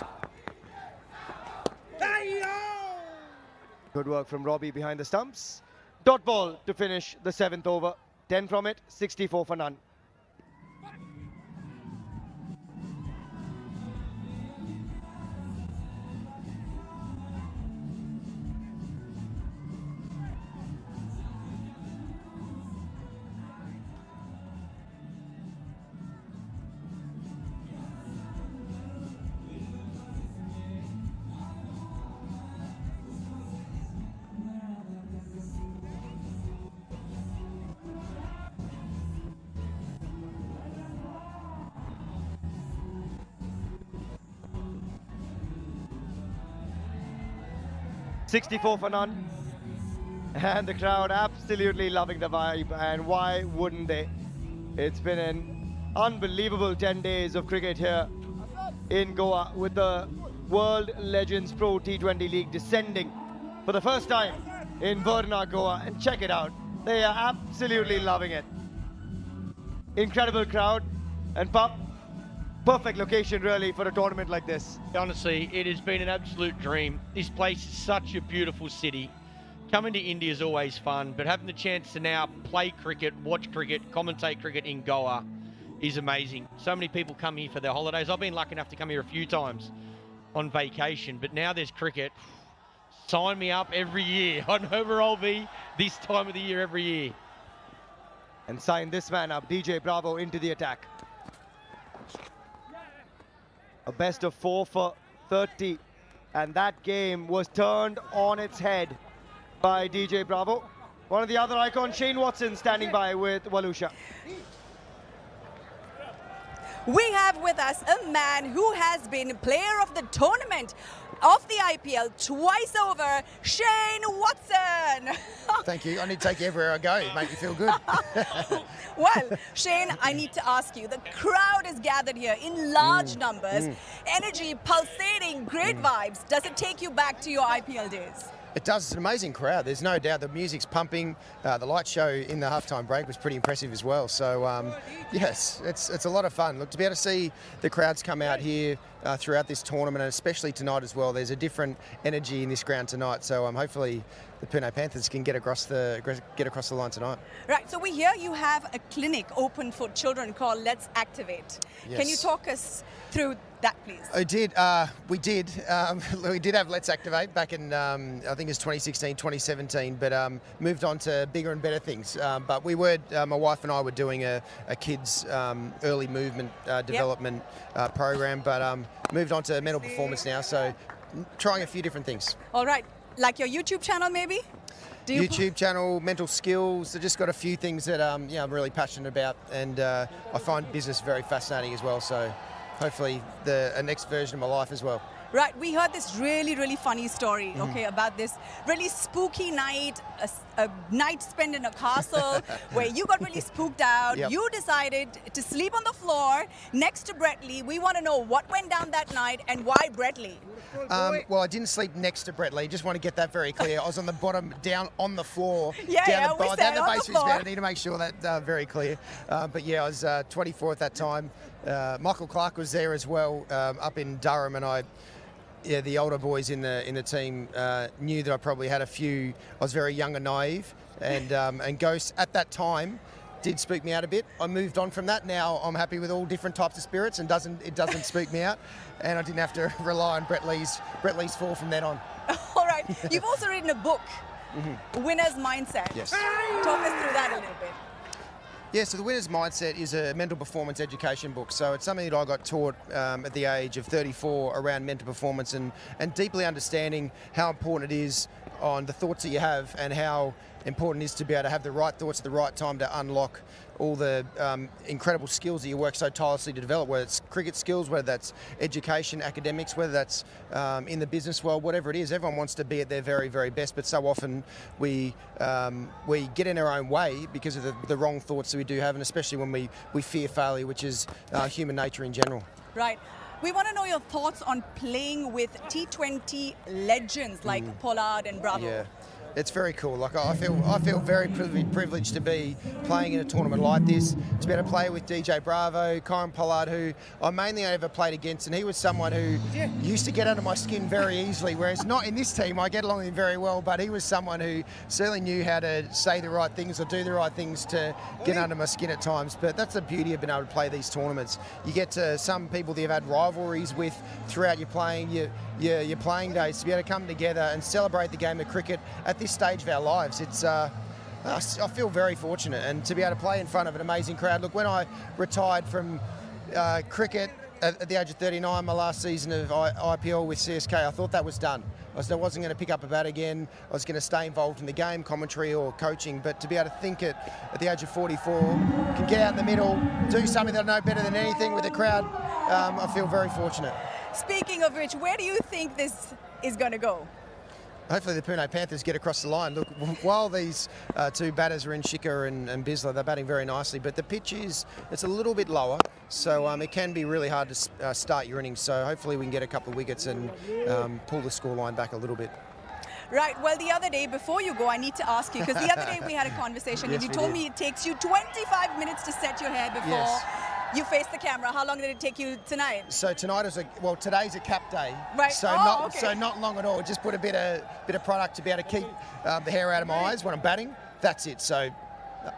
Good work from Robbie behind the stumps. Dot ball to finish the 7th over. 10 from it, 64 for none. $64 for none. And the crowd absolutely loving the vibe. And why wouldn't they? It's been an unbelievable 10 days of cricket here in Goa with the World Legends Pro T20 League descending for the first time in Varna, Goa. And check it out. They are absolutely loving it. Incredible crowd. And Pup, perfect location really for a tournament like this. Honestly, it has been an absolute dream. This place is such a beautiful city. Coming to India is always fun, but having the chance to now play cricket, watch cricket, commentate cricket in Goa is amazing. So many people come here for their holidays. I've been lucky enough to come here a few times on vacation, but now there's cricket. Sign me up every year. I know where I'll be this time of the year every year. And sign this man up, DJ Bravo into the attack. A best of 4 for 30. And that game was turned on its head by DJ Bravo. One of the other icons, Shane Watson, standing by with Walusha. We have with us a man who has been player of the tournament of the IPL twice over, Shane Watson. Thank you. I need to take you everywhere I go. Make you feel good. Well, Shane, I need to ask you, the crowd is gathered here in large numbers, energy pulsating, great vibes. Does it take you back to your IPL days? It does. It's an amazing crowd. There's no doubt. The music's pumping. The light show in the halftime break was pretty impressive as well. So, yes, it's a lot of fun. Look, to be able to see the crowds come out here throughout this tournament, and especially tonight as well, there's a different energy in this ground tonight. So, hopefully the Pune Panthers can get across the line tonight. Right. So we hear you have a clinic open for children called Let's Activate. Yes. Can you talk us through that, please? I did. We did. We did have Let's Activate back in, I think it's 2016, 2017, but moved on to bigger and better things. But we were, my wife and I were doing a kids' early movement development program, but moved on to mental performance now, so trying a few different things. All right. Like your YouTube channel, maybe? YouTube channel, mental skills. I've just got a few things that I'm really passionate about, and I find business very fascinating as well. So hopefully a next version of my life as well. Right, we heard this really, really funny story, about this really spooky night, a night spent in a castle where you got really spooked out. Yep. You decided to sleep on the floor next to Brett Lee. We want to know what went down that night and why Brett Lee. Well, I didn't sleep next to Brett Lee. Just want to get that very clear. I was on the bottom, down on the floor, down the base of his bed. I need to make sure that very clear. But yeah, I was 24 at that time. Michael Clark was there as well, up in Durham, and the older boys in the team knew that I probably had a few. I was very young and naive, and ghosts at that time did spook me out a bit. I moved on from that. Now I'm happy with all different types of spirits, and it doesn't spook me out. And I didn't have to rely on Brett Lee's fall from then on. All right, you've also written a book, Winner's Mindset. Yes. Talk us through that a little bit. Yeah, so the Winner's Mindset is a mental performance education book. So it's something that I got taught at the age of 34 around mental performance and deeply understanding how important it is on the thoughts that you have, and how important it is to be able to have the right thoughts at the right time to unlock all the incredible skills that you work so tirelessly to develop, whether it's cricket skills, whether that's education, academics, whether that's in the business world, whatever it is. Everyone wants to be at their very, very best, but so often we get in our own way because of the wrong thoughts that we do have, and especially when we fear failure, which is human nature in general. Right. We want to know your thoughts on playing with T20 legends like Pollard and Bravo. Yeah. It's very cool. Like I feel very privileged to be playing in a tournament like this, to be able to play with DJ Bravo, Kieran Pollard, who I mainly ever played against, and he was someone who used to get under my skin very easily, whereas not in this team. I get along with him very well, but he was someone who certainly knew how to say the right things or do the right things to get under my skin at times. But that's the beauty of being able to play these tournaments. You get to some people that you've had rivalries with throughout your playing days, to be able to come together and celebrate the game of cricket at this stage of our lives. I feel very fortunate, and to be able to play in front of an amazing crowd. Look, when I retired from cricket at the age of 39, my last season of IPL with CSK, I thought that was done. I wasn't going to pick up a bat again. I was going to stay involved in the game, commentary or coaching, but to be able to think at the age of 44, can get out in the middle, do something that I know better than anything with the crowd, I feel very fortunate. Speaking of which, where do you think this is going to go? Hopefully the Pune Panthers get across the line. Look, while these two batters are in Shikhar and Bisler, they're batting very nicely, but the pitch it's a little bit lower, so it can be really hard to start your innings. So hopefully we can get a couple of wickets and pull the scoreline back a little bit. Right, well, the other day, before you go, I need to ask you, because the other day we had a conversation and you told me it takes you 25 minutes to set your hair before you face the camera. How long did it take you tonight? So tonight is today's a cap day. Right. So not long at all. Just put a bit of product to be able to keep the hair out of my eyes when I'm batting. That's it. So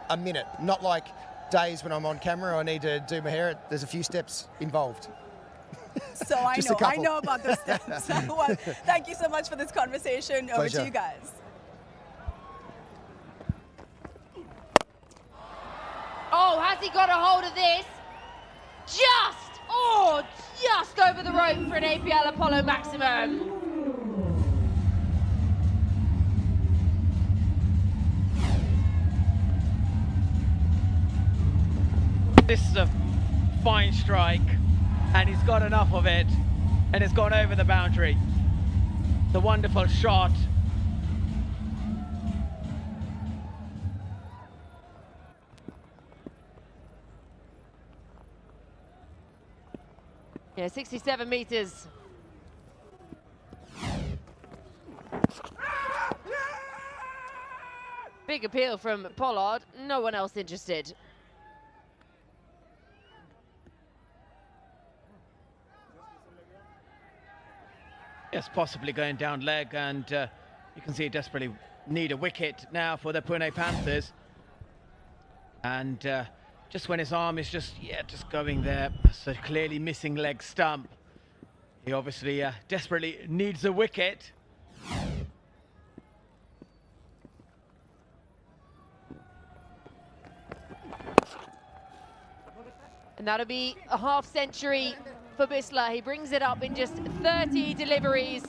a minute. Not like days when I'm on camera, I need to do my hair. There's a few steps involved. So I know about those steps. Well, thank you so much for this conversation. Over to you guys. Oh, has he got a hold of this? Just Oh, just over the rope for an APL Apollo maximum. This is a fine strike, and he's got enough of it, and it's gone over the boundary. It's a wonderful shot. Yeah, 67 meters. Big appeal from Pollard, no one else interested. Yes, possibly going down leg, and you can see it desperately need a wicket now for the Pune Panthers. And just when his arm is just going there, so clearly missing leg stump. He obviously desperately needs a wicket. And that'll be a half century for Bisler. He brings it up in just 30 deliveries.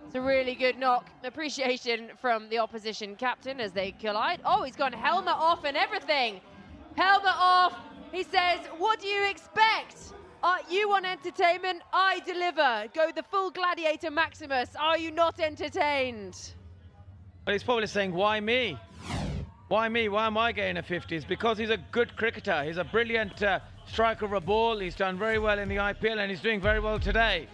It's a really good knock. Appreciation from the opposition captain as they collide. Oh, he's gone helmet off and everything. Helmet off. He says, what do you expect? You want entertainment? I deliver. Go the full Gladiator Maximus. Are you not entertained? Well, he's probably saying, why me? Why me? Why am I getting a 50s? Because he's a good cricketer. He's a brilliant striker of a ball. He's done very well in the IPL, and he's doing very well today.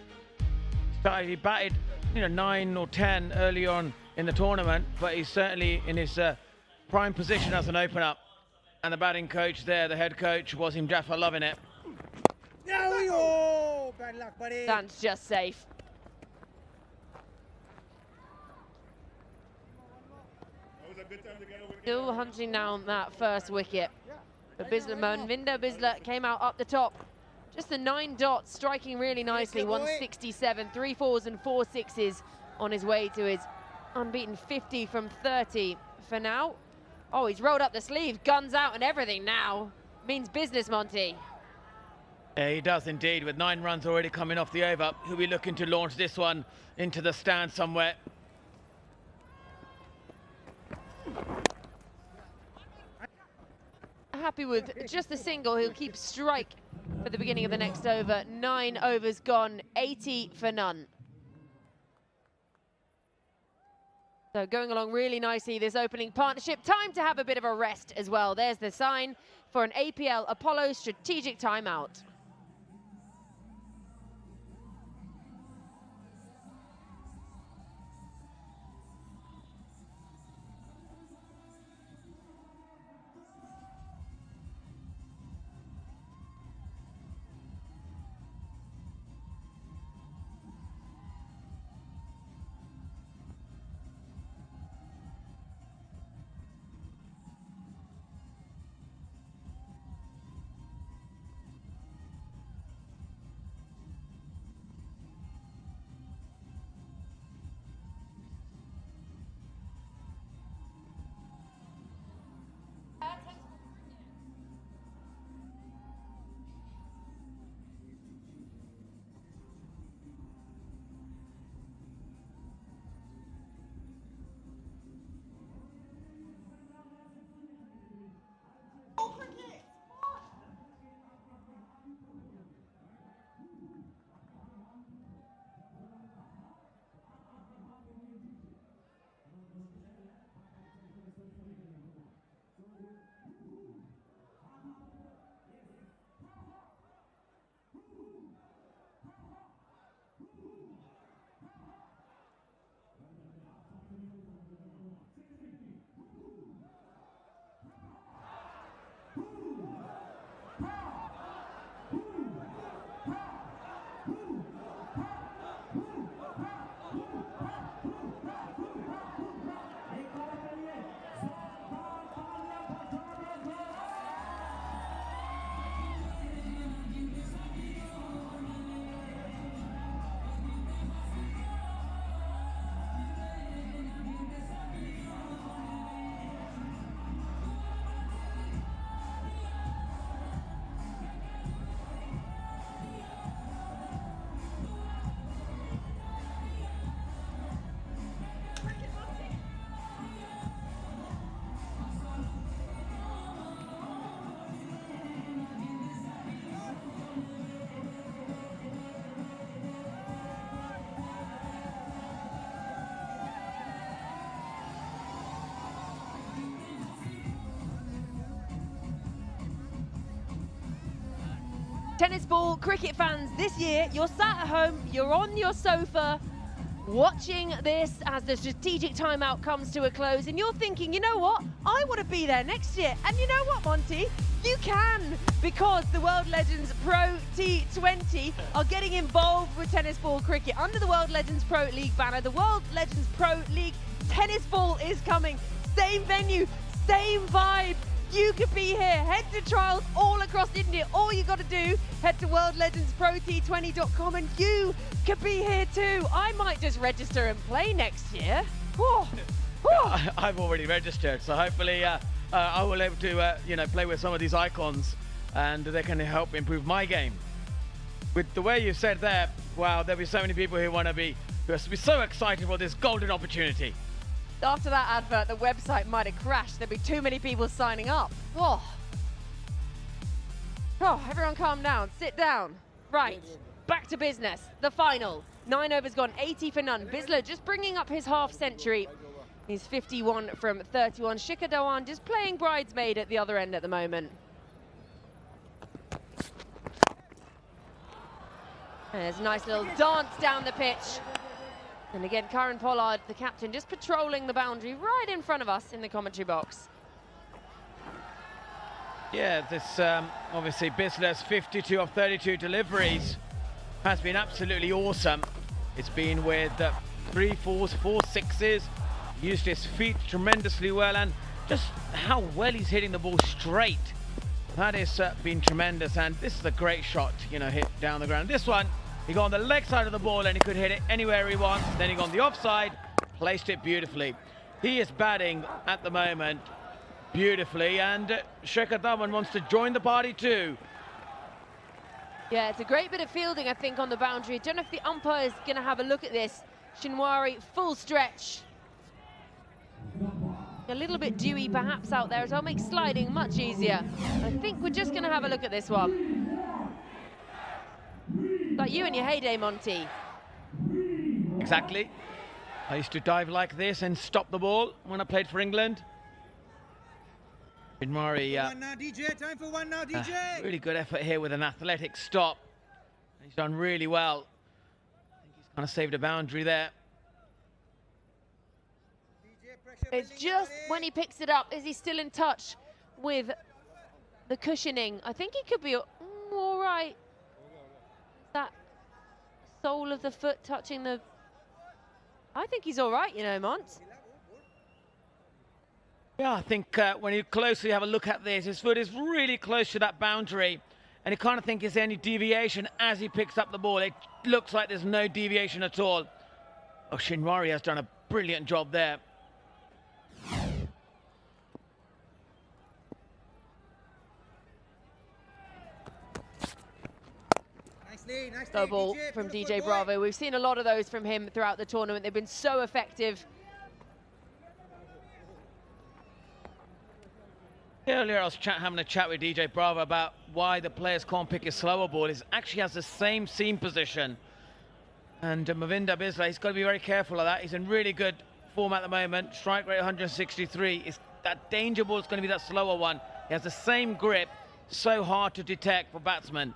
He batted 9 or 10 early on in the tournament, but he's certainly in his prime position as an opener. And the batting coach there, the head coach, Wasim Jaffer, loving it. Bad luck, buddy. That's just safe. Still hunting down that first wicket. But Mohammad Bisler came out up the top. Just the 9 dots, striking really nicely. 167, 3 4s and 4 6s on his way to his unbeaten 50 from 30 for now. Oh, he's rolled up the sleeve, guns out and everything now. Means business, Monty. Yeah, he does indeed, with 9 runs already coming off the over. He'll be looking to launch this one into the stand somewhere. Happy with just a single. He'll keep strike for the beginning of the next over. 9 overs gone, 80 for none. So going along really nicely, this opening partnership. Time to have a bit of a rest as well. There's the sign for an APL Apollo strategic timeout. Tennis ball, cricket fans, this year you're sat at home, you're on your sofa, watching this as the strategic timeout comes to a close, and you're thinking, you know what, I want to be there next year. And you know what, Monty? You can, because the World Legends Pro T20 are getting involved with tennis ball cricket. Under the World Legends Pro League banner, the World Legends Pro League tennis ball is coming. Same venue, same vibe. You could be here. Head to trials all across India. All you got to do, head to worldlegendsprot20.com and you could be here too. I might just register and play next year. Whoa. Whoa. I've already registered, so hopefully I will be able to play with some of these icons, and they can help improve my game. With the way you said there, wow, there'll be so many people who want to be so excited for this golden opportunity. After that advert, the website might have crashed. There'd be too many people signing up. Oh, everyone calm down, sit down. Right, back to business. The final. 9 overs gone, 80 for none. Bisler just bringing up his half century. He's 51 from 31. Shikhar Dhawan just playing bridesmaid at the other end at the moment. And there's a nice little dance down the pitch. And again, Karen Pollard, the captain, just patrolling the boundary right in front of us in the commentary box. Yeah, this obviously Bisler's 52 of 32 deliveries has been absolutely awesome. It's been with 3 4s, 4 6s, used his feet tremendously well, and just how well he's hitting the ball straight. That has been tremendous, and this is a great shot, hit down the ground. This one, he got on the leg side of the ball and he could hit it anywhere he wants. Then he got on the offside, placed it beautifully. He is batting at the moment beautifully, and Shikhar Dhawan wants to join the party too. Yeah, it's a great bit of fielding, I think, on the boundary. Don't know if the umpire is going to have a look at this. Shinwari, full stretch. A little bit dewy perhaps out there, so it'll make sliding much easier. I think we're just going to have a look at this one. Like you in your heyday, Monty. Exactly. I used to dive like this and stop the ball when I played for England. Shinwari, One now, DJ. Time for one now, DJ. really good effort here with an athletic stop. He's done really well. I think he's kind of saved a boundary there. It's just when he picks it up, is he still in touch with the cushioning? I think he could be all right. That sole of the foot touching the... I think he's all right, Mont. Yeah, I think when you closely have a look at this, his foot is really close to that boundary, and you kind of think is there any deviation as he picks up the ball. It looks like there's no deviation at all. Oh, Shinwari has done a brilliant job there. Slow ball from DJ Bravo. We've seen a lot of those from him throughout the tournament. They've been so effective. Earlier I was having a chat with DJ Bravo about why the players can't pick his slower ball. He actually has the same seam position. And Mavinder Bisler, he's got to be very careful of that. He's in really good form at the moment. Strike rate 163. That danger ball is going to be that slower one. He has the same grip, so hard to detect for batsmen.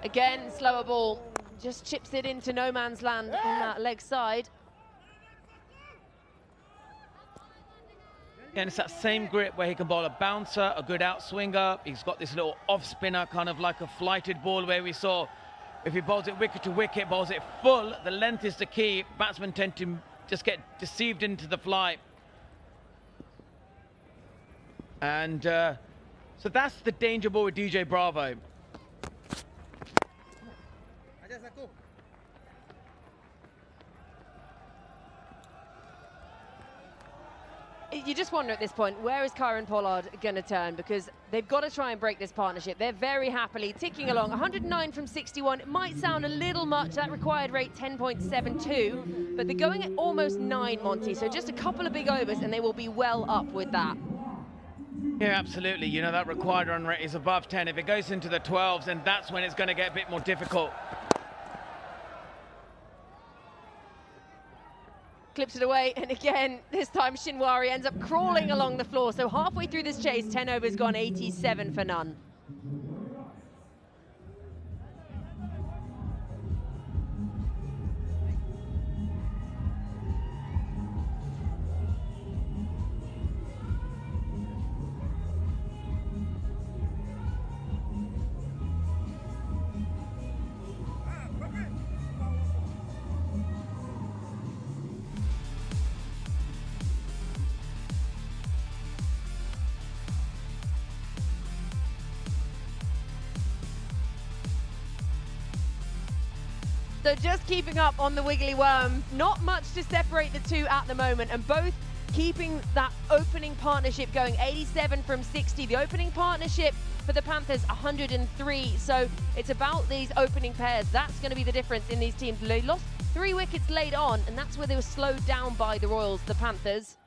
Again, slower ball, just chips it into no man's land on that leg side. And it's that same grip where he can bowl a bouncer, a good outswinger. He's got this little off spinner, kind of like a flighted ball where we saw if he bowls it wicket to wicket, bowls it full, the length is the key. Batsmen tend to just get deceived into the fly. And so that's the danger ball with DJ Bravo. You just wonder at this point, where is Karen Pollard going to turn? Because they've got to try and break this partnership. They're very happily ticking along. 109 from 61. It might sound a little much. That required rate 10.72. But they're going at almost 9, Monty. So just a couple of big overs and they will be well up with that. Yeah, absolutely. That required run rate is above 10. If it goes into the 12s, then that's when it's going to get a bit more difficult. clips it away, and again, this time Shinwari ends up crawling along the floor. So halfway through this chase, 10 overs gone, 87 for none. So just keeping up on the wiggly worm, not much to separate the two at the moment, and both keeping that opening partnership going. 87 from 60. The opening partnership for the Panthers, 103. So it's about these opening pairs. That's going to be the difference in these teams. They lost 3 wickets late on, and that's where they were slowed down by the Royals, the Panthers.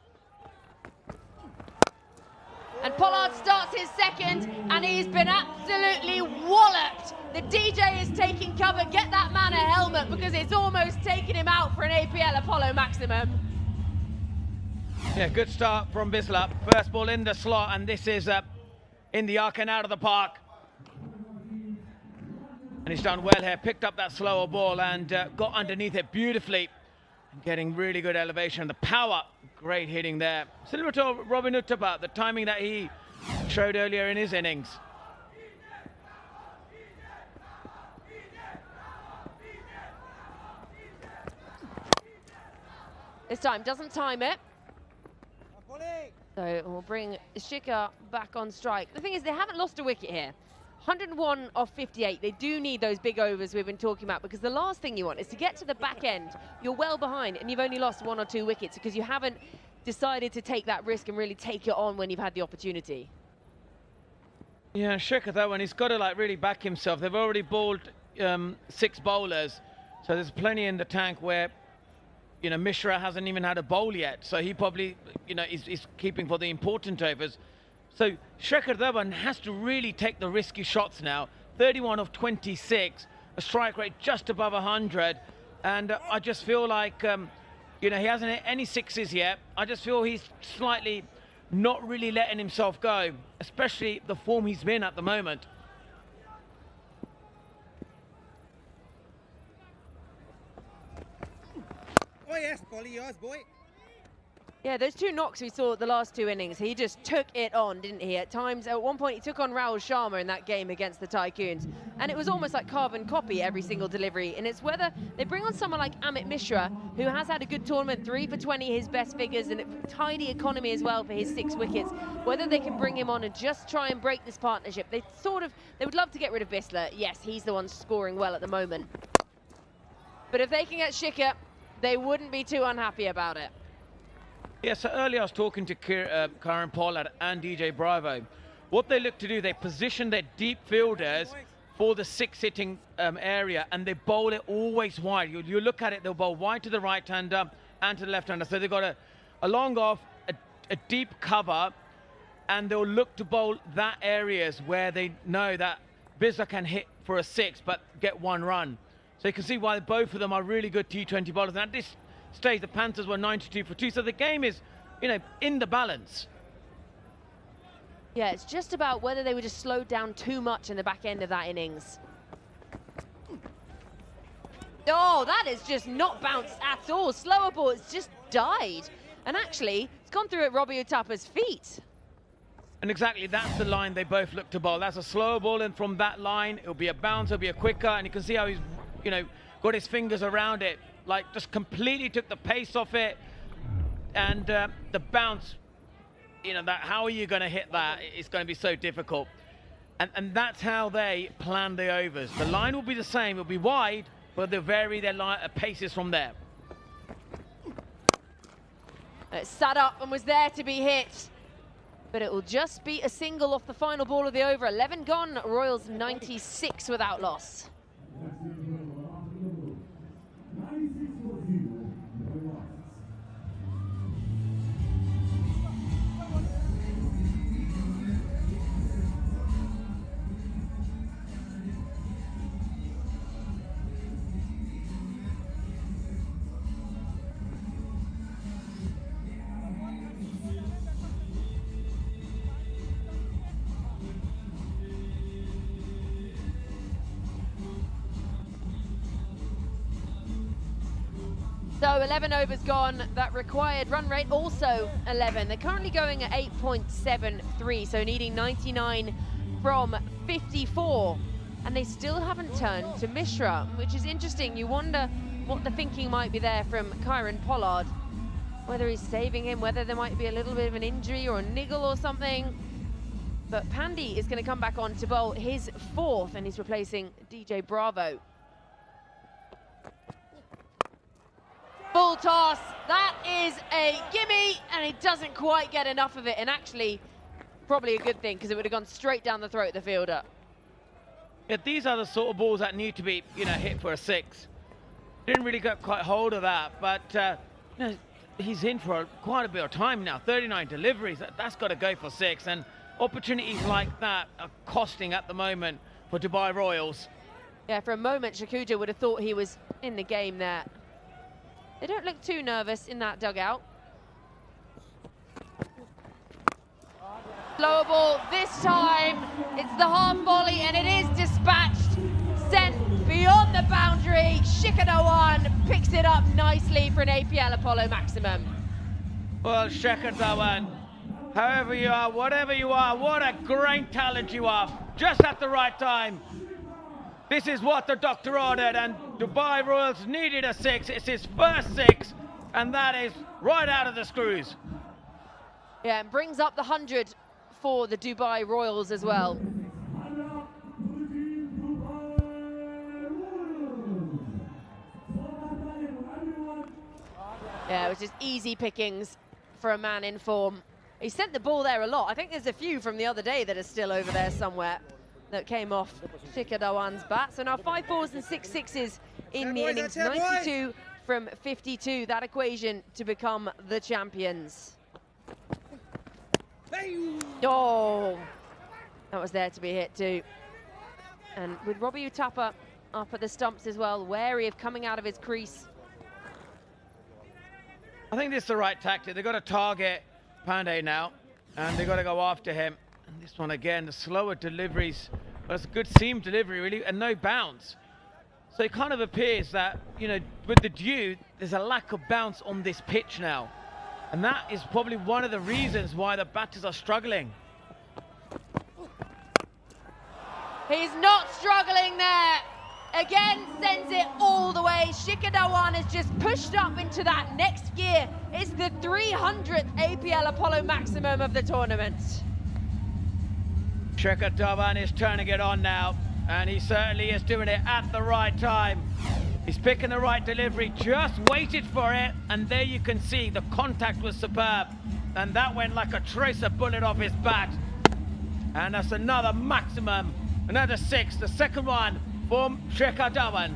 And Pollard starts his second, and he's been absolutely walloped. The DJ is taking cover. Get that man a helmet, because it's almost taken him out for an APL Apollo maximum. Yeah, good start from Bislap. First ball in the slot, and this is in the arc and out of the park. And he's done well here. Picked up that slower ball and got underneath it beautifully. Getting really good elevation. The power, great hitting there. Similar to Robin Uthappa, the timing that he showed earlier in his innings. This time doesn't time it. So we'll bring Shikhar back on strike. The thing is, they haven't lost a wicket here. 101 off 58. They do need those big overs we've been talking about, because the last thing you want is to get to the back end. You're well behind and you've only lost 1 or 2 wickets because you haven't decided to take that risk and really take it on when you've had the opportunity. Yeah, Shikhar, that one, he's got to like really back himself. They've already bowled 6 bowlers, so there's plenty in the tank where, you know, Mishra hasn't even had a bowl yet, so he probably, you know, is keeping for the important overs. So Shikhar Dhawan has to really take the risky shots now. 31 of 26, a strike rate just above 100, and I just feel like, you know, he hasn't hit any 6s yet. I just feel he's slightly not really letting himself go, especially the form he's been at the moment. Oh yes, Polly, yours, boy. Yeah, those 2 knocks we saw the last 2 innings, he just took it on, didn't he? At times, at one point, he took on Rahul Sharma in that game against the Tycoons. And it was almost like carbon copy every single delivery. And it's whether they bring on someone like Amit Mishra, who has had a good tournament, 3 for 20, his best figures, and a tidy economy as well for his 6 wickets. Whether they can bring him on and just try and break this partnership. They would love to get rid of Bisler. Yes, he's the one scoring well at the moment. But if they can get Shikhar, they wouldn't be too unhappy about it. Yeah, so earlier I was talking to Karen Pollard and DJ Bravo. What they look to do, they position their deep fielders for the 6-hitting area, and they bowl it always wide. You look at it, they'll bowl wide to the right-hander and to the left-hander. So they've got a long off, a deep cover, and they'll look to bowl that areas where they know that Bisler can hit for a 6 but get 1 run. So you can see why both of them are really good T20 bowlers. And at this stage, the Panthers were 92 for 2, so the game is, you know, in the balance. Yeah, it's just about whether they were just slowed down too much in the back end of that innings. Oh, that is just not bounced at all. Slower ball, it's just died. And actually, it's gone through at Robbie Uthappa's feet. And exactly, that's the line they both look to bowl. That's a slower ball, and from that line, it'll be a bounce, it'll be a quicker, and you can see how he's, you know, got his fingers around it. Like, just completely took the pace off it, and the bounce, you know, that how are you going to hit that? It's going to be so difficult, and that's how they plan the overs. The line will be the same, it'll be wide, but they'll vary their paces from there. It sat up and was there to be hit, but it will just be a single off the final ball of the over. 11 gone, Royals 96 without loss. So 11 overs gone. That required run rate also 11. They're currently going at 8.73, so needing 99 from 54. And they still haven't turned to Mishra, which is interesting. You wonder what the thinking might be there from Kieran Pollard. Whether he's saving him, whether there might be a little bit of an injury or a niggle or something. But Pandy is going to come back on to bowl his 4th, and he's replacing DJ Bravo. Full toss, that is a gimme, and he doesn't quite get enough of it, and actually probably a good thing, because it would have gone straight down the throat of the fielder. Yeah, these are the sort of balls that need to be, hit for a 6. Didn't really get quite hold of that, but he's in for quite a bit of time now. 39 deliveries, that's got to go for 6, and opportunities like that are costing at the moment for Dubai Royals. Yeah, for a moment, Shakuja would have thought he was in the game there. They don't look too nervous in that dugout. Lower ball this time. It's the half volley, and it is dispatched. Sent beyond the boundary. Shikhar Dhawan picks it up nicely for an APL Apollo maximum. Well, Shikhar Dhawan, however you are, whatever you are, what a great talent you are. Just at the right time. This is what the doctor ordered, and Dubai Royals needed a 6. It's his first 6, and that is right out of the screws. Yeah, and brings up the 100 for the Dubai Royals as well. Yeah, which is easy pickings for a man in form. He sent the ball there a lot. I think there's a few from the other day that are still over there somewhere that came off Shikhar Dhawan's bat. So now 5 4s and 6 6s in the innings. 92 from 52. That equation to become the champions. Oh, that was there to be hit too. And with Robbie Uthappa up at the stumps as well, wary of coming out of his crease. I think this is the right tactic. They've got to target Pandey now, and they've got to go after him. And this one again, the slower deliveries. Well, it's a good seam delivery, really, and no bounce. So it kind of appears that, with the dew, there's a lack of bounce on this pitch now. And that is probably one of the reasons why the batters are struggling. He's not struggling there. Again, sends it all the way. Shikhar Dhawan has just pushed up into that next gear. It's the 300th APL Apollo maximum of the tournament. Shikhar Dhawan is turning it on now, and he certainly is doing it at the right time. He's picking the right delivery, just waited for it, and there you can see the contact was superb, and that went like a tracer bullet off his bat. And that's another maximum, another 6, the second one for Shikhar Dhawan.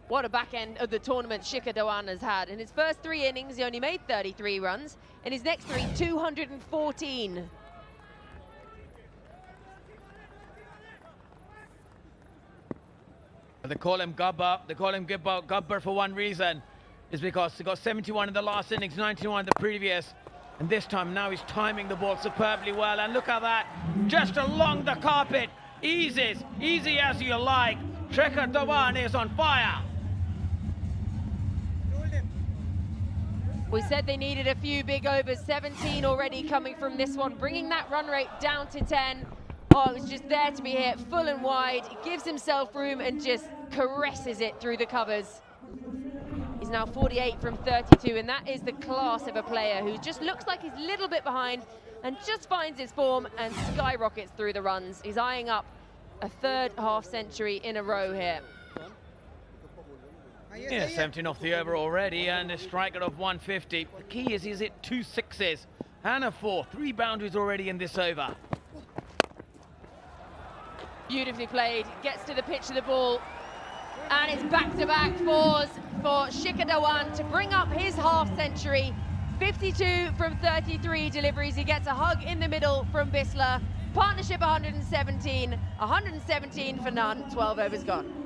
What a back end of the tournament Shikhar Dhawan has had. In his first 3 innings, he only made 33 runs. In his next 3, 214. They call him Gubber. They call him Gubber for one reason. Is because he got 71 in the last innings, 91 in the previous. And this time now he's timing the ball superbly well. And look at that, just along the carpet. Easy as you like. Shikhar Dhawan is on fire. We said they needed a few big overs, 17 already coming from this one, bringing that run rate down to 10. Oh, it was just there to be hit, full and wide. He gives himself room and just caresses it through the covers. He's now 48 from 32, and that is the class of a player who just looks like he's a little bit behind and just finds his form and skyrockets through the runs. He's eyeing up a 3rd half century in a row here. Yeah, 17 off the over already, and a strike rate of 150. The key is he's hit 2 6s and a 4. 3 boundaries already in this over. Beautifully played, gets to the pitch of the ball, and it's back-to-back 4s for Shikhar Dhawan to bring up his half century. 52 from 33 deliveries. He gets a hug in the middle from Bisler. Partnership 117 for none. 12 overs gone.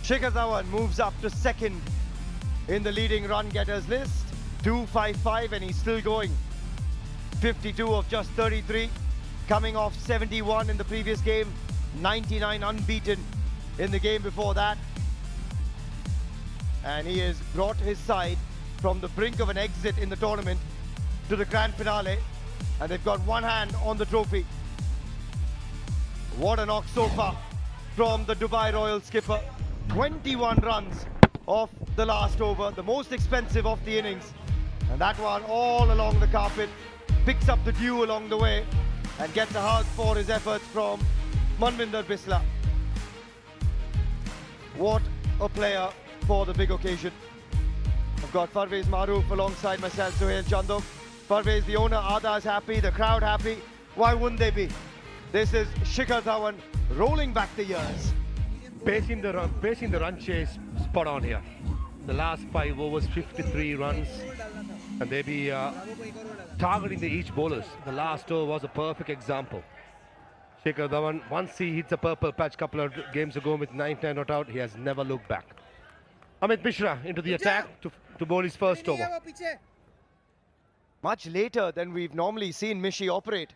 Shikhar Dhawan moves up to second in the leading run getters list. 255 and he's still going. 52 of just 33, coming off 71 in the previous game, 99 unbeaten in the game before that. And he has brought his side from the brink of an exit in the tournament to the grand finale, and they've got one hand on the trophy. What a knock so far from the Dubai Royal skipper. 21 runs off the last over, the most expensive of the innings. And that one all along the carpet, picks up the dew along the way and gets a hug for his efforts from Manvinder Bisla. What a player for the big occasion. I've got Parvez Maroof alongside myself, Suhail Chandok. Parvez, the owner, Ada is happy, the crowd happy. Why wouldn't they be? This is Shikhar Dhawan rolling back the years. Pacing the run chase spot on here. The last 5 overs, 53 runs, and they be targeting the each bowlers. The last over was a perfect example. Shikhar Dhawan, once he hits a purple patch couple of games ago with 9 not out, he has never looked back. Amit Mishra into the attack to bowl his first over. Much later than we've normally seen Mishi operate.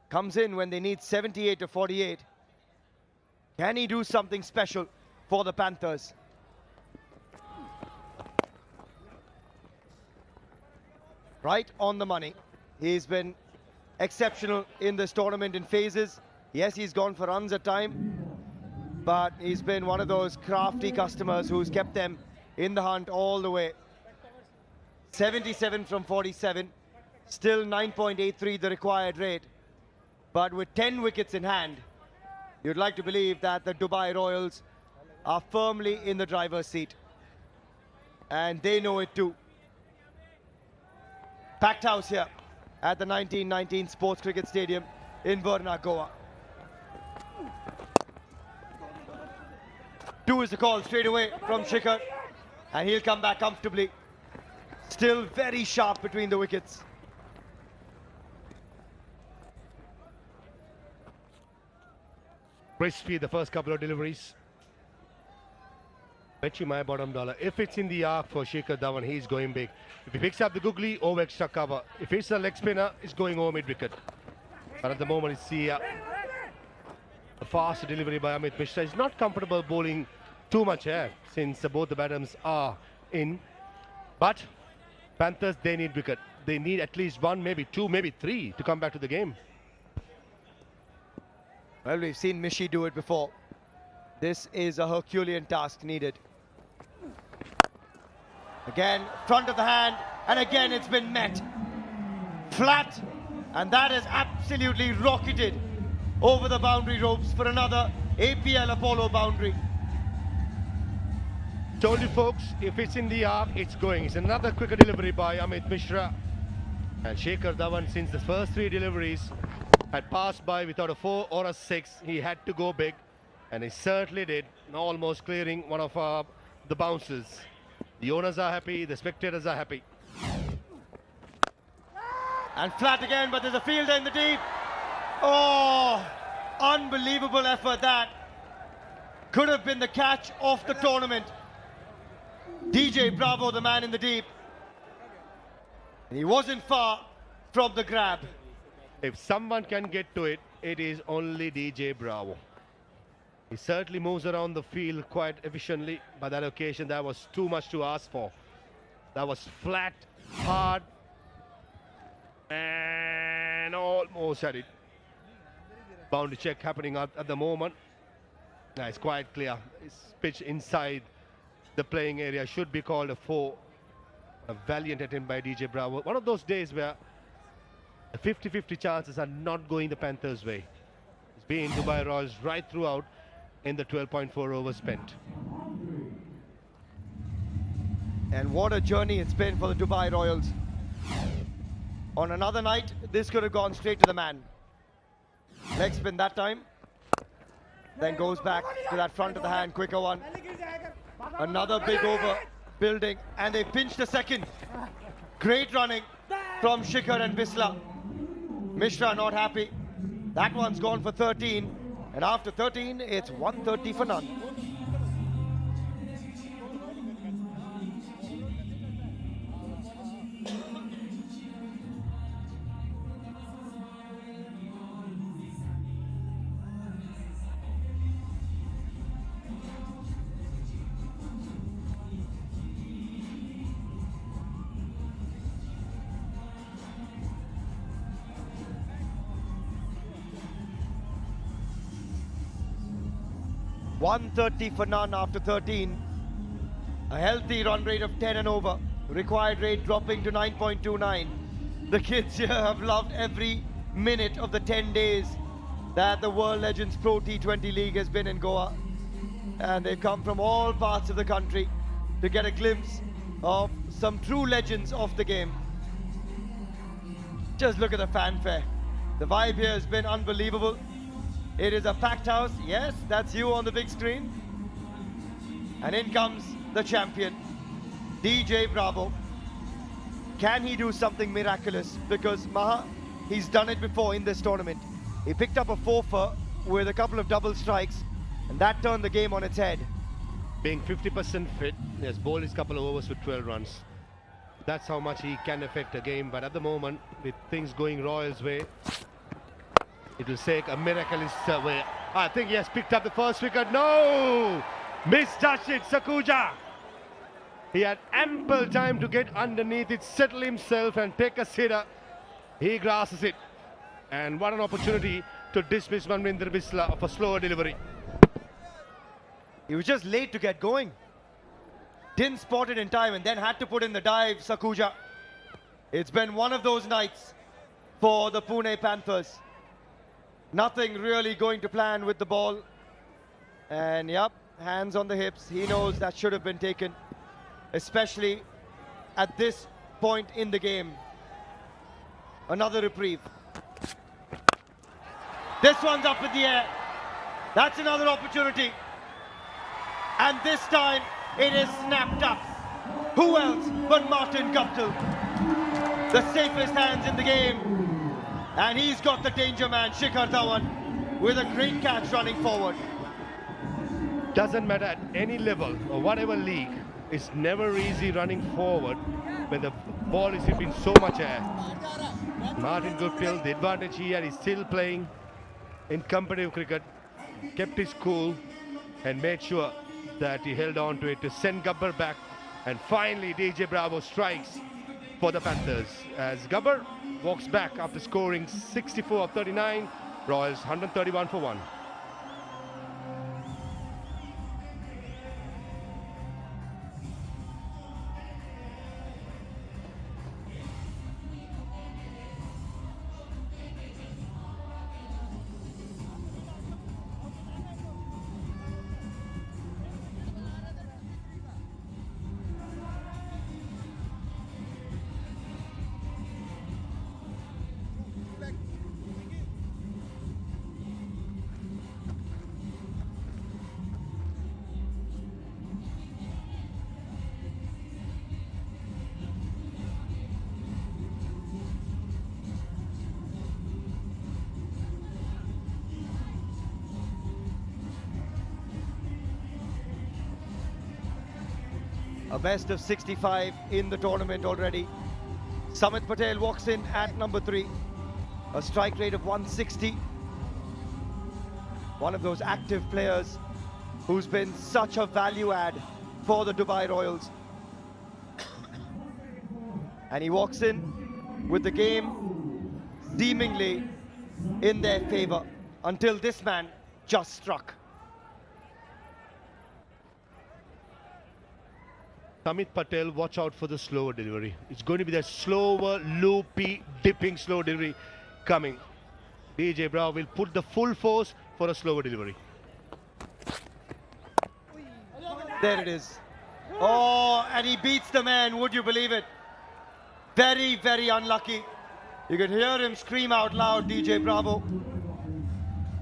Comes in when they need 78 to 48. Can he do something special for the Panthers? Right on the money. He's been exceptional in this tournament in phases. Yes, he's gone for runs at time, but he's been one of those crafty customers who's kept them in the hunt all the way. 77 from 47, still 9.83 the required rate. But with 10 wickets in hand, you'd like to believe that the Dubai Royals are firmly in the driver's seat. And they know it too. Packed house here at the 1919 Sports Cricket Stadium in Varna, Goa. 2 is the call straight away from Shikhar, and he'll come back comfortably. Still very sharp between the wickets. Crispy the first couple of deliveries. Bet you my bottom dollar. If it's in the arc for Shikhar Dhawan, he's going big. If he picks up the googly, over extra cover. If it's a leg spinner, it's going over mid-wicket. But at the moment, it's the fast delivery by Amit Mishra. He's not comfortable bowling too much air since both the batters are in. But Panthers, they need wicket. They need at least 1, maybe 2, maybe 3 to come back to the game. Well, we've seen Mishi do it before. This is a Herculean task needed. Again, front of the hand, and again it's been met. Flat, and that has absolutely rocketed over the boundary ropes for another APL Apollo boundary. Told you folks, if it's in the arc, it's going. It's another quicker delivery by Amit Mishra. And Shikhar Dhawan, since the first 3 deliveries had passed by without a 4 or a 6, he had to go big. And he certainly did, almost clearing one of the bounces. The owners are happy, the spectators are happy. And flat again, but there's a fielder in the deep. Oh, unbelievable effort that. Could have been the catch of the tournament. DJ Bravo, the man in the deep. And he wasn't far from the grab. If someone can get to it, it is only DJ Bravo. He certainly moves around the field quite efficiently, but that occasion, that was too much to ask for. That was flat, hard, and almost had it. Boundary check happening at the moment. Now it's quite clear. It's pitch inside the playing area, should be called a 4. A valiant attempt by DJ Bravo. One of those days where the 50-50 chances are not going the Panthers' way. It's been Dubai Royals right throughout in the 12.4 overs spent. And what a journey it's been for the Dubai Royals. On another night, this could have gone straight to the man. Leg spin that time. Then goes back to that front of the hand, quicker one. Another big over building, and they pinched a second. Great running from Shikhar and Bisla. Mishra not happy. That one's gone for 13. And after 13, it's 130 for none. 130 for none after 13. A healthy run rate of 10 and over. Required rate dropping to 9.29. The kids here have loved every minute of the 10 days that the World Legends Pro T20 League has been in Goa. And they've come from all parts of the country to get a glimpse of some true legends of the game. Just look at the fanfare. The vibe here has been unbelievable. It is a packed house. Yes, that's you on the big screen. And in comes the champion, DJ Bravo. Can he do something miraculous? Because Maha, he's done it before in this tournament. He picked up a 4-for with a couple of double strikes, and that turned the game on its head. Being 50% fit, he has bowled his couple of overs with 12 runs. That's how much he can affect a game. But at the moment, with things going Royals' way, it will take a miraculous way. I think he has picked up the first wicket. No! Mistouched it, Sakuja. He had ample time to get underneath it, settle himself and take a sitter. He grasses it. And what an opportunity to dismiss Manvinder Bisla of a slower delivery. He was just late to get going. Didn't spot it in time and then had to put in the dive, Sakuja. It's been one of those nights for the Pune Panthers. Nothing really going to plan with the ball. And yep, hands on the hips. He knows that should have been taken, especially at this point in the game. Another reprieve. This one's up in the air. That's another opportunity. And this time it is snapped up. Who else but Martin Guptill? The safest hands in the game. And he's got the danger man, Shikhar Dhawan, with a great catch running forward. Doesn't matter at any level or whatever league, it's never easy running forward when the ball is in so much air. Martin Guptill, the advantage he had, is still playing in competitive cricket, kept his cool and made sure that he held on to it to send Gabbar back. And finally DJ Bravo strikes for the Panthers as Gabbar walks back after scoring 64 of 39. Royals 131 for 1. A best of 65 in the tournament already. Samit Patel walks in at number 3. A strike rate of 160. One of those active players who's been such a value add for the Dubai Royals. And he walks in with the game seemingly in their favor until this man just struck. Samit Patel, watch out for the slower delivery. It's going to be that slower, loopy, dipping slow delivery coming. DJ Bravo will put the full force for a slower delivery. There it is. Oh, and he beats the man, would you believe it? Very, very unlucky. You can hear him scream out loud, DJ Bravo.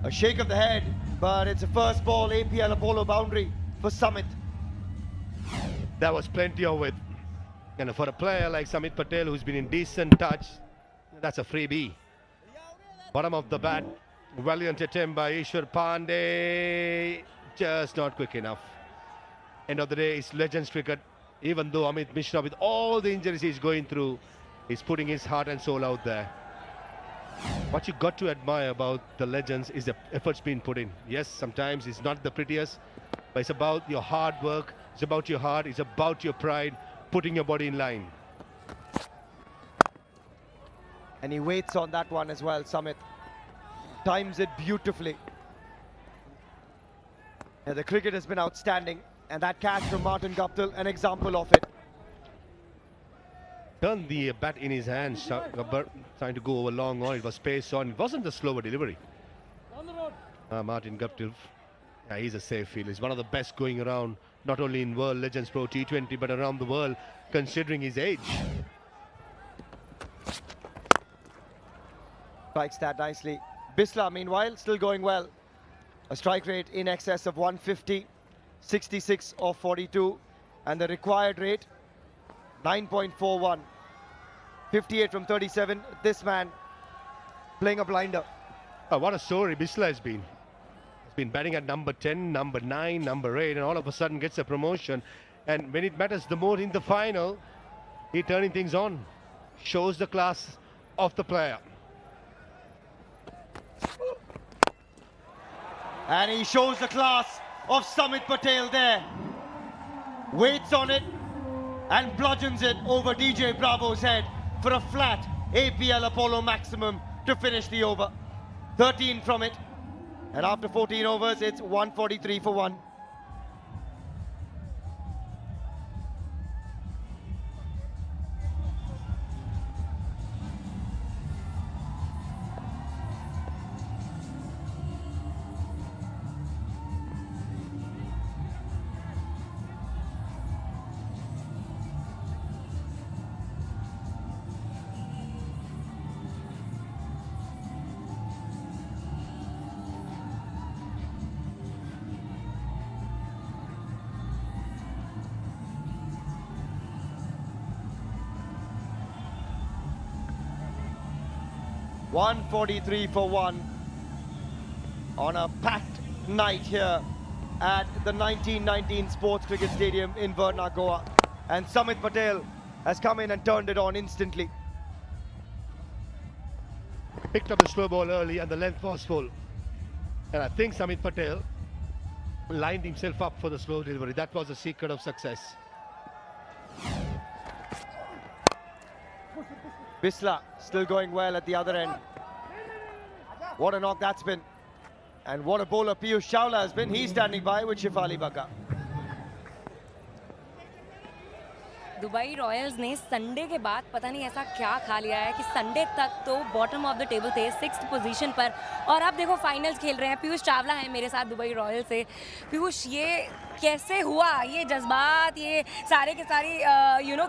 A shake of the head, but it's a first ball APL Apollo boundary for Samit. That was plenty of it. And for a player like Samit Patel, who's been in decent touch, that's a freebie. Bottom of the bat, valiant attempt by Ishwar Pandey, just not quick enough. End of the day, it's Legends cricket. Even though Amit Mishra, with all the injuries he's going through, is putting his heart and soul out there. What you got to admire about the Legends is the efforts being put in. Yes, sometimes it's not the prettiest, but it's about your hard work, it's about your heart, it's about your pride, putting your body in line. And he waits on that one as well, Samit. Times it beautifully. Yeah, the cricket has been outstanding, and that catch from Martin Guptill, an example of it. Turned the bat in his hands, Gabbar trying to go over long on. It was pace on. It wasn't the slower delivery. Martin Guptill, yeah, he's a safe field. He's one of the best going around, not only in World Legends Pro T20, but around the world, considering his age. Strikes that nicely. Bisla, meanwhile, still going well. A strike rate in excess of 150, 66 of 42, and the required rate 9.41. 58 from 37. This man playing a blinder. Oh, what a story Bisla has been. He's been batting at number 10, number 9, number 8, and all of a sudden gets a promotion. And when it matters the more in the final, he's turning things on. Shows the class of the player. And he shows the class of Samit Patel there. Waits on it and bludgeons it over DJ Bravo's head for a flat APL Apollo maximum to finish the over. 13 from it. And after 14 overs, it's 143 for 1. .143 for 1 on a packed night here at the 1919 Sports Cricket Stadium in Varna, Goa. And Samit Patel has come in and turned it on instantly. Picked up the slow ball early and the length was full. And I think Samit Patel lined himself up for the slow delivery. That was the secret of success. Bisla still going well at the other end. What a knock that's been. And what a bowler Piyush Chawla has been. He's standing by with Shefali Bagga. Dubai Royals ने Sunday के बाद पता नहीं ऐसा क्या खा लिया है कि संडे तक तो बॉटम ऑफ द टेबल थे, 6th पोजीशन पर, और अब देखो फाइनल्स खेल रहे हैं। पीयूष चावला है मेरे साथ दुबई रॉयल्स से। पीयूष, ये कैसे हुआ, ये जज्बात, ये सारे के सारी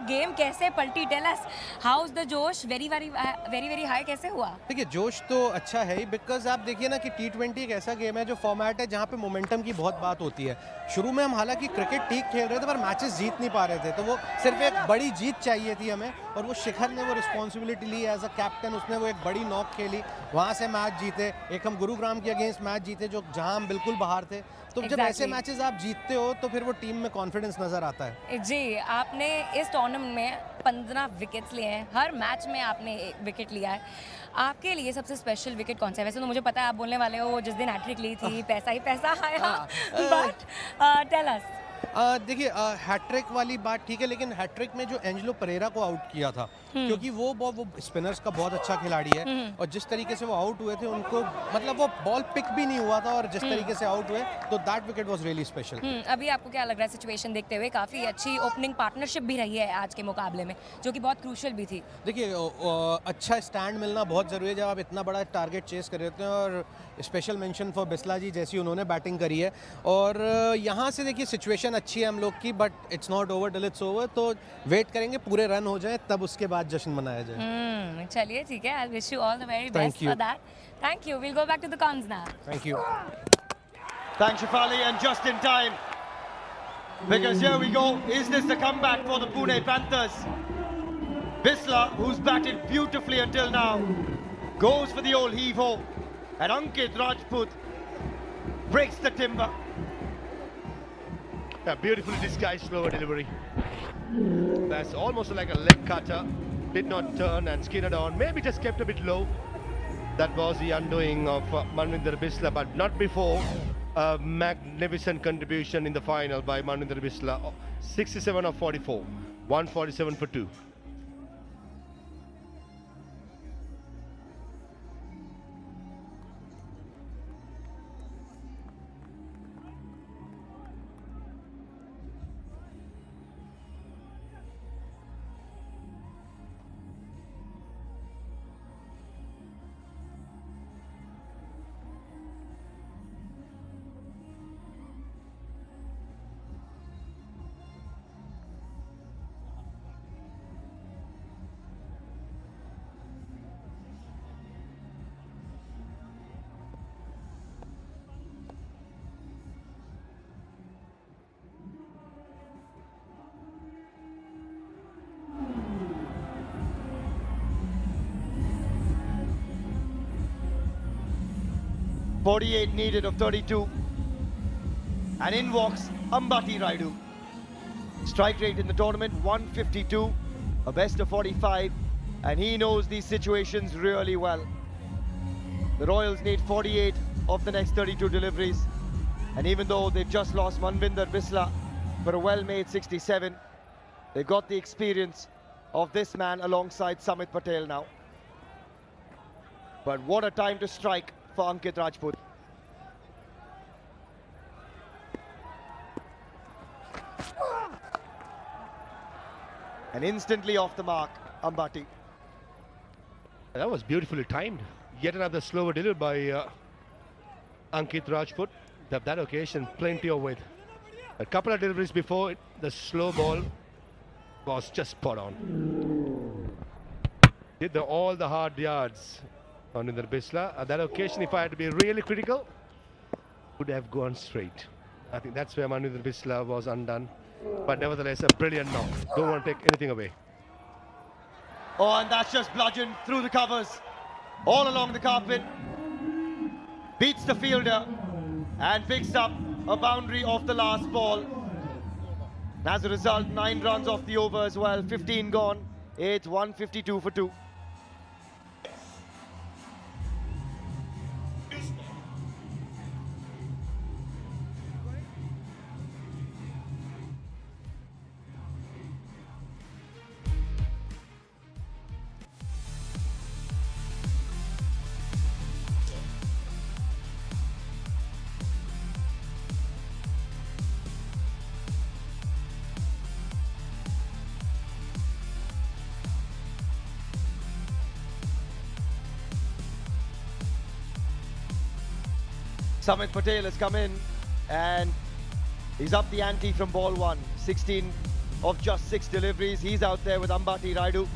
गेम कैसे पलटी? Tell us, how is the josh? Very very high कैसे हुआ? देखिए, जोश तो अच्छा है ही, बिकॉज आप देखिए ना कि T20 एक ऐसा गेम है जो फॉर्मेट है जहाँ पे मोमेंटम की बहुत बात होती है। शुरू में हम हालांकि क्रिकेट ठीक खेल रहे थे पर मैचेस जीत नहीं पा रहे थे, तो वो सिर्फ एक बड़ी जीत चाहिए थी हमें, और वो शिखर ने वो रिस्पॉन्सिबिलिटी ली एज अ कैप्टन। उसने वो एक बड़ी नॉक खेली, वहाँ से मैच जीते। एक हम गुरुग्राम के अगेंस्ट मैच जीते जो जहाँ हम बिल्कुल बाहर थे। तो जब ऐसे मैचेस आप जीतते हो तो फिर वो टीम में कॉन्फिडेंस नजर आता है। जी, आपने इस टूर्नामेंट में 15 विकेट्स लिए हैं, हर मैच में आपने एक विकेट लिया है। आपके लिए सबसे स्पेशल विकेट कौन सा है? वैसे तो मुझे पता है आप बोलने वाले हो जिस दिन हैट्रिक ली थी पैसा ही पैसा आया, बट टेल अस। देखिए, हैट्रिक वाली बात ठीक है, लेकिन हैट्रिक में जो एंजेलो परेरा को आउट किया था, क्योंकि वो स्पिनर्स का बहुत अच्छा खिलाड़ी है, और जिस तरीके से वो आउट हुए थे उनको, मतलब वो बॉल पिक भी नहीं हुआ था, और जिस तरीके से आउट हुए, तो that wicket was really special. अभी आपको क्या लग रहा है सिचुएशन देखते हुए? काफ़ी अच्छी ओपनिंग पार्टनरशिप भी रही है आज के मुकाबले में, जो कि बहुत क्रूशियल भी थी। देखिए, अच्छा स्टैंड मिलना बहुत ज़रूरी है जब आप इतना बड़ा टारगेट चेस कर रहे होते हैं, और स्पेशल मेंशन फॉर बिस्ला जी जैसी उन्होंने बैटिंग करी है। और यहाँ से देखिए सिचुएशन अच्छी है हम लोग की, but it's not over till it's over, तो वेट करेंगे पूरे रन हो जाए तब उसके बाद जश्न मनाया जाए। चलिए ठीक है, I wish you all the very best for that. Thank you. Will go back to the comms now. Thank you. Thanks, Shefali, and just in time, because here we go. Is this the comeback for the Pune Panthers? Bisla, who's batted beautifully until now, goes for the old heave-ho, and Ankit Rajput breaks the timber. Yeah, beautifully disguised slower delivery. That's almost like a leg cutter. Did not turn and skinned on. Maybe just kept a bit low. That was the undoing of Manvinder Bisla, but not before. A magnificent contribution in the final by Manvinder Bisla. 67 of 44. 147 for 2. 48 needed of 32. And in walks Ambati Rayudu. Strike rate in the tournament, 152, a best of 45. And he knows these situations really well. The Royals need 48 of the next 32 deliveries. And even though they've just lost Manvinder Bisla for a well-made 67, they've got the experience of this man alongside Samit Patel now. But what a time to strike for Ankit Rajput. And instantly off the mark, Ambati. That was beautifully timed. Yet another slower delivery by Ankit Rajput. That occasion, plenty of weight. A couple of deliveries before it, the slow ball was just spot on. Did all the hard yards on Manvinder Bisla. At that occasion, if I had to be really critical, would have gone straight. I think that's where Manvinder Bisla was undone. But nevertheless, a brilliant knock. Don't want to take anything away. Oh, and that's just bludgeoned through the covers, all along the carpet. Beats the fielder and picks up a boundary off the last ball. As a result, 9 runs off the over as well, 15 gone. It's 152 for 2. Samit Patel has come in and he's up the ante from ball 1. 16 of just 6 deliveries. He's out there with Ambati Rayudu.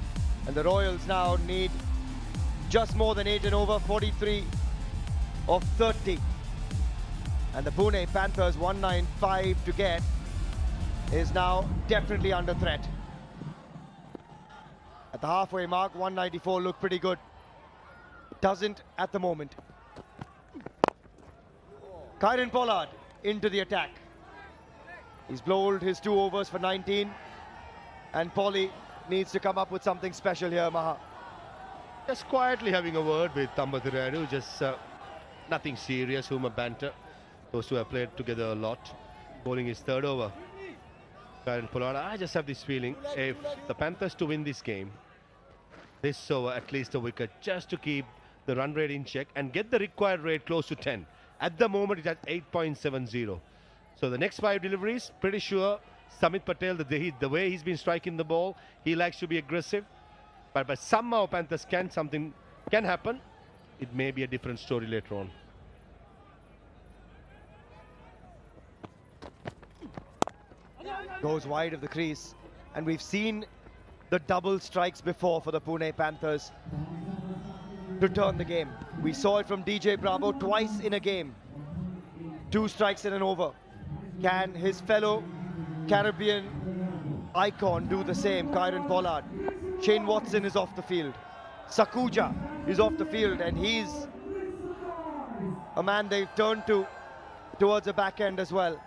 And the Royals now need just more than 8 and over, 43 of 30. And the Pune Panthers 195 to get is now definitely under threat. At the halfway mark, 194 looked pretty good. Doesn't at the moment. Kieron Pollard into the attack. He's bowled his 2 overs for 19. And Polly needs to come up with something special here, Maha. Just quietly having a word with Ambati Rayudu, just nothing serious, humor banter. Those who have played together a lot. Bowling his 3rd over. Kieron Pollard, I just have this feeling, if the Panthers to win this game, this over at least a wicket, just to keep the run rate in check and get the required rate close to 10. At the moment, it's at 8.70. So the next 5 deliveries, pretty sure Samit Patel, the way he's been striking the ball, he likes to be aggressive. But somehow Panthers something can happen. It may be a different story later on. Goes wide of the crease. And we've seen the double strikes before for the Pune Panthers to turn the game. We saw it from DJ Bravo twice in a game. 2 strikes and an over. Can his fellow Caribbean icon do the same? Kieron Pollard. Shane Watson is off the field. Sakuja is off the field, and he's a man they've turned to towards the back end as well.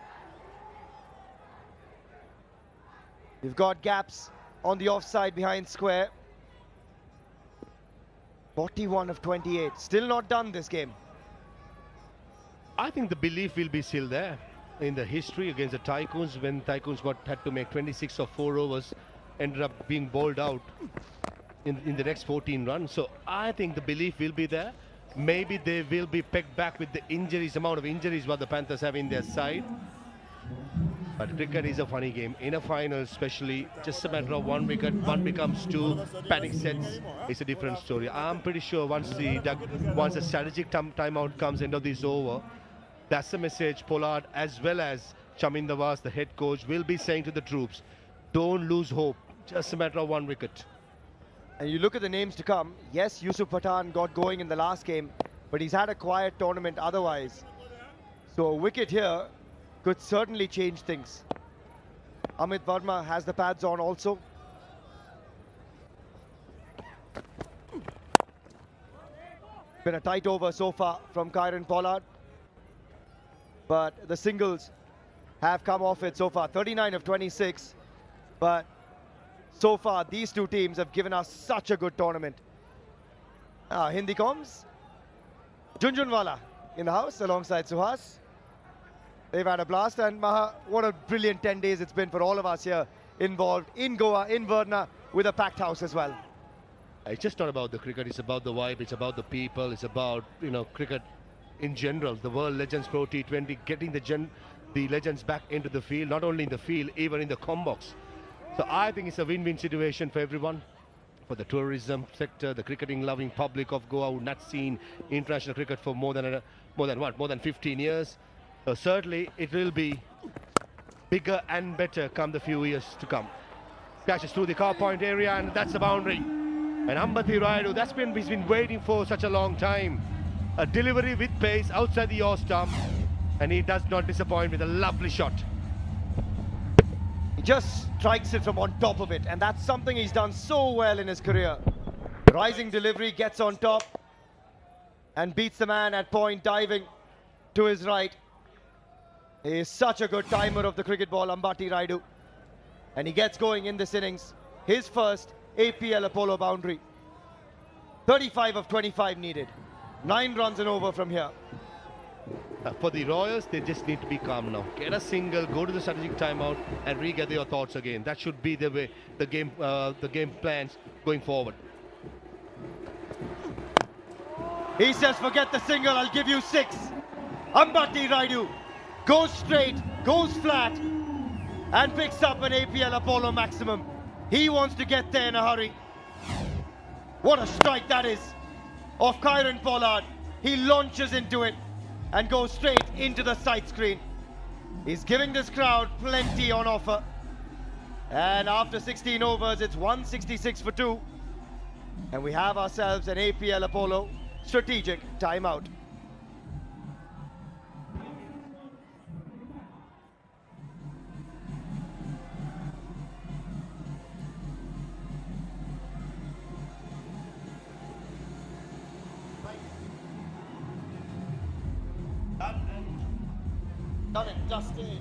You've got gaps on the offside behind square. 41 of 28. Still not done this game. I think the belief will be still there in the history against the Tycoons, when Tycoons had to make 26 or 4 overs, ended up being bowled out in the next 14 runs. So I think the belief will be there. Maybe they will be pegged back with the injuries, amount of injuries what the Panthers have in their side. But cricket is a funny game. In a final especially, just a matter of 1 wicket, 1 becomes 2, panic sets. It's a different story. I'm pretty sure once the strategic timeout comes end of this over, that's the message Pollard as well as Chaminda Vas, the head coach, will be saying to the troops. Don't lose hope. Just a matter of 1 wicket. And you look at the names to come. Yes, Yusuf Pathan got going in the last game, but he's had a quiet tournament otherwise. So a wicket here could certainly change things. Amit Verma has the pads on also. Been a tight over so far from Kieron Pollard. but the singles have come off it so far. 39 of 26, but so far these two teams have given us such a good tournament. Hindi comms, Junjunwala in the house alongside Suhas. They've had a blast, and Maha, what a brilliant 10 days it's been for all of us here involved in Goa, in Varna, with a packed house as well. It's just not about the cricket, it's about the vibe, it's about the people, it's about, cricket in general. The World Legends Pro T20, getting the legends back into the field, not only in the field, even in the combox. So I think it's a win-win situation for everyone, for the tourism sector, the cricketing-loving public of Goa, who've not seen international cricket for more than 15 years. So certainly it will be bigger and better come the few years to come. Catches through the car point area, and that's the boundary. And Ambati Rayudu, he's been waiting for such a long time. A delivery with pace outside the yaw stump, and he does not disappoint with a lovely shot. He just strikes it from on top of it, and that's something he's done so well in his career. Rising delivery, gets on top, and beats the man at point, diving to his right. He is such a good timer of the cricket ball, Ambati Rayudu. And he gets going in this innings. His first APL Apollo boundary. 35 of 25 needed. 9 runs and over from here. For the Royals, they just need to be calm now. Get a single, go to the strategic timeout, and re-gather your thoughts again. That should be the way the game plans going forward. He says, forget the single, I'll give you 6. Ambati Rayudu goes straight, goes flat, and picks up an APL Apollo maximum. He wants to get there in a hurry. What a strike that is of Kieron Pollard. He launches into it and goes straight into the side screen. He's giving this crowd plenty on offer. And after 16 overs, it's 166 for 2. And we have ourselves an APL Apollo strategic timeout. Done and dusted.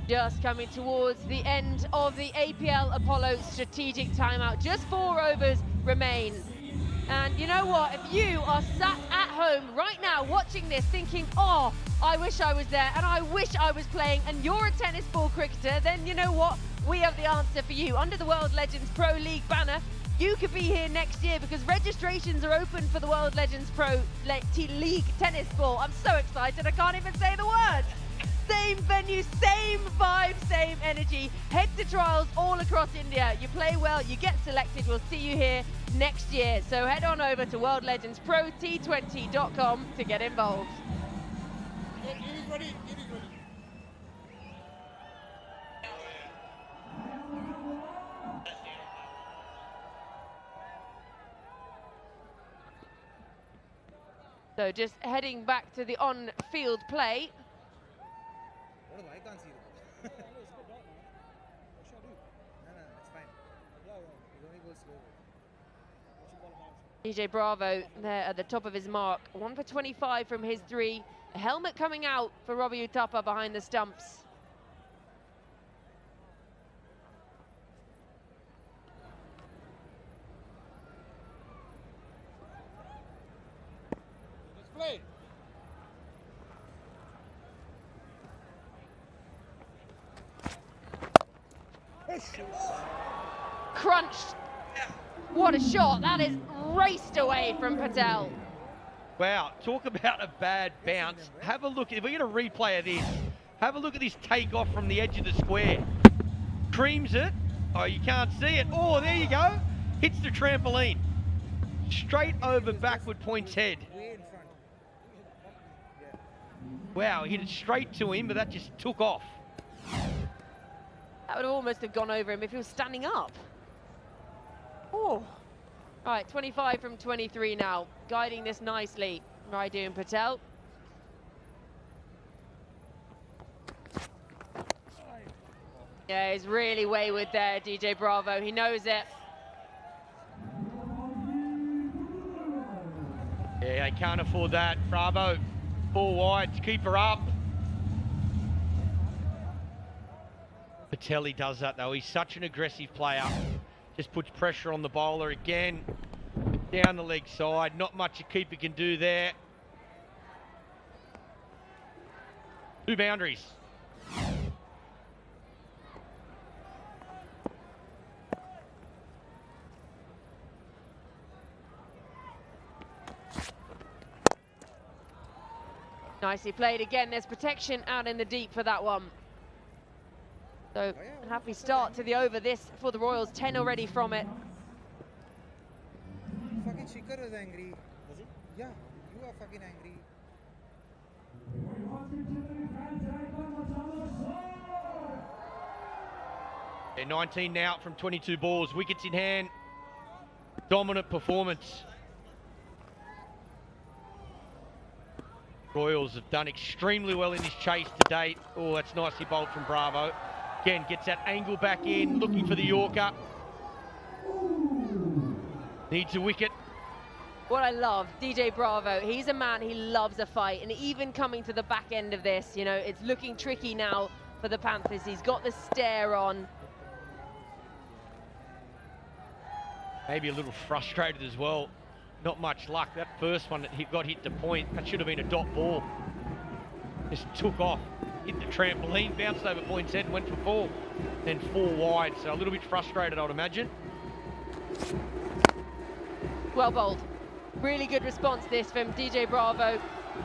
Just coming towards the end of the APL Apollo strategic timeout. Just 4 overs remain. And you know what? If you are sat at home right now watching this thinking, oh, I wish I was there and I wish I was playing, and you're a tennis ball cricketer, then you know what? we have the answer for you. Under the World Legends Pro League banner, you could be here next year because registrations are open for the World Legends Pro League tennis ball. I'm so excited, I can't even say the words. Same venue, same vibe, same energy. Head to trials all across India. You play well, you get selected. We'll see you here next year. So head on over to worldlegendsprot20.com to get involved. So just heading back to the on-field play. I can't see it. DJ Bravo there at the top of his mark. 1 for 25 from his three. A helmet coming out for Robbie Uthappa behind the stumps. Play. Crunched. What a shot. That is raced away from Patel. Wow, talk about a bad bounce. Have a look, if we're going to replay of this, have a look at this takeoff from the edge of the square. Creams it. Oh, you can't see it. Oh, there you go. Hits the trampoline. Straight over backward point's head. Wow, hit it straight to him, but that just took off. That would almost have gone over him if he was standing up. Oh. All right, 25 from 23 now. Guiding this nicely, Raidu and Patel. Yeah, he's really wayward there, DJ Bravo. He knows it. Yeah, they can't afford that. Bravo, 4 wide to keep her up. Patelli does that though. He's such an aggressive player. Just puts pressure on the bowler again. Down the leg side. Not much a keeper can do there. 2 boundaries. Nicely played again. There's protection out in the deep for that one. So, a happy start to the over. This for the Royals, 10 already from it. Fucking Shikhar was angry. Was he? Yeah, you are fucking angry. They're 19 now from 22 balls. Wickets in hand. Dominant performance. Royals have done extremely well in this chase to date. Oh, that's nicely bowled from Bravo. Again, gets that angle back in, looking for the Yorker. Needs a wicket. What I love, DJ Bravo, he's a man, he loves a fight. And even coming to the back end of this, you know, it's looking tricky now for the Panthers. He's got the stare on. Maybe a little frustrated as well. Not much luck. That first one that he got hit to point, that should have been a dot ball. Just took off, hit the trampoline, bounced over point's head and went for 4. Then 4 wide, so a little bit frustrated, I would imagine. Well bowled. Really good response this from DJ Bravo.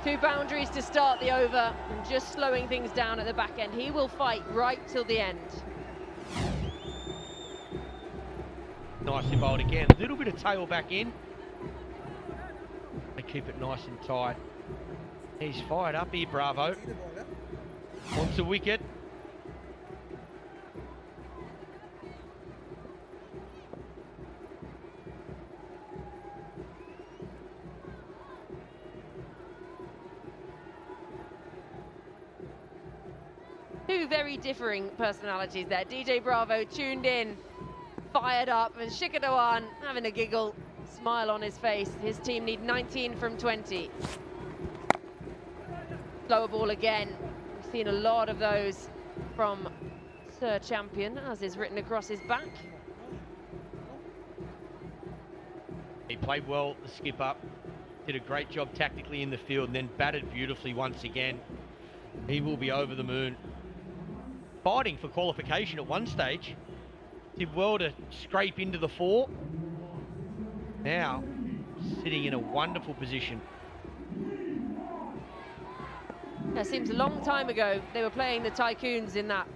2 boundaries to start the over and just slowing things down at the back end. He will fight right till the end. Nicely bowled again. A little bit of tail back in. They keep it nice and tight. He's fired up here, Bravo. Wants a wicket. Two very differing personalities there. DJ Bravo tuned in, fired up, and Shikhar Dhawan having a giggle, smile on his face. His team need 19 from 20. Slower ball again. We've seen a lot of those from Sir Champion, as is written across his back. He played well, the skipper. Did a great job tactically in the field and then batted beautifully once again. He will be over the moon. fighting for qualification at one stage. Did well to scrape into the 4. Now, sitting in a wonderful position. It seems a long time ago they were playing the Tycoons in that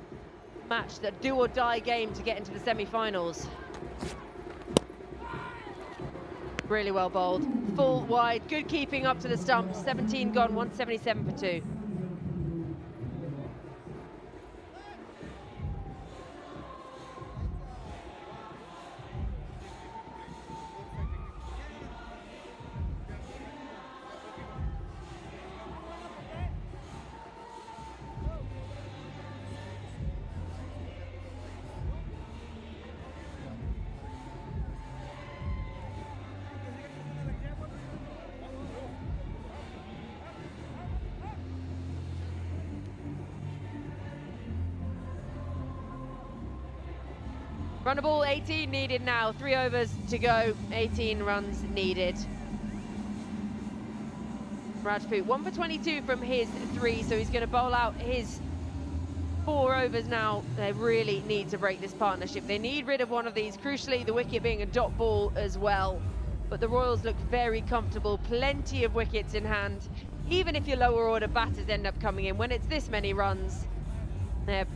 match, that do or die game to get into the semi-finals. Really well bowled. Full wide, good keeping up to the stump. 17 gone, 177 for 2. Run a ball, 18 needed now. 3 overs to go, 18 runs needed. Rajput 1 for 22 from his 3, so he's going to bowl out his 4 overs now. They really need to break this partnership. They need rid of one of these, crucially the wicket being a dot ball as well. But the Royals look very comfortable, plenty of wickets in hand. Even if your lower order batters end up coming in, when it's this many runs, they're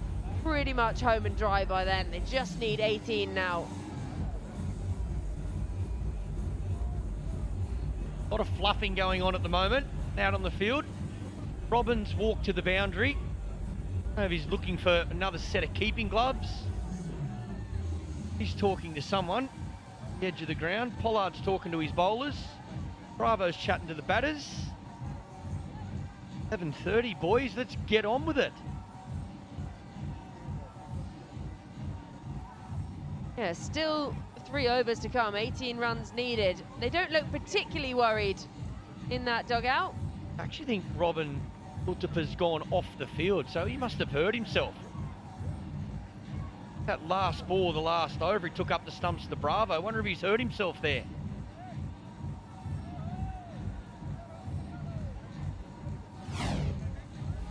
pretty much home and dry by then. They just need 18 now. A lot of fluffing going on at the moment out on the field. Robbins walked to the boundary. I don't know if he's looking for another set of keeping gloves. He's talking to someone. The edge of the ground. Pollard's talking to his bowlers. Bravo's chatting to the batters. 11:30, boys. Let's get on with it. Yeah, still 3 overs to come, 18 runs needed. They don't look particularly worried in that dugout. I actually think Robin Uttapa's gone off the field, so he must have hurt himself. That last ball, the last over, he took up the stumps to the Bravo. I wonder if he's hurt himself there.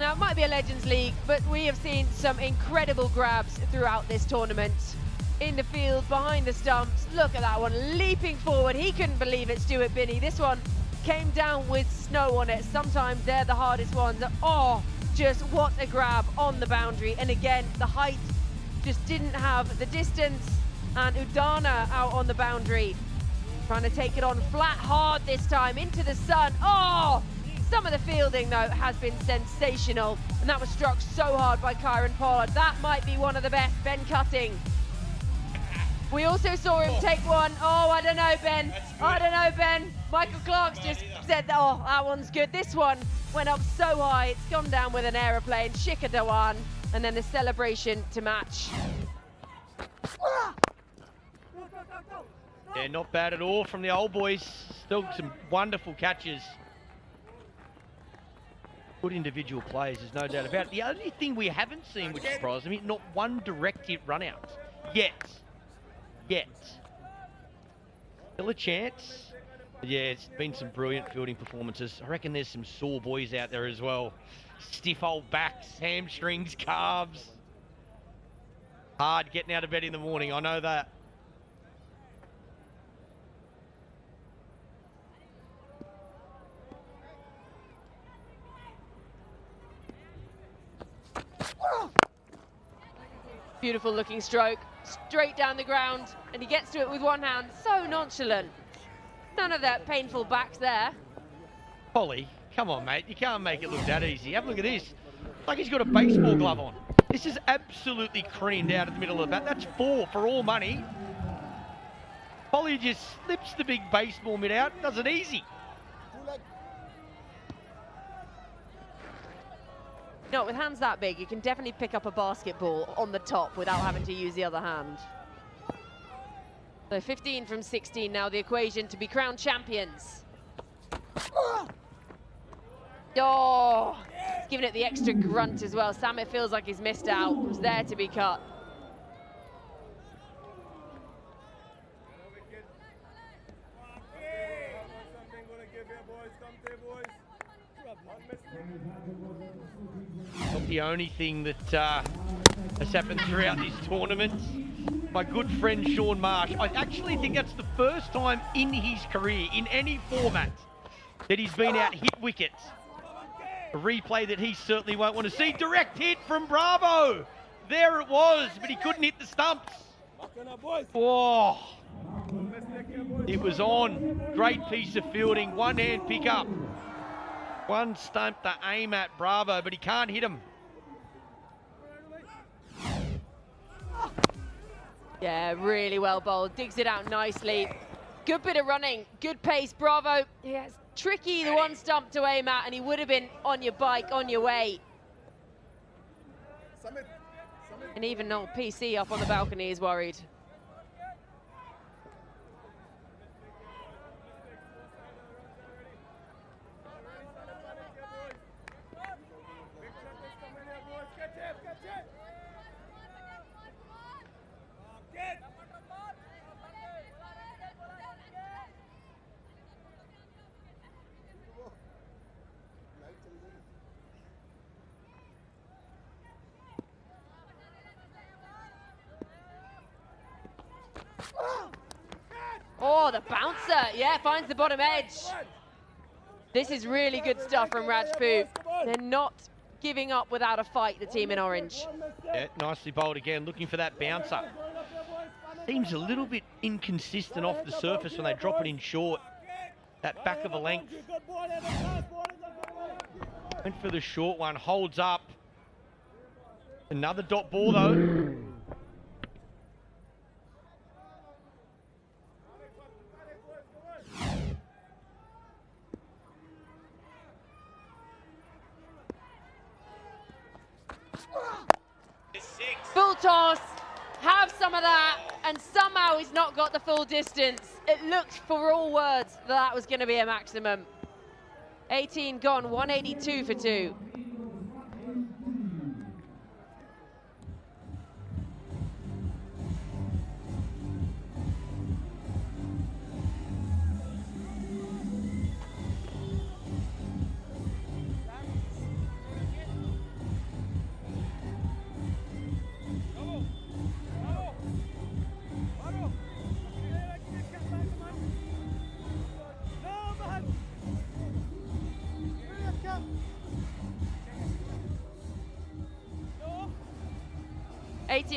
Now, it might be a Legends League, but we have seen some incredible grabs throughout this tournament. In the field, behind the stumps. Look at that one, leaping forward. He couldn't believe it, Stuart Binney. This one came down with snow on it. Sometimes they're the hardest ones. Oh, just what a grab on the boundary. And again, the height just didn't have the distance. And Udana out on the boundary, trying to take it on flat hard this time into the sun. Oh, some of the fielding, though, has been sensational. And that was struck so hard by Kieran Pollard. That might be one of the best. Ben Cutting. We also saw him take one. Oh, I don't know, Ben. I don't know, Ben. Michael Clark's just said, oh, that one's good. This one went up so high, it's gone down with an aeroplane. Shikhar Dhawan, and then the celebration to match. Yeah, not bad at all from the old boys. Still some wonderful catches. Good individual players, there's no doubt about it. The only thing we haven't seen, which surprised me, not one direct hit run out yet. Still a chance. But yeah, it's been some brilliant fielding performances. I reckon there's some sore boys out there as well. Stiff old backs, hamstrings, calves. Hard getting out of bed in the morning, I know that. Beautiful looking stroke, straight down the ground, and he gets to it with one hand, so nonchalant. None of that painful backs there. Polly, come on, mate, you can't make it look that easy. Have a look at this. Like he's got a baseball glove on. This is absolutely creamed out in the middle of the bat. That's 4 for all money. Polly just slips the big baseball mitt out, does it easy. No, with hands that big, you can definitely pick up a basketball on the top without having to use the other hand. So 15 from 16 now, the equation to be crowned champions. Oh, he's giving it the extra grunt as well. Sam, it feels like he's missed out. It was there to be cut. Not the only thing that has happened throughout these tournaments. My good friend Sean Marsh, I actually think that's the first time in his career, in any format, that he's been out hit wickets. A replay that he certainly won't want to see. Direct hit from Bravo. There it was, but he couldn't hit the stumps. Oh, it was on. Great piece of fielding. One-hand pickup. One stump to aim at Bravo, but he can't hit him. Yeah, really well bowled. Digs it out nicely. Good bit of running, good pace. Bravo. Yeah, it's tricky, the one stump to aim at, and he would have been on your bike, on your way. And even old PC up on the balcony is worried. Oh, the bouncer, yeah, finds the bottom edge. This is really good stuff from Rajput. They're not giving up without a fight, the team in orange. Yeah, nicely bowled again, looking for that bouncer. Seems a little bit inconsistent off the surface when they drop it in short. That back of a length. Went for the short one, holds up. Another dot ball though. Full toss, have some of that, and somehow he's not got the full distance. It looked, for all words, that was going to be a maximum. 18 gone, 182 for 2.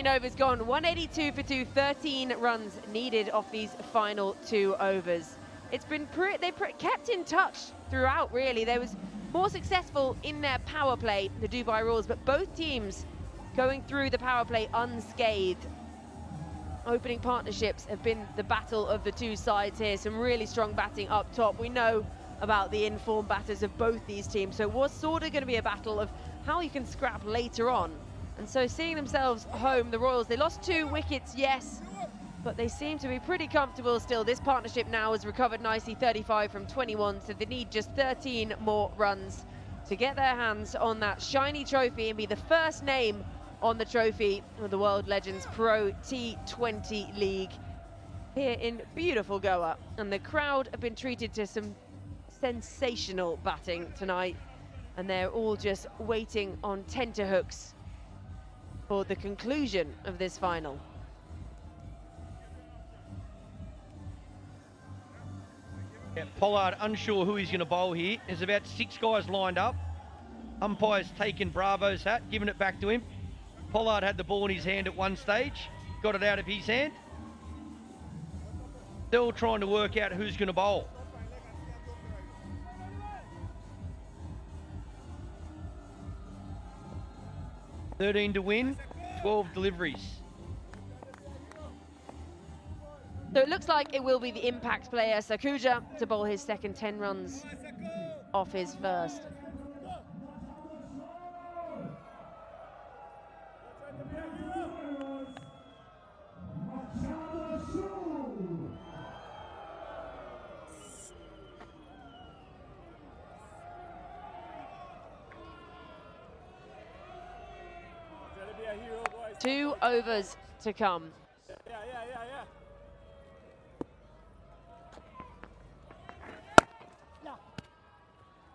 Overs gone, 182 for 2, 13 runs needed off these final 2 overs. It's been they kept in touch throughout, really. They was more successful in their power play, the Dubai Rules, but both teams going through the power play unscathed. Opening partnerships have been the battle of the two sides here. Some really strong batting up top. We know about the informed batters of both these teams, so it was sort of going to be a battle of how you can scrap later on. And so seeing themselves home, the Royals, they lost 2 wickets, yes, but they seem to be pretty comfortable still. This partnership now has recovered nicely, 35 from 21, so they need just 13 more runs to get their hands on that shiny trophy and be the first name on the trophy of the World Legends Pro T20 League here in beautiful Goa. And the crowd have been treated to some sensational batting tonight, and they're all just waiting on tenterhooks for the conclusion of this final. Yeah, Pollard unsure who he's going to bowl here. There's about 6 guys lined up. Umpire's taken Bravo's hat, given it back to him. Pollard had the ball in his hand at one stage, got it out of his hand. Still trying to work out who's going to bowl. $13 to win, 12 deliveries. So it looks like it will be the impact player, Sakuja, to bowl his second 10 runs off his first. Two overs to come.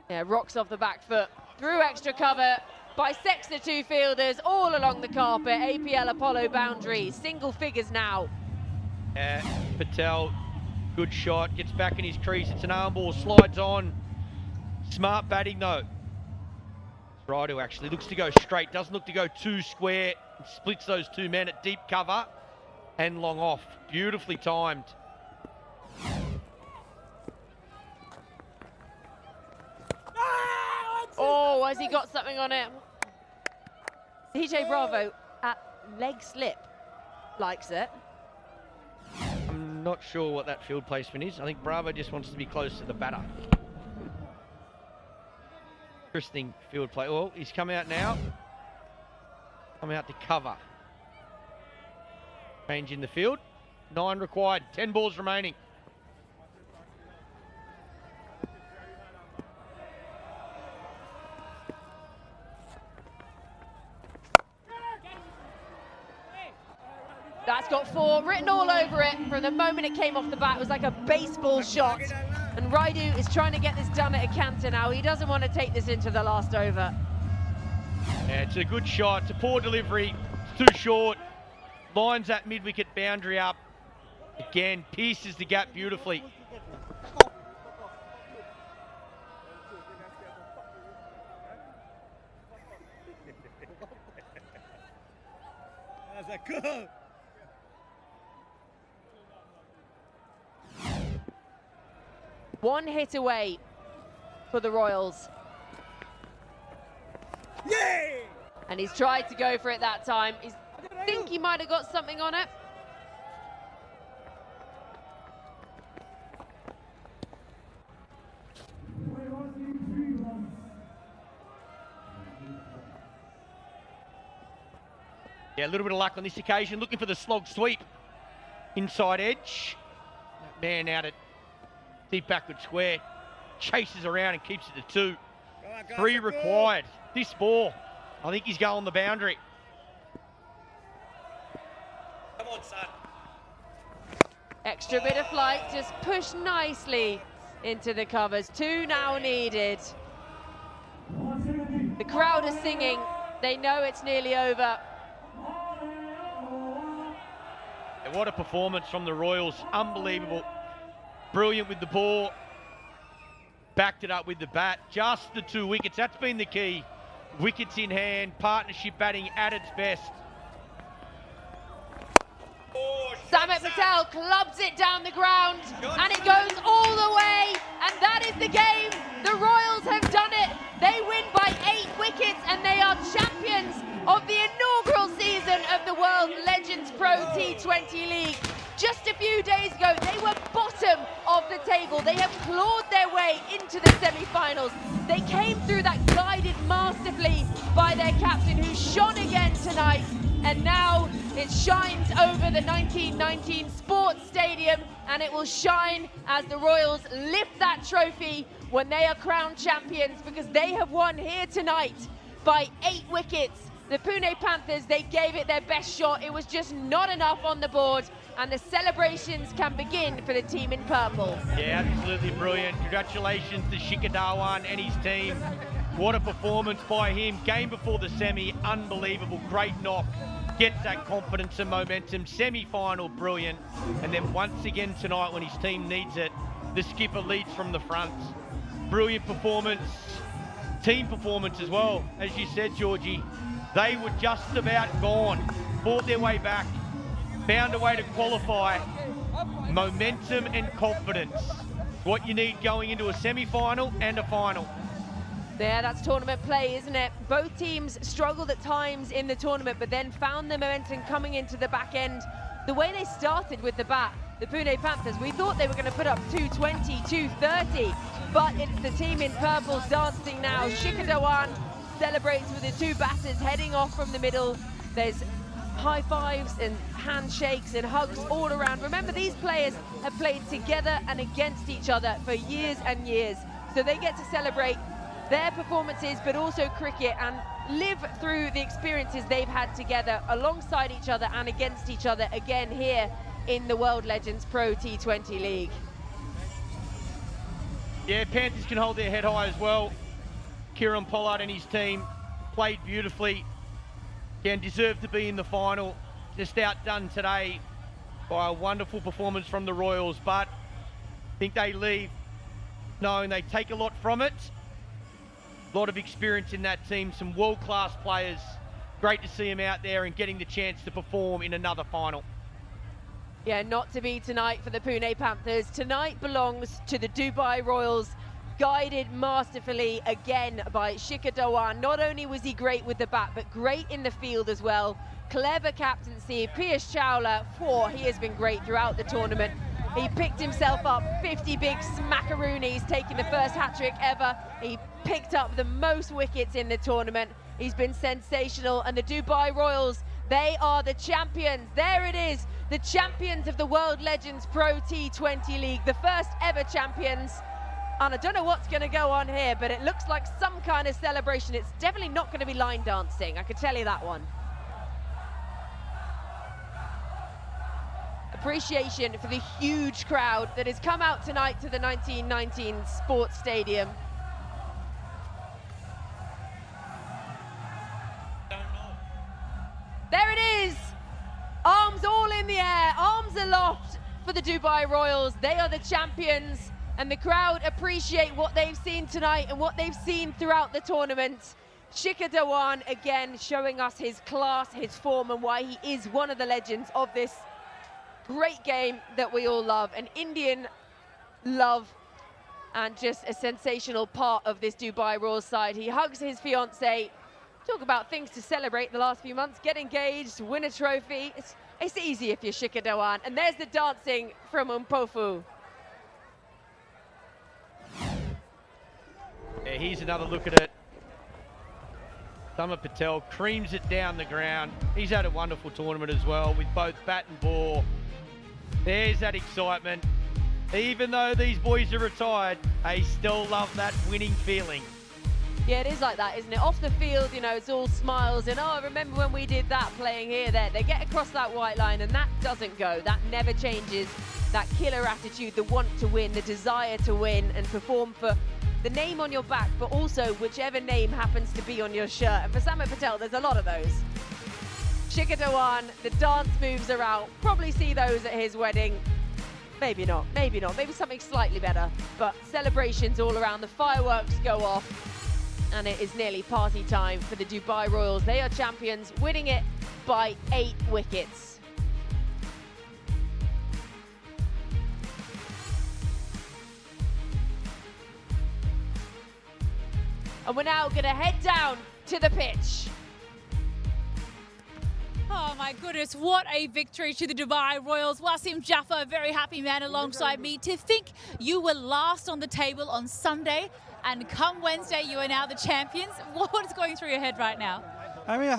Yeah, rocks off the back foot, through extra cover, bisects the two fielders all along the carpet. APL Apollo boundary, single figures now. Patel, good shot, gets back in his crease. It's an arm ball, slides on. Smart batting though. Raidu actually looks to go straight, doesn't look to go too square. Splits those two men at deep cover and long off. Beautifully timed. Oh, has he got something on it? DJ Bravo at leg slip likes it. I'm not sure what that field placement is. I think Bravo just wants to be close to the batter. Interesting field play. Oh, he's come out now. Come out to cover. Change in the field. 9 required. 10 balls remaining. That's got 4 written all over it. From the moment it came off the bat, it was like a baseball shot. And Raidu is trying to get this done at a canter now. He doesn't want to take this into the last over. Yeah, it's a good shot. It's a poor delivery. It's too short. Lines that mid-wicket boundary up. Again, pierces the gap beautifully. That's a good. One hit away for the Royals. Yay! And he's tried to go for it that time. I think he might have got something on it. Yeah, a little bit of luck on this occasion. Looking for the slog sweep. Inside edge. Man out at deep backward square. Chases around and keeps it to 2. 3 required. This ball, I think he's going the boundary. Come on, son. Extra bit of flight, just pushed nicely into the covers. 2 now needed. The crowd are singing. They know it's nearly over. And what a performance from the Royals. Unbelievable. Brilliant with the ball. Backed it up with the bat. Just the 2 wickets. That's been the key. Wickets in hand. Partnership batting at its best. Samit Patel clubs it down the ground and it goes all the way, and that is the game. The Royals have done it. They win by 8 wickets and they are champions of the inaugural season of the World Legends Pro T20 League. Just a few days ago, they were bottom of the table. They have clawed their way into the semi-finals. They came through that guided masterfully by their captain, who shone again tonight. And now it shines over the 1919 Sports Stadium, and it will shine as the Royals lift that trophy when they are crowned champions, because they have won here tonight by 8 wickets. The Pune Panthers, they gave it their best shot. It was just not enough on the board, and the celebrations can begin for the team in purple. Yeah, absolutely brilliant. Congratulations to Shikhar Dhawan and his team. What a performance by him. Game before the semi, unbelievable. Great knock. Gets that confidence and momentum. Semi-final, brilliant. And then once again tonight, when his team needs it, the skipper leads from the front. Brilliant performance. Team performance as well. As you said, Georgie, they were just about gone. Fought their way back. Found a way to qualify. Momentum and confidence. What you need going into a semi-final and a final. Yeah, that's tournament play, isn't it? Both teams struggled at times in the tournament, but then found the momentum coming into the back end. The way they started with the bat, the Pune Panthers, we thought they were going to put up 220, 230, but it's the team in purple dancing now. Shikhar Dhawan celebrates with the 2 batters heading off from the middle. There's high fives and handshakes and hugs all around. Remember, these players have played together and against each other for years and years, so they get to celebrate their performances, but also cricket, and live through the experiences they've had together alongside each other and against each other again here in the World Legends Pro T20 League. Yeah, Panthers can hold their head high as well. Kieran Pollard and his team played beautifully, can deserve to be in the final. Just outdone today by a wonderful performance from the Royals, but I think they leave knowing they take a lot from it. A lot of experience in that team, some world-class players. Great to see them out there and getting the chance to perform in another final. Yeah, not to be tonight for the Pune Panthers. Tonight belongs to the Dubai Royals, guided masterfully again by Shikhar Dhawan. Not only was he great with the bat, but great in the field as well. Clever captaincy. Piyush Chawla, he has been great throughout the tournament. He picked himself up 50 big smackaroonies, taking the first hat-trick ever. He picked up the most wickets in the tournament. He's been sensational, and the Dubai Royals, they are the champions. There it is, the champions of the World Legends Pro T20 League, the first ever champions. And I don't know what's going to go on here, but it looks like some kind of celebration. It's definitely not going to be line dancing, I can tell you that one. Appreciation for the huge crowd that has come out tonight to the 1919 Sports Stadium. There it is! Arms all in the air, arms aloft for the Dubai Royals. They are the champions, and the crowd appreciate what they've seen tonight and what they've seen throughout the tournament. Shikhar Dhawan again showing us his class, his form, and why he is one of the legends of this great game that we all love. An Indian love and just a sensational part of this Dubai Royals side. He hugs his fiancée. Talk about things to celebrate the last few months. Get engaged, win a trophy. It's easy if you're Shikhar Dhawan. And there's the dancing from Mpofu. Yeah, here's another look at it. Samar Patel creams it down the ground. He's had a wonderful tournament as well with both bat and ball. There's that excitement. Even though these boys are retired, they still love that winning feeling. Yeah, it is like that, isn't it? Off the field, you know, it's all smiles and, oh, remember when we did that playing here, there. They get across that white line and that doesn't go. That never changes. That killer attitude, the want to win, the desire to win and perform for the name on your back, but also whichever name happens to be on your shirt. And for Samar Patel, there's a lot of those. Shikhar Dhawan, the dance moves are out. Probably see those at his wedding. Maybe not, maybe not. Maybe something slightly better. But celebrations all around. The fireworks go off. And it is nearly party time for the Dubai Royals. They are champions, winning it by 8 wickets. And we're now going to head down to the pitch. Oh my goodness, what a victory to the Dubai Royals. Wasim Jaffa, a very happy man alongside me. To think you were last on the table on Sunday and come Wednesday you are now the champions. What is going through your head right now? I mean,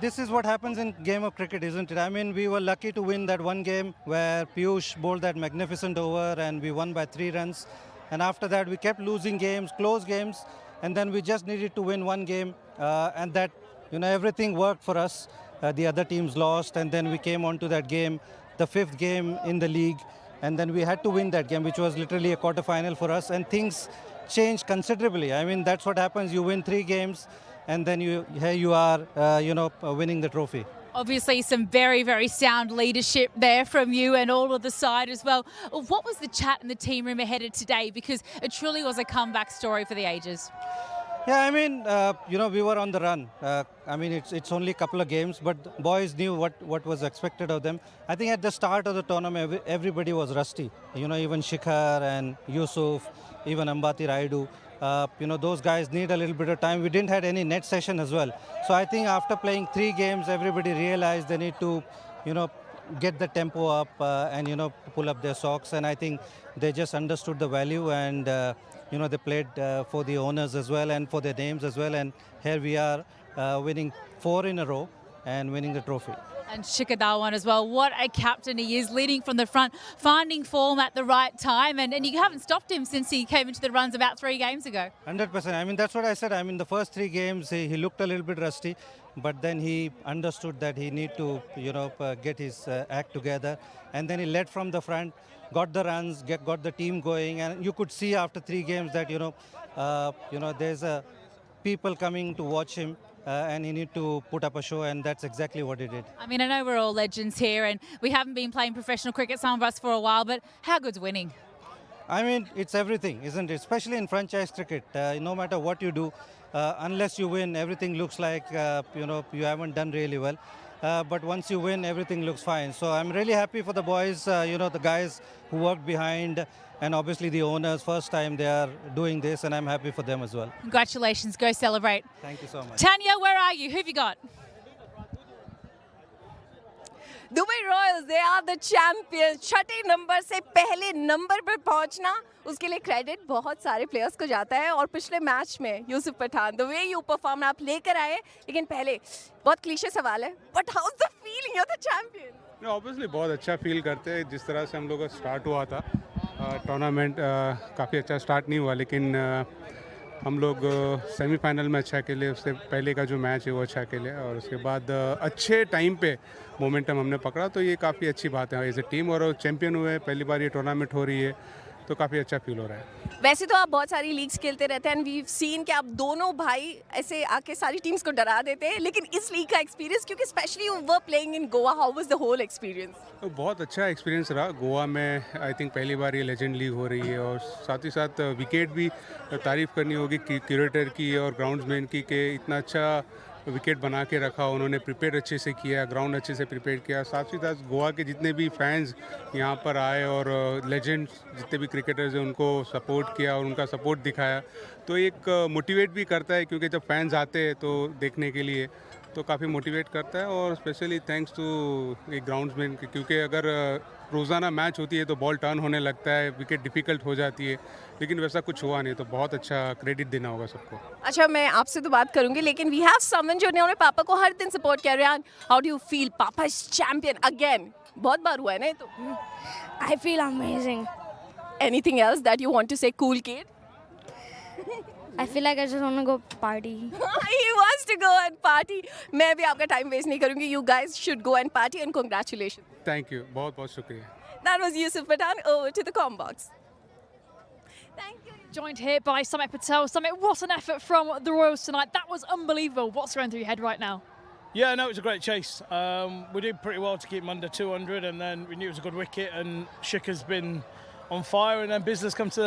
this is what happens in game of cricket, isn't it? I mean, we were lucky to win that one game where Piyush bowled that magnificent over and we won by 3 runs. And after that, we kept losing games, close games, and then we just needed to win one game. And that, you know, everything worked for us. The other teams lost, and then we came on to that game, the 5th game in the league, and then we had to win that game, which was literally a quarter-final for us, and things changed considerably. I mean, that's what happens. You win 3 games, and then here you are, winning the trophy. Obviously some very, very sound leadership there from you and all of the side as well. What was the chat in the team room ahead of today? Because it truly was a comeback story for the ages. Yeah, I mean, we were on the run. I mean, it's only a couple of games, but boys knew what was expected of them. I think at the start of the tournament, everybody was rusty. You know, even Shikhar and Yusuf, even Ambati Raidu. Those guys need a little bit of time. We didn't have any net session as well. So I think after playing 3 games, everybody realized they need to, get the tempo up and, pull up their socks. And I think they just understood the value and, they played for the owners as well and for their names as well. And here we are winning 4 in a row and winning the trophy. And Shikhar Dhawan as well. What a captain he is, leading from the front, finding form at the right time. And you haven't stopped him since he came into the runs about 3 games ago. 100%. I mean, that's what I said. I mean, the first 3 games, he looked a little bit rusty. But then he understood that he need to, get his act together. And then he led from the front, got the runs, got the team going. And you could see after 3 games that, there's people coming to watch him. and he need to put up a show, and that's exactly what he did. I mean, I know we're all legends here and we haven't been playing professional cricket, some of us, for a while, but how good's winning? I mean, it's everything, isn't it? Especially in franchise cricket, no matter what you do, unless you win, everything looks like, you haven't done really well. But once you win, everything looks fine. So I'm really happy for the boys, the guys who worked behind, and obviously the owners. First time they are doing this, and I'm happy for them as well. Congratulations, go celebrate. Thank you so much. Tanya, where are you? Who have you got? Dubai royals they are the champions. छठे number से पहले number पर पहुंचना, उसके लिए credit बहुत सारे players को जाता है। और पिछले मैच में Yusuf Pathan, the way you perform, आप लेकर आए, लेकिन पहले बहुत क्लीशे सवाल है, but how is the feeling, you are the champion? Obviously बहुत अच्छा फील करते हैं। जिस तरह से हम लोग का स्टार्ट हुआ था टूर्नामेंट, काफ़ी अच्छा स्टार्ट नहीं हुआ, लेकिन हम लोग सेमीफाइनल में अच्छा खेले। उससे पहले का जो मैच है वो अच्छा खेले, और उसके बाद अच्छे टाइम पे मोमेंटम हमने पकड़ा, तो ये काफ़ी अच्छी बात है एज ए टीम। और चैंपियन हुए, पहली बार ये टूर्नामेंट हो रही है, तो काफ़ी अच्छा फील हो रहा है। वैसे तो आप बहुत सारी लीग्स खेलते रहते हैं, एंड वी सीन कि आप दोनों भाई ऐसे आके सारी टीम्स को डरा देते हैं, लेकिन इस लीग का एक्सपीरियंस, क्योंकि specially you were playing in Goa, how was the whole experience? तो बहुत अच्छा एक्सपीरियंस रहा। गोवा में आई थिंक पहली बार ये लेजेंड लीग हो रही है, और साथ ही साथ विकेट भी तारीफ़ करनी होगी क्यूरेटर की और ग्राउंड्समैन की, कि इतना अच्छा विकेट बना के रखा उन्होंने, प्रिपेयर अच्छे से किया, ग्राउंड अच्छे से प्रिपेयर किया। साथ ही साथ गोवा के जितने भी फैंस यहाँ पर आए और लेजेंड्स जितने भी क्रिकेटर्स हैं उनको सपोर्ट किया और उनका सपोर्ट दिखाया, तो एक मोटिवेट भी करता है, क्योंकि जब फैंस आते हैं तो देखने के लिए, तो काफ़ी मोटिवेट करता है। और स्पेशली थैंक्स टू एक ग्राउंड्समैन, क्योंकि अगर रोज़ाना मैच होती है तो बॉल टर्न होने लगता है, विकेट डिफ़िकल्ट हो जाती है, लेकिन वैसा कुछ हुआ नहीं, तो बहुत अच्छा क्रेडिट देना होगा सबको। अच्छा, मैं आपसे तो बात करूंगी, लेकिन वी हैव समवन जो ने पापा को हर दिन सपोर्ट कर रहे हैं। How do you feel, papa is champion again? बहुत बार हुआ है ना, तो I feel amazing. Anything else that you want to say, cool kid? I feel like I just want to go party. He wants to go and party. मैं भी आपका time waste नहीं करूंगी. You guys should go and party, and congratulations. Thank you, बहुत बहुत शुक्रिया। That was Yusuf Pathan. Over to the com box. Joined here by Samit Patel. Samit, what an effort from the Royals tonight. That was unbelievable. What's going through your head right now? Yeah, no, it was a great chase. We did pretty well to keep him under 200, and then we knew it was a good wicket, and Shikhar's been on fire, and then business come to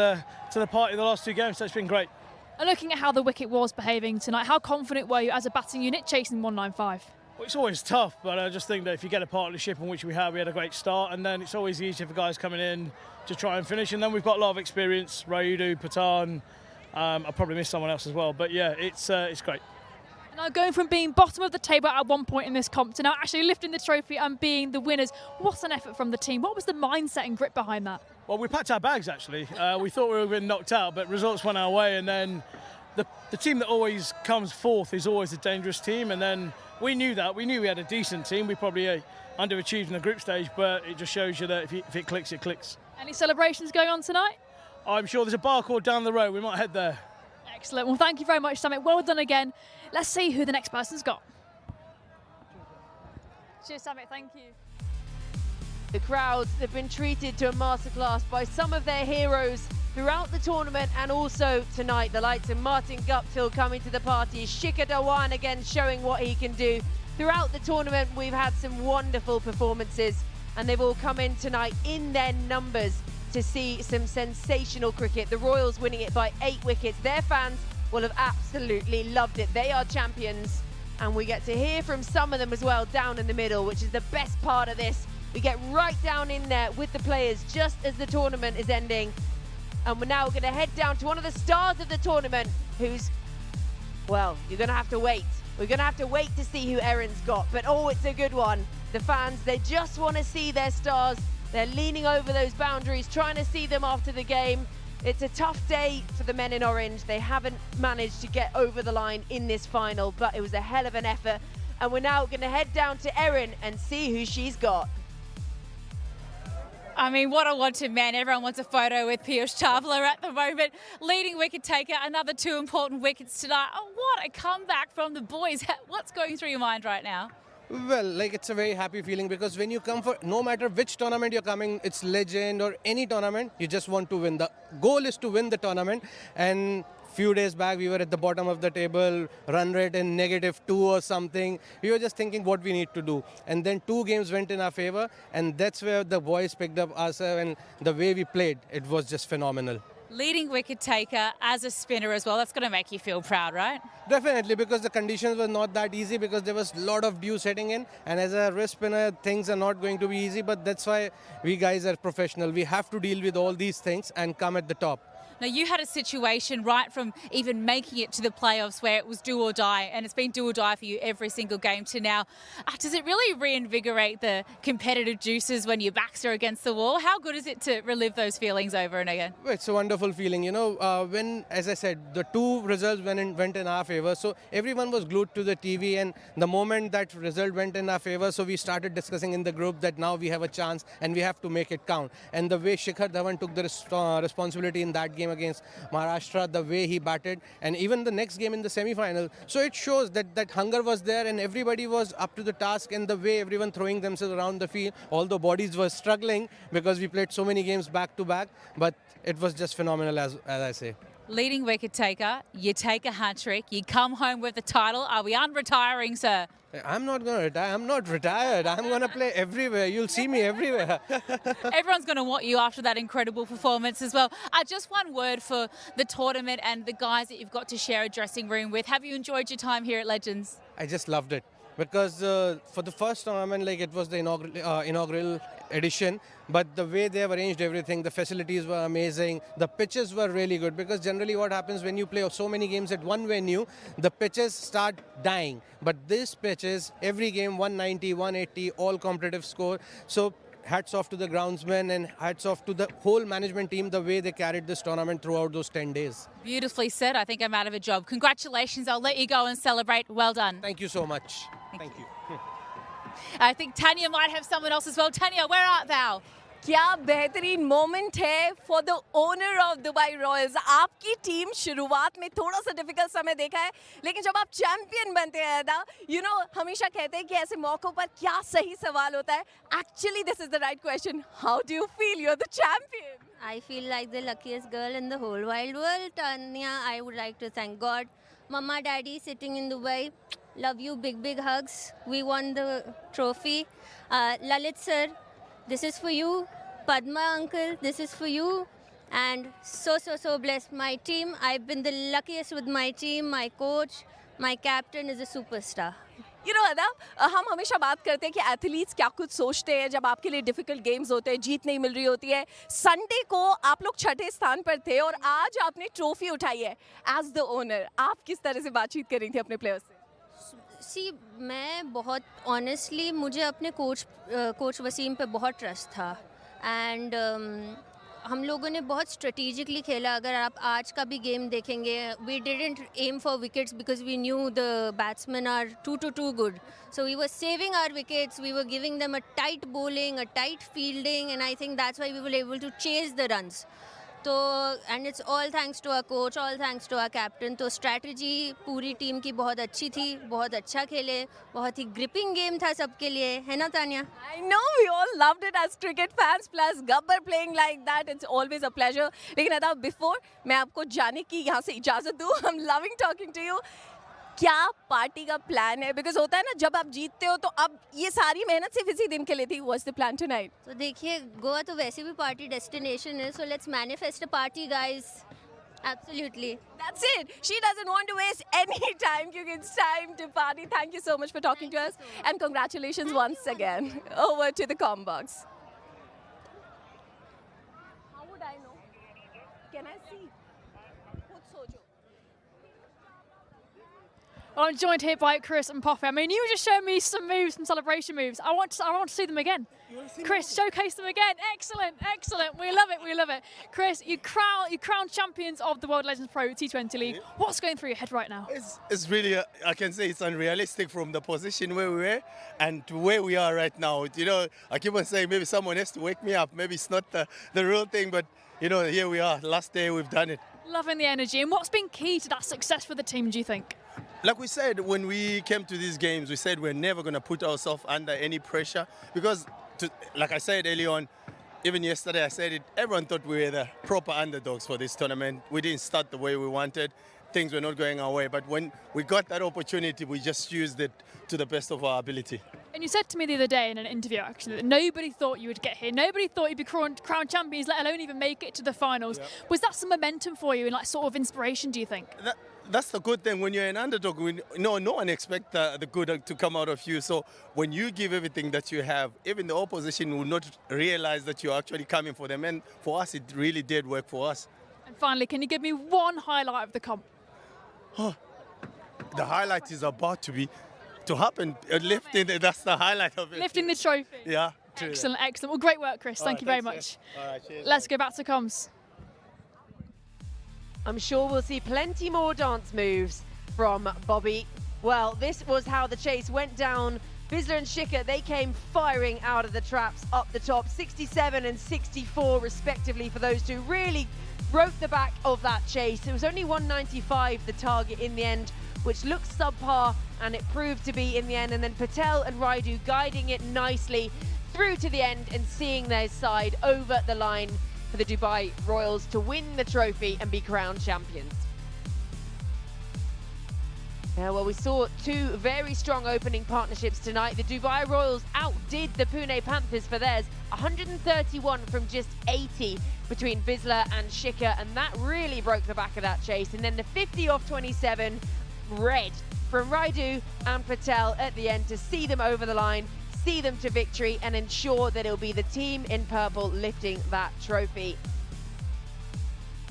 the party the last two games, so it's been great. And looking at how the wicket was behaving tonight, how confident were you as a batting unit chasing 195? Well, it's always tough, but I just think that if you get a partnership in which we had a great start, and then it's always easier for guys coming in to try and finish, and then we've got a lot of experience, Raidu, Patan, I'll probably miss someone else as well, but yeah, it's great. Now going from being bottom of the table at one point in this comp to now actually lifting the trophy and being the winners, what an effort from the team. What was the mindset and grit behind that? Well, we packed our bags actually. We thought we were being knocked out, but results went our way, and then the team that always comes fourth is always a dangerous team, and then we knew that. We knew we had a decent team. We probably underachieved in the group stage, but it just shows you that if it clicks, it clicks. Any celebrations going on tonight? I'm sure there's a bar called down the road. We might head there. Excellent. Well, thank you very much, Samit. Well done again. Let's see who the next person's got. Cheers, Samit. Thank you. The crowds have been treated to a masterclass by some of their heroes throughout the tournament, and also tonight. The likes of Martin Guptill coming to the party. Shikhar Dhawan again showing what he can do. Throughout the tournament, we've had some wonderful performances, and they've all come in tonight in their numbers to see some sensational cricket. The Royals winning it by 8 wickets. Their fans will have absolutely loved it. They are champions, and we get to hear from some of them as well down in the middle, which is the best part of this. We get right down in there with the players just as the tournament is ending. And we're now going to head down to one of the stars of the tournament, who's, well, you're going to have to wait. We're going to have to wait to see who Erin's got, but oh, it's a good one. The fans, they just want to see their stars. They're leaning over those boundaries, trying to see them after the game. It's a tough day for the men in orange. They haven't managed to get over the line in this final, but it was a hell of an effort. And we're now going to head down to Erin and see who she's got. I mean, what a wanted man. Everyone wants a photo with Piyush Chawla at the moment. Leading wicket taker, another 2 important wickets tonight. Oh, what a comeback from the boys. What's going through your mind right now? Well, it's a very happy feeling, because when you come for, no matter which tournament you're coming, it's legend or any tournament, you just want to win. The goal is to win the tournament, and few days back we were at the bottom of the table, run rate in -2 or something. We were just thinking what we need to do. And then 2 games went in our favor, and that's where the boys picked up us, and the way we played, it was just phenomenal. Leading wicket taker as a spinner as well. That's going to make you feel proud, right? Definitely, because the conditions were not that easy, because there was a lot of dew setting in, and as a wrist spinner, things are not going to be easy, but that's why we guys are professional. We have to deal with all these things and come at the top. Now, you had a situation right from even making it to the playoffs where it was do or die, and it's been do or die for you every single game to now. Does it really reinvigorate the competitive juices when your backs are against the wall? How good is it to relive those feelings over and again? It's a wonderful feeling. You know, when, as I said, the 2 results went in our favor, so everyone was glued to the TV, and the moment that result went in our favor, so we started discussing in the group that now we have a chance and we have to make it count. And the way Shikhar Dhawan took the responsibility in that game against Maharashtra, the way he batted, and even the next game in the semi-final. So it shows that hunger was there and everybody was up to the task, and the way everyone throwing themselves around the field, although bodies were struggling because we played so many games back to back, but it was just phenomenal, as I say. Leading wicket taker, you take a hat-trick, you come home with the title. Are we unretiring, sir? I'm not going to retire. I'm not retired. I'm going to play everywhere. You'll see me everywhere. Everyone's going to want you after that incredible performance as well. Just one word for the tournament and the guys that you've got to share a dressing room with. Have you enjoyed your time here at Legends? I just loved it. Because for the first tournament, like, it was the inaugural edition, but the way they have arranged everything, the facilities were amazing, the pitches were really good, because generally what happens when you play so many games at one venue, the pitches start dying. But this pitches, every game 190, 180, all competitive score. So hats off to the groundsmen and hats off to the whole management team, the way they carried this tournament throughout those 10 days. Beautifully said. I think I'm out of a job. Congratulations. I'll let you go and celebrate. Well done. Thank you so much. Thank you. I think Tanya might have someone else as well. Tanya, where art thou? क्या बेहतरीन moment है for the owner of Dubai Royals. आपकी team शुरुआत में थोड़ा सा difficult समय देखा है, लेकिन जब आप चैंपियन बनते हैं अदा, यू नो, हमेशा कहते हैं कि ऐसे मौकों पर क्या सही सवाल होता है. Actually this is the right question. How do you feel you are the champion? I feel like the luckiest girl in the whole wide world. Tanya, I would like to thank God. Mama, Daddy sitting in Dubai, love you, big, big hugs. We won the trophy. Lalit sir, this is for you. Padma uncle, this is for you. And so blessed. My team, I've been the luckiest with my team. My coach, my captain is a superstar. You know, अदा, हम हमेशा बात करते हैं कि athletes क्या कुछ सोचते हैं जब आपके लिए डिफिकल्ट गेम्स होते हैं, जीत नहीं मिल रही होती है. संडे को आप लोग 6ठे स्थान पर थे और आज आपने ट्रॉफी उठाई है. एज द ओनर, आप किस तरह से बातचीत कर रही थी अपने प्लेयर्स से? सी, मैं बहुत ऑनेस्टली, मुझे अपने कोच वसीम पे बहुत ट्रस्ट था. एंड हम लोगों ने बहुत स्ट्रेटेजिकली खेला. अगर आप आज का भी गेम देखेंगे, we didn't aim for wickets because we knew the batsman are too good. So we were saving our wickets, we were giving them a tight bowling, a tight fielding, and I think that's why we were able to chase the runs. तो and it's all thanks to our coach, all thanks to our captain. तो strategy पूरी team की बहुत अच्छी थी, बहुत अच्छा खेले, बहुत ही ग्रिपिंग गेम था सबके लिए, है ना Tania? I know we all loved it as cricket fans, plus Gabbar playing like that, it's always a pleasure. लेकिन अदा, बिफोर मैं आपको जाने की यहाँ से इजाज़त दूँ, I'm loving talking to you. क्या पार्टी का प्लान है? बिकॉज होता है ना, जब आप जीतते हो तो अब ये सारी मेहनत सिर्फ इसी दिन के लिए थी. What's the plan tonight? तो देखिए, गोवा तो वैसे भी पार्टी डेस्टिनेशन है, so let's manifest a party guys. Absolutely. That's it. She doesn't want to waste any time because it's time to party. Thank you so much for talking to us. And congratulations once again. Over to the comm box. How would I know? Can I see? Khud socho. I'm joined here by Chris and Poppy. I mean, you just showed me some moves, some celebration moves. I want to see them again. Chris, showcase them again. Excellent, excellent. We love it, we love it. Chris, you crowned champions of the World Legends Pro T20 League. What's going through your head right now? It's really, I can say it's unrealistic from the position where we were and to where we are right now. You know, I keep on saying maybe someone has to wake me up. Maybe it's not the real thing, but you know, here we are. Last day we've done it. Loving the energy. And what's been key to that success for the team, do you think? Like we said, when we came to these games, we said we're never going to put ourselves under any pressure because, like I said early on, even yesterday I said it, everyone thought we were the proper underdogs for this tournament. We didn't start the way we wanted. Things were not going our way. But when we got that opportunity, we just used it to the best of our ability. And you said to me the other day in an interview, actually, that nobody thought you would get here. Nobody thought you'd be crowned champions, let alone even make it to the finals. Yeah. Was that some momentum for you and like sort of inspiration, do you think? That's the good thing when you're an underdog. No one expects the good to come out of you. So when you give everything that you have, even the opposition will not realize that you're actually coming for them. And for us, it really did work for us. And finally, can you give me one highlight of the comp? The highlight is about to happen. Lifting, that's the highlight of it. Lifting the trophy. Yeah. Excellent, excellent. Well, great work, Chris. Thank you very much. All right, cheers. Let's go back to comms. I'm sure we'll see plenty more dance moves from Bobby. Well, this was how the chase went down. Vizsla and Shikhar, they came firing out of the traps up the top, 67 and 64 respectively for those two. Really broke the back of that chase. It was only 195 the target in the end, which looked subpar, and it proved to be in the end. And then Patel and Raidu guiding it nicely through to the end and seeing their side over the line for the Dubai Royals to win the trophy and be crowned champions. Yeah, well, we saw two very strong opening partnerships tonight. The Dubai Royals outdid the Pune Panthers for theirs, 131 from just 80 between Vizsla and Shikhar, and that really broke the back of that chase. And then the 50 off 27, red from Raidu and Patel at the end to see them over the line, see them to victory, and ensure that it'll be the team in purple lifting that trophy.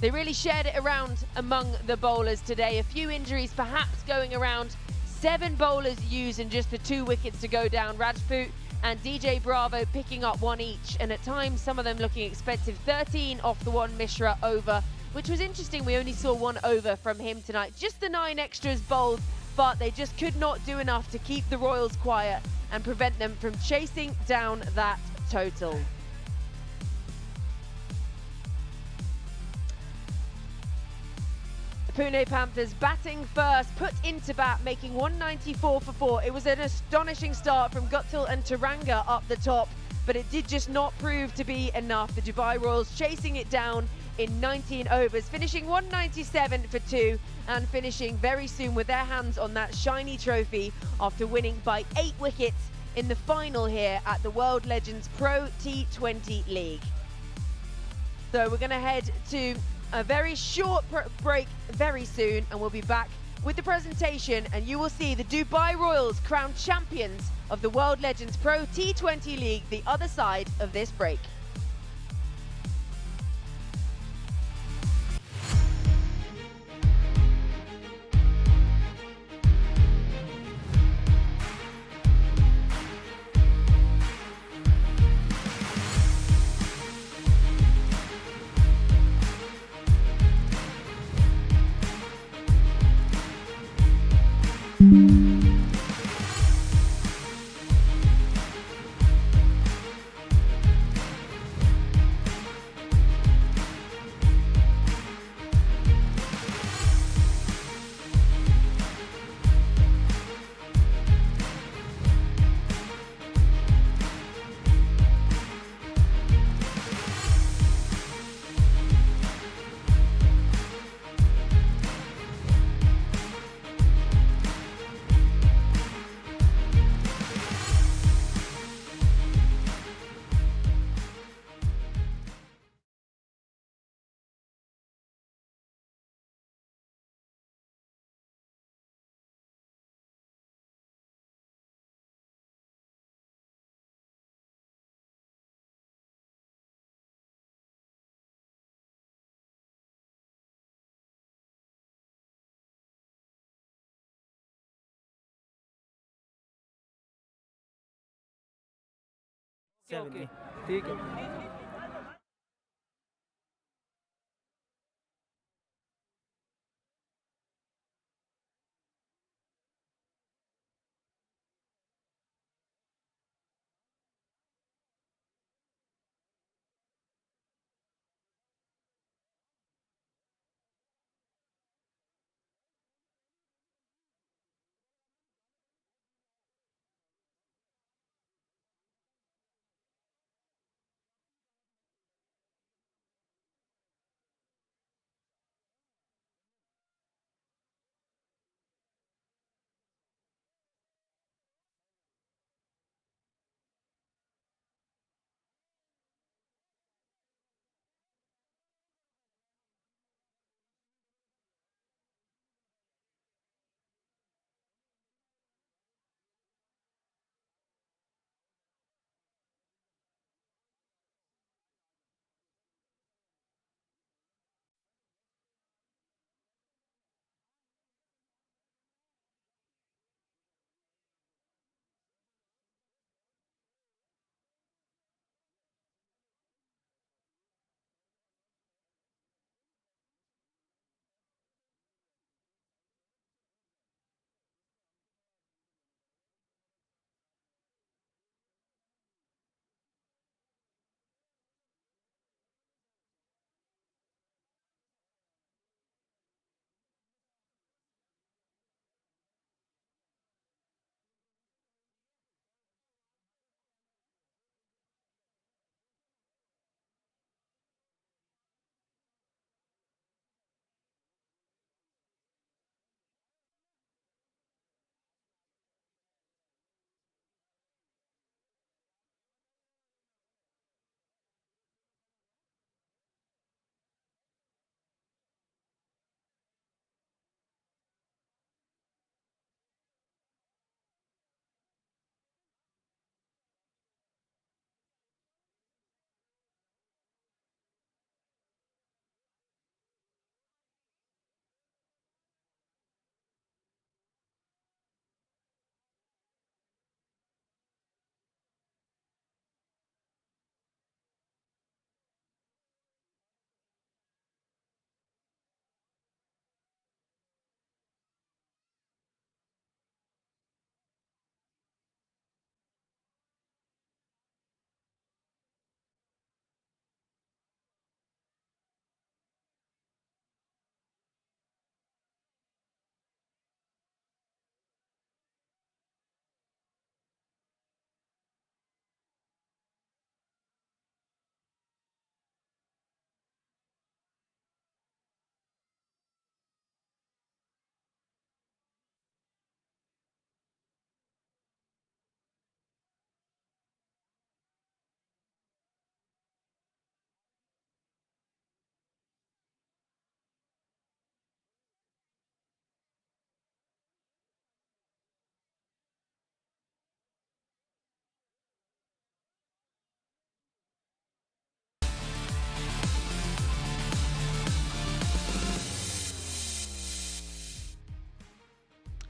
They really shared it around among the bowlers today. A few injuries perhaps going around. 7 bowlers used and just the 2 wickets to go down. Rajput and DJ Bravo picking up 1 each, and at times some of them looking expensive. 13 off the 1 Mishra over, which was interesting. We only saw 1 over from him tonight. Just the 9 extras bowled, but they just could not do enough to keep the Royals quiet and prevent them from chasing down that total. The Pune Panthers batting first, put into bat, making 194 for 4. It was an astonishing start from Guttal and Taranga up the top, but it did just not prove to be enough. The Dubai Royals chasing it down in 19 overs, finishing 197 for 2 and finishing very soon with their hands on that shiny trophy after winning by 8 wickets in the final here at the World Legends Pro T20 League. So we're going to head to a very short break very soon, and we'll be back with the presentation, and you will see the Dubai Royals crowned champions of the World Legends Pro T20 League the other side of this break. Okay ठीक है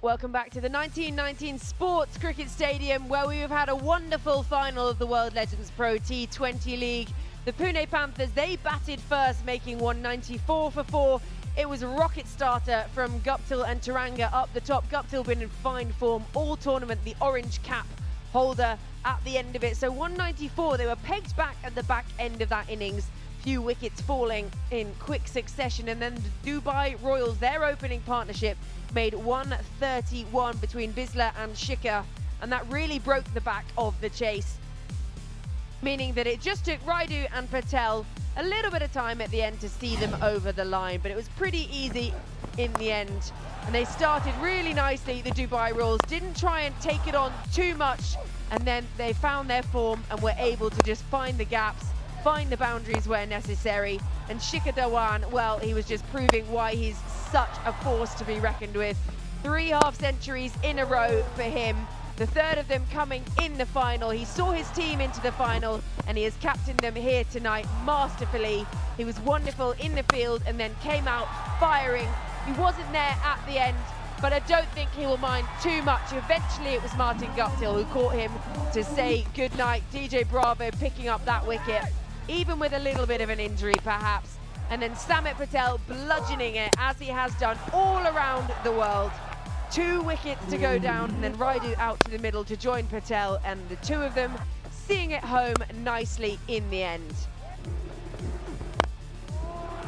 Welcome back to the 1919 Sports Cricket Stadium, where we have had a wonderful final of the World Legends Pro T20 League. The Pune Panthers, they batted first, making 194 for 4. It was a rocket starter from Guptill and Taranga up the top. Guptill been in fine form all tournament, the orange cap holder at the end of it. So 194, they were pegged back at the back end of that innings. Few wickets falling in quick succession, and then the Dubai Royals, their opening partnership, made 131 between Bisla and Shikhar, and that really broke the back of the chase, meaning that it just took Raidu and Patel a little bit of time at the end to see them over the line, but it was pretty easy in the end. And they started really nicely, the Dubai Royals, didn't try and take it on too much, and then they found their form and were able to just find the gaps, find the boundaries where necessary. And Shikhar Dhawan, well, he was just proving why he's such a force to be reckoned with. 3 half-centuries in a row for him, the third of them coming in the final. He saw his team into the final, and he has captained them here tonight masterfully. He was wonderful in the field and then came out firing. He wasn't there at the end, but I don't think he will mind too much. Eventually it was Martin Guptill who caught him to say goodnight. DJ Bravo picking up that wicket, even with a little bit of an injury perhaps. And then Samit Patel bludgeoning it, as he has done all around the world. 2 wickets to go down, and then Raidu out to the middle to join Patel, and the two of them seeing it home nicely in the end.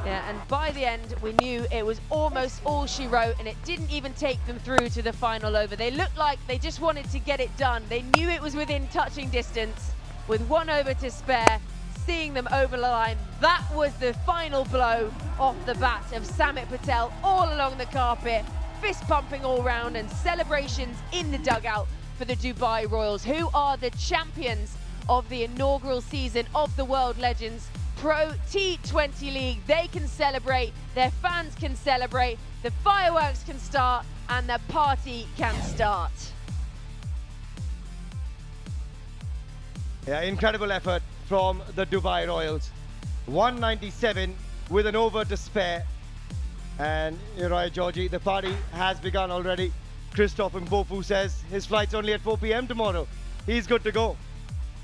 Yeah, and by the end, we knew it was almost all she wrote, and it didn't even take them through to the final over. They looked like they just wanted to get it done. They knew it was within touching distance with 1 over to spare. Seeing them over the line, that was the final blow off the bat of Samit Patel all along the carpet, fist pumping all round, and celebrations in the dugout for the Dubai Royals, who are the champions of the inaugural season of the World Legends Pro T20 League. They can celebrate, their fans can celebrate, the fireworks can start, and the party can start. Yeah, incredible effort from the Dubai Royals. 197 with an over to spare. And you're right, Georgie, the party has begun already. Christoph Mbofu says his flight's only at 4 p.m. tomorrow. He's good to go.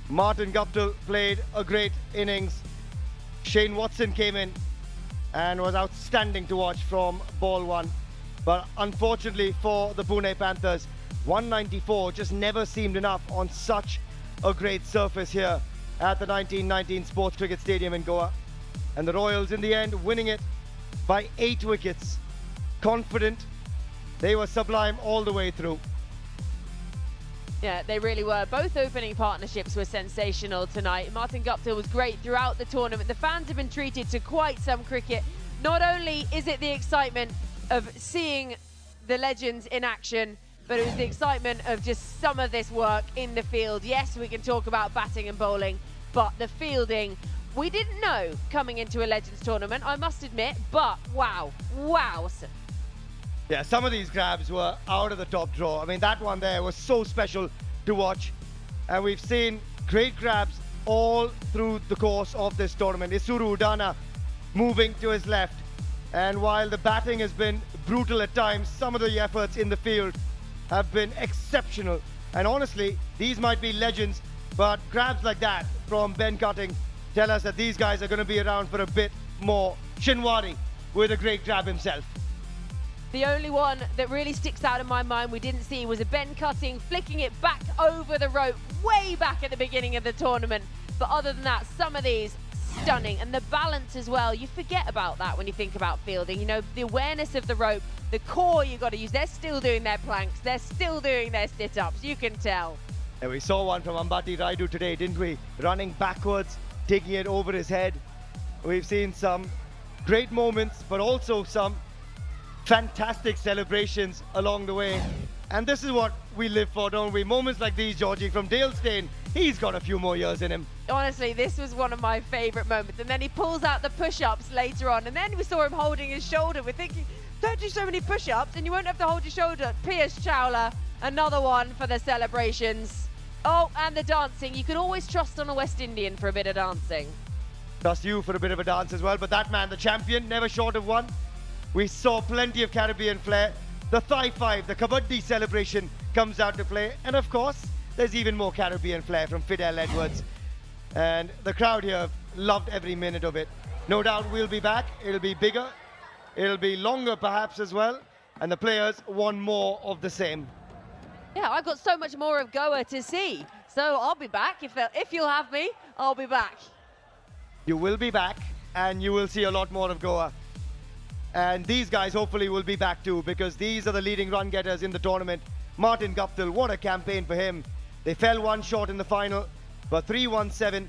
Martin Guptill played a great innings. Shane Watson came in and was outstanding to watch from ball 1. But unfortunately for the Pune Panthers, 194 just never seemed enough on such a great surface here at the 1919 Sports Cricket Stadium in Goa. And the Royals in the end winning it by 8 wickets. Confident, they were sublime all the way through. Yeah, they really were. Both opening partnerships were sensational tonight. Martin Guptill was great throughout the tournament. The fans have been treated to quite some cricket. Not only is it the excitement of seeing the legends in action, but it was the excitement of just some of this work in the field. Yes, we can talk about batting and bowling, but the fielding, we didn't know coming into a Legends tournament, I must admit, but wow. Yeah, some of these grabs were out of the top draw. I mean, that one there was so special to watch. And we've seen great grabs all through the course of this tournament. Isuru Udana moving to his left. And while the batting has been brutal at times, some of the efforts in the field have been exceptional. And honestly, these might be legends, but grabs like that from Ben Cutting tell us that these guys are going to be around for a bit more. Shinwari with a great grab himself. The only one that really sticks out in my mind we didn't see was a Ben Cutting flicking it back over the rope way back at the beginning of the tournament. But other than that, some of these stunning, and the balance as well. You forget about that when you think about fielding. You know, the awareness of the rope, the core you've got to use. They're still doing their planks, they're still doing their sit-ups, you can tell. And we saw one from Ambati Raidu today, didn't we? Running backwards, taking it over his head. We've seen some great moments, but also some fantastic celebrations along the way. And this is what we live for, don't we? Moments like these, Georgie, from Dale Steyn. He's got a few more years in him. Honestly, this was one of my favourite moments. And then he pulls out the push-ups later on. And then we saw him holding his shoulder. We're thinking, don't do so many push-ups and you won't have to hold your shoulder. Piyush Chawla, another one for the celebrations. Oh, and the dancing. You can always trust on a West Indian for a bit of dancing. Trust you for a bit of a dance as well. But that man, the champion, never short of one. We saw plenty of Caribbean flair the thigh five, the kabaddi celebration comes out to play. And of course, there's even more Caribbean flair from Fidel Edwards. And the crowd here loved every minute of it. No doubt we'll be back. It'll be bigger. It'll be longer perhaps as well. And the players want more of the same. Yeah, I've got so much more of Goa to see. So I'll be back. If you'll have me, I'll be back. You will be back and you will see a lot more of Goa. And these guys hopefully will be back too, because these are the leading run getters in the tournament. Martin Guptill, what a campaign for him. They fell one short in the final, but 317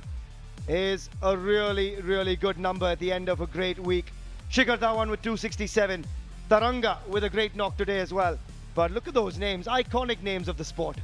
is a really, really good number at the end of a great week. Shikhar Dhawan with 267. Taranga with a great knock today as well. But look at those names, iconic names of the sport.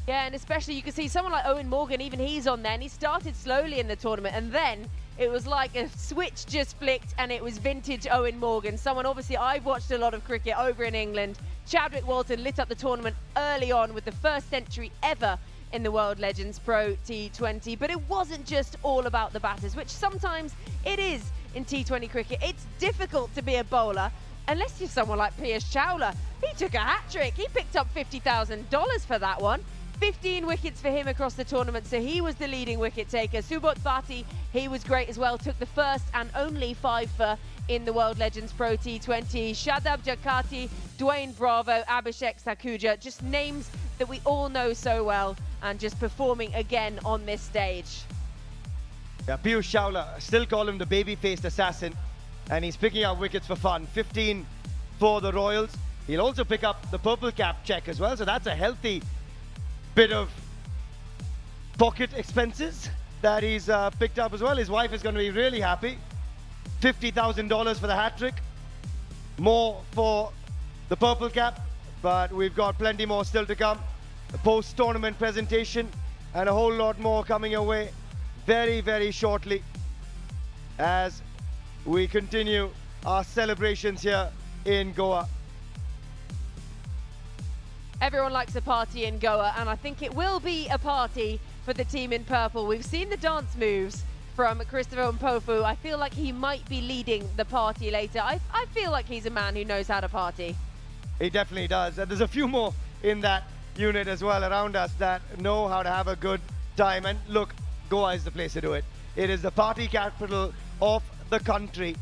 Yeah, and especially you can see someone like Owen Morgan, even he's on there, and he started slowly in the tournament, and then it was like a switch just flicked and it was vintage Owen Morgan. Someone, obviously, I've watched a lot of cricket over in England. Chadwick Walton lit up the tournament early on with the first century ever in the World Legends Pro T20. But it wasn't just all about the batters, which sometimes it is in T20 cricket. It's difficult to be a bowler unless you're someone like Piyush Chawla. He took a hat-trick. He picked up $50,000 for that one. 15 wickets for him across the tournament, so he was the leading wicket taker. Subodh Bhatti, he was great as well, took the first and only 5 in the World Legends Pro T20. Shadab Jakati, Dwayne Bravo, Abhishek Sakuja, just names that we all know so well, and just performing again on this stage. Yeah, Piyush Chawla, still call him the baby-faced assassin, and he's picking up wickets for fun. 15 for the Royals. He'll also pick up the purple cap check as well, so that's a healthy bit of pocket expenses that he's picked up as well. His wife is going to be really happy. $50,000 for the hat-trick. More for the purple cap, but we've got plenty more still to come. A post-tournament presentation and a whole lot more coming your way very, very shortly as we continue our celebrations here in Goa. Everyone likes a party in Goa, and I think it will be a party for the team in purple. We've seen the dance moves from Christopher Mpofu. I feel like he might be leading the party later. I feel like he's a man who knows how to party. He definitely does. And there's a few more in that unit as well around us that know how to have a good time. And look, Goa is the place to do it. It is the party capital of the country.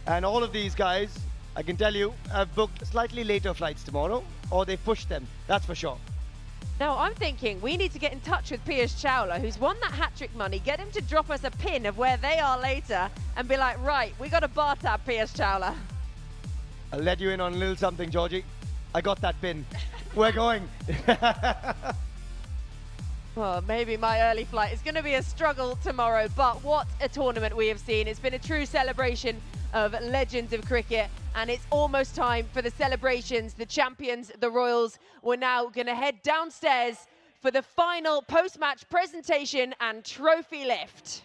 And all of these guys, I can tell you, have booked slightly later flights tomorrow, or they pushed them, that's for sure. Now, I'm thinking we need to get in touch with Piyush Chawla, who's won that hat-trick money, get him to drop us a pin of where they are later, and be like, right, we got a bar tab, Piyush Chawla. I'll let you in on a little something, Georgie. I got that pin. We're going. Well, maybe my early flight is going to be a struggle tomorrow, but what a tournament we have seen. It's been a true celebration of legends of cricket, and it's almost time for the celebrations. The champions, the Royals, we're now going to head downstairs for the final post-match presentation and trophy lift.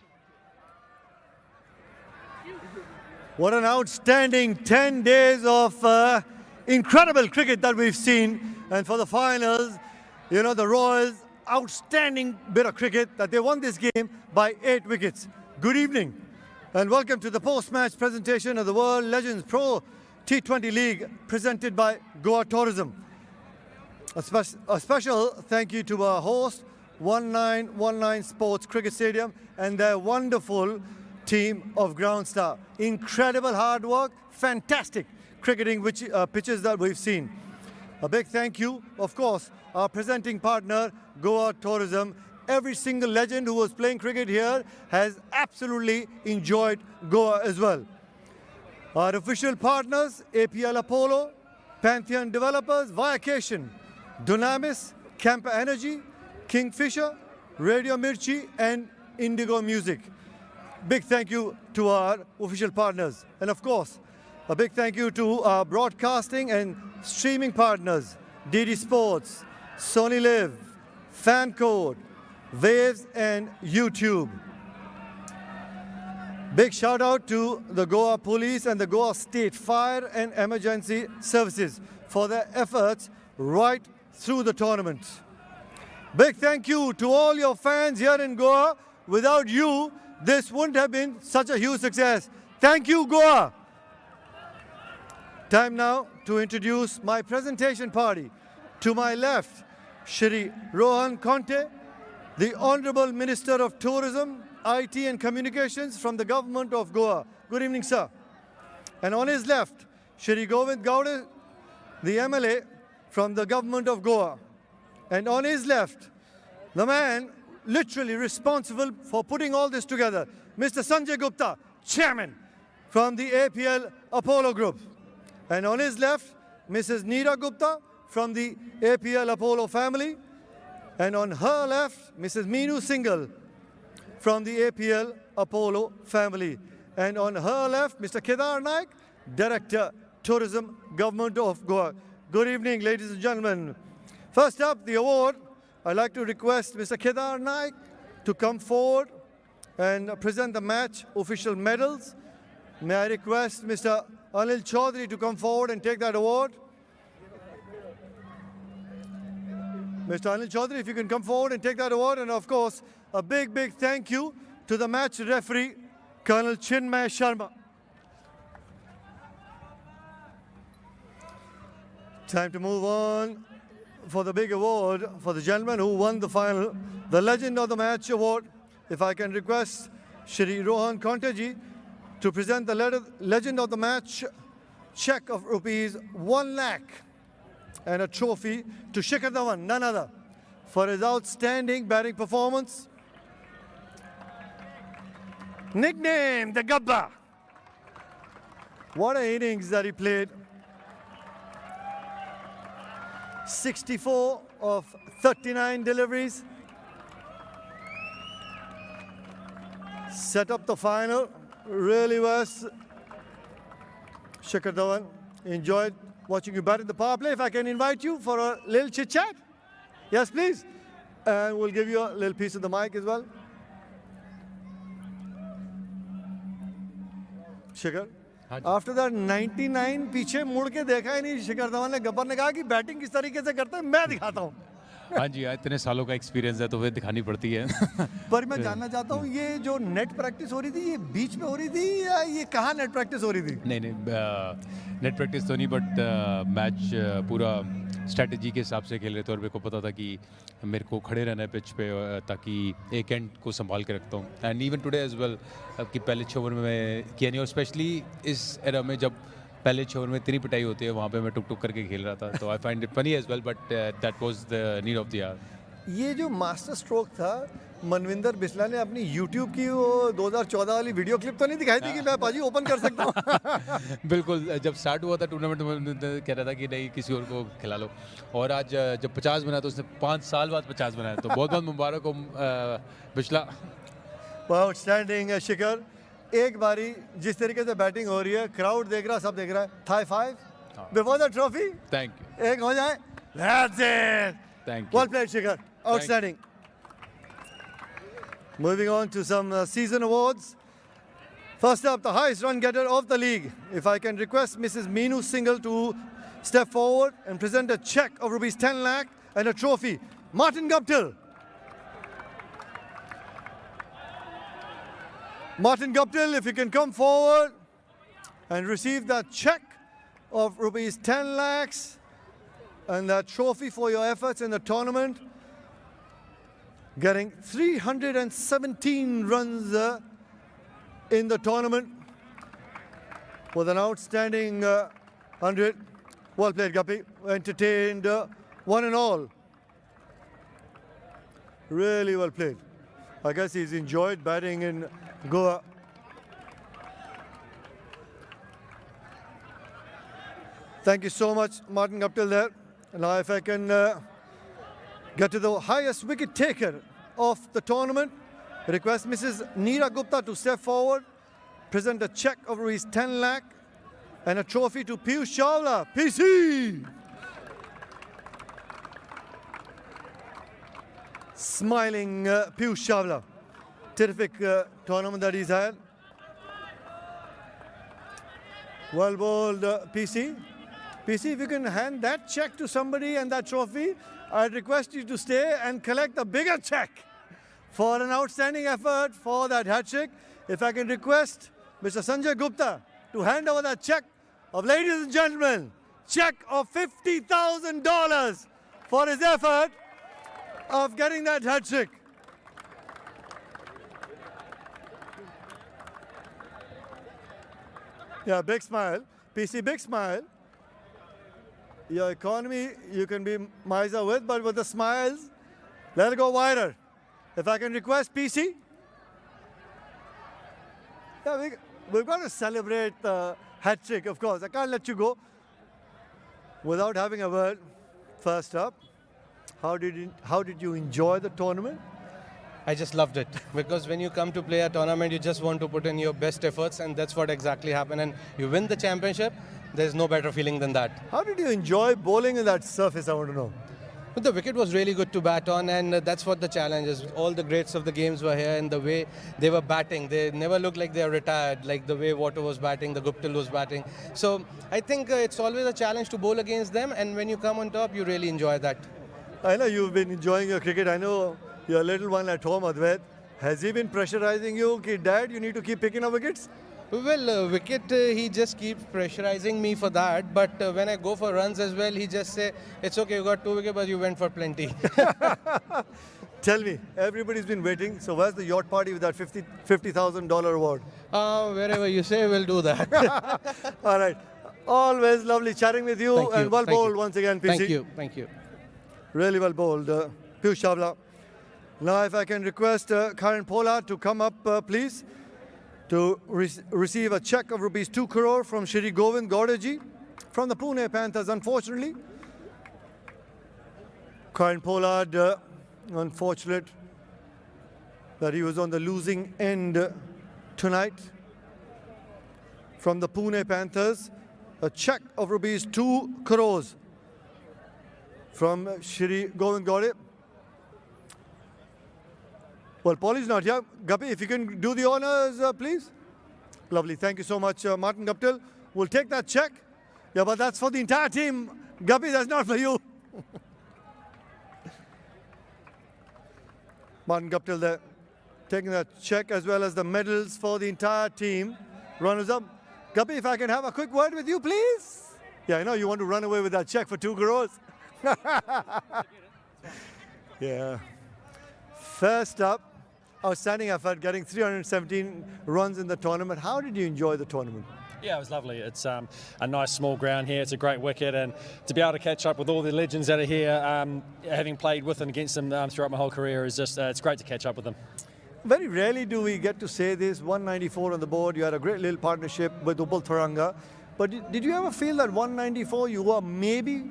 What an outstanding 10 days of incredible cricket that we've seen. And for the finals, you know, the Royals, outstanding bit of cricket that they won this game by 8 wickets. Good evening and welcome to the post-match presentation of the World Legends Pro T20 League presented by Goa Tourism. A special thank you to our host, 1919 Sports Cricket Stadium, and their wonderful team of ground staff. Incredible hard work, fantastic cricketing pitches that we've seen. A big thank you, of course, our presenting partner, Goa Tourism. Every single legend who was playing cricket here has absolutely enjoyed Goa as well. Our official partners, APL Apollo, Pantheon Developers, Viacation, Dunamis, Campa Energy, Kingfisher, Radio Mirchi, and Indigo Music. Big thank you to our official partners. And of course, a big thank you to our broadcasting and streaming partners, DD Sports, Sony Live, Fancode, Waves, and YouTube. Big shout out to the Goa Police and the Goa State Fire and Emergency Services for their efforts right through the tournament. Big thank you to all your fans here in Goa. Without you, this wouldn't have been such a huge success. Thank you, Goa. Time now to introduce my presentation party. To my left, Shri Rohan Conte, the Honorable Minister of Tourism, IT and Communications from the Government of Goa. Good evening, sir. And on his left, Shri Govind Gowda, the MLA from the Government of Goa. And on his left, the man literally responsible for putting all this together, Mr. Sanjay Gupta, Chairman from the APL Apollo Group. And on his left, Mrs. Neera Gupta from the APL Apollo family. And on her left, Mrs. Meenu Singhal from the APL Apollo family. And on her left, Mr. Kedar Naik, Director, Tourism, Government of Goa. Good evening, ladies and gentlemen. First up, the award. I'd like to request Mr. Kedar Naik to come forward and present the match official medals. May I request Mr. Anil Chaudhary to come forward and take that award. Mr. Anil Chaudhary, if you can come forward and take that award. And of course, a big, big thank you to the match referee, Colonel Chinmay Sharma. Time to move on for the big award for the gentleman who won the final, the Legend of the Match award. If I can request Shri Rohan Conteji to present the Legend of the Match check of rupees 1 lakh and a trophy to Shikhar Dhawan, none other, for his outstanding batting performance. Nicknamed the Gabba. What an innings that he played. 64 of 39 deliveries. Set up the final. Really was. Shikhar Dhawan, enjoyed watching you bat in the power play. If I can invite you for a little chit chat. Yes, please. And we'll give you a little piece of the mic as well. Shikhar. After that 99 पीछे मुड़ के देखा ही नहीं शिखर धवन ने गब्बर ने कहा कि batting किस तरीके से करते हैं मैं दिखाता हूँ हाँ जी इतने सालों का एक्सपीरियंस है तो वे दिखानी पड़ती है पर मैं जानना चाहता हूँ ये जो नेट प्रैक्टिस हो रही थी ये बीच में हो रही थी या ये कहाँ नेट प्रैक्टिस हो रही थी नहीं नेट प्रैक्टिस तो नहीं बट मैच पूरा स्ट्रेटजी के हिसाब से खेल रहे थे और मेरे को पता था कि मेरे को खड़े रहना है पिच पे ताकि एक एंड को संभाल के रखता हूँ and even today as well कि पहले 6 ओवर में मैं किया नहीं और स्पेशली इस एरा में जब पहले 6 ओवर में इतनी पिटाई होती है वहाँ पे मैं टुक टुक करके खेल रहा था तो I find it funny as well but that was the need of the hour ये जो मास्टर स्ट्रोक था मनविंदर बिस्ला ने अपनी YouTube की वो 2014 वाली वीडियो क्लिप तो नहीं दिखाई थी कि मैं पाजी ओपन कर सकता हूँ बिल्कुल जब स्टार्ट हुआ था टूर्नामेंट में कह रहा था कि नहीं किसी और को खिला लो और आज जब 50 बनाया तो उसने 5 साल बाद 50 बनाया तो बहुत बहुत मुबारक हो बिस्ला आउटस्टैंडिंग शिखर एक बारी जिस तरीके से बैटिंग हो रही है क्राउड देख रहा सब देख रहा है थाई 5 before the trophy thank you एक हो जाए that's it thank you well played Shikhar outstanding Moving on to some season awards. First up, the highest run getter of the league. If I can request Mrs. Meenu Singhal to step forward and present a check of rupees 10 lakh and a trophy. Martin Guptill. Martin Guptill, if you can come forward and receive that check of rupees 10 lakhs and that trophy for your efforts in the tournament. Getting 317 runs in the tournament with an outstanding 100. Well played, Guppy. Entertained one and all. Really well played. I guess he's enjoyed batting in Goa. Thank you so much, Martin Guptill there. Now if I can get to the highest wicket taker of the tournament. Request Mrs. Neera Gupta to step forward, present a check of rupees 10 lakh and a trophy to Piyush Chawla, PC. Smiling Piyush Chawla. Terrific tournament that he's had. Well bowled PC. PC, if you can hand that check to somebody and that trophy, I'd request you to stay and collect a bigger check for an outstanding effort for that hat trick. If I can request Mr. Sanjay Gupta to hand over that check of, ladies and gentlemen, check of $50,000 for his effort of getting that hat trick. Yeah, big smile. PC, big smile. Your economy you can be miser with, but with the smiles, let it go wider. If I can request PC. Yeah, we've got to celebrate the hat trick, of course. I can't let you go without having a word. First up, how did you enjoy the tournament? I just loved it because when you come to play a tournament, you just want to put in your best efforts, and that's what exactly happened. And you win the championship, there's no better feeling than that. How did you enjoy bowling in that surface, I want to know? But the wicket was really good to bat on, and that's what the challenge is. All the greats of the games were here, and the way they were batting, they never looked like they are retired, like the way Water was batting, the Guptill was batting. So I think it's always a challenge to bowl against them, and when you come on top, you really enjoy that. I know you've been enjoying your cricket. I know your little one at home, Advait. Has he been pressurizing you? Ki, Dad, you need to keep picking up wickets? Well, wicket, he just keeps pressurizing me for that. But when I go for runs as well, he just say, it's okay, you got 2 wickets, but you went for plenty. Tell me, everybody's been waiting. So where's the yacht party with that $50,000 award? Wherever you say, we'll do that. All right. Always lovely chatting with you. And well bowled once again, PC. Thank you. Really well bowled, Piyush Chawla. Now, if I can request Karan Pollard to come up, please, to receive a check of rupees 2 crore from Shri Govind Gaudaji from the Pune Panthers, unfortunately. Karan Pollard, unfortunate that he was on the losing end tonight. From the Pune Panthers, a check of rupees 2 crores from Shri Govind Gaudaji. Well, Paulie's not here. Guppy, if you can do the honors, please. Lovely. Thank you so much, Martin Guptill. We'll take that check. Yeah, but that's for the entire team. Guppy, that's not for you. Martin Guptill there, taking that check as well as the medals for the entire team. Runners up. Guppy, if I can have a quick word with you, please. Yeah, I know you want to run away with that check for 2 crores. Yeah. First up, outstanding effort, getting 317 runs in the tournament. How did you enjoy the tournament? Yeah, it was lovely. It's a nice small ground here. It's a great wicket, and to be able to catch up with all the legends that are here, having played with and against them throughout my whole career, is just it's great to catch up with them. Very rarely do we get to say this. 194 on the board. You had a great little partnership with Upal Tharanga. But did you ever feel that 194 you were maybe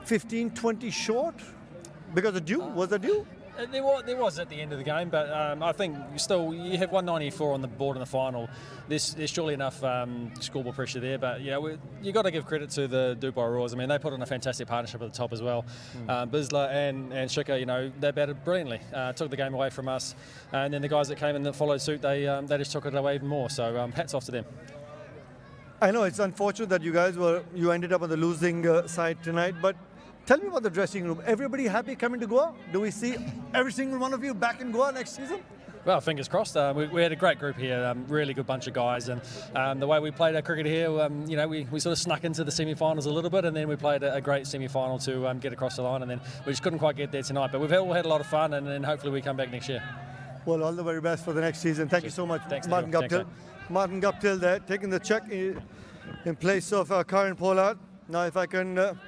15, 20 short? Because the due? Was the due? There was at the end of the game, but I think you have 194 on the board in the final. There's surely enough scoreboard pressure there, but you got to give credit to the Dubai Royals. I mean, they put on a fantastic partnership at the top as well. Bisla and Shika, they batted brilliantly, took the game away from us, and then the guys that came in that followed suit, they just took it away even more. So hats off to them. I know it's unfortunate that you ended up on the losing side tonight, but tell me about the dressing room. Everybody happy coming to Goa? Do we see every single one of you back in Goa next season? Well, fingers crossed. We had a great group here, really good bunch of guys, and the way we played our cricket here, we sort of snuck into the semi-finals a little bit, and then we played a great semi-final to get across the line, and then we just couldn't quite get there tonight. But we've all had a lot of fun, and then hopefully we come back next year. Well, all the very best for the next season. Thank you so much, Thanks, Martin Guptill. Martin Guptill there, taking the check in place of Karan Pollard. Now, if I can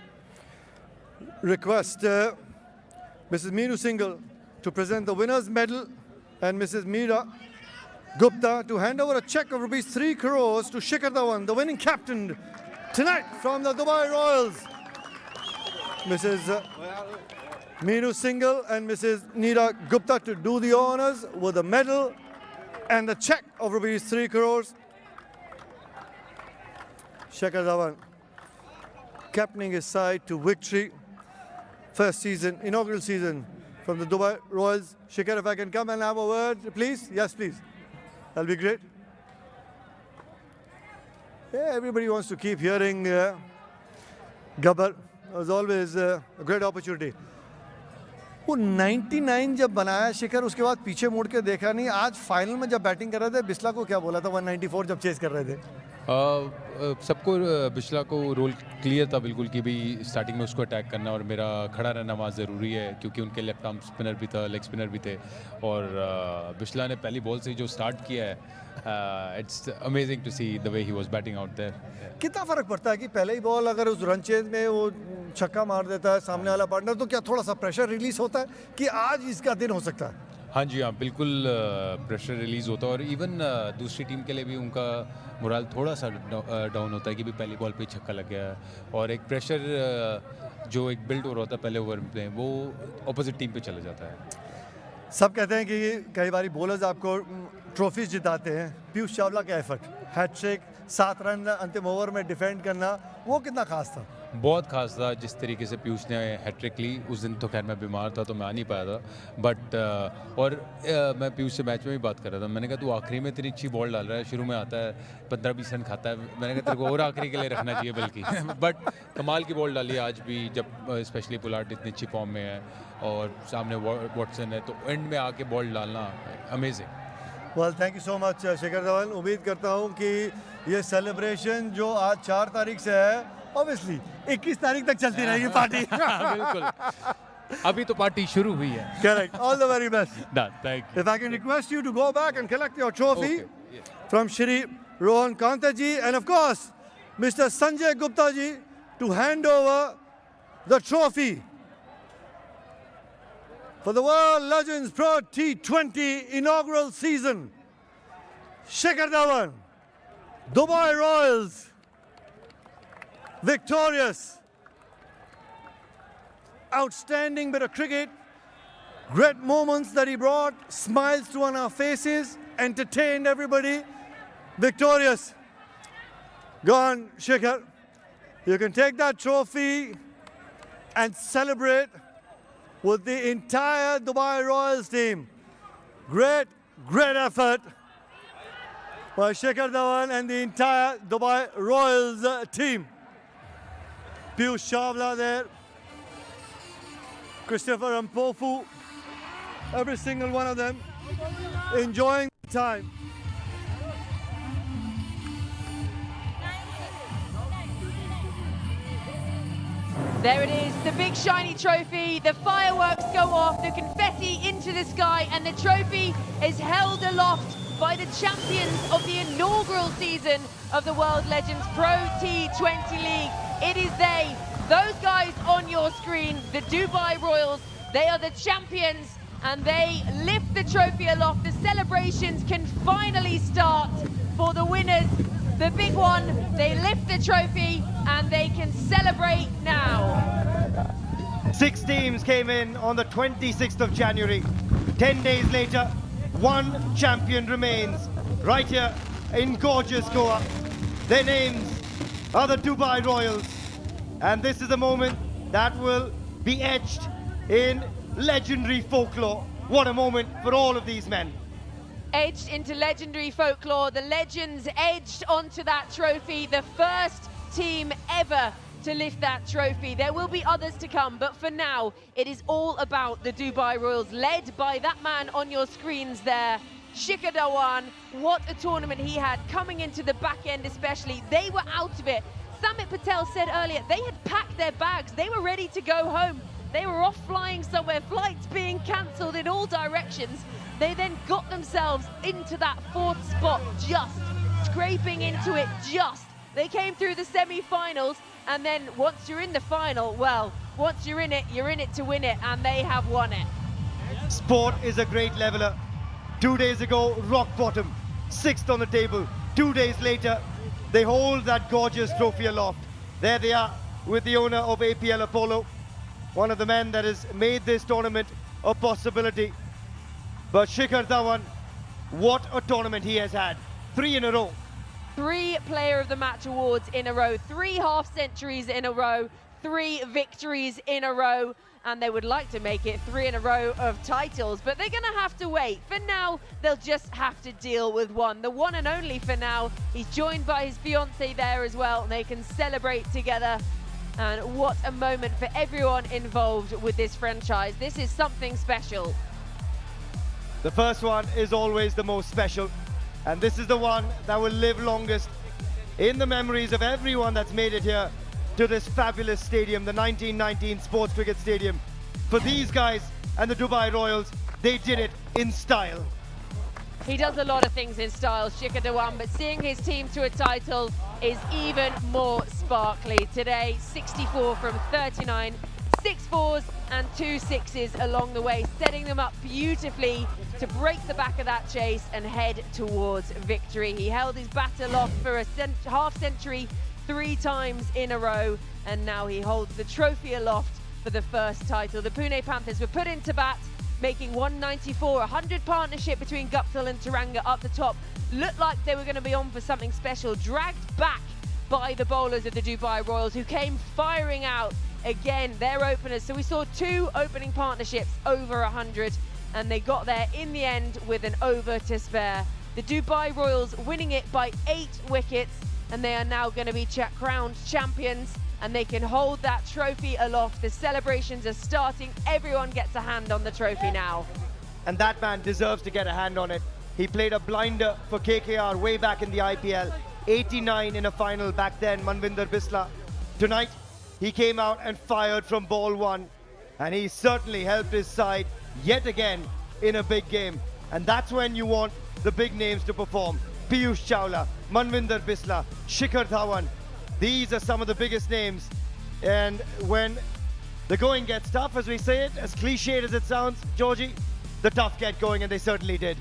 request Mrs. Meenu Singhal to present the winner's medal and Mrs. Meera Gupta to hand over a check of rupees 3 crores to Shikhar Dhawan, the winning captain tonight from the Dubai Royals. Mrs. Meenu Singhal and Mrs. Meera Gupta to do the honors with the medal and the check of rupees 3 crores. Shikhar Dhawan captaining his side to victory. First season, inaugural season from the Dubai Royals. Shikhar, if I can come and have a word, please. Yes, please. That'll be great. Yeah, everybody wants to keep hearing Gabbar. It was always a great opportunity. वो 99 जब बनाया शिखर, उसके बाद पीछे मुड़ के देखा नहीं. आज फाइनल में जब बैटिंग कर रहे थे, बिस्ला को क्या बोला था 194 जब चेस कर रहे थे? सबको बिस्ला को रोल क्लियर था बिल्कुल कि भाई स्टार्टिंग में उसको अटैक करना और मेरा खड़ा रहना वहाँ ज़रूरी है क्योंकि उनके लेफ्ट आर्म स्पिनर भी था, लेग स्पिनर भी थे और बिस्ला ने पहली बॉल से जो स्टार्ट किया है it's amazing to see the way he was batting out there. कितना फर्क पड़ता है कि पहले ही बॉल अगर उस रन चेंज में वो छक्का मार देता है सामने वाला पार्टनर तो क्या थोड़ा सा प्रेशर रिलीज होता है कि आज इसका दिन हो सकता है? हाँ जी हाँ बिल्कुल प्रेशर रिलीज़ होता है और इवन दूसरी टीम के लिए भी उनका मोरल थोड़ा सा डाउन होता है कि भी पहली बॉल पे छक्का लग गया है और एक प्रेशर जो एक बिल्ड हो रहा होता है पहले ओवर में वो अपोजिट टीम पे चला जाता है। सब कहते हैं कि कई बार बॉलर्स आपको ट्रॉफीज जिताते हैं। पीयूष चावला का एफर्ट, हैट्रिक, 7 रन अंतिम ओवर में डिफेंड करना, वो कितना खास था? बहुत खास था जिस तरीके से पीयूष ने हैट्रिक ली। उस दिन तो खैर मैं बीमार था तो मैं आ नहीं पाया था बट मैं पीयूष से मैच में भी बात कर रहा था। मैंने कहा तू आखिरी में इतनी अच्छी बॉल डाल रहा है, शुरू में आता है 15-20 रन खाता है, मैंने कहा तेरे को और आखिरी के लिए रखना चाहिए बल्कि बट कमाल की बॉल डाली आज भी जब स्पेशली पुलार्ड इतनी अच्छी फॉर्म में है और सामने वॉटसन है तो एंड में आके बॉल डालना amazing. Well thank you so much Shikhar Dhawan. उम्मीद करता हूँ कि ये सेलिब्रेशन जो आज 4 तारीख से है ऑब्वियसली 21 तारीख तक चलती रहेगी पार्टी। बिल्कुल, अभी तो पार्टी शुरू हुई है। Correct. All the very best. Done. Thank you. If I can request you to go back and collect your trophy from Shri Rohan Kanta ji and of course Mr. Sanjay Gupta ji to hand over the trophy for the World Legends Pro T20 inaugural season. Shikhar Dhawan, Dubai Royals, victorious. Outstanding bit of cricket, great moments that he brought, smiles on our faces, entertained everybody, victorious. Go on, Shikhar. You can take that trophy and celebrate with the entire Dubai Royals team. Great, great effort by Shikhar Dhawan and the entire Dubai Royals team. Piyush Chawla there. Christopher Mpofu, every single one of them enjoying the time. There it is, the big shiny trophy. The fireworks go off, the confetti into the sky, and the trophy is held aloft by the champions of the inaugural season of the World Legends Pro T20 League. It is they, those guys on your screen, the Dubai Royals. They are the champions and they lift the trophy aloft. The celebrations can finally start for the winners. The big one, they lift the trophy and they can celebrate now. 6 teams came in on the 26th of January. 10 days later, 1 champion remains right here in gorgeous Goa. Their names are the Dubai Royals. And this is a moment that will be etched in legendary folklore. What a moment for all of these men. Edged into legendary folklore, the legends edged onto that trophy, the first team ever to lift that trophy. There will be others to come, but for now, it is all about the Dubai Royals, led by that man on your screens there, Shikhar Dhawan. What a tournament he had, coming into the back end especially. They were out of it. Samit Patel said earlier, they had packed their bags. They were ready to go home. They were off flying somewhere, flights being cancelled in all directions. They then got themselves into that 4th spot, just scraping into it, just. They came through the semi-finals, and then once you're in the final, well, once you're in it to win it, and they have won it. Sport is a great leveler. 2 days ago, rock bottom, 6th on the table. 2 days later, they hold that gorgeous trophy aloft. There they are with the owner of APL Apollo, one of the men that has made this tournament a possibility. But Shikhar Dhawan, what a tournament he has had. 3 in a row. 3 Player of the Match awards in a row, 3 half-centuries in a row, 3 victories in a row, and they would like to make it 3 in a row of titles, but they're going to have to wait. For now, they'll just have to deal with one. The one and only for now. He's joined by his fiancée there as well, and they can celebrate together. And what a moment for everyone involved with this franchise. This is something special. The first one is always the most special, and this is the one that will live longest. in the memories of everyone that's made it here to this fabulous stadium, the 1919 Sports Cricket Stadium. For these guys and the Dubai Royals, they did it in style. He does a lot of things in style, Shikhar Dhawan, but seeing his team to a title is even more sparkly. Today, 64 from 39, 6 fours and 2 sixes along the way, setting them up beautifully to break the back of that chase and head towards victory. He held his bat aloft for a half century 3 times in a row, and now he holds the trophy aloft for the first title. The Pune Panthers were put into bat, making 194, 100 partnership between Guptill and Taranga up the top. Looked like they were going to be on for something special, dragged back by the bowlers of the Dubai Royals, who came firing out again, their openers. So we saw 2 opening partnerships over 100, and they got there in the end with an over to spare. The Dubai Royals winning it by 8 wickets, and they are now going to be crowned champions, and they can hold that trophy aloft. The celebrations are starting. Everyone gets a hand on the trophy now. And that man deserves to get a hand on it. He played a blinder for KKR way back in the IPL, 89 in a final back then, Manvinder Bisla. Tonight, he came out and fired from ball 1, and he certainly helped his side yet again in a big game. And that's when you want the big names to perform. Piyush Chawla, Manvinder Bisla, Shikhar Dhawan. These are some of the biggest names. And when the going gets tough, as we say it, as cliched as it sounds, Georgie, the tough get going, and they certainly did.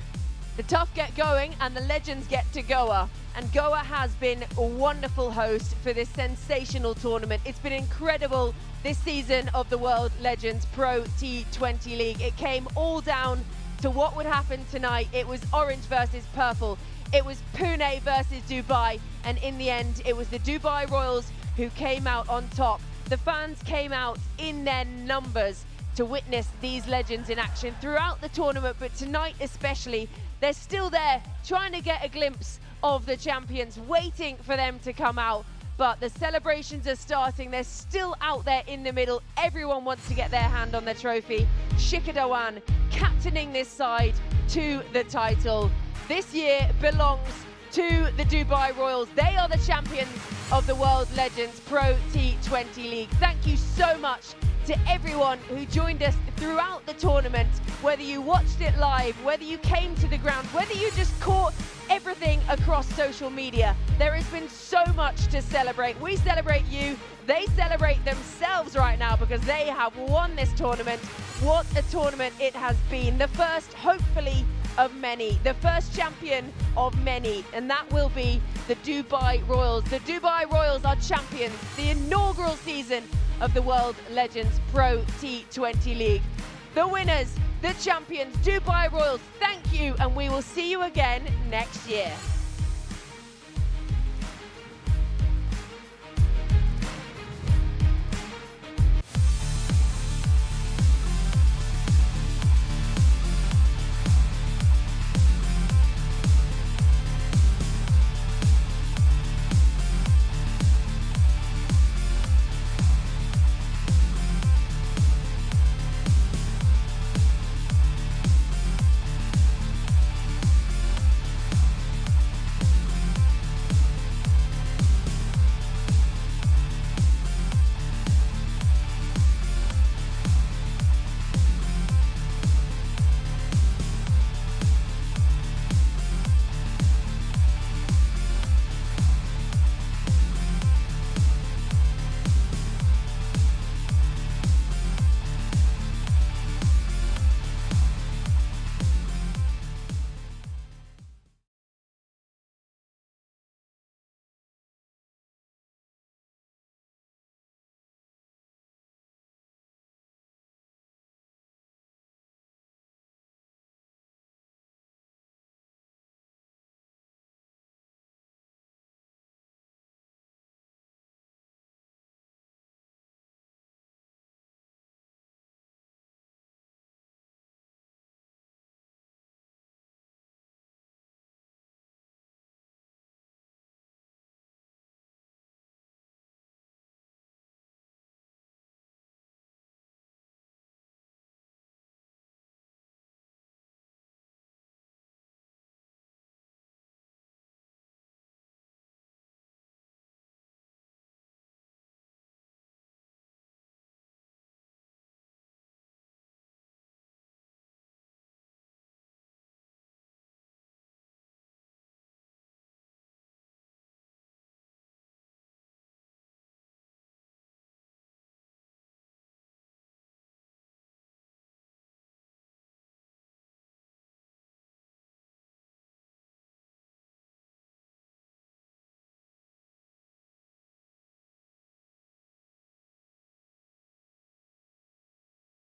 The tough get going and the legends get to Goa. And Goa has been a wonderful host for this sensational tournament. It's been incredible this season of the World Legends Pro T20 League. It came all down to what would happen tonight. It was orange versus purple. It was Pune versus Dubai. And in the end, it was the Dubai Royals who came out on top. The fans came out in their numbers to witness these legends in action throughout the tournament, but tonight especially, they're still there trying to get a glimpse of the champions, waiting for them to come out. But the celebrations are starting. They're still out there in the middle. Everyone wants to get their hand on the trophy. Shikhar Dhawan captaining this side to the title. This year belongs to the Dubai Royals. They are the champions of the World Legends Pro T20 League. Thank you so much to everyone who joined us throughout the tournament, whether you watched it live, whether you came to the ground, whether you just caught everything across social media. There has been so much to celebrate. We celebrate you. They celebrate themselves right now because they have won this tournament. What a tournament it has been. The first, hopefully, of many. The first champion of many. And that will be the Dubai Royals. The Dubai Royals are champions. The inaugural season of the World Legends Pro T20 League. The winners, the champions, Dubai Royals, thank you, and we will see you again next year.